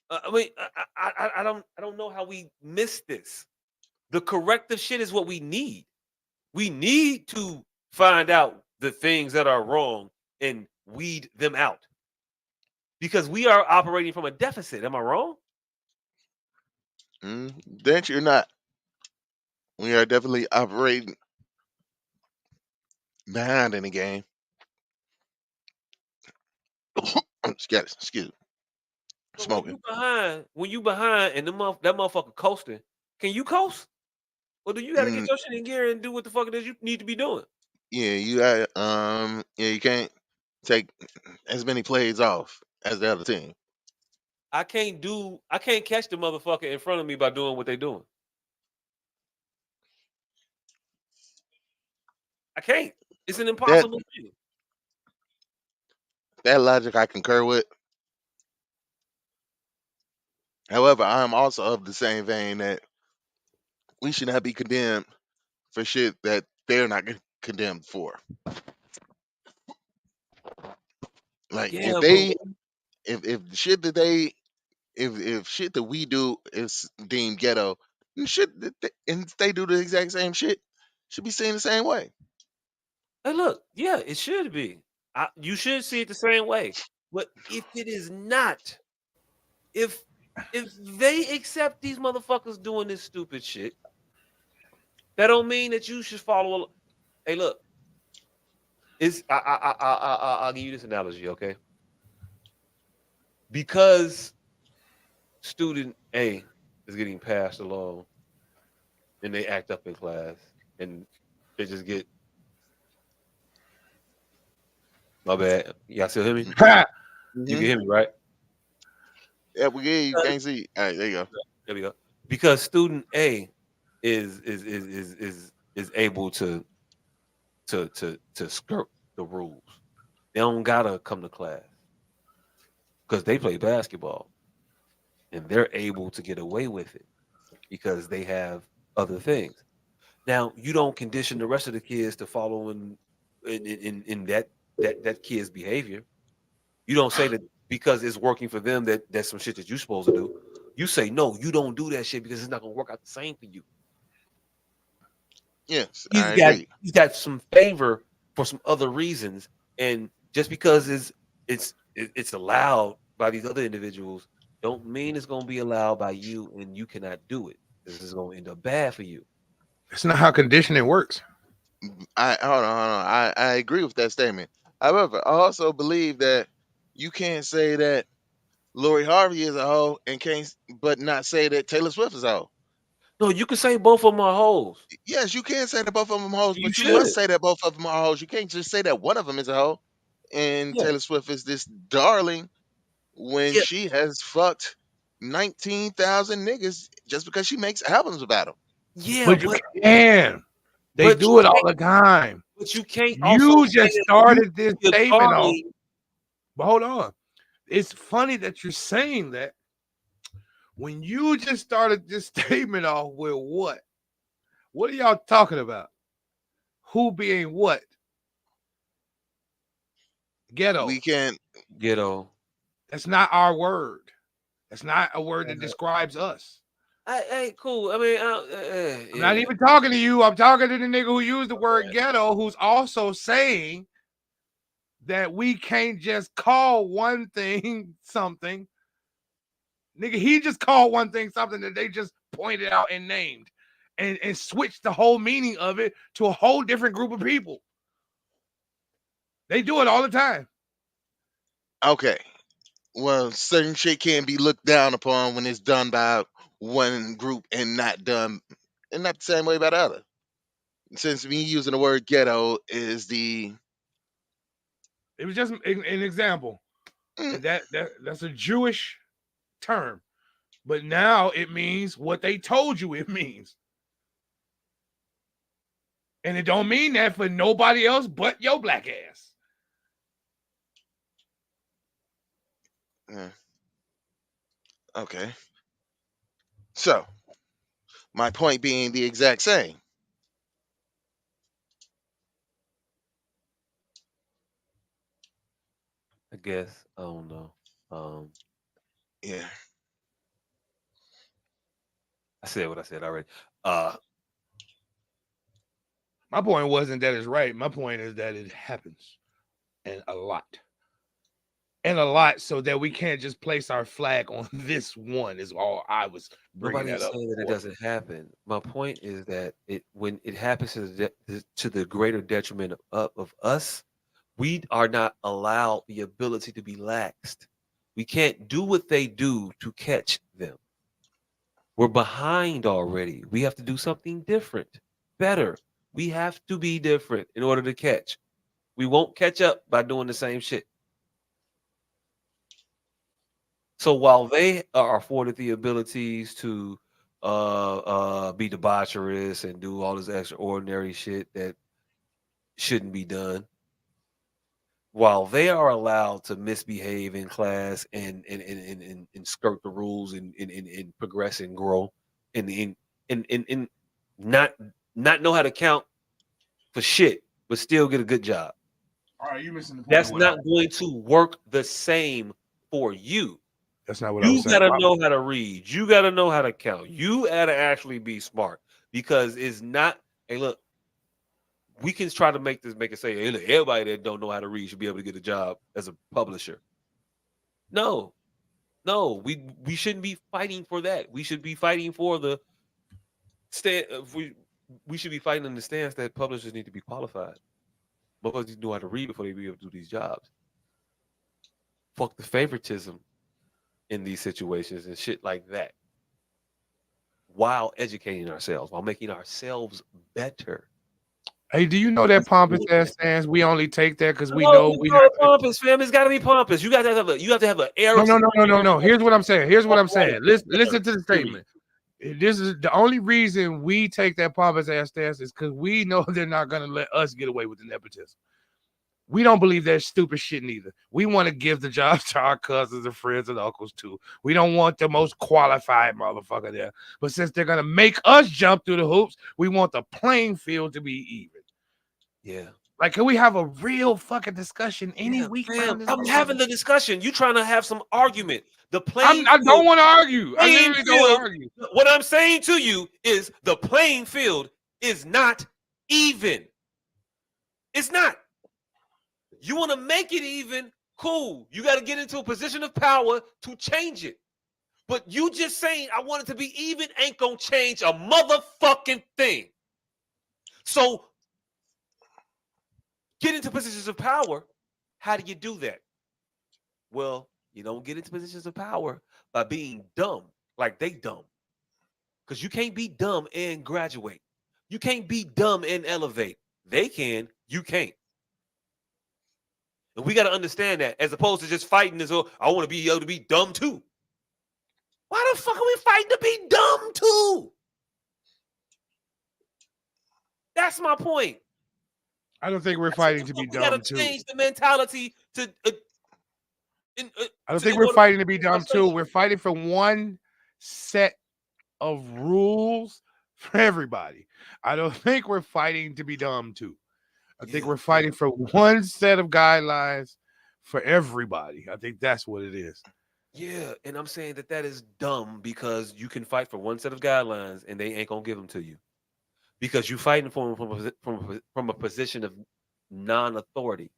I mean, I don't know how we miss this. The corrective shit is what we need. We need to find out the things that are wrong and weed them out because we are operating from a deficit. Am I wrong? That you're not. We are definitely operating behind in the game. Excuse me. But Smoking. when you behind and that motherfucker coasting, can you coast? Or do you got to get your shit in gear and do what the fuck it is you need to be doing? Yeah, you got you can't take as many plays off as the other team. I can't catch the motherfucker in front of me by doing what they doing. I can't. It's an impossible thing. That logic I concur with. However, I am also of the same vein that we should not be condemned for shit that they're not condemned for. Like Yeah, if but they if shit that they if shit that we do is deemed ghetto, you should and they do the exact same shit, should be seen the same way. hey, look, yeah, it should be. You should see it the same way. But if it is not, if they accept these motherfuckers doing this stupid shit, that don't mean that you should follow. Hey, look, I'll give you this analogy, okay? Because student A is getting passed along, and they act up in class, and they just get. My bad. Y'all still hear me? You can hear me, right? Yeah, we hear you. Can't see. All right, there you go. There we go. Because student A is able to skirt the rules. They don't gotta come to class because they play basketball, and they're able to get away with it because they have other things. Now you don't condition the rest of the kids to follow in that kid's behavior. You don't say that because it's working for them that that's some shit that you're supposed to do. You say no, you don't do that shit because it's not gonna work out the same for you. Yes, I agree. He's got some favor for some other reasons, and just because it's allowed by these other individuals, don't mean it's gonna be allowed by you, and you cannot do it. This is gonna end up bad for you. It's not how conditioning works. I hold on. I agree with that statement. However, I also believe that you can't say that Lori Harvey is a hoe and can't but not say that Taylor Swift is a hoe. No, you can say both of them are hoes. Yes, you can say that both of them are hoes, You but you should. must say that both of them are hoes. You can't just say that one of them is a hoe and Yeah. Taylor Swift is this darling when Yeah. she has fucked 19,000 niggas just because she makes albums about them. Yeah, But you can. They do it all the time. But you can't also You say just that started this you're statement off. darling. But hold on. It's funny that you're saying that when you just started this statement off with what? What are y'all talking about? Who being what? Ghetto. We can't. Ghetto. That's not our word. That's not a word that describes us. Hey, cool. I mean, I'm not even talking to you. I'm talking to the nigga who used the word ghetto, who's also saying that we can't just call one thing something. Nigga, he just called one thing something that they just pointed out and named and switched the whole meaning of it to a whole different group of people. They do it all the time. Okay. Well, certain shit can't be looked down upon when it's done by one group and not the same way by the other. Since me using the word ghetto is it was just an example. And that's a Jewish term. But now it means what they told you it means. And it don't mean that for nobody else but your black ass. Okay. So, my point being the exact same. I guess I don't know. Yeah. I said what I said already. My point wasn't that it's right. My point is that it happens, and a lot. And a lot, so that we can't just place our flag on this one is all I was bringing Nobody's that up saying that it for. doesn't happen. My point is that when it happens to the greater detriment of us, we are not allowed the ability to be laxed. We can't do what they do to catch them. We're behind already. We have to do something different, better. We have to be different in order to catch. We won't catch up by doing the same shit. So while they are afforded the abilities to be debaucherous and do all this extraordinary shit that shouldn't be done, while they are allowed to misbehave in class and skirt the rules and progress and grow and not know how to count for shit, but still get a good job. All right, you missing the point. That's not going to work the same for you. That's not what I was You saying. gotta know how to read. You gotta know how to count. You gotta actually be smart because it's not. Hey, look, we can try to make it say, hey, look, everybody that don't know how to read should be able to get a job as a publisher. No, we shouldn't be fighting for that. We should be fighting for the stand. We should be fighting in the stance that publishers need to be qualified. Motherfuckers need to know how to read before they be able to do these jobs. Fuck the favoritism in these situations and shit like that. While educating ourselves, while making ourselves better. Hey, do you know that pompous ass stance? We only take that because we No, know it's we not have pompous, fam. It's got to be pompous. You got to have an air. No. Here's what I'm saying. Listen to the statement. This is the only reason we take that pompous ass stance is because we know they're not gonna let us get away with the nepotism. We don't believe that stupid shit neither. We want to give the jobs to our cousins and friends and uncles too. We don't want the most qualified motherfucker there. But since they're gonna make us jump through the hoops, we want the playing field to be even. Yeah. Like, can we have a real fucking discussion any week? Fam, I'm having the discussion. You trying to have some argument. The playing I don't want to argue. I literally don't want to argue. What I'm saying to you is the playing field is not even. It's not. You want to make it even? Cool. You got to get into a position of power to change it. But you just saying I want it to be even ain't gonna change a motherfucking thing. So get into positions of power. How do you do that? Well, you don't get into positions of power by being dumb like they dumb. Because you can't be dumb and graduate. You can't be dumb and elevate. They can, you can't. And we got to understand that as opposed to just fighting this, oh, I want to be able to be dumb too. Why the fuck are we fighting to be dumb too? That's my point. I don't think we're fighting to be dumb too. We got to change the mentality to. I don't think we're fighting to be dumb too. We're fighting for one set of rules for everybody. I don't think we're fighting to be dumb too. I think we're fighting for one set of guidelines for everybody. I think that's what it is. Yeah, and I'm saying that is dumb because you can fight for one set of guidelines and they ain't gonna give them to you because you're fighting from a position of non-authority.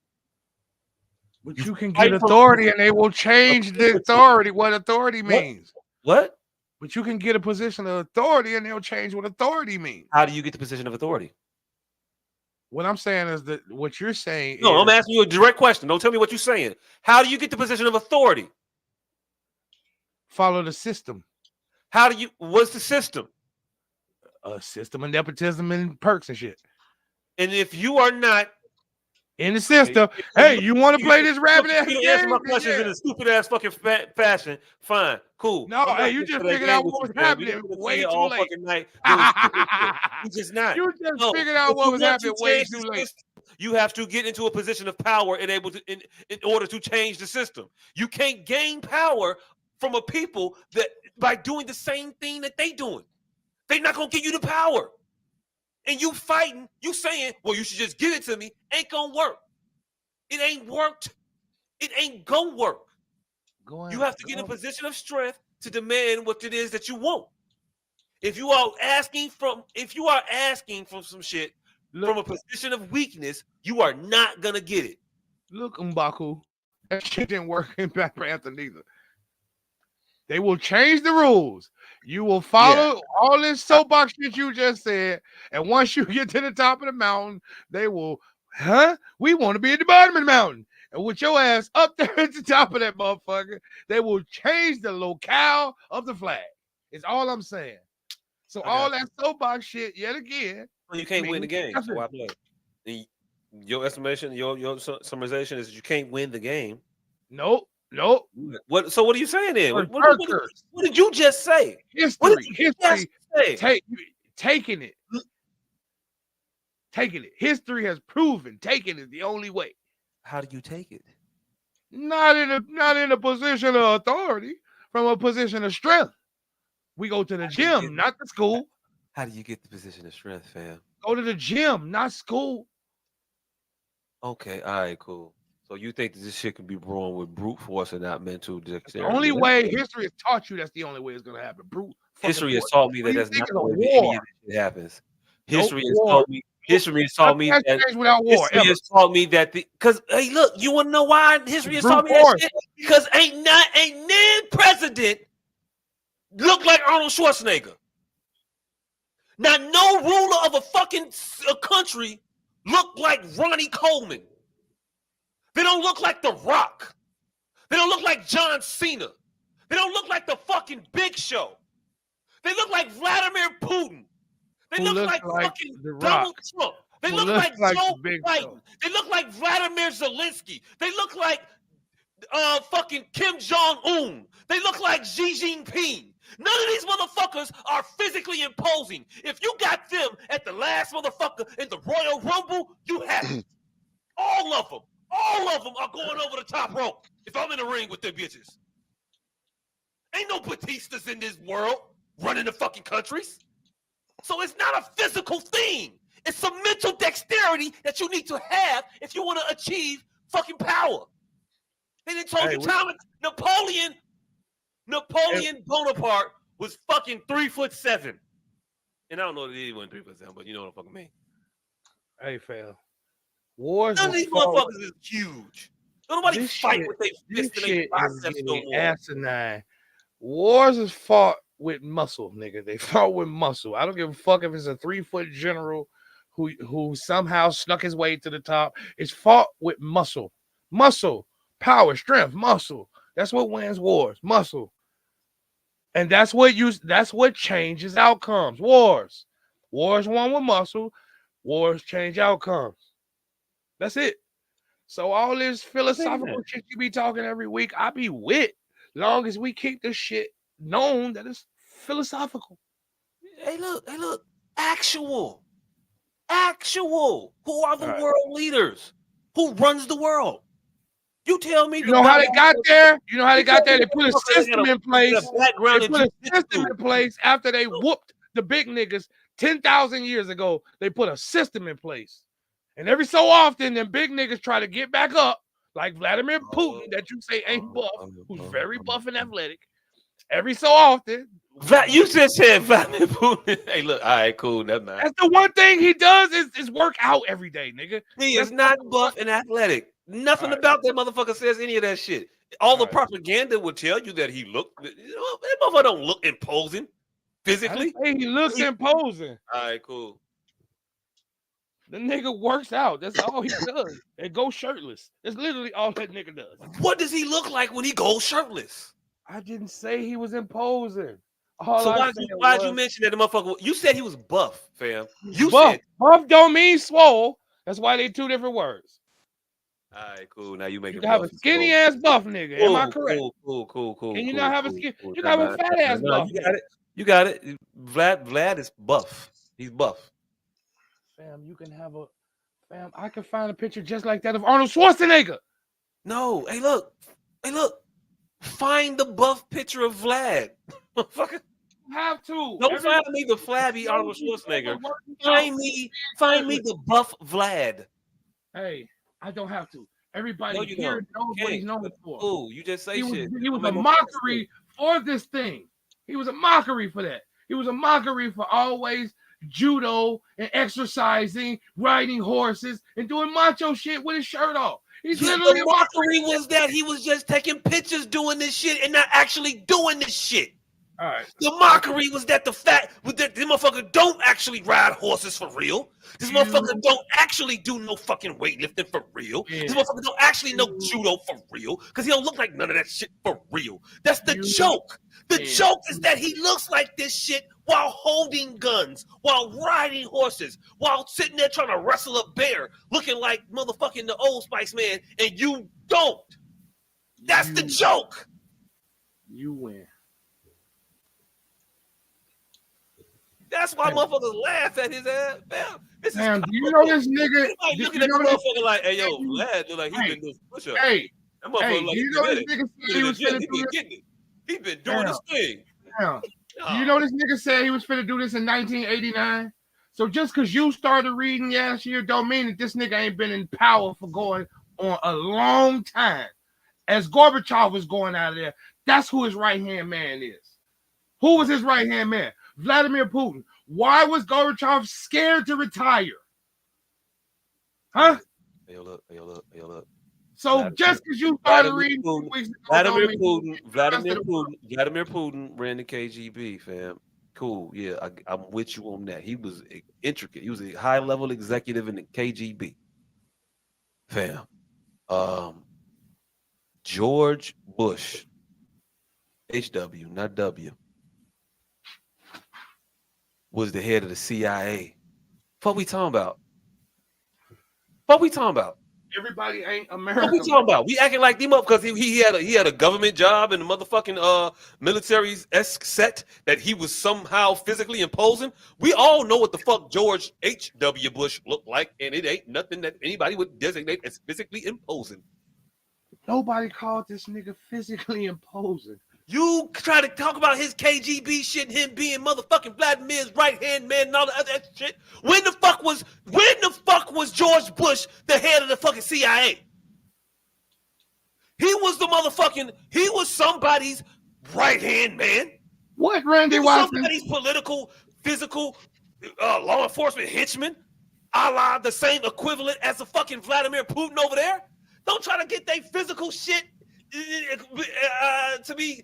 But you can get authority and they will change the authority, what authority means. What? But you can get a position of authority and they'll change what authority means. How do you get the position of authority? What I'm saying is that what you're saying No, I'm asking you a direct question. Don't tell me what you're saying. How do you get the position of authority? Follow the system. How do you? What's the system? A system of nepotism and perks and shit. And if you are not in the system, hey, you want to play this rabbit ass game? You answer my questions in a stupid ass fucking fashion. Fine, cool. No, hey, you just figured out what was happening way too all late. fucking night doing stupid shit. You just not. You just No, figured out if what you was want happening to way change too the late. system, you have to get into a position of power and able to in order to change the system. You can't gain power from a people that by doing the same thing that they doing. They're not gonna give you the power. And you fighting, you saying, well, you should just give it to me, ain't gonna work. It ain't worked. It ain't gonna work. You have to get in a position of strength to demand what it is that you want. If you are asking from some shit from a position of weakness, you are not gonna get it. Look, M'Baku, that shit didn't work in Black Panther neither. They will change the rules. You will follow all this soapbox shit you just said, and once you get to the top of the mountain, they will, we want to be at the bottom of the mountain. And with your ass up there at the top of that motherfucker, they will change the locale of the flag. It's all I'm saying. So all that soapbox shit, yet again. Well, you can't win the game, so why play? Your estimation, your summarization is you can't win the game. Nope. What? So what are you saying then? What did you just say? History. Taking it. History has proven taking it the only way. How do you take it? Not in a position of authority, from a position of strength. We go to the gym, not the school. How do you get the position of strength, fam? Go to the gym, not school. Okay, all right, cool. So you think that this shit can be born with brute force and not mental dexterity? The only way history has taught you that's the only way it's gonna happen. Brute. History has taught me that that's not the way any of this shit happens. History has taught me. History has taught me that without war. History has taught me that because hey, look, you want to know why history has taught me that shit? Because ain't president look like Arnold Schwarzenegger. Now, no ruler of a fucking country look like Ronnie Coleman. They don't look like The Rock. They don't look like John Cena. They don't look like the fucking Big Show. They look like Vladimir Putin. They look like fucking Donald Trump. They look like Joe Biden. They look like Vladimir Zelensky. They look like fucking Kim Jong-un. They look like Xi Jinping. None of these motherfuckers are physically imposing. If you got them at the last motherfucker in the Royal Rumble, you have it. All of them are going over the top rope if I'm in the ring with them bitches. Ain't no Batistas in this world running the fucking countries. So it's not a physical thing. It's some mental dexterity that you need to have if you want to achieve fucking power. They didn't told you Thomas Napoleon Bonaparte was fucking 3'7". And I don't know that he wasn't 3'7", but you know what I fucking mean. Hey, fam. Wars. None of these motherfuckers is huge. Nobody fight with their fist and their biceps no more. Asinine. Wars is fought with muscle, nigga. They fought with muscle. I don't give a fuck if it's a 3-foot general who somehow snuck his way to the top. It's fought with muscle. Muscle, power, strength, muscle. That's what wins wars. Muscle. And that's what changes outcomes. Wars won with muscle. Wars change outcomes. That's it. So all this philosophical shit you be talking every week, I be with. Long as we keep this shit known that it's philosophical. Hey, look. Actual. Who are the world leaders? Who runs the world? You tell me. You know how they got there? They put a system in place. After they whooped the big niggas 10,000 years ago. They put a system in place. And every so often, them big niggas try to get back up, like Vladimir Putin, that you say ain't buff, who's very buff and athletic. Every so often. You just said Vladimir Putin. Hey, look, all right, cool. That's the one thing he does is work out every day, nigga. He is not buff and athletic. Nothing about that motherfucker says any of that shit. All the propaganda would tell you that he looked. That motherfucker don't look imposing physically. Hey, he looks imposing. All right, cool. The nigga works out. That's all he does. And goes shirtless. That's literally all that nigga does. What does he look like when he goes shirtless? I didn't say he was imposing. All So I why'd you said mention that the motherfucker? You said he was buff, fam. You buff. said Buff don't mean swole. That's why they two different words. all right, cool. Now you You making can have a buff. skinny ass buff nigga. Am I Cool, correct? cool. Can you not have a skin? Cool. You can have a fat ass No, buff. you got it. You got it. Vlad is buff. He's buff. Fam, you can have a fam. I can find a picture just like that of Arnold Schwarzenegger. No, hey look. Find the buff picture of Vlad. Motherfucker. Have to. Don't find me the flabby Arnold Schwarzenegger. Find me the buff Vlad. Hey, I don't have to. Everybody No, you here don't. knows what he's known for. Cool. You just say shit. He was a mockery for this thing. He was a mockery for that. He was a mockery for always judo and exercising, riding horses, and doing macho shit with his shirt off. He's literally the mockery was that he was just taking pictures doing this shit and not actually doing this shit. All right. The mockery was that this motherfucker don't actually ride horses for real. This motherfucker don't actually do no fucking weightlifting for real. Yeah. This motherfucker don't actually know judo for real because he don't look like none of that shit for real. That's the joke. The joke is that he looks like this shit while holding guns, while riding horses, while sitting there trying to wrestle a bear, looking like motherfucking the Old Spice Man, and you don't. That's the joke. You win. That's why motherfuckers laugh at his ass. Man, do you know this nigga? Like looking at the motherfucker like, hey, yo, Vlad look like he been doing push-ups. Hey, that motherfucker like, do you know this nigga said he was finna do this? He been doing this thing. Do you know this nigga said he was finna do this in 1989? So just because you started reading last year don't mean that this nigga ain't been in power for going on a long time. As Gorbachev was going out of there, that's who his right-hand man is. Who was his right-hand man? Vladimir Putin. Why was Gorbachev scared to retire? Huh? Hey, look. So Vladimir, just because you started reading Vladimir Putin ran the KGB, fam. Cool, yeah, I'm with you on that. He was intricate. He was a high-level executive in the KGB, fam. George Bush, HW, not W, was the head of the CIA. What we talking about? Everybody ain't American. What we talking about? We acting like them up because he had a government job in the motherfucking military's set that he was somehow physically imposing. We all know what the fuck George H.W. Bush looked like, and it ain't nothing that anybody would designate as physically imposing. Nobody called this nigga physically imposing. You try to talk about his KGB shit and him being motherfucking Vladimir's right-hand man and all the other shit. When the fuck was George Bush the head of the fucking CIA? He was somebody's right-hand man. What, Randy Watson? Somebody's political, physical, law enforcement henchman, a la the same equivalent as the fucking Vladimir Putin over there. Don't try to get their physical shit to be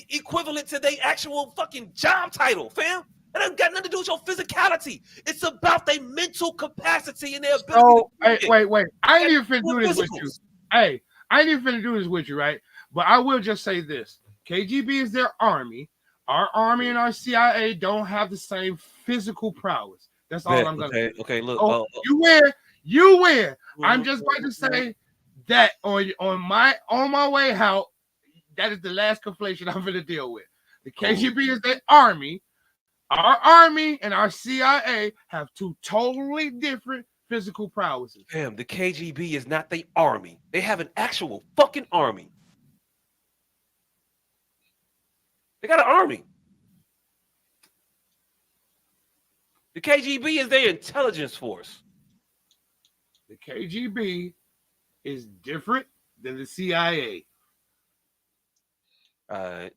equivalent to their actual fucking job title, fam. That ain't got nothing to do with your physicality. It's about their mental capacity and their ability. So, wait. I ain't even finna do this with you. Hey, I ain't even finna do this with you, right? But I will just say this. KGB is their army. Our army and our CIA don't have the same physical prowess. That's all I'm gonna say. Okay, look. You win. I'm just going to say that on my way out, that is the last conflation I'm gonna deal with. The KGB is their army. Our army and our CIA have two totally different physical prowesses. Damn, the KGB is not the army. They have an actual fucking army. They got an army. The KGB is their intelligence force. The KGB is different than the CIA. All right.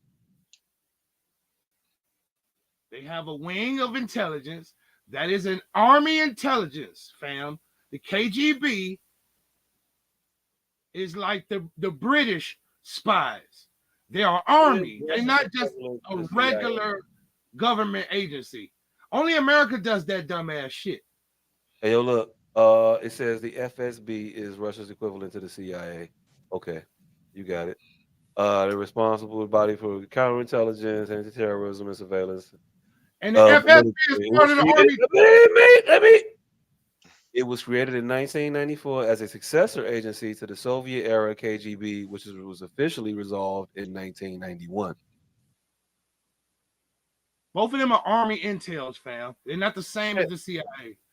They have a wing of intelligence that is an army intelligence, fam. The KGB is like the British spies. They are army. They're not just a regular government agency. Only America does that dumbass shit. Hey, yo, look. It says the FSB is Russia's equivalent to the CIA. Okay, you got it. They're responsible body for counterintelligence, anti-terrorism, and surveillance. And the FSB is part of the Army. Let me. It was created in 1994 as a successor agency to the Soviet-era KGB, which was officially resolved in 1991. Both of them are Army intels, fam. They're not the same as the CIA.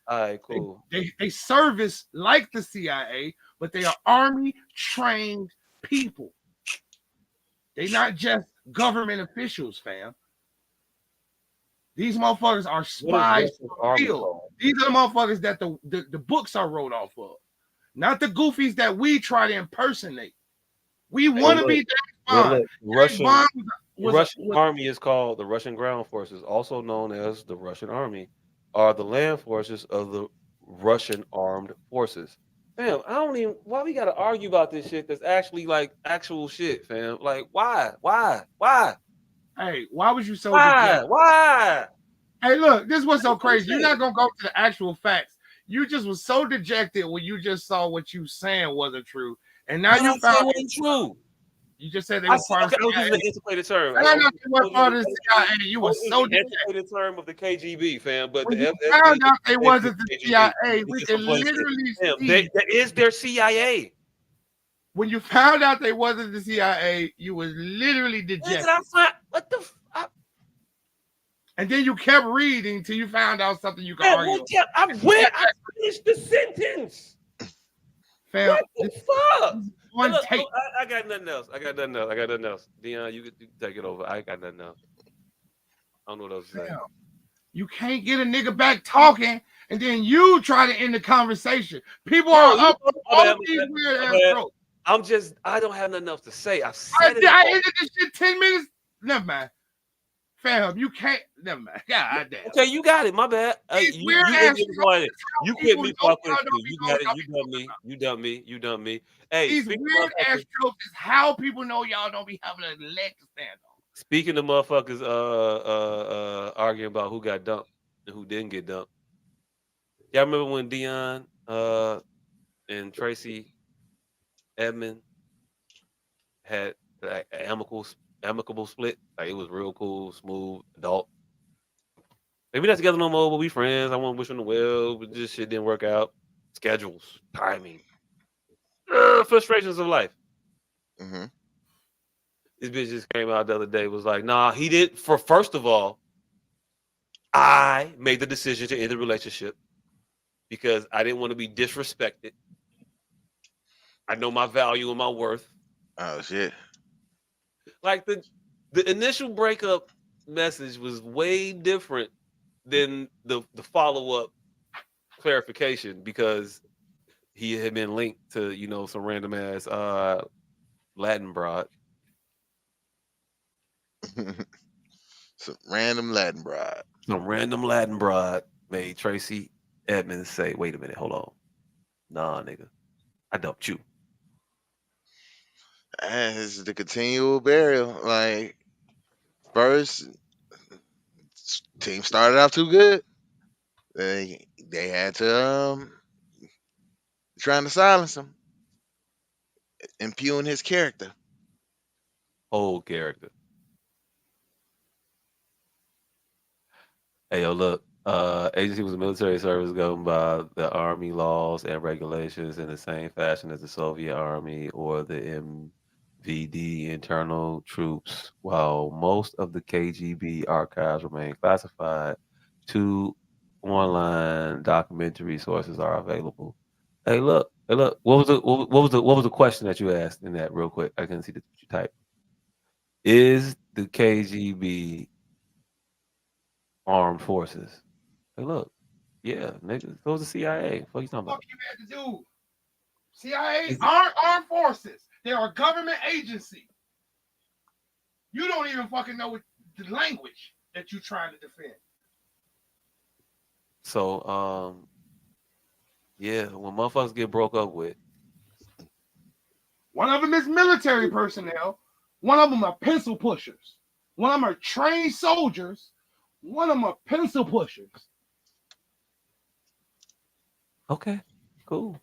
All right, cool. They service like the CIA, but they are Army trained people. They're not just government officials, fam. These motherfuckers are spies for real. These are the motherfuckers that the books are wrote off of. Not the goofies that we try to impersonate. We want to be James Bond. The Russian army is called the Russian ground forces, also known as the Russian army, are the land forces of the Russian armed forces. Fam, I don't even why we gotta argue about this shit that's actually like actual shit, fam. Like why? Hey, why was you so dejected? Why? Hey, look, this was so crazy. You're not gonna go to the actual facts. You just was so dejected when you just saw what you saying wasn't true, and now you found it wasn't true. You just said they were part of the CIA. An antiquated term. I know they were part of the CIA. You were so dejected. Antiquated term of the KGB, fam. But when the you found out they wasn't the CIA, we can literally see. That is their CIA. When you found out they wasn't the CIA, you was literally dejected. What the? And then you kept reading till you found out something you could argue. I finished the sentence. Fam, what the fuck? One tape. I got nothing else. Dion, you can take it over. I got nothing else. I don't know what else to say. You can't get a nigga back talking, and then you try to end the conversation. People are up on all these weird ass jokes. I don't have nothing else to say. I ended this shit 10 minutes. Never mind. Fam, you can't. Never mind. God damn. Okay, you got it. My bad. You quit me before I quit you. You got it. You done me. Hey, these weird ass jokes is how people know y'all don't be having a leg to stand on. Speaking of motherfuckers arguing about who got dumped and who didn't get dumped. Y'all remember when Dion and Tracy Edmond had like an amicable split? Like it was real cool, smooth, adult. Maybe not together no more, but we friends. I want to wish them well, but this shit didn't work out. Schedules, timing, frustrations of life. Mm-hmm. This bitch just came out the other day, was like, nah, he did. First of all, I made the decision to end the relationship because I didn't want to be disrespected. I know my value and my worth. Oh, shit. Like the initial breakup message was way different than the follow-up clarification because he had been linked to, some random ass Latin broad. Some random Latin broad. Some random Latin broad made Tracy Edmonds say, wait a minute, hold on. Nah, nigga. I dumped you. This is the continual burial. Like, first, team started off too good. They had to trying to silence him, impugn his character. Old character. Hey, yo, look. Agency was a military service governed by the Army laws and regulations in the same fashion as the Soviet Army or the MVD internal troops. While most of the KGB archives remain classified, 2 online documentary sources are available. Hey, look. What was the question that you asked in that real quick? I couldn't see what you typed. Is the KGB armed forces? Hey, look. Yeah, nigga. So was the CIA. What you talking about? What you had to do? CIA aren't armed forces. They're a government agency. You don't even fucking know the language that you're trying to defend. So, yeah, when motherfuckers get broke up with. One of them is military personnel. One of them are pencil pushers. One of them are trained soldiers. One of them are pencil pushers. Okay, cool.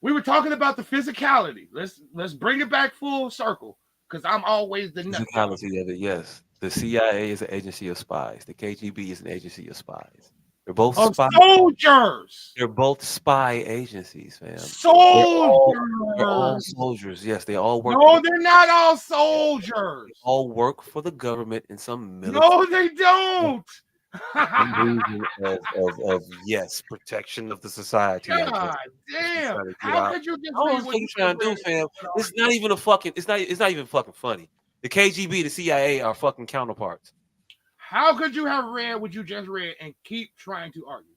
We were talking about the physicality. Let's bring it back full circle. Because I'm always the nut job. Physicality of it, yes. The CIA is an agency of spies. The KGB is an agency of spies. They're both Of spy. soldiers. They're both spy agencies, fam. Soldiers. They're all soldiers. Yes, they all work. No, they're not all soldiers. All work for the government in some military. No, they don't. reason of yes, protection of the society. I guess. God damn! Trying to get How out. could you just I don't read know what what you trying to do, fam. It's not even a fucking. It's not even fucking funny. The KGB, the CIA are fucking counterparts. How could you have read what you just read and keep trying to argue?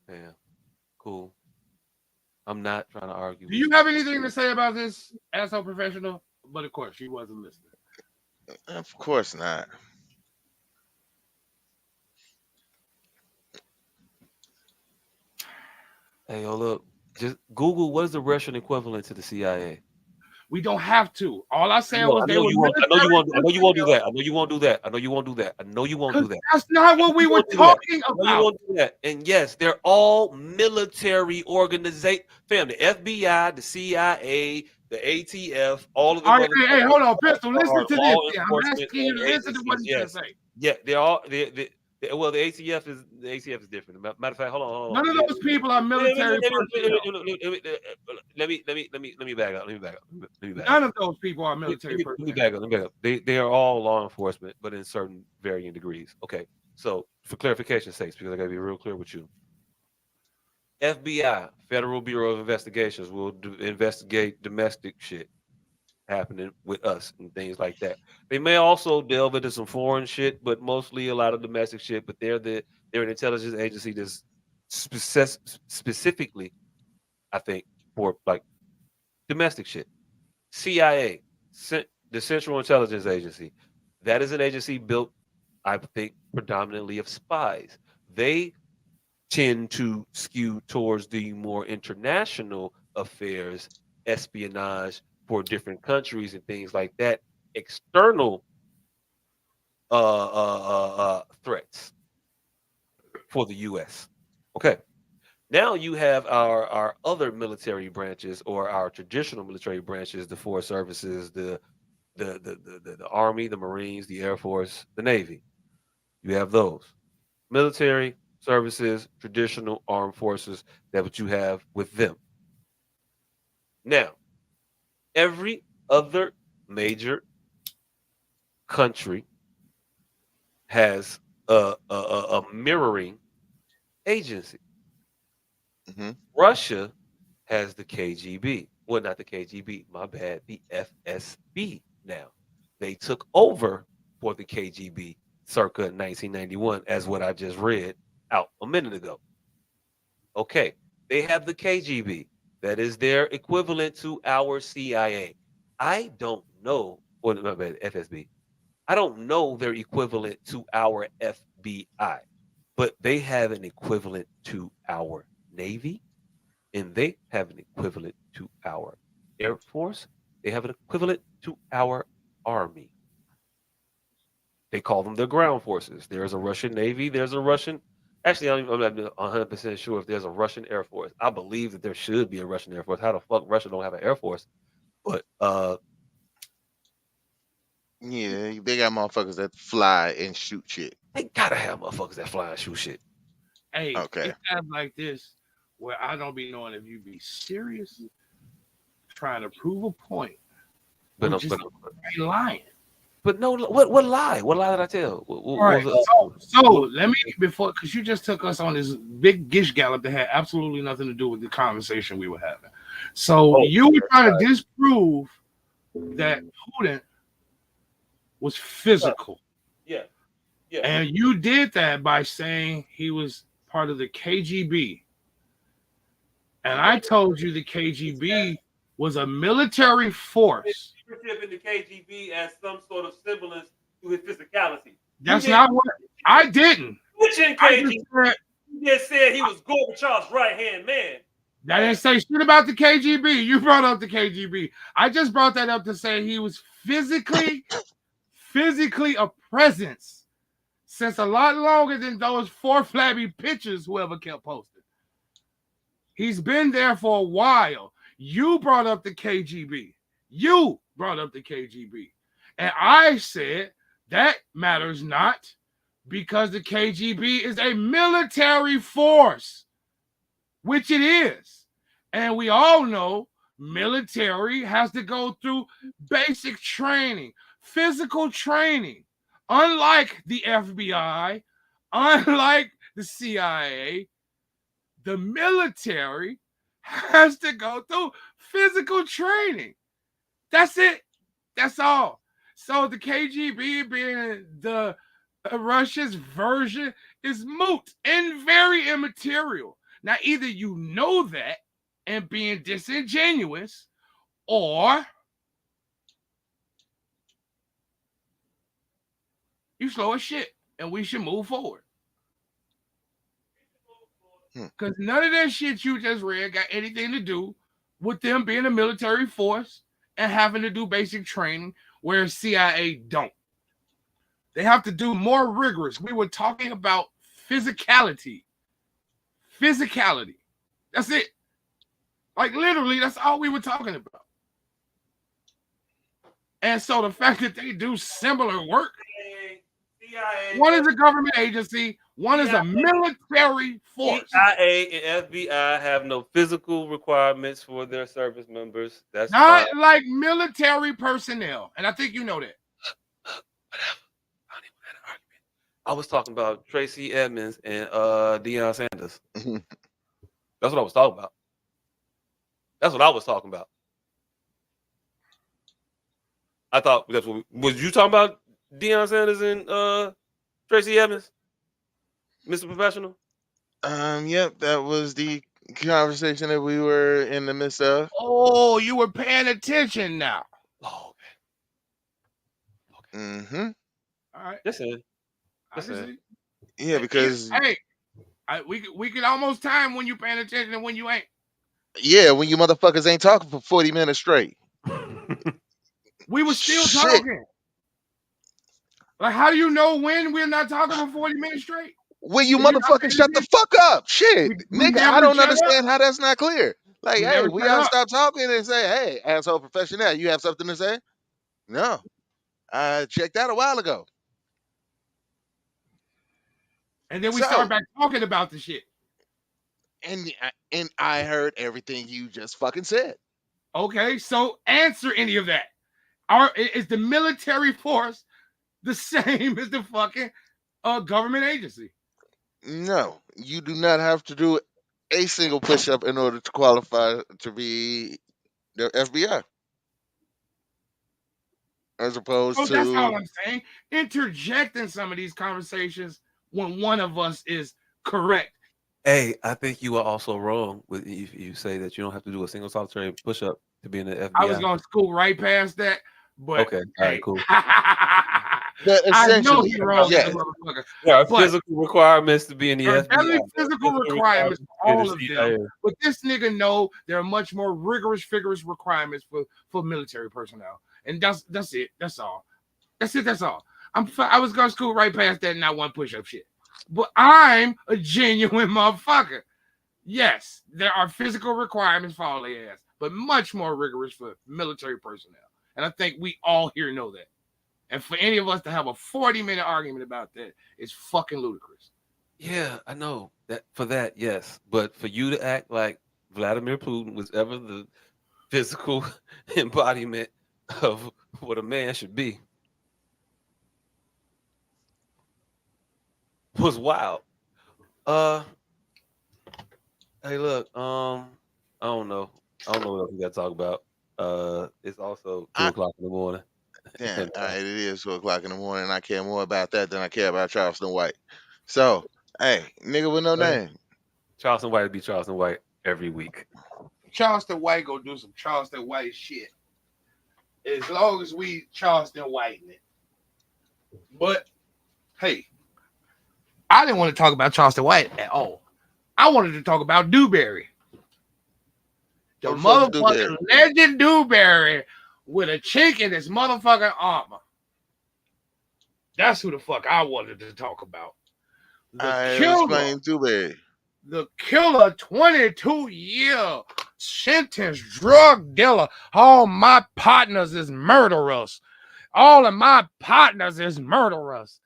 Yeah, cool. I'm not trying to argue. Do you have anything to say about this asshole professional? But of course, she wasn't listening. Of course not. Hey, yo, look. Just Google what is the Russian equivalent to the CIA. We don't have to. All I said was I know you won't do that. I know you won't do that. I know you won't do that. I know you won't do that. That's not what we were talking about. You won't do that. And yes, they're all military organizations. Fam, the FBI, the CIA, the ATF, all of them. All right, hey, hold on, Pistol. Listen to this. Yeah, I'm asking you to listen to what he's going to say. Yeah, they're all. Well, the ATF is different. Matter of fact, hold on. None of those people are military personnel. Let me back up. None of those people are military personnel. Let me back up. They are all law enforcement, but in certain varying degrees. Okay, so for clarification's sake, because I got to be real clear with you. FBI, Federal Bureau of Investigations, will investigate domestic shit happening with us and things like that. They may also delve into some foreign shit, but mostly a lot of domestic shit. But they're an intelligence agency that's specifically, I think, for like domestic shit. CIA, the Central Intelligence Agency, that is an agency built, I think, predominantly of spies. They tend to skew towards the more international affairs, espionage for different countries and things like that, external threats for the U.S. Okay, now you have our other military branches or our traditional military branches: the force services, the Army, the Marines, the Air Force, the Navy. You have those military services, traditional armed forces. That's what you have with them. Now, every other major country has a mirroring agency. Mm-hmm. Russia has the KGB. Well, not the KGB, my bad, the FSB now. They took over for the KGB circa 1991, as what I just read out a minute ago. Okay, they have the KGB. That is their equivalent to our CIA. I don't know, or my bad, FSB. I don't know their equivalent to our FBI, but they have an equivalent to our Navy, and they have an equivalent to our Air Force. They have an equivalent to our Army. They call them the ground forces. There's a Russian Navy. There's a Russian. Actually, I'm not 100% sure if there's a Russian Air Force. I believe that there should be a Russian Air Force. How the fuck Russia don't have an Air Force? But yeah, they got motherfuckers that fly and shoot shit. They gotta have motherfuckers that fly and shoot shit. Hey, okay. It's times like this where I don't be knowing if you be serious, trying to prove a point, but just lying. But no, what lie? What lie did I tell? Right. So let me because you just took us on this big gish gallop that had absolutely nothing to do with the conversation we were having. So you were trying to disprove that Putin was physical. Yeah. And you did that by saying he was part of the KGB. And I told you the KGB was a military force. In the KGB as some sort of semblance to his physicality. That's not what I didn't. Which in KGB? You just said he was Gorbachev's right-hand man. I didn't say shit about the KGB. You brought up the KGB. I just brought that up to say he was physically a presence since a lot longer than those 4 flabby pictures whoever kept posting. He's been there for a while. You brought up the KGB. You brought up the KGB. And I said that matters not because the KGB is a military force, which it is. And we all know military has to go through basic training, physical training. Unlike the FBI, unlike the CIA, the military has to go through physical training. That's it. That's all. So the KGB being the Russia's version is moot and very immaterial. Now, either you know that and being disingenuous, or you slow as shit and we should move forward. Because none of that shit you just read got anything to do with them being a military force and having to do basic training, whereas CIA don't. They have to do more rigorous. We were talking about physicality. Physicality. That's it. Like literally, that's all we were talking about. And so the fact that they do similar work, one is a government agency, one is a military force. CIA and FBI have no physical requirements for their service members. That's not fine. like military personnel. And I think you know that. I was talking about Tracy Edmonds and Deion Sanders. That's what I was talking about. That's what I was talking about. I thought that's what was you talking about, Deion Sanders and Tracy Edmonds, Mr. Professional? Yep, that was the conversation that we were in the midst of. Oh, you were paying attention now. Oh, okay. Mm-hmm. All right. Listen. Yeah, because we could almost time when you paying attention and when you ain't. Yeah, when you motherfuckers ain't talking for 40 minutes straight. We were still talking. Like, how do you know when we're not talking for 40 minutes straight? When you motherfucking shut the fuck up. Shit. Nigga, I don't understand how that's not clear. Like, hey, we gotta stop talking and say, hey, asshole professional, you have something to say? No. I checked out a while ago. And then we start back talking about the shit. And I heard everything you just fucking said. Okay, so answer any of that. Is the military force the same as the fucking government agency? No, you do not have to do a single push-up in order to qualify to be the FBI. As opposed to... that's all I'm saying. Interjecting some of these conversations when one of us is correct. Hey, I think you are also wrong with if you say that you don't have to do a single solitary push-up to be in the FBI. I was going to scoot right past that, but okay, all right, cool. I know he's wrong. Yeah. There are physical requirements to be in the FBI. There are physical requirements for all of them, but this nigga know there are much more rigorous requirements for military personnel, and that's it. That's all. That's it. That's all. I was going to scoot right past that and not one push-up shit. But I'm a genuine motherfucker. Yes, there are physical requirements for all their ass, but much more rigorous for military personnel. And I think we all here know that. And for any of us to have a 40-minute argument about that is fucking ludicrous. Yeah, I know that for that, yes. But for you to act like Vladimir Putin was ever the physical embodiment of what a man should be was wild. Hey, look, I don't know what else we got to talk about. It's also 2 o'clock in the morning. Damn, all right, it is 2 o'clock in the morning. I care more about that than I care about Charleston White. So, hey, nigga with no name. Charleston White be Charleston White every week. Charleston White go do some Charleston White shit. As long as we Charleston White in it. But, hey, I didn't want to talk about Charleston White at all. I wanted to talk about Dewberry. The motherfucking legend Dewberry with a chink in his motherfucking armor. That's who the fuck I wanted to talk about. The killer 22-year sentence drug dealer. All my partners is murderers. All of my partners is murderers.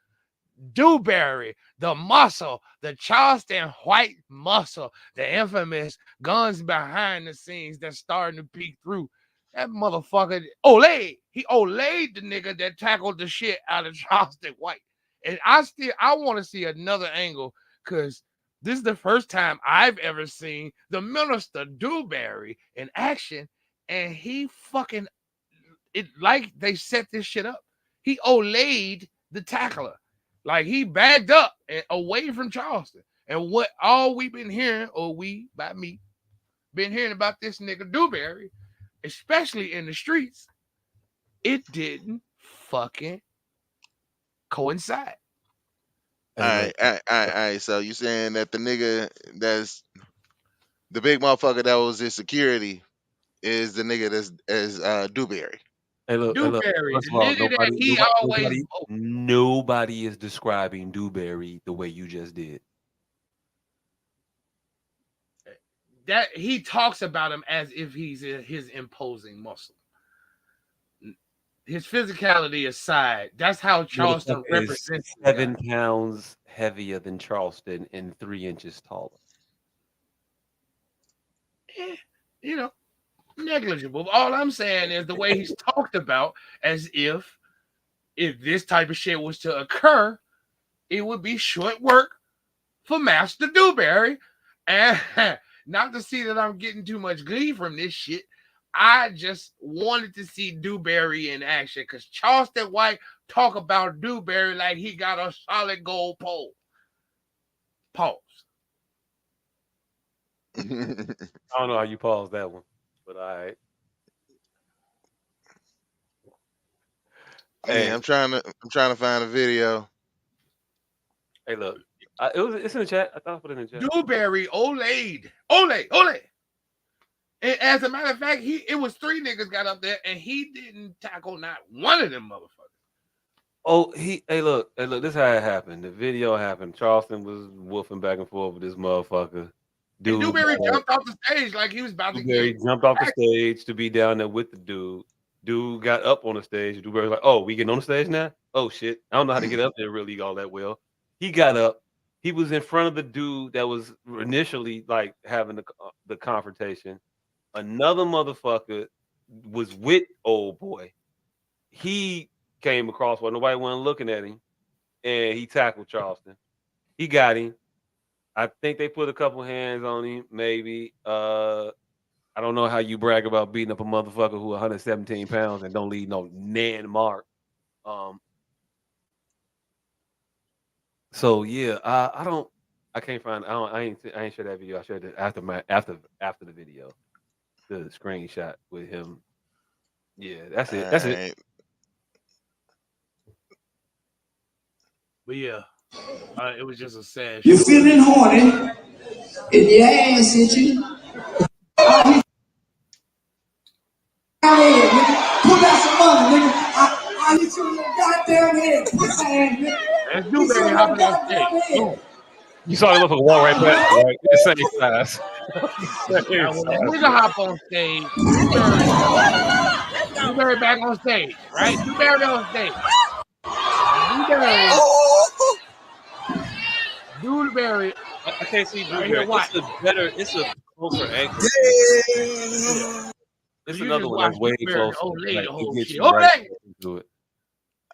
Dewberry, the muscle, the Charleston White muscle, the infamous guns behind the scenes that's starting to peek through. That motherfucker, Olay, he Olayed the nigga that tackled the shit out of Charleston White. And I want to see another angle because this is the first time I've ever seen the minister Dewberry in action, and he fucking it like they set this shit up. He Olayed the tackler. Like he backed up and away from Charleston. And what all we've been hearing, or we by me, been hearing about this nigga Dewberry, especially in the streets, it didn't fucking coincide. All right. So you saying that the nigga that's the big motherfucker that was in security is the nigga that's Dewberry. Hey, look. Dewberry, First the of all, nigga that he always nobody is describing Dewberry the way you just did. That he talks about him as if he's his imposing muscle. His physicality aside, that's how Charleston represents 7 pounds heavier than Charleston and 3 inches taller. You know, negligible. All I'm saying is the way he's talked about as if this type of shit was to occur, it would be short work for Master Dewberry. And not to see that I'm getting too much glee from this shit, I just wanted to see Dewberry in action because Charleston White talk about Dewberry like he got a solid gold pole. Pause. I don't know how you paused that one, but all right. Hey, I'm trying to find a video. Hey, look, it's in the chat. I thought I put it in the chat. Dewberry Olayed. And as a matter of fact, it was 3 niggas got up there and he didn't tackle not one of them motherfuckers. Oh, hey, look, this is how it happened. The video happened. Charleston was wolfing back and forth with this motherfucker. And Dewberry jumped off the stage like he was about to Dewberry jumped off the stage to be down there with the dude. Dude got up on the stage. Dewberry was like, "Oh, we getting on the stage now? Oh shit, I don't know how to get up there really all that well." He got up. He was in front of the dude that was initially like having the confrontation. Another motherfucker was with old boy. He came across while nobody wasn't looking at him, and he tackled Charleston. He got him. I think they put a couple hands on him, maybe. I don't know how you brag about beating up a motherfucker who 117 pounds and don't leave no nan mark. So yeah, I can't find. I ain't share that video. I shared it after the video, the screenshot with him. Yeah, that's it. That's it. But yeah, it was just a sad. You feeling horny? In your ass, itchy? Pull out some money, nigga. I hit you in your goddamn head. Put your hand, nigga. That's Dewberry hopping on stage. You saw the motherfucker walk right past, right? The same size. Now, when that nigga hop on stage, Dewberry back on stage, right? Dewberry on stage. Dewberry. I can't see Dewberry. It's a closer angle. Yeah. It's another one that's way closer. Like, into it.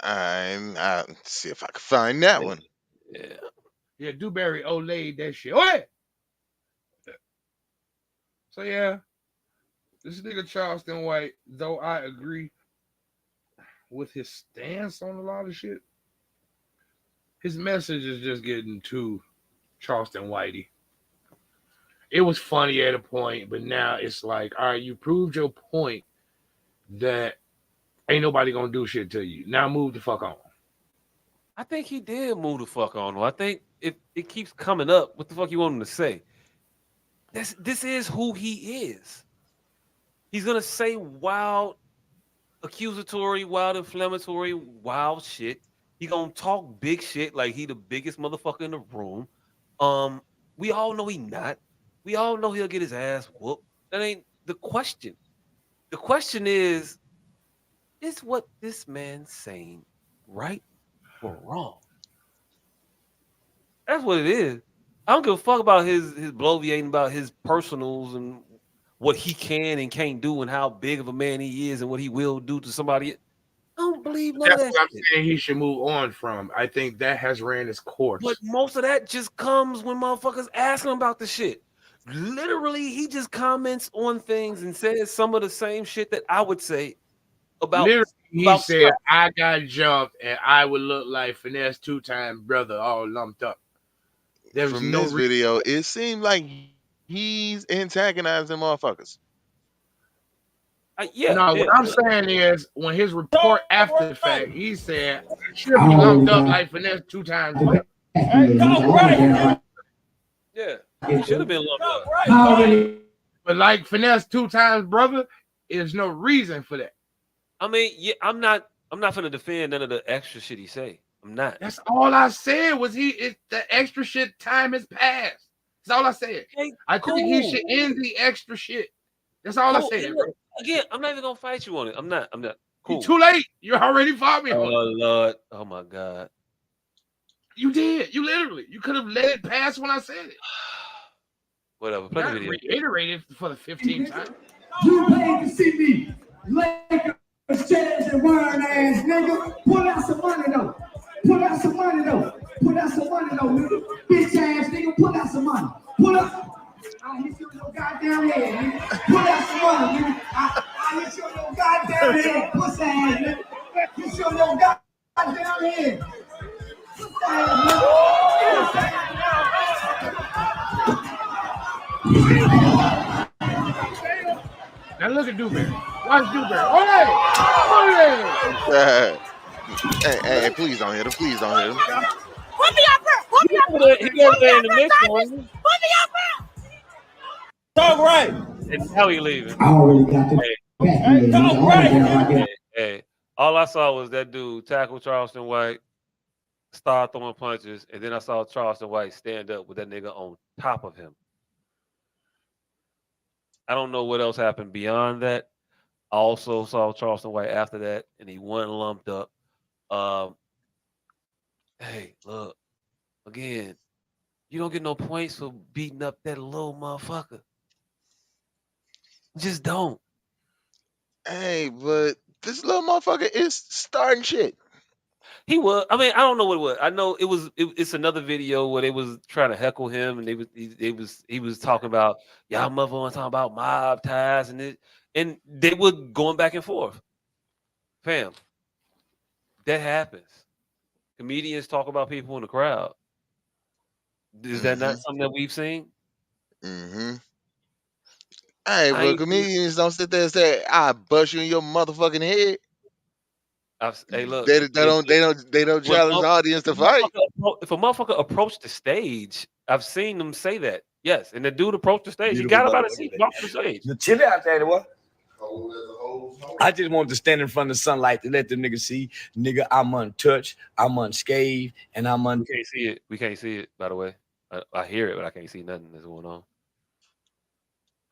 I'll see if I can find that one. Yeah, Dewberry Olayed that shit. Okay. So yeah, this nigga Charleston White, though I agree with his stance on a lot of shit, his message is just getting too Charleston Whitey. It was funny at a point, but now it's like, all right, you proved your point that ain't nobody gonna do shit to you. Now move the fuck on. I think he did move the fuck on. I think it keeps coming up. What the fuck you want him to say? This is who he is. He's gonna say wild, accusatory, wild, inflammatory, wild shit. He gonna talk big shit like he the biggest motherfucker in the room. We all know he not. We all know he'll get his ass whooped. That ain't the question is what this man saying right or wrong? That's what it is. I don't give a fuck about his bloviating about his personals and what he can and can't do and how big of a man he is and what he will do to somebody. I don't believe none of That's that what I'm shit. saying he should move on from. I think that has ran its course. But most of that just comes when motherfuckers ask him about the shit. Literally, he just comments on things and says some of the same shit that I would say about Literally, he said, stuff. I got jumped and I would look like Finesse 2-time brother all lumped up. There was From no this video, it seemed like he's antagonizing motherfuckers. No, what I'm saying is when his report after the fact, he said should be lumped up like Finesse 2 times black. Yeah, he should have been lumped up. But like Finesse 2 times brother, there's no reason for that. I mean, yeah, I'm not gonna defend none of the extra shit he say. I'm not. That's all I said was the extra shit time has passed. That's all I said. Hey, I think he should end the extra shit. That's all I said. Look, again, I'm not even gonna fight you on it. I'm not. Cool. Too late. You already fought me on it. Oh Lord. Oh my God. You did. You literally. You could have let it pass when I said it. Whatever. Play the video. Reiterate it for the 15th time. You paid to see me. Lakers, Jazz, and Wern ass nigga. Pull out some money though. Pull out some money though. Pull out some money though, nigga. Bitch ass nigga, pull out some money. Pull up. I hit you in your goddamn head, nigga. Pull out some money, nigga. I hit you in your goddamn head, pussy ass nigga. Hit you in your goddamn head. Pussy ass Now look at Dewberry. Watch Dewberry. Oh, hey, please don't hit him. Please don't hit him. Put me up here. Put me up here. He goes there in the mix, Put me up here. Talk right. And now he leaving. I already got the Talk right. Hey, all I saw was that dude tackle Charleston White, start throwing punches, and then I saw Charleston White stand up with that nigga on top of him. I don't know what else happened beyond that. I also saw Charleston White after that, and he wasn't lumped up. Hey, look, again, you don't get no points for beating up that little motherfucker. Just don't. Hey, but this little motherfucker is starting shit. He was. I mean, I don't know what it was. I know it was. It's another video where they was trying to heckle him, and he was talking about y'all motherfuckers talking about mob ties and they were going back and forth. Fam, that happens. Comedians talk about people in the crowd. Is that not something that we've seen? Mm-hmm. Hey, but comedians don't sit there and say, "I bust you in your motherfucking head." Hey, look, they don't challenge the audience to fight. If a motherfucker approached the stage, I've seen them say that. Yes, and the dude approached the stage. He got about his seat, walked to the stage. The chili out there, what? I just wanted to stand in front of the sunlight to let the nigga see, nigga, I'm untouched, I'm unscathed, and I'm We can't see it. We can't see it, by the way. I hear it, but I can't see nothing that's going on.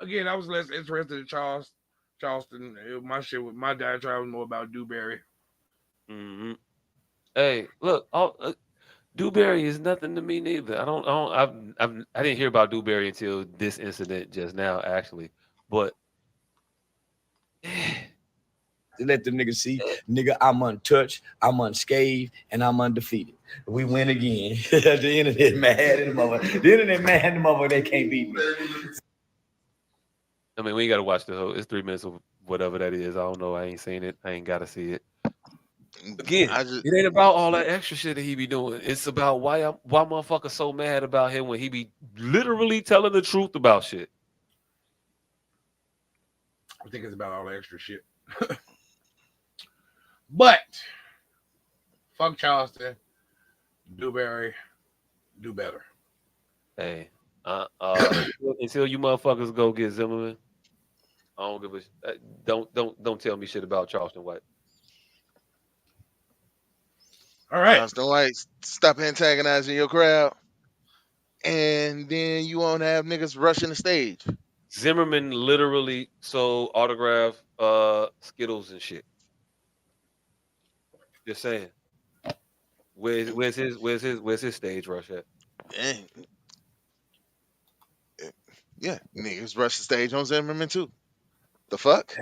Again, I was less interested in Charleston. My diatribe was more about Dewberry. Mm-hmm. Hey, look, Dewberry is nothing to me neither. I didn't hear about Dewberry until this incident just now, actually. But to let the nigga see, nigga, I'm untouched, I'm unscathed, and I'm undefeated. We win again. The internet mad in the mother. The internet mad in the mother. They can't beat me. I mean, we ain't got to watch the whole. It's 3 minutes of whatever that is. I don't know. I ain't seen it. I ain't got to see it. Again, it ain't about all that extra shit that he be doing. It's about why motherfuckers so mad about him when he be literally telling the truth about shit. I think it's about all the extra shit. But fuck Charleston, Dewberry, do better. Hey, until you motherfuckers go get Zimmerman, I don't give a. Don't tell me shit about Charleston White. All right, Charleston White, stop antagonizing your crowd, and then you won't have niggas rushing the stage. Zimmerman literally sold autograph Skittles and shit. Just saying. Where's his stage rush at? Dang. Yeah, niggas rush the stage on Zimmerman too. The fuck?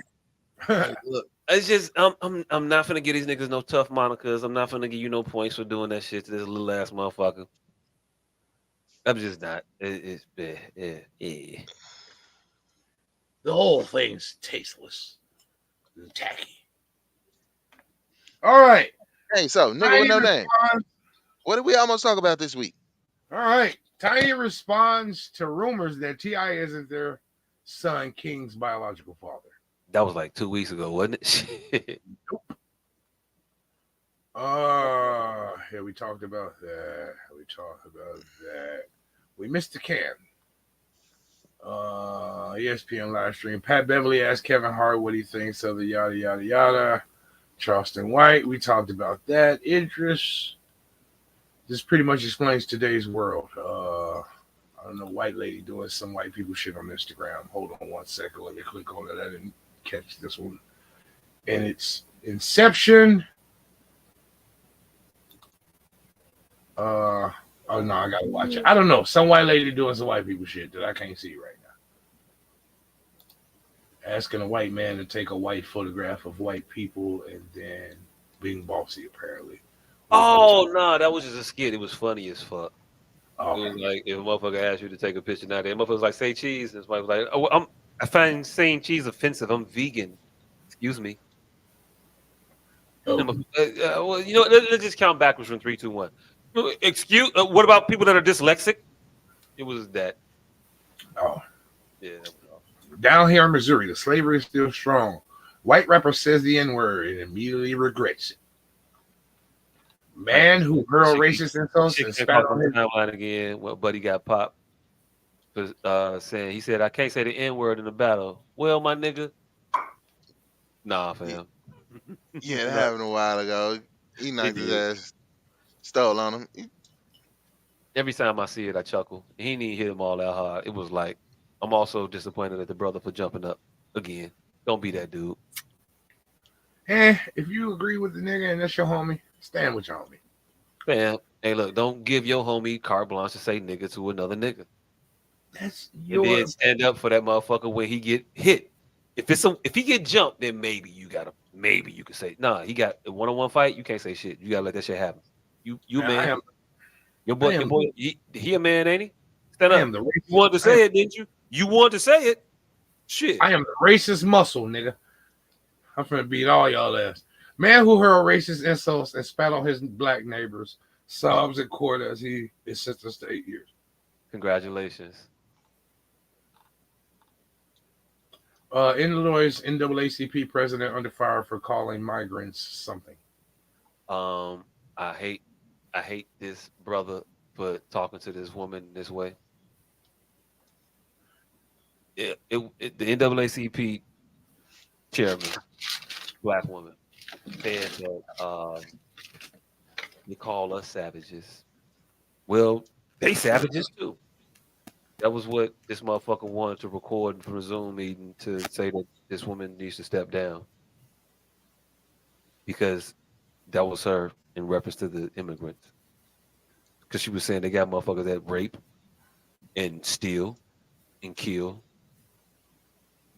Look, it's just I'm not finna give these niggas no tough monikers. I'm not finna give you no points for doing that shit to this little ass motherfucker. I'm just not. It's yeah. The whole thing's tasteless and tacky. All right. Hey, so nigga with no name. What did we almost talk about this week? All right. Tiny responds to rumors that T.I. isn't their son King's biological father. That was like 2 weeks ago, wasn't it? Yeah, we talked about that. We missed the can. ESPN live stream. Pat Beverly asked Kevin Hart what he thinks of the yada yada yada. Charleston White, we talked about that. Idris. This pretty much explains today's world. I don't know, white lady doing some white people shit on Instagram. Hold on 1 second. Let me click on it. I didn't catch this one. And it's Inception. Oh no, I gotta watch it. I don't know. Some white lady doing some white people shit that I can't see right now. Asking a white man to take a white photograph of white people and then being bossy, apparently. Oh no, that was just a skit. It was funny as fuck. Oh. It was like if a motherfucker asked you to take a picture now, that motherfucker was like, say cheese, and somebody was like, oh, I find saying cheese offensive. I'm vegan. Excuse me. Well, you know, let's just count backwards from 3, 2, 1. Excuse. What about people that are dyslexic? It was that. Oh. Yeah. Down here in Missouri, the slavery is still strong. White rapper says the N-word and immediately regrets it. Man who hurled racist insults and spat on his timeline again. Well, buddy got popped for saying he said I can't say the N-word in the battle. Well, my nigga, nah, fam. Yeah, that happened a while ago. He knocked his ass, stole on him. Every time I see it, I chuckle. He didn't even hit him all that hard. It was like I'm also disappointed at the brother for jumping up again. Don't be that dude. If you agree with the nigga and that's your homie, stand with your homie. Fam, hey, look, don't give your homie carte blanche to say nigga to another nigga. That's and then stand up for that motherfucker when he get hit. If he get jumped, then maybe you could say, nah, he got a one-on-one fight, you can't say shit. You gotta let that shit happen. You man. Your boy, he a man, ain't he? Stand up. You wanted to say it, didn't you? You wanted to say it. Shit. I am the racist muscle, nigga. I'm finna beat all y'all ass. Man who hurled racist insults and spat on his black neighbors sobs in court as he is sentenced to 8 years. Congratulations. Illinois NAACP president under fire for calling migrants something. I hate this brother for talking to this woman this way. The NAACP chairman, black woman, said that they call us savages. Well, they savages too. That was what this motherfucker wanted to record from a Zoom meeting to say that this woman needs to step down because that was her in reference to the immigrants. Because she was saying they got motherfuckers that rape and steal and kill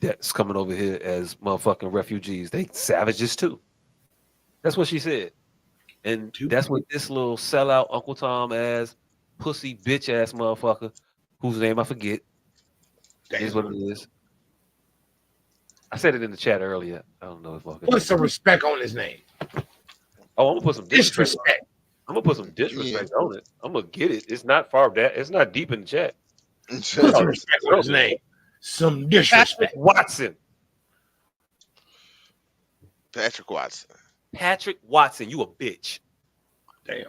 that's coming over here as motherfucking refugees. They savages too. That's what she said. And that's what this little sellout Uncle Tom ass, pussy bitch ass motherfucker, whose name I forget, is what it is. I said it in the chat earlier. I don't know if I put some respect on his name. Oh, I'm gonna put some disrespect. I'm gonna put some disrespect on it. I'm gonna get it. It's not far back. It's not deep in the chat. Put some respect on his name. Some disrespect. Watson. Patrick Watson. Patrick Watson, you a bitch. Damn.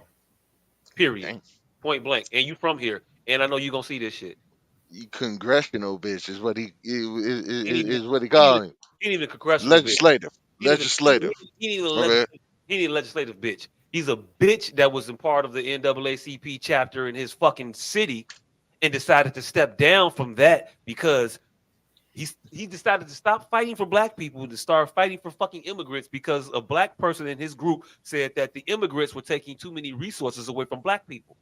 Period. Damn. Point blank. And you from here. And I know you gonna see this shit. You congressional bitch is what he is what he called him. He ain't even congressional. Legislative. Legislative. He ain't even legislative bitch. He's a bitch that was a part of the NAACP chapter in his fucking city and decided to step down from that because He decided to stop fighting for black people to start fighting for fucking immigrants because a black person in his group said that the immigrants were taking too many resources away from black people.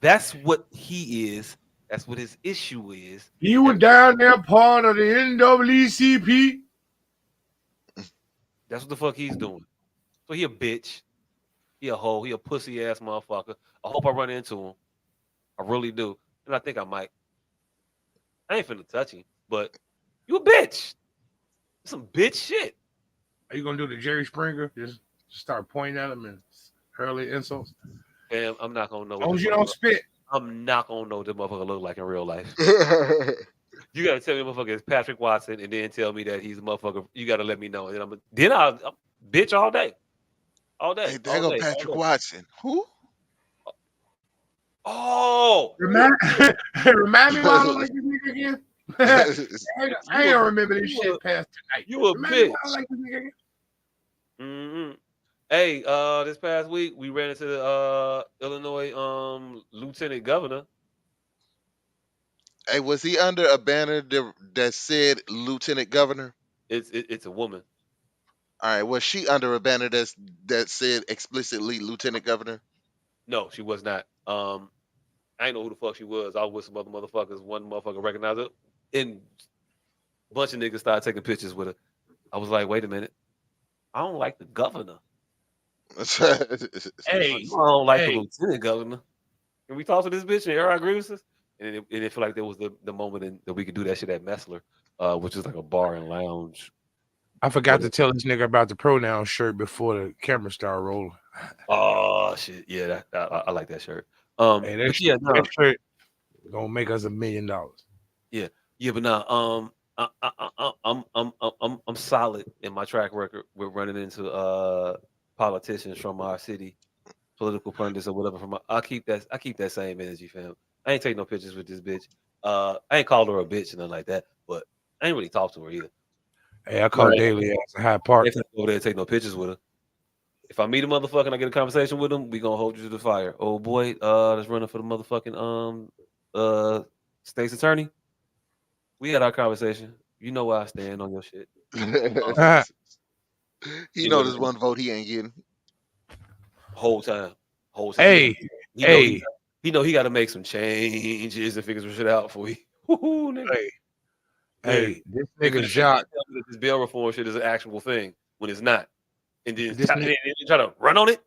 That's what he is. That's what his issue is. He was down there part of the NAACP. That's what the fuck he's doing. So he a bitch. He a hoe. He a pussy ass motherfucker. I hope I run into him. I really do. And I think I might. I ain't finna touch him, but you a bitch. Some bitch shit. Are you gonna do the Jerry Springer? Just start pointing at him and hurling insults? Damn, I'm not gonna know. As long as you don't spit. I'm not gonna know what this motherfucker look like in real life. You gotta tell me the motherfucker is Patrick Watson, and then tell me that he's a motherfucker. You gotta let me know, and then I'll bitch all day, all day. Hey, there go Patrick Watson. Who? Oh, remind me why I look like this nigga again. I ain't gonna remember this shit past tonight. You a remind bitch. Me why I like this nigga again. Mm-hmm. Hey, this past week we ran into the Illinois lieutenant governor. Hey, was he under a banner that said lieutenant governor? It's a woman. All right, was she under a banner that said explicitly lieutenant governor? No, she was not. I ain't know who the fuck she was. I was with some other motherfuckers. One motherfucker recognized her, and a bunch of niggas started taking pictures with her. I was like, wait a minute, I don't like the governor. Hey, I don't like the lieutenant governor. Can we talk to this bitch and air our grievances? And it felt like there was the moment that we could do that shit at Messler, which is like a bar and lounge. I forgot to tell this nigga about the pronoun shirt before the camera started rolling. Oh shit, yeah, I like that shirt. Hey, that shirt gonna make us $1 million. Yeah, but now, I'm solid in my track record with running into politicians from our city, political pundits or whatever. I keep that same energy, fam. I ain't taking no pictures with this bitch. I ain't called her a bitch or nothing like that, but I ain't really talked to her either. Hey, I call Daily ass a Hyde Park. I ain't over there and take no pictures with her. If I meet a motherfucker and I get a conversation with him, we gonna hold you to the fire. Oh boy, that's running for the motherfucking state's attorney. We had our conversation. You know where I stand on your shit. He know there's one vote he ain't getting. Whole time. Hey, he know he got to make some changes and figure some shit out for you. Hey, this nigga Jacques. This bail reform shit is an actual thing when it's not, and then try to run on it.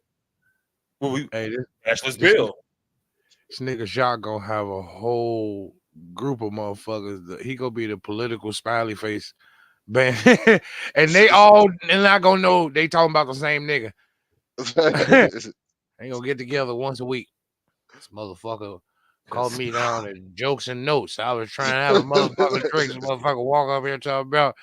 Well, this bill. This nigga Jacques gonna have a whole group of motherfuckers. He gonna be the political smiley face band, and they all not gonna know they talking about the same nigga. They gonna get together once a week. This motherfucker called me down and jokes and notes. I was trying to have a motherfucker drink. This motherfucker walk up here talking about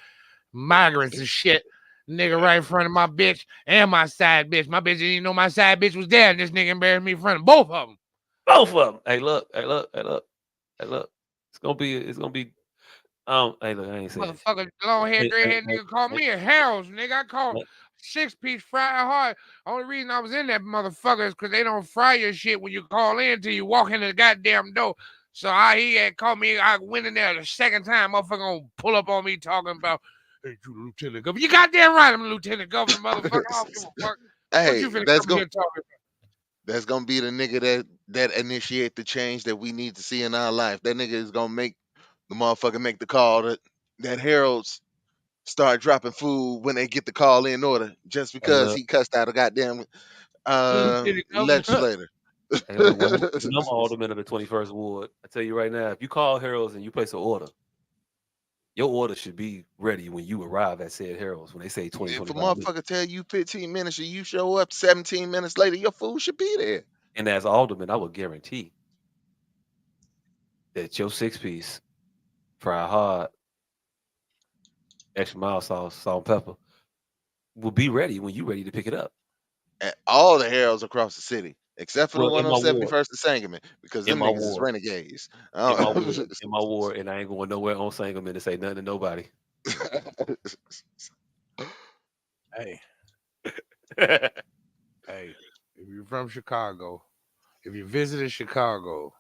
migrants and shit. Nigga right in front of my bitch and my side bitch. My bitch didn't even know my side bitch was there, and this nigga embarrassed me in front of both of them. Both of them. Hey, look. It's gonna be. Hey, look. I ain't saying. Motherfucker, long hair, dreadhead nigga called me a Harold's, nigga. I called 6-piece fried hard. Only reason I was in that motherfucker is because they don't fry your shit when you call in till you walk in the goddamn door. So he had called me. I went in there the second time. Motherfucker gonna pull up on me talking about, hey, you lieutenant governor. You goddamn right, I'm a lieutenant governor, motherfucker. I don't give a fuck. Hey, what you finna come here talking about? That's gonna be the nigga that initiate the change that we need to see in our life. That nigga is gonna make the motherfucker make the call that heralds start dropping food when they get the call in order just because he cussed out a goddamn legislator. Hey, look, when I'm alderman of the 21st ward, I tell you right now, if you call heralds and you place an order, your order should be ready when you arrive at said heralds when they say 20. If a motherfucker tell you 15 minutes and you show up 17 minutes later, your food should be there. And as alderman, I would guarantee that your 6-piece fried hard, extra mild sauce, salt and pepper will be ready when you're ready to pick it up. At all the heralds across the city, except for the one in on my 71st ward. and Sangamon, because them In my niggas is ward. renegades. In my ward, and I ain't going nowhere on Sangamon to say nothing to nobody. Hey. Hey, if you're from Chicago, if you visited Chicago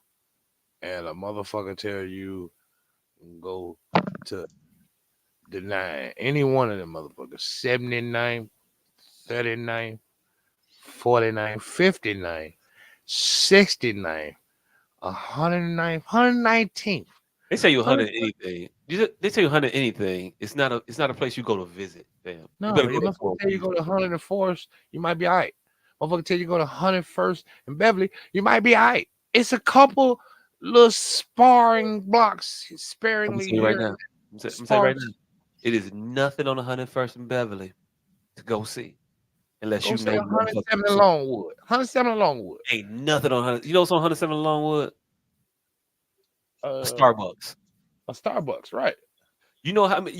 and a motherfucker tell you and go to the 9. Any one of them motherfuckers. 79, 39, 49, 59, 69, 109, 119th. They say you 100 anything. They say you 100 anything. It's not a place you go to visit, fam. No, You better you go there motherfucker for a tell you reason. go to 104th, you might be all right. Motherfucker tell you go to 101st and Beverly, you might be all right. It's a couple little sparring blocks I'm sparingly saying right here. now. I'm saying right now. It is nothing on 101st and Beverly to go see. Unless Go you say know 107 in Longwood. 107 in Longwood. Ain't nothing on 100. You know what's on 107 in Longwood? A Starbucks. A Starbucks, right? You know how many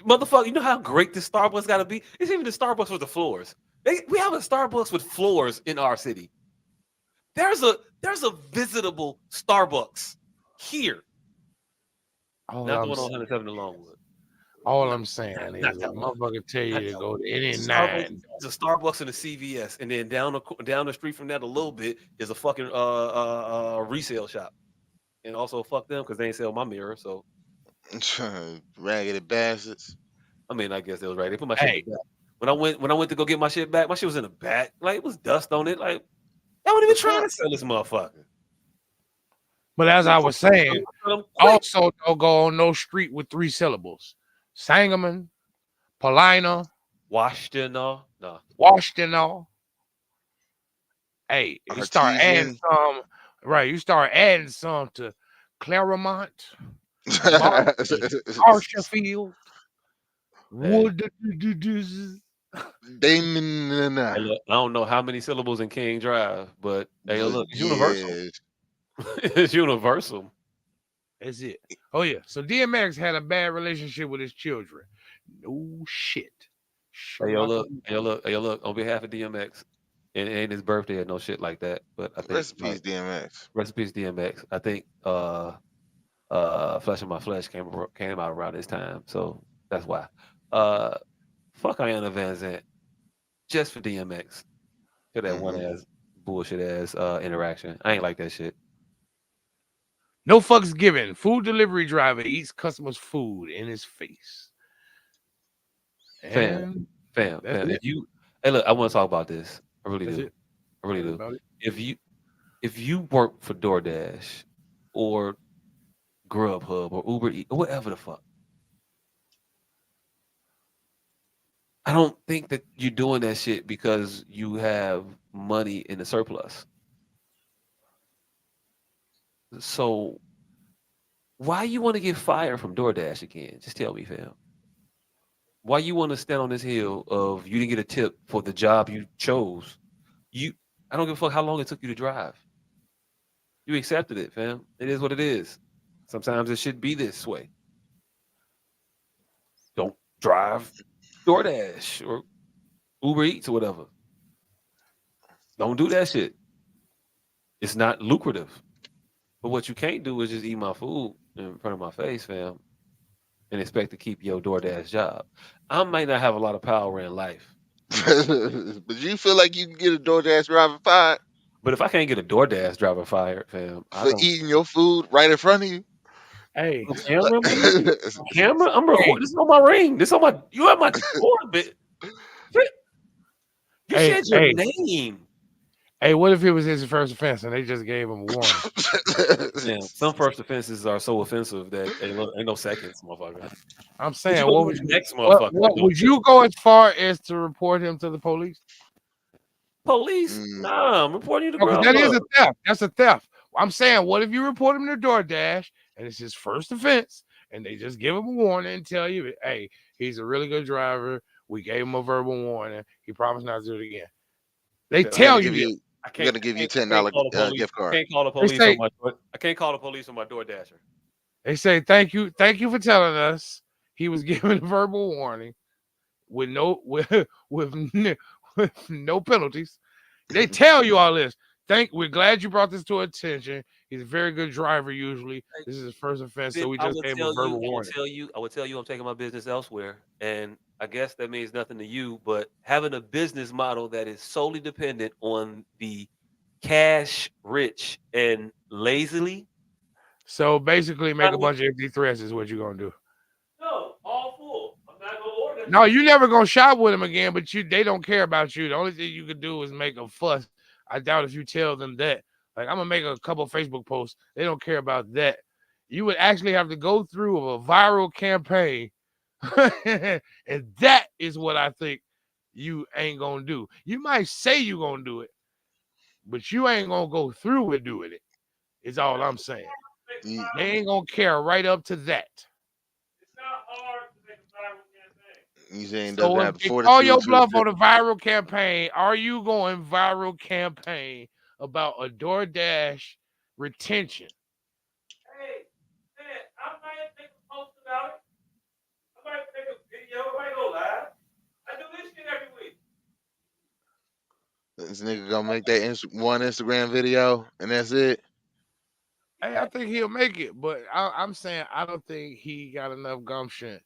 motherfucker, you know how great this Starbucks gotta be? It's even the Starbucks with the floors. We have a Starbucks with floors in our city. There's a visitable Starbucks here. All Not the I'm one on saying, 107 in Longwood. all I'm saying Not is a that one. motherfucker tell you Not to that go one. to any Starbucks, 9. there's a Starbucks and a CVS, and then down the street from that a little bit is a fucking resale shop. And also fuck them because they ain't sell my mirror. So Raggedy bastards. I mean, I guess they was right. They put my shit in Hey. the back. When I went to go get my shit back, my shit was in the back. Like it was dust on it. Like they weren't even trying to sell this motherfucker. But as I was saying, also don't go on no street with 3 syllables. Sangamon, Paulina, Washington, no. Washington. Hey, you start adding Artesian. some, right? You start adding some to Claremont, Archerfield, Wood. Damon. Hey, look, I don't know how many syllables in King Drive, but hey, look, it's universal. Yes. It's universal. That's it. Oh yeah. So DMX had a bad relationship with his children. No shit. Hey, yo, look. On behalf of DMX, it ain't his birthday or no shit like that. But I think Recipes DMX. Recipes DMX. I think Flesh of My Flesh came out around this time, so that's why. Fuck Ayanna Van Zant, just for DMX. For that one ass bullshit ass interaction. I ain't like that shit. No fucks given. Food delivery driver eats customer's food in his face. Fam. It. Hey, look, I want to talk about this. I really That's do. it. I really That's do. about it. If you work for DoorDash or Grubhub or Uber Eats or whatever the fuck, I don't think that you're doing that shit because you have money in the surplus. So why you want to get fired from DoorDash again? Just tell me, fam. Why you want to stand on this hill of you didn't get a tip for the job you chose? I don't give a fuck how long it took you to drive. You accepted it, fam. It is what it is. Sometimes it should be this way. Don't drive DoorDash or Uber Eats or whatever. Don't do that shit. It's not lucrative. But what you can't do is just eat my food in front of my face, fam, and expect to keep your DoorDash job. I might not have a lot of power in life. But you feel like you can get a DoorDash driver fired But if I can't get a DoorDash driver fired, fam, I for don't. eating your food right in front of you? Hey, camera, I'm recording. This is on my ring. This on my. You have my orbit. You said your name. Hey, what if it was his first offense and they just gave him a warning? Yeah, some first offenses are so offensive that ain't no seconds, motherfucker. I'm saying, what would you next, motherfucker? what would you go as far as to report him to the police? Police? Nah, I'm reporting you to Because that is Grubhub. a theft. That's a theft. I'm saying, what if you report him to DoorDash and it's his first offense and they just give him a warning and tell you, hey, he's a really good driver. We gave him a verbal warning. He promised not to do it again. They tell you. I'm gonna give you $10 gift card. I can't call the police on my. I can't call the police on my DoorDasher. They say, thank you for telling us he was given a verbal warning with no no penalties. They tell you all this. We're glad you brought this to attention. He's a very good driver usually. This is his first offense, so we just gave him a verbal warning. I would tell you I'm taking my business elsewhere. And I guess that means nothing to you, but having a business model that is solely dependent on the cash rich and lazily So basically, make a bunch of empty threats is what you're gonna do. No, all full. I'm not gonna order. No, you never gonna shop with them again, but they don't care about you. The only thing you could do is make a fuss. I doubt if you tell them that. Like, I'm gonna make a couple Facebook posts. They don't care about that. You would actually have to go through a viral campaign. And that is what I think you ain't gonna do. You might say you gonna do it, but you ain't gonna go through with doing it. Is all I'm saying. They ain't gonna care right up to that. You saying So doesn't if have the they call your fortitude bluff to on a viral campaign, are you going viral campaign about a DoorDash retention? Hey, man, I might make a post about it. I might make a video. I might go live. I do this shit every week. This nigga gonna make that one Instagram video and that's it. Hey, I think he'll make it, but I'm saying I don't think he got enough gumption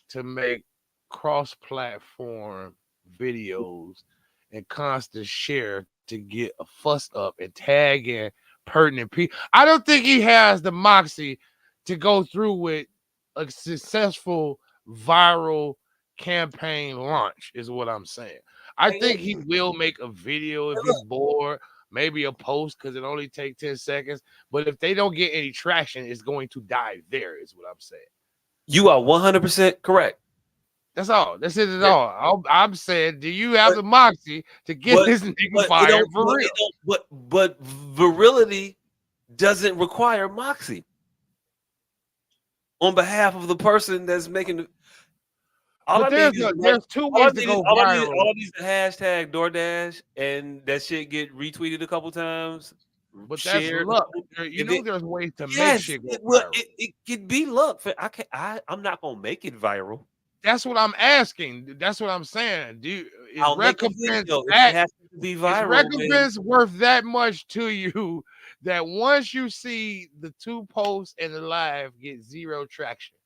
to make cross-platform videos and constant share to get a fuss up and tag in pertinent people. I don't think he has the moxie to go through with a successful viral campaign launch, is what I'm saying. I think he will make a video if he's bored, maybe a post because it only takes 10 seconds. But if they don't get any traction, it's going to die there, is what I'm saying. You are 100% correct. That's all. That's it at all. I'm saying, do you have the moxie to get this nigga fired for real? But virility doesn't require moxie on behalf of the person that's making the. There's two ways to go viral. All I need is the hashtag DoorDash, and that shit get retweeted a couple times. But that's shared. luck. You know, there's ways to make shit go viral. It could be luck. I'm not gonna make it viral. That's what I'm asking. That's what I'm saying. Is recompense worth that much to you that once you see the two posts and the live get zero traction,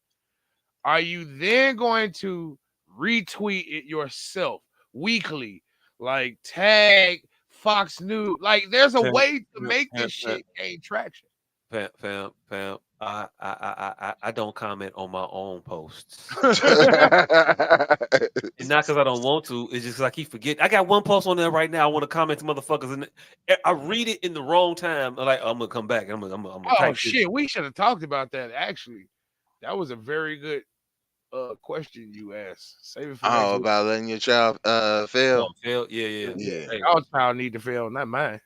are you then going to retweet it yourself weekly? Like tag Fox News. Like there's a way to make this shit gain traction. Fam. I don't comment on my own posts. And not because I don't want to. It's just because I keep forgetting. I got one post on there right now. I want to comment to motherfuckers, and I read it in the wrong time. I'm like, I'm gonna come back. I'm gonna type shit. this. We should have talked about that. Actually, that was a very good question you asked. Save it for next week. About letting your child fail. Fail? Yeah. Hey, our child need to fail, not mine.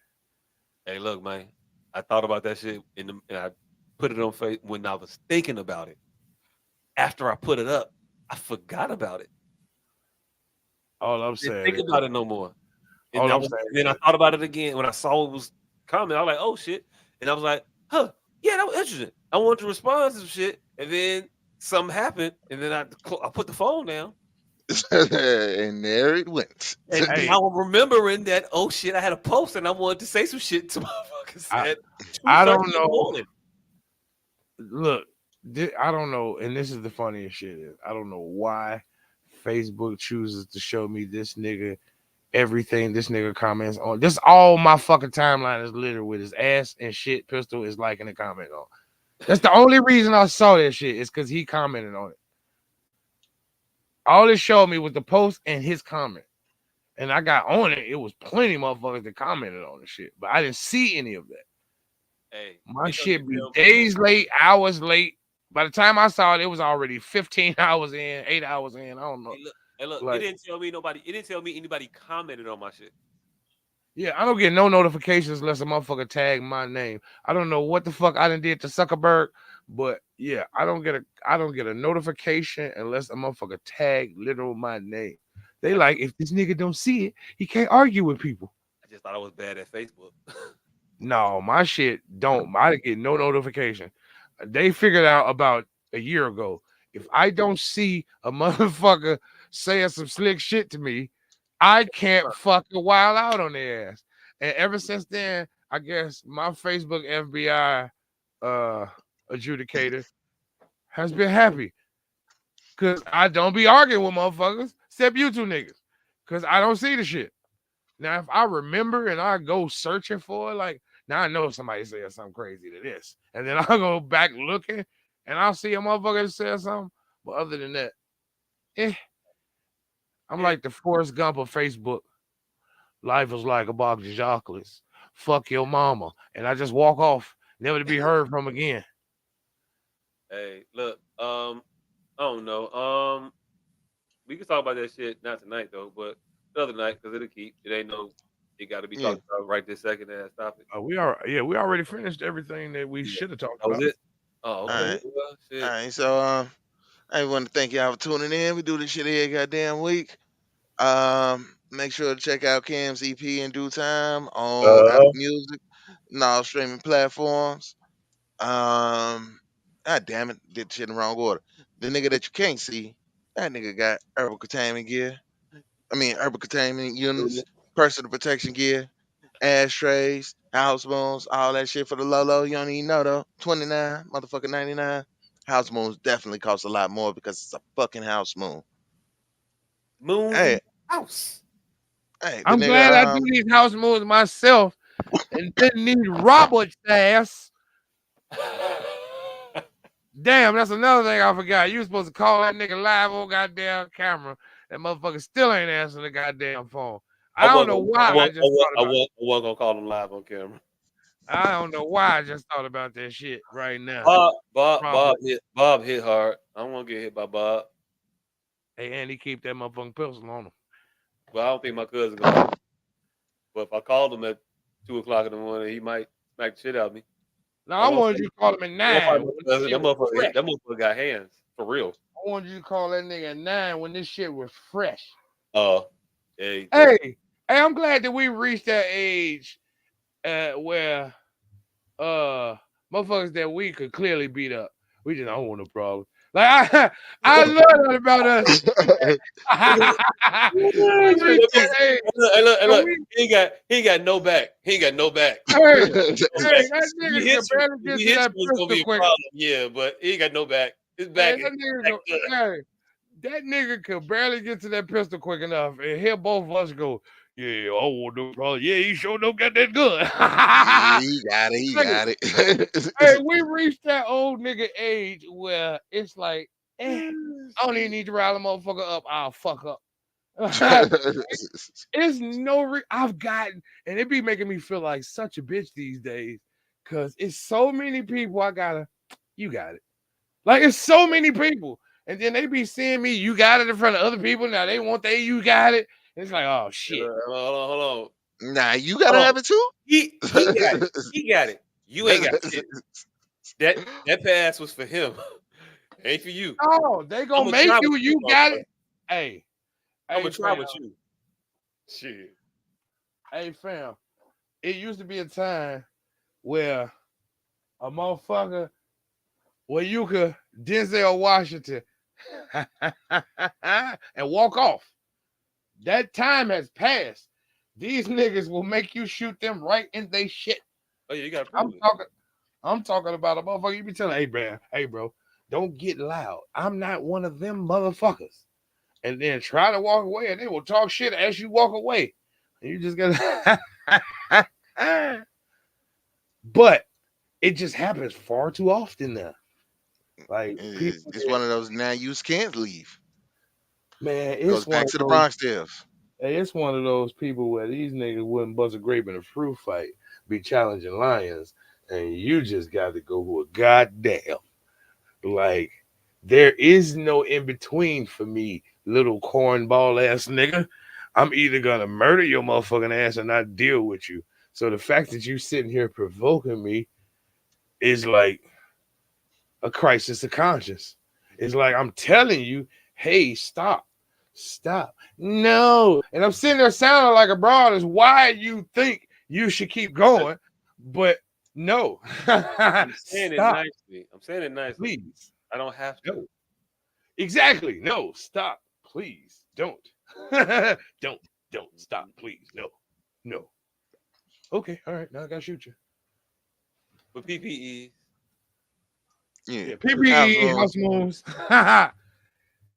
Hey, look, man. I thought about that shit and I put it on Facebook when I was thinking about it. After I put it up, I forgot about it. All I'm saying, think about it no more. And then I thought about it again when I saw it was coming. I was like, oh shit, and I was like, huh, yeah, that was interesting. I wanted to respond to some shit, and then something happened, and then I put the phone down. And there it went. And now I'm remembering that, oh shit, I had a post and I wanted to say some shit to motherfuckers. I don't know. Look, I don't know, and this is the funniest shit is I don't know why Facebook chooses to show me this nigga everything this nigga comments on. This all my fucking timeline is littered with his ass and shit. Pistol is liking and comment on. That's the only reason I saw that shit is because he commented on it. All it showed me was the post and his comment. And I got on it. It was plenty of motherfuckers that commented on the shit. But I didn't see any of that. Hey, my shit be days late, hours late. By the time I saw it, it was already 15 hours in, 8 hours in. I don't know. Hey, look, like, it didn't tell me anybody commented on my shit. Yeah, I don't get no notifications unless a motherfucker tag my name. I don't know what the fuck I done did to Zuckerberg, but yeah, I don't get a notification unless a motherfucker tag literal my name. They like, if this nigga don't see it, he can't argue with people. I just thought I was bad at Facebook. No, my shit don't. I get no notification. They figured out about a year ago. If I don't see a motherfucker saying some slick shit to me, I can't fucking wild out on their ass. And ever since then, I guess my Facebook FBI adjudicator has been happy. Cause I don't be arguing with motherfuckers, except you two niggas. Cause I don't see the shit. Now, if I remember and I go searching for it, like Now I know somebody said something crazy to this. And then I'll go back looking and I'll see a motherfucker that said something. But other than that, I'm like the Forrest Gump of Facebook. Life is like a box of chocolates. Fuck your mama. And I just walk off, never to be heard from again. Hey, look, I don't know. We can talk about that shit not tonight though, but the other night because it'll keep. It ain't no. It got to be talked about right this second. Ass topic. We already finished everything that we should have talked That was about. it. Oh, okay. All right. Well, shit. All right. So I want to thank y'all for tuning in. We do this shit every goddamn week. Make sure to check out Cam's EP in due time on Apple Music and all streaming platforms. God damn it, did shit in the wrong order. The nigga that you can't see, that nigga got herbal containment gear. Herbal containment units, personal protection gear, ashtrays, house moons, all that shit for the low. You don't even know though. 29, motherfucking 99. House moons definitely cost a lot more because it's a fucking house moon. Moons in the house. Hey, I'm glad I do these house moves myself and didn't need Robert's ass. Damn, that's another thing I forgot. You were supposed to call that nigga live on goddamn camera. That motherfucker still ain't answering the goddamn phone. I don't know why I just thought about it. I wasn't gonna call him live on camera. I don't know why I just thought about that shit right now. Bob hit hard. I don't want to get hit by Bob. Hey, and he keep that motherfucking pistol on him. Well, I don't think my cousin gonna. But if I called him at 2:00 in the morning, he might smack the shit out of me. No, I wanted you to call him at 9. That motherfucker got hands for real. I wanted you to call that nigga at 9 when this shit was fresh. Hey, I'm glad that we reached that age where motherfuckers that we could clearly beat up. We just don't want no problem. Like I love that about us. Look, he ain't got no back. He ain't got no back. Hey, that nigga can barely get to that pistol quick. Yeah, but he ain't got no back. His back that nigga could barely get to that pistol quick enough and hear both of us go, yeah, I want no problem. Yeah, he sure don't got that good. Yeah, he got it. Hey, we reached that old nigga age where it's like, I don't even need to rile a motherfucker up. I'll fuck up. It's no I've gotten, and it be making me feel like such a bitch these days because it's so many people you got it. Like it's so many people. And then they be seeing me, you got it in front of other people. Now they want you got it. And it's like, oh shit. Hold on. Nah, you gotta have it too. He got it. He got it. You ain't got shit. That pass was for him. Ain't for you. Oh, they gonna make you got it. Hey. I'm gonna try with you. Shit. Hey fam. It used to be a time where a motherfucker where you could Denzel Washington and walk off. That time has passed. These niggas will make you shoot them right in they shit. Oh yeah, you gotta prove I'm talking about a motherfucker. You be telling, hey bro, don't get loud. I'm not one of them motherfuckers. And then try to walk away, and they will talk shit as you walk away. And you just gotta but it just happens far too often now. Like it's one of those now you can't leave. Man, it goes back to the Bronx Tales. Hey, it's one of those people where these niggas wouldn't bust a grape in a fruit fight, be challenging lions, and you just got to go with goddamn. Like, there is no in between for me, little cornball ass nigga. I'm either gonna murder your motherfucking ass and not deal with you. So the fact that you sitting here provoking me is like a crisis of conscience. It's like I'm telling you, hey, stop. No. And I'm sitting there sounding like a broad is why you think you should keep going, but no. I'm saying it nicely. Please. I don't have to. No. Exactly. No, stop. Please. Don't. Don't stop. Please. No. Okay. All right. Now I gotta shoot you. But PPE. Yeah. PPE, house moves.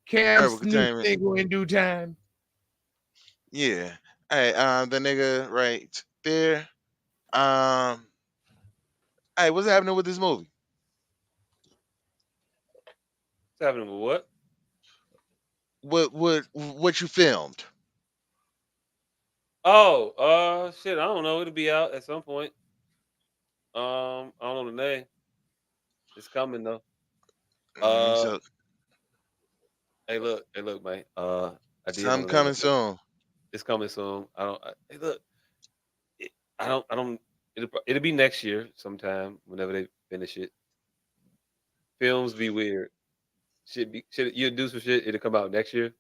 Cam Snoop single in due time. Yeah. Hey, the nigga right there. Hey, what's happening with this movie? What's happening with what? What you filmed? Oh, shit. I don't know. It'll be out at some point. I don't know the name. It's coming though. So Hey, look, man. I did something want to let coming you know. soon. It's coming soon. Hey, look. I don't. It'll be next year sometime whenever they finish it. Films be weird. Shit. You do some shit. It'll come out next year.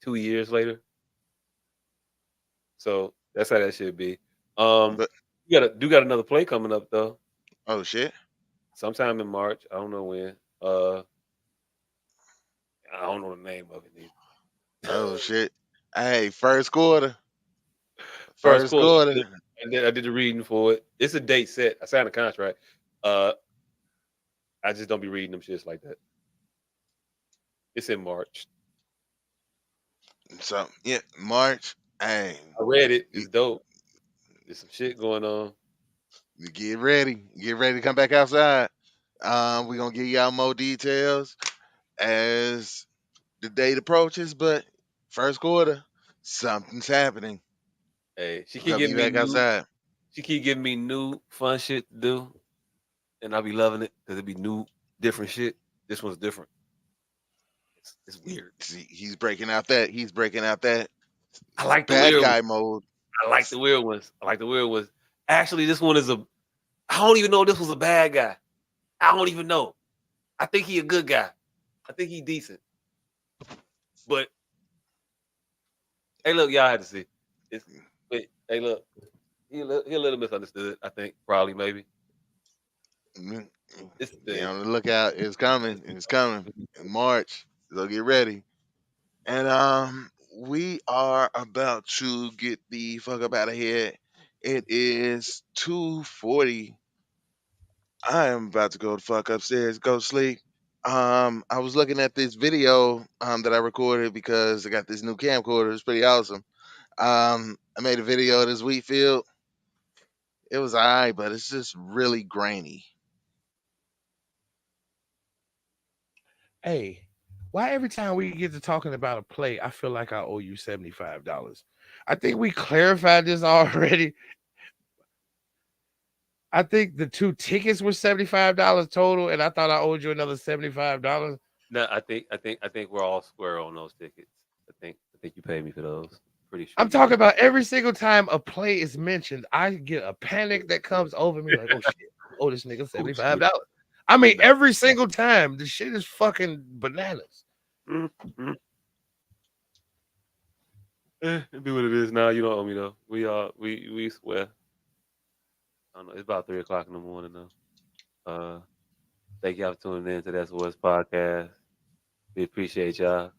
2 years later. So that's how that should be. But You got another play coming up though. oh shit. Sometime in March. I don't know when. I don't know the name of it either. Oh shit. Hey, first quarter. First First quarter. quarter. And then I did the reading for it. It's a date set. I signed a contract. Uh, I just don't be reading them shits like that. It's in March. So yeah, March. Hey, I read it. It's dope. There's some shit going on. get ready. Get ready to come back outside. We're gonna give y'all more details as the date approaches, but first quarter, something's happening. Hey, she We're keep gonna be giving me back new. outside. She keep giving me new fun shit to do, and I be loving it because it be new, different shit. This one's different. It's weird. See, he's breaking out that. He's breaking out that I like the bad weird ones. guy mode. I like the weird ones. I like the weird ones. Actually, this one is a. I don't even know if this was a bad guy. I don't even know. I think he a good guy. I think he decent. But hey, look, y'all had to see. But hey, look, he a little misunderstood. I think probably maybe. Mhm. It's the Be thing. on the lookout. It's coming. It's coming in March. So get ready. And we are about to get the fuck up out of here. It is 2:40. I am about to go the fuck upstairs, go sleep. I was looking at this video that I recorded because I got this new camcorder. It's pretty awesome. I made a video of this wheat field. It was alright, but it's just really grainy. Hey, why every time we get to talking about a play, I feel like I owe you $75? I think we clarified this already. I think the 2 tickets were $75 total, and I thought I owed you another $75. No, I think we're all square on those tickets. I think you paid me for those. Pretty sure I'm you talking did. about every single time a play is mentioned, I get a panic that comes over me like, oh shit, oh this nigga $75. I mean, every single time, the shit is fucking bananas. Mm-hmm. It be what it is now. You don't owe me though. We swear. I don't know. It's about 3:00 in the morning now. Thank y'all for tuning in to the S.O.S podcast. We appreciate y'all.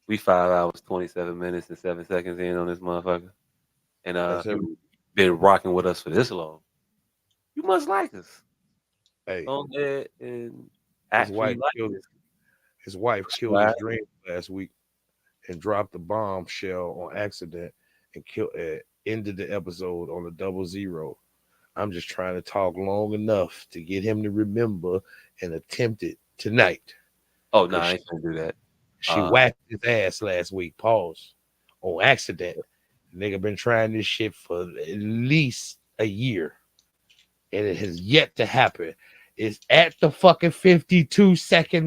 We 5 hours, 27 minutes, and 7 seconds in on this motherfucker. And That's if you've been rocking with us for this long, you must like us. Hey, Go ahead and actually like this. His wife killed his dream last week and dropped the bombshell on accident and ended the episode on a 00. I'm just trying to talk long enough to get him to remember and attempt it tonight. Oh no, I ain't gonna do that. She whacked his ass last week. Pause. On accident. Nigga been trying this shit for at least a year, and it has yet to happen. It's at the fucking 52-second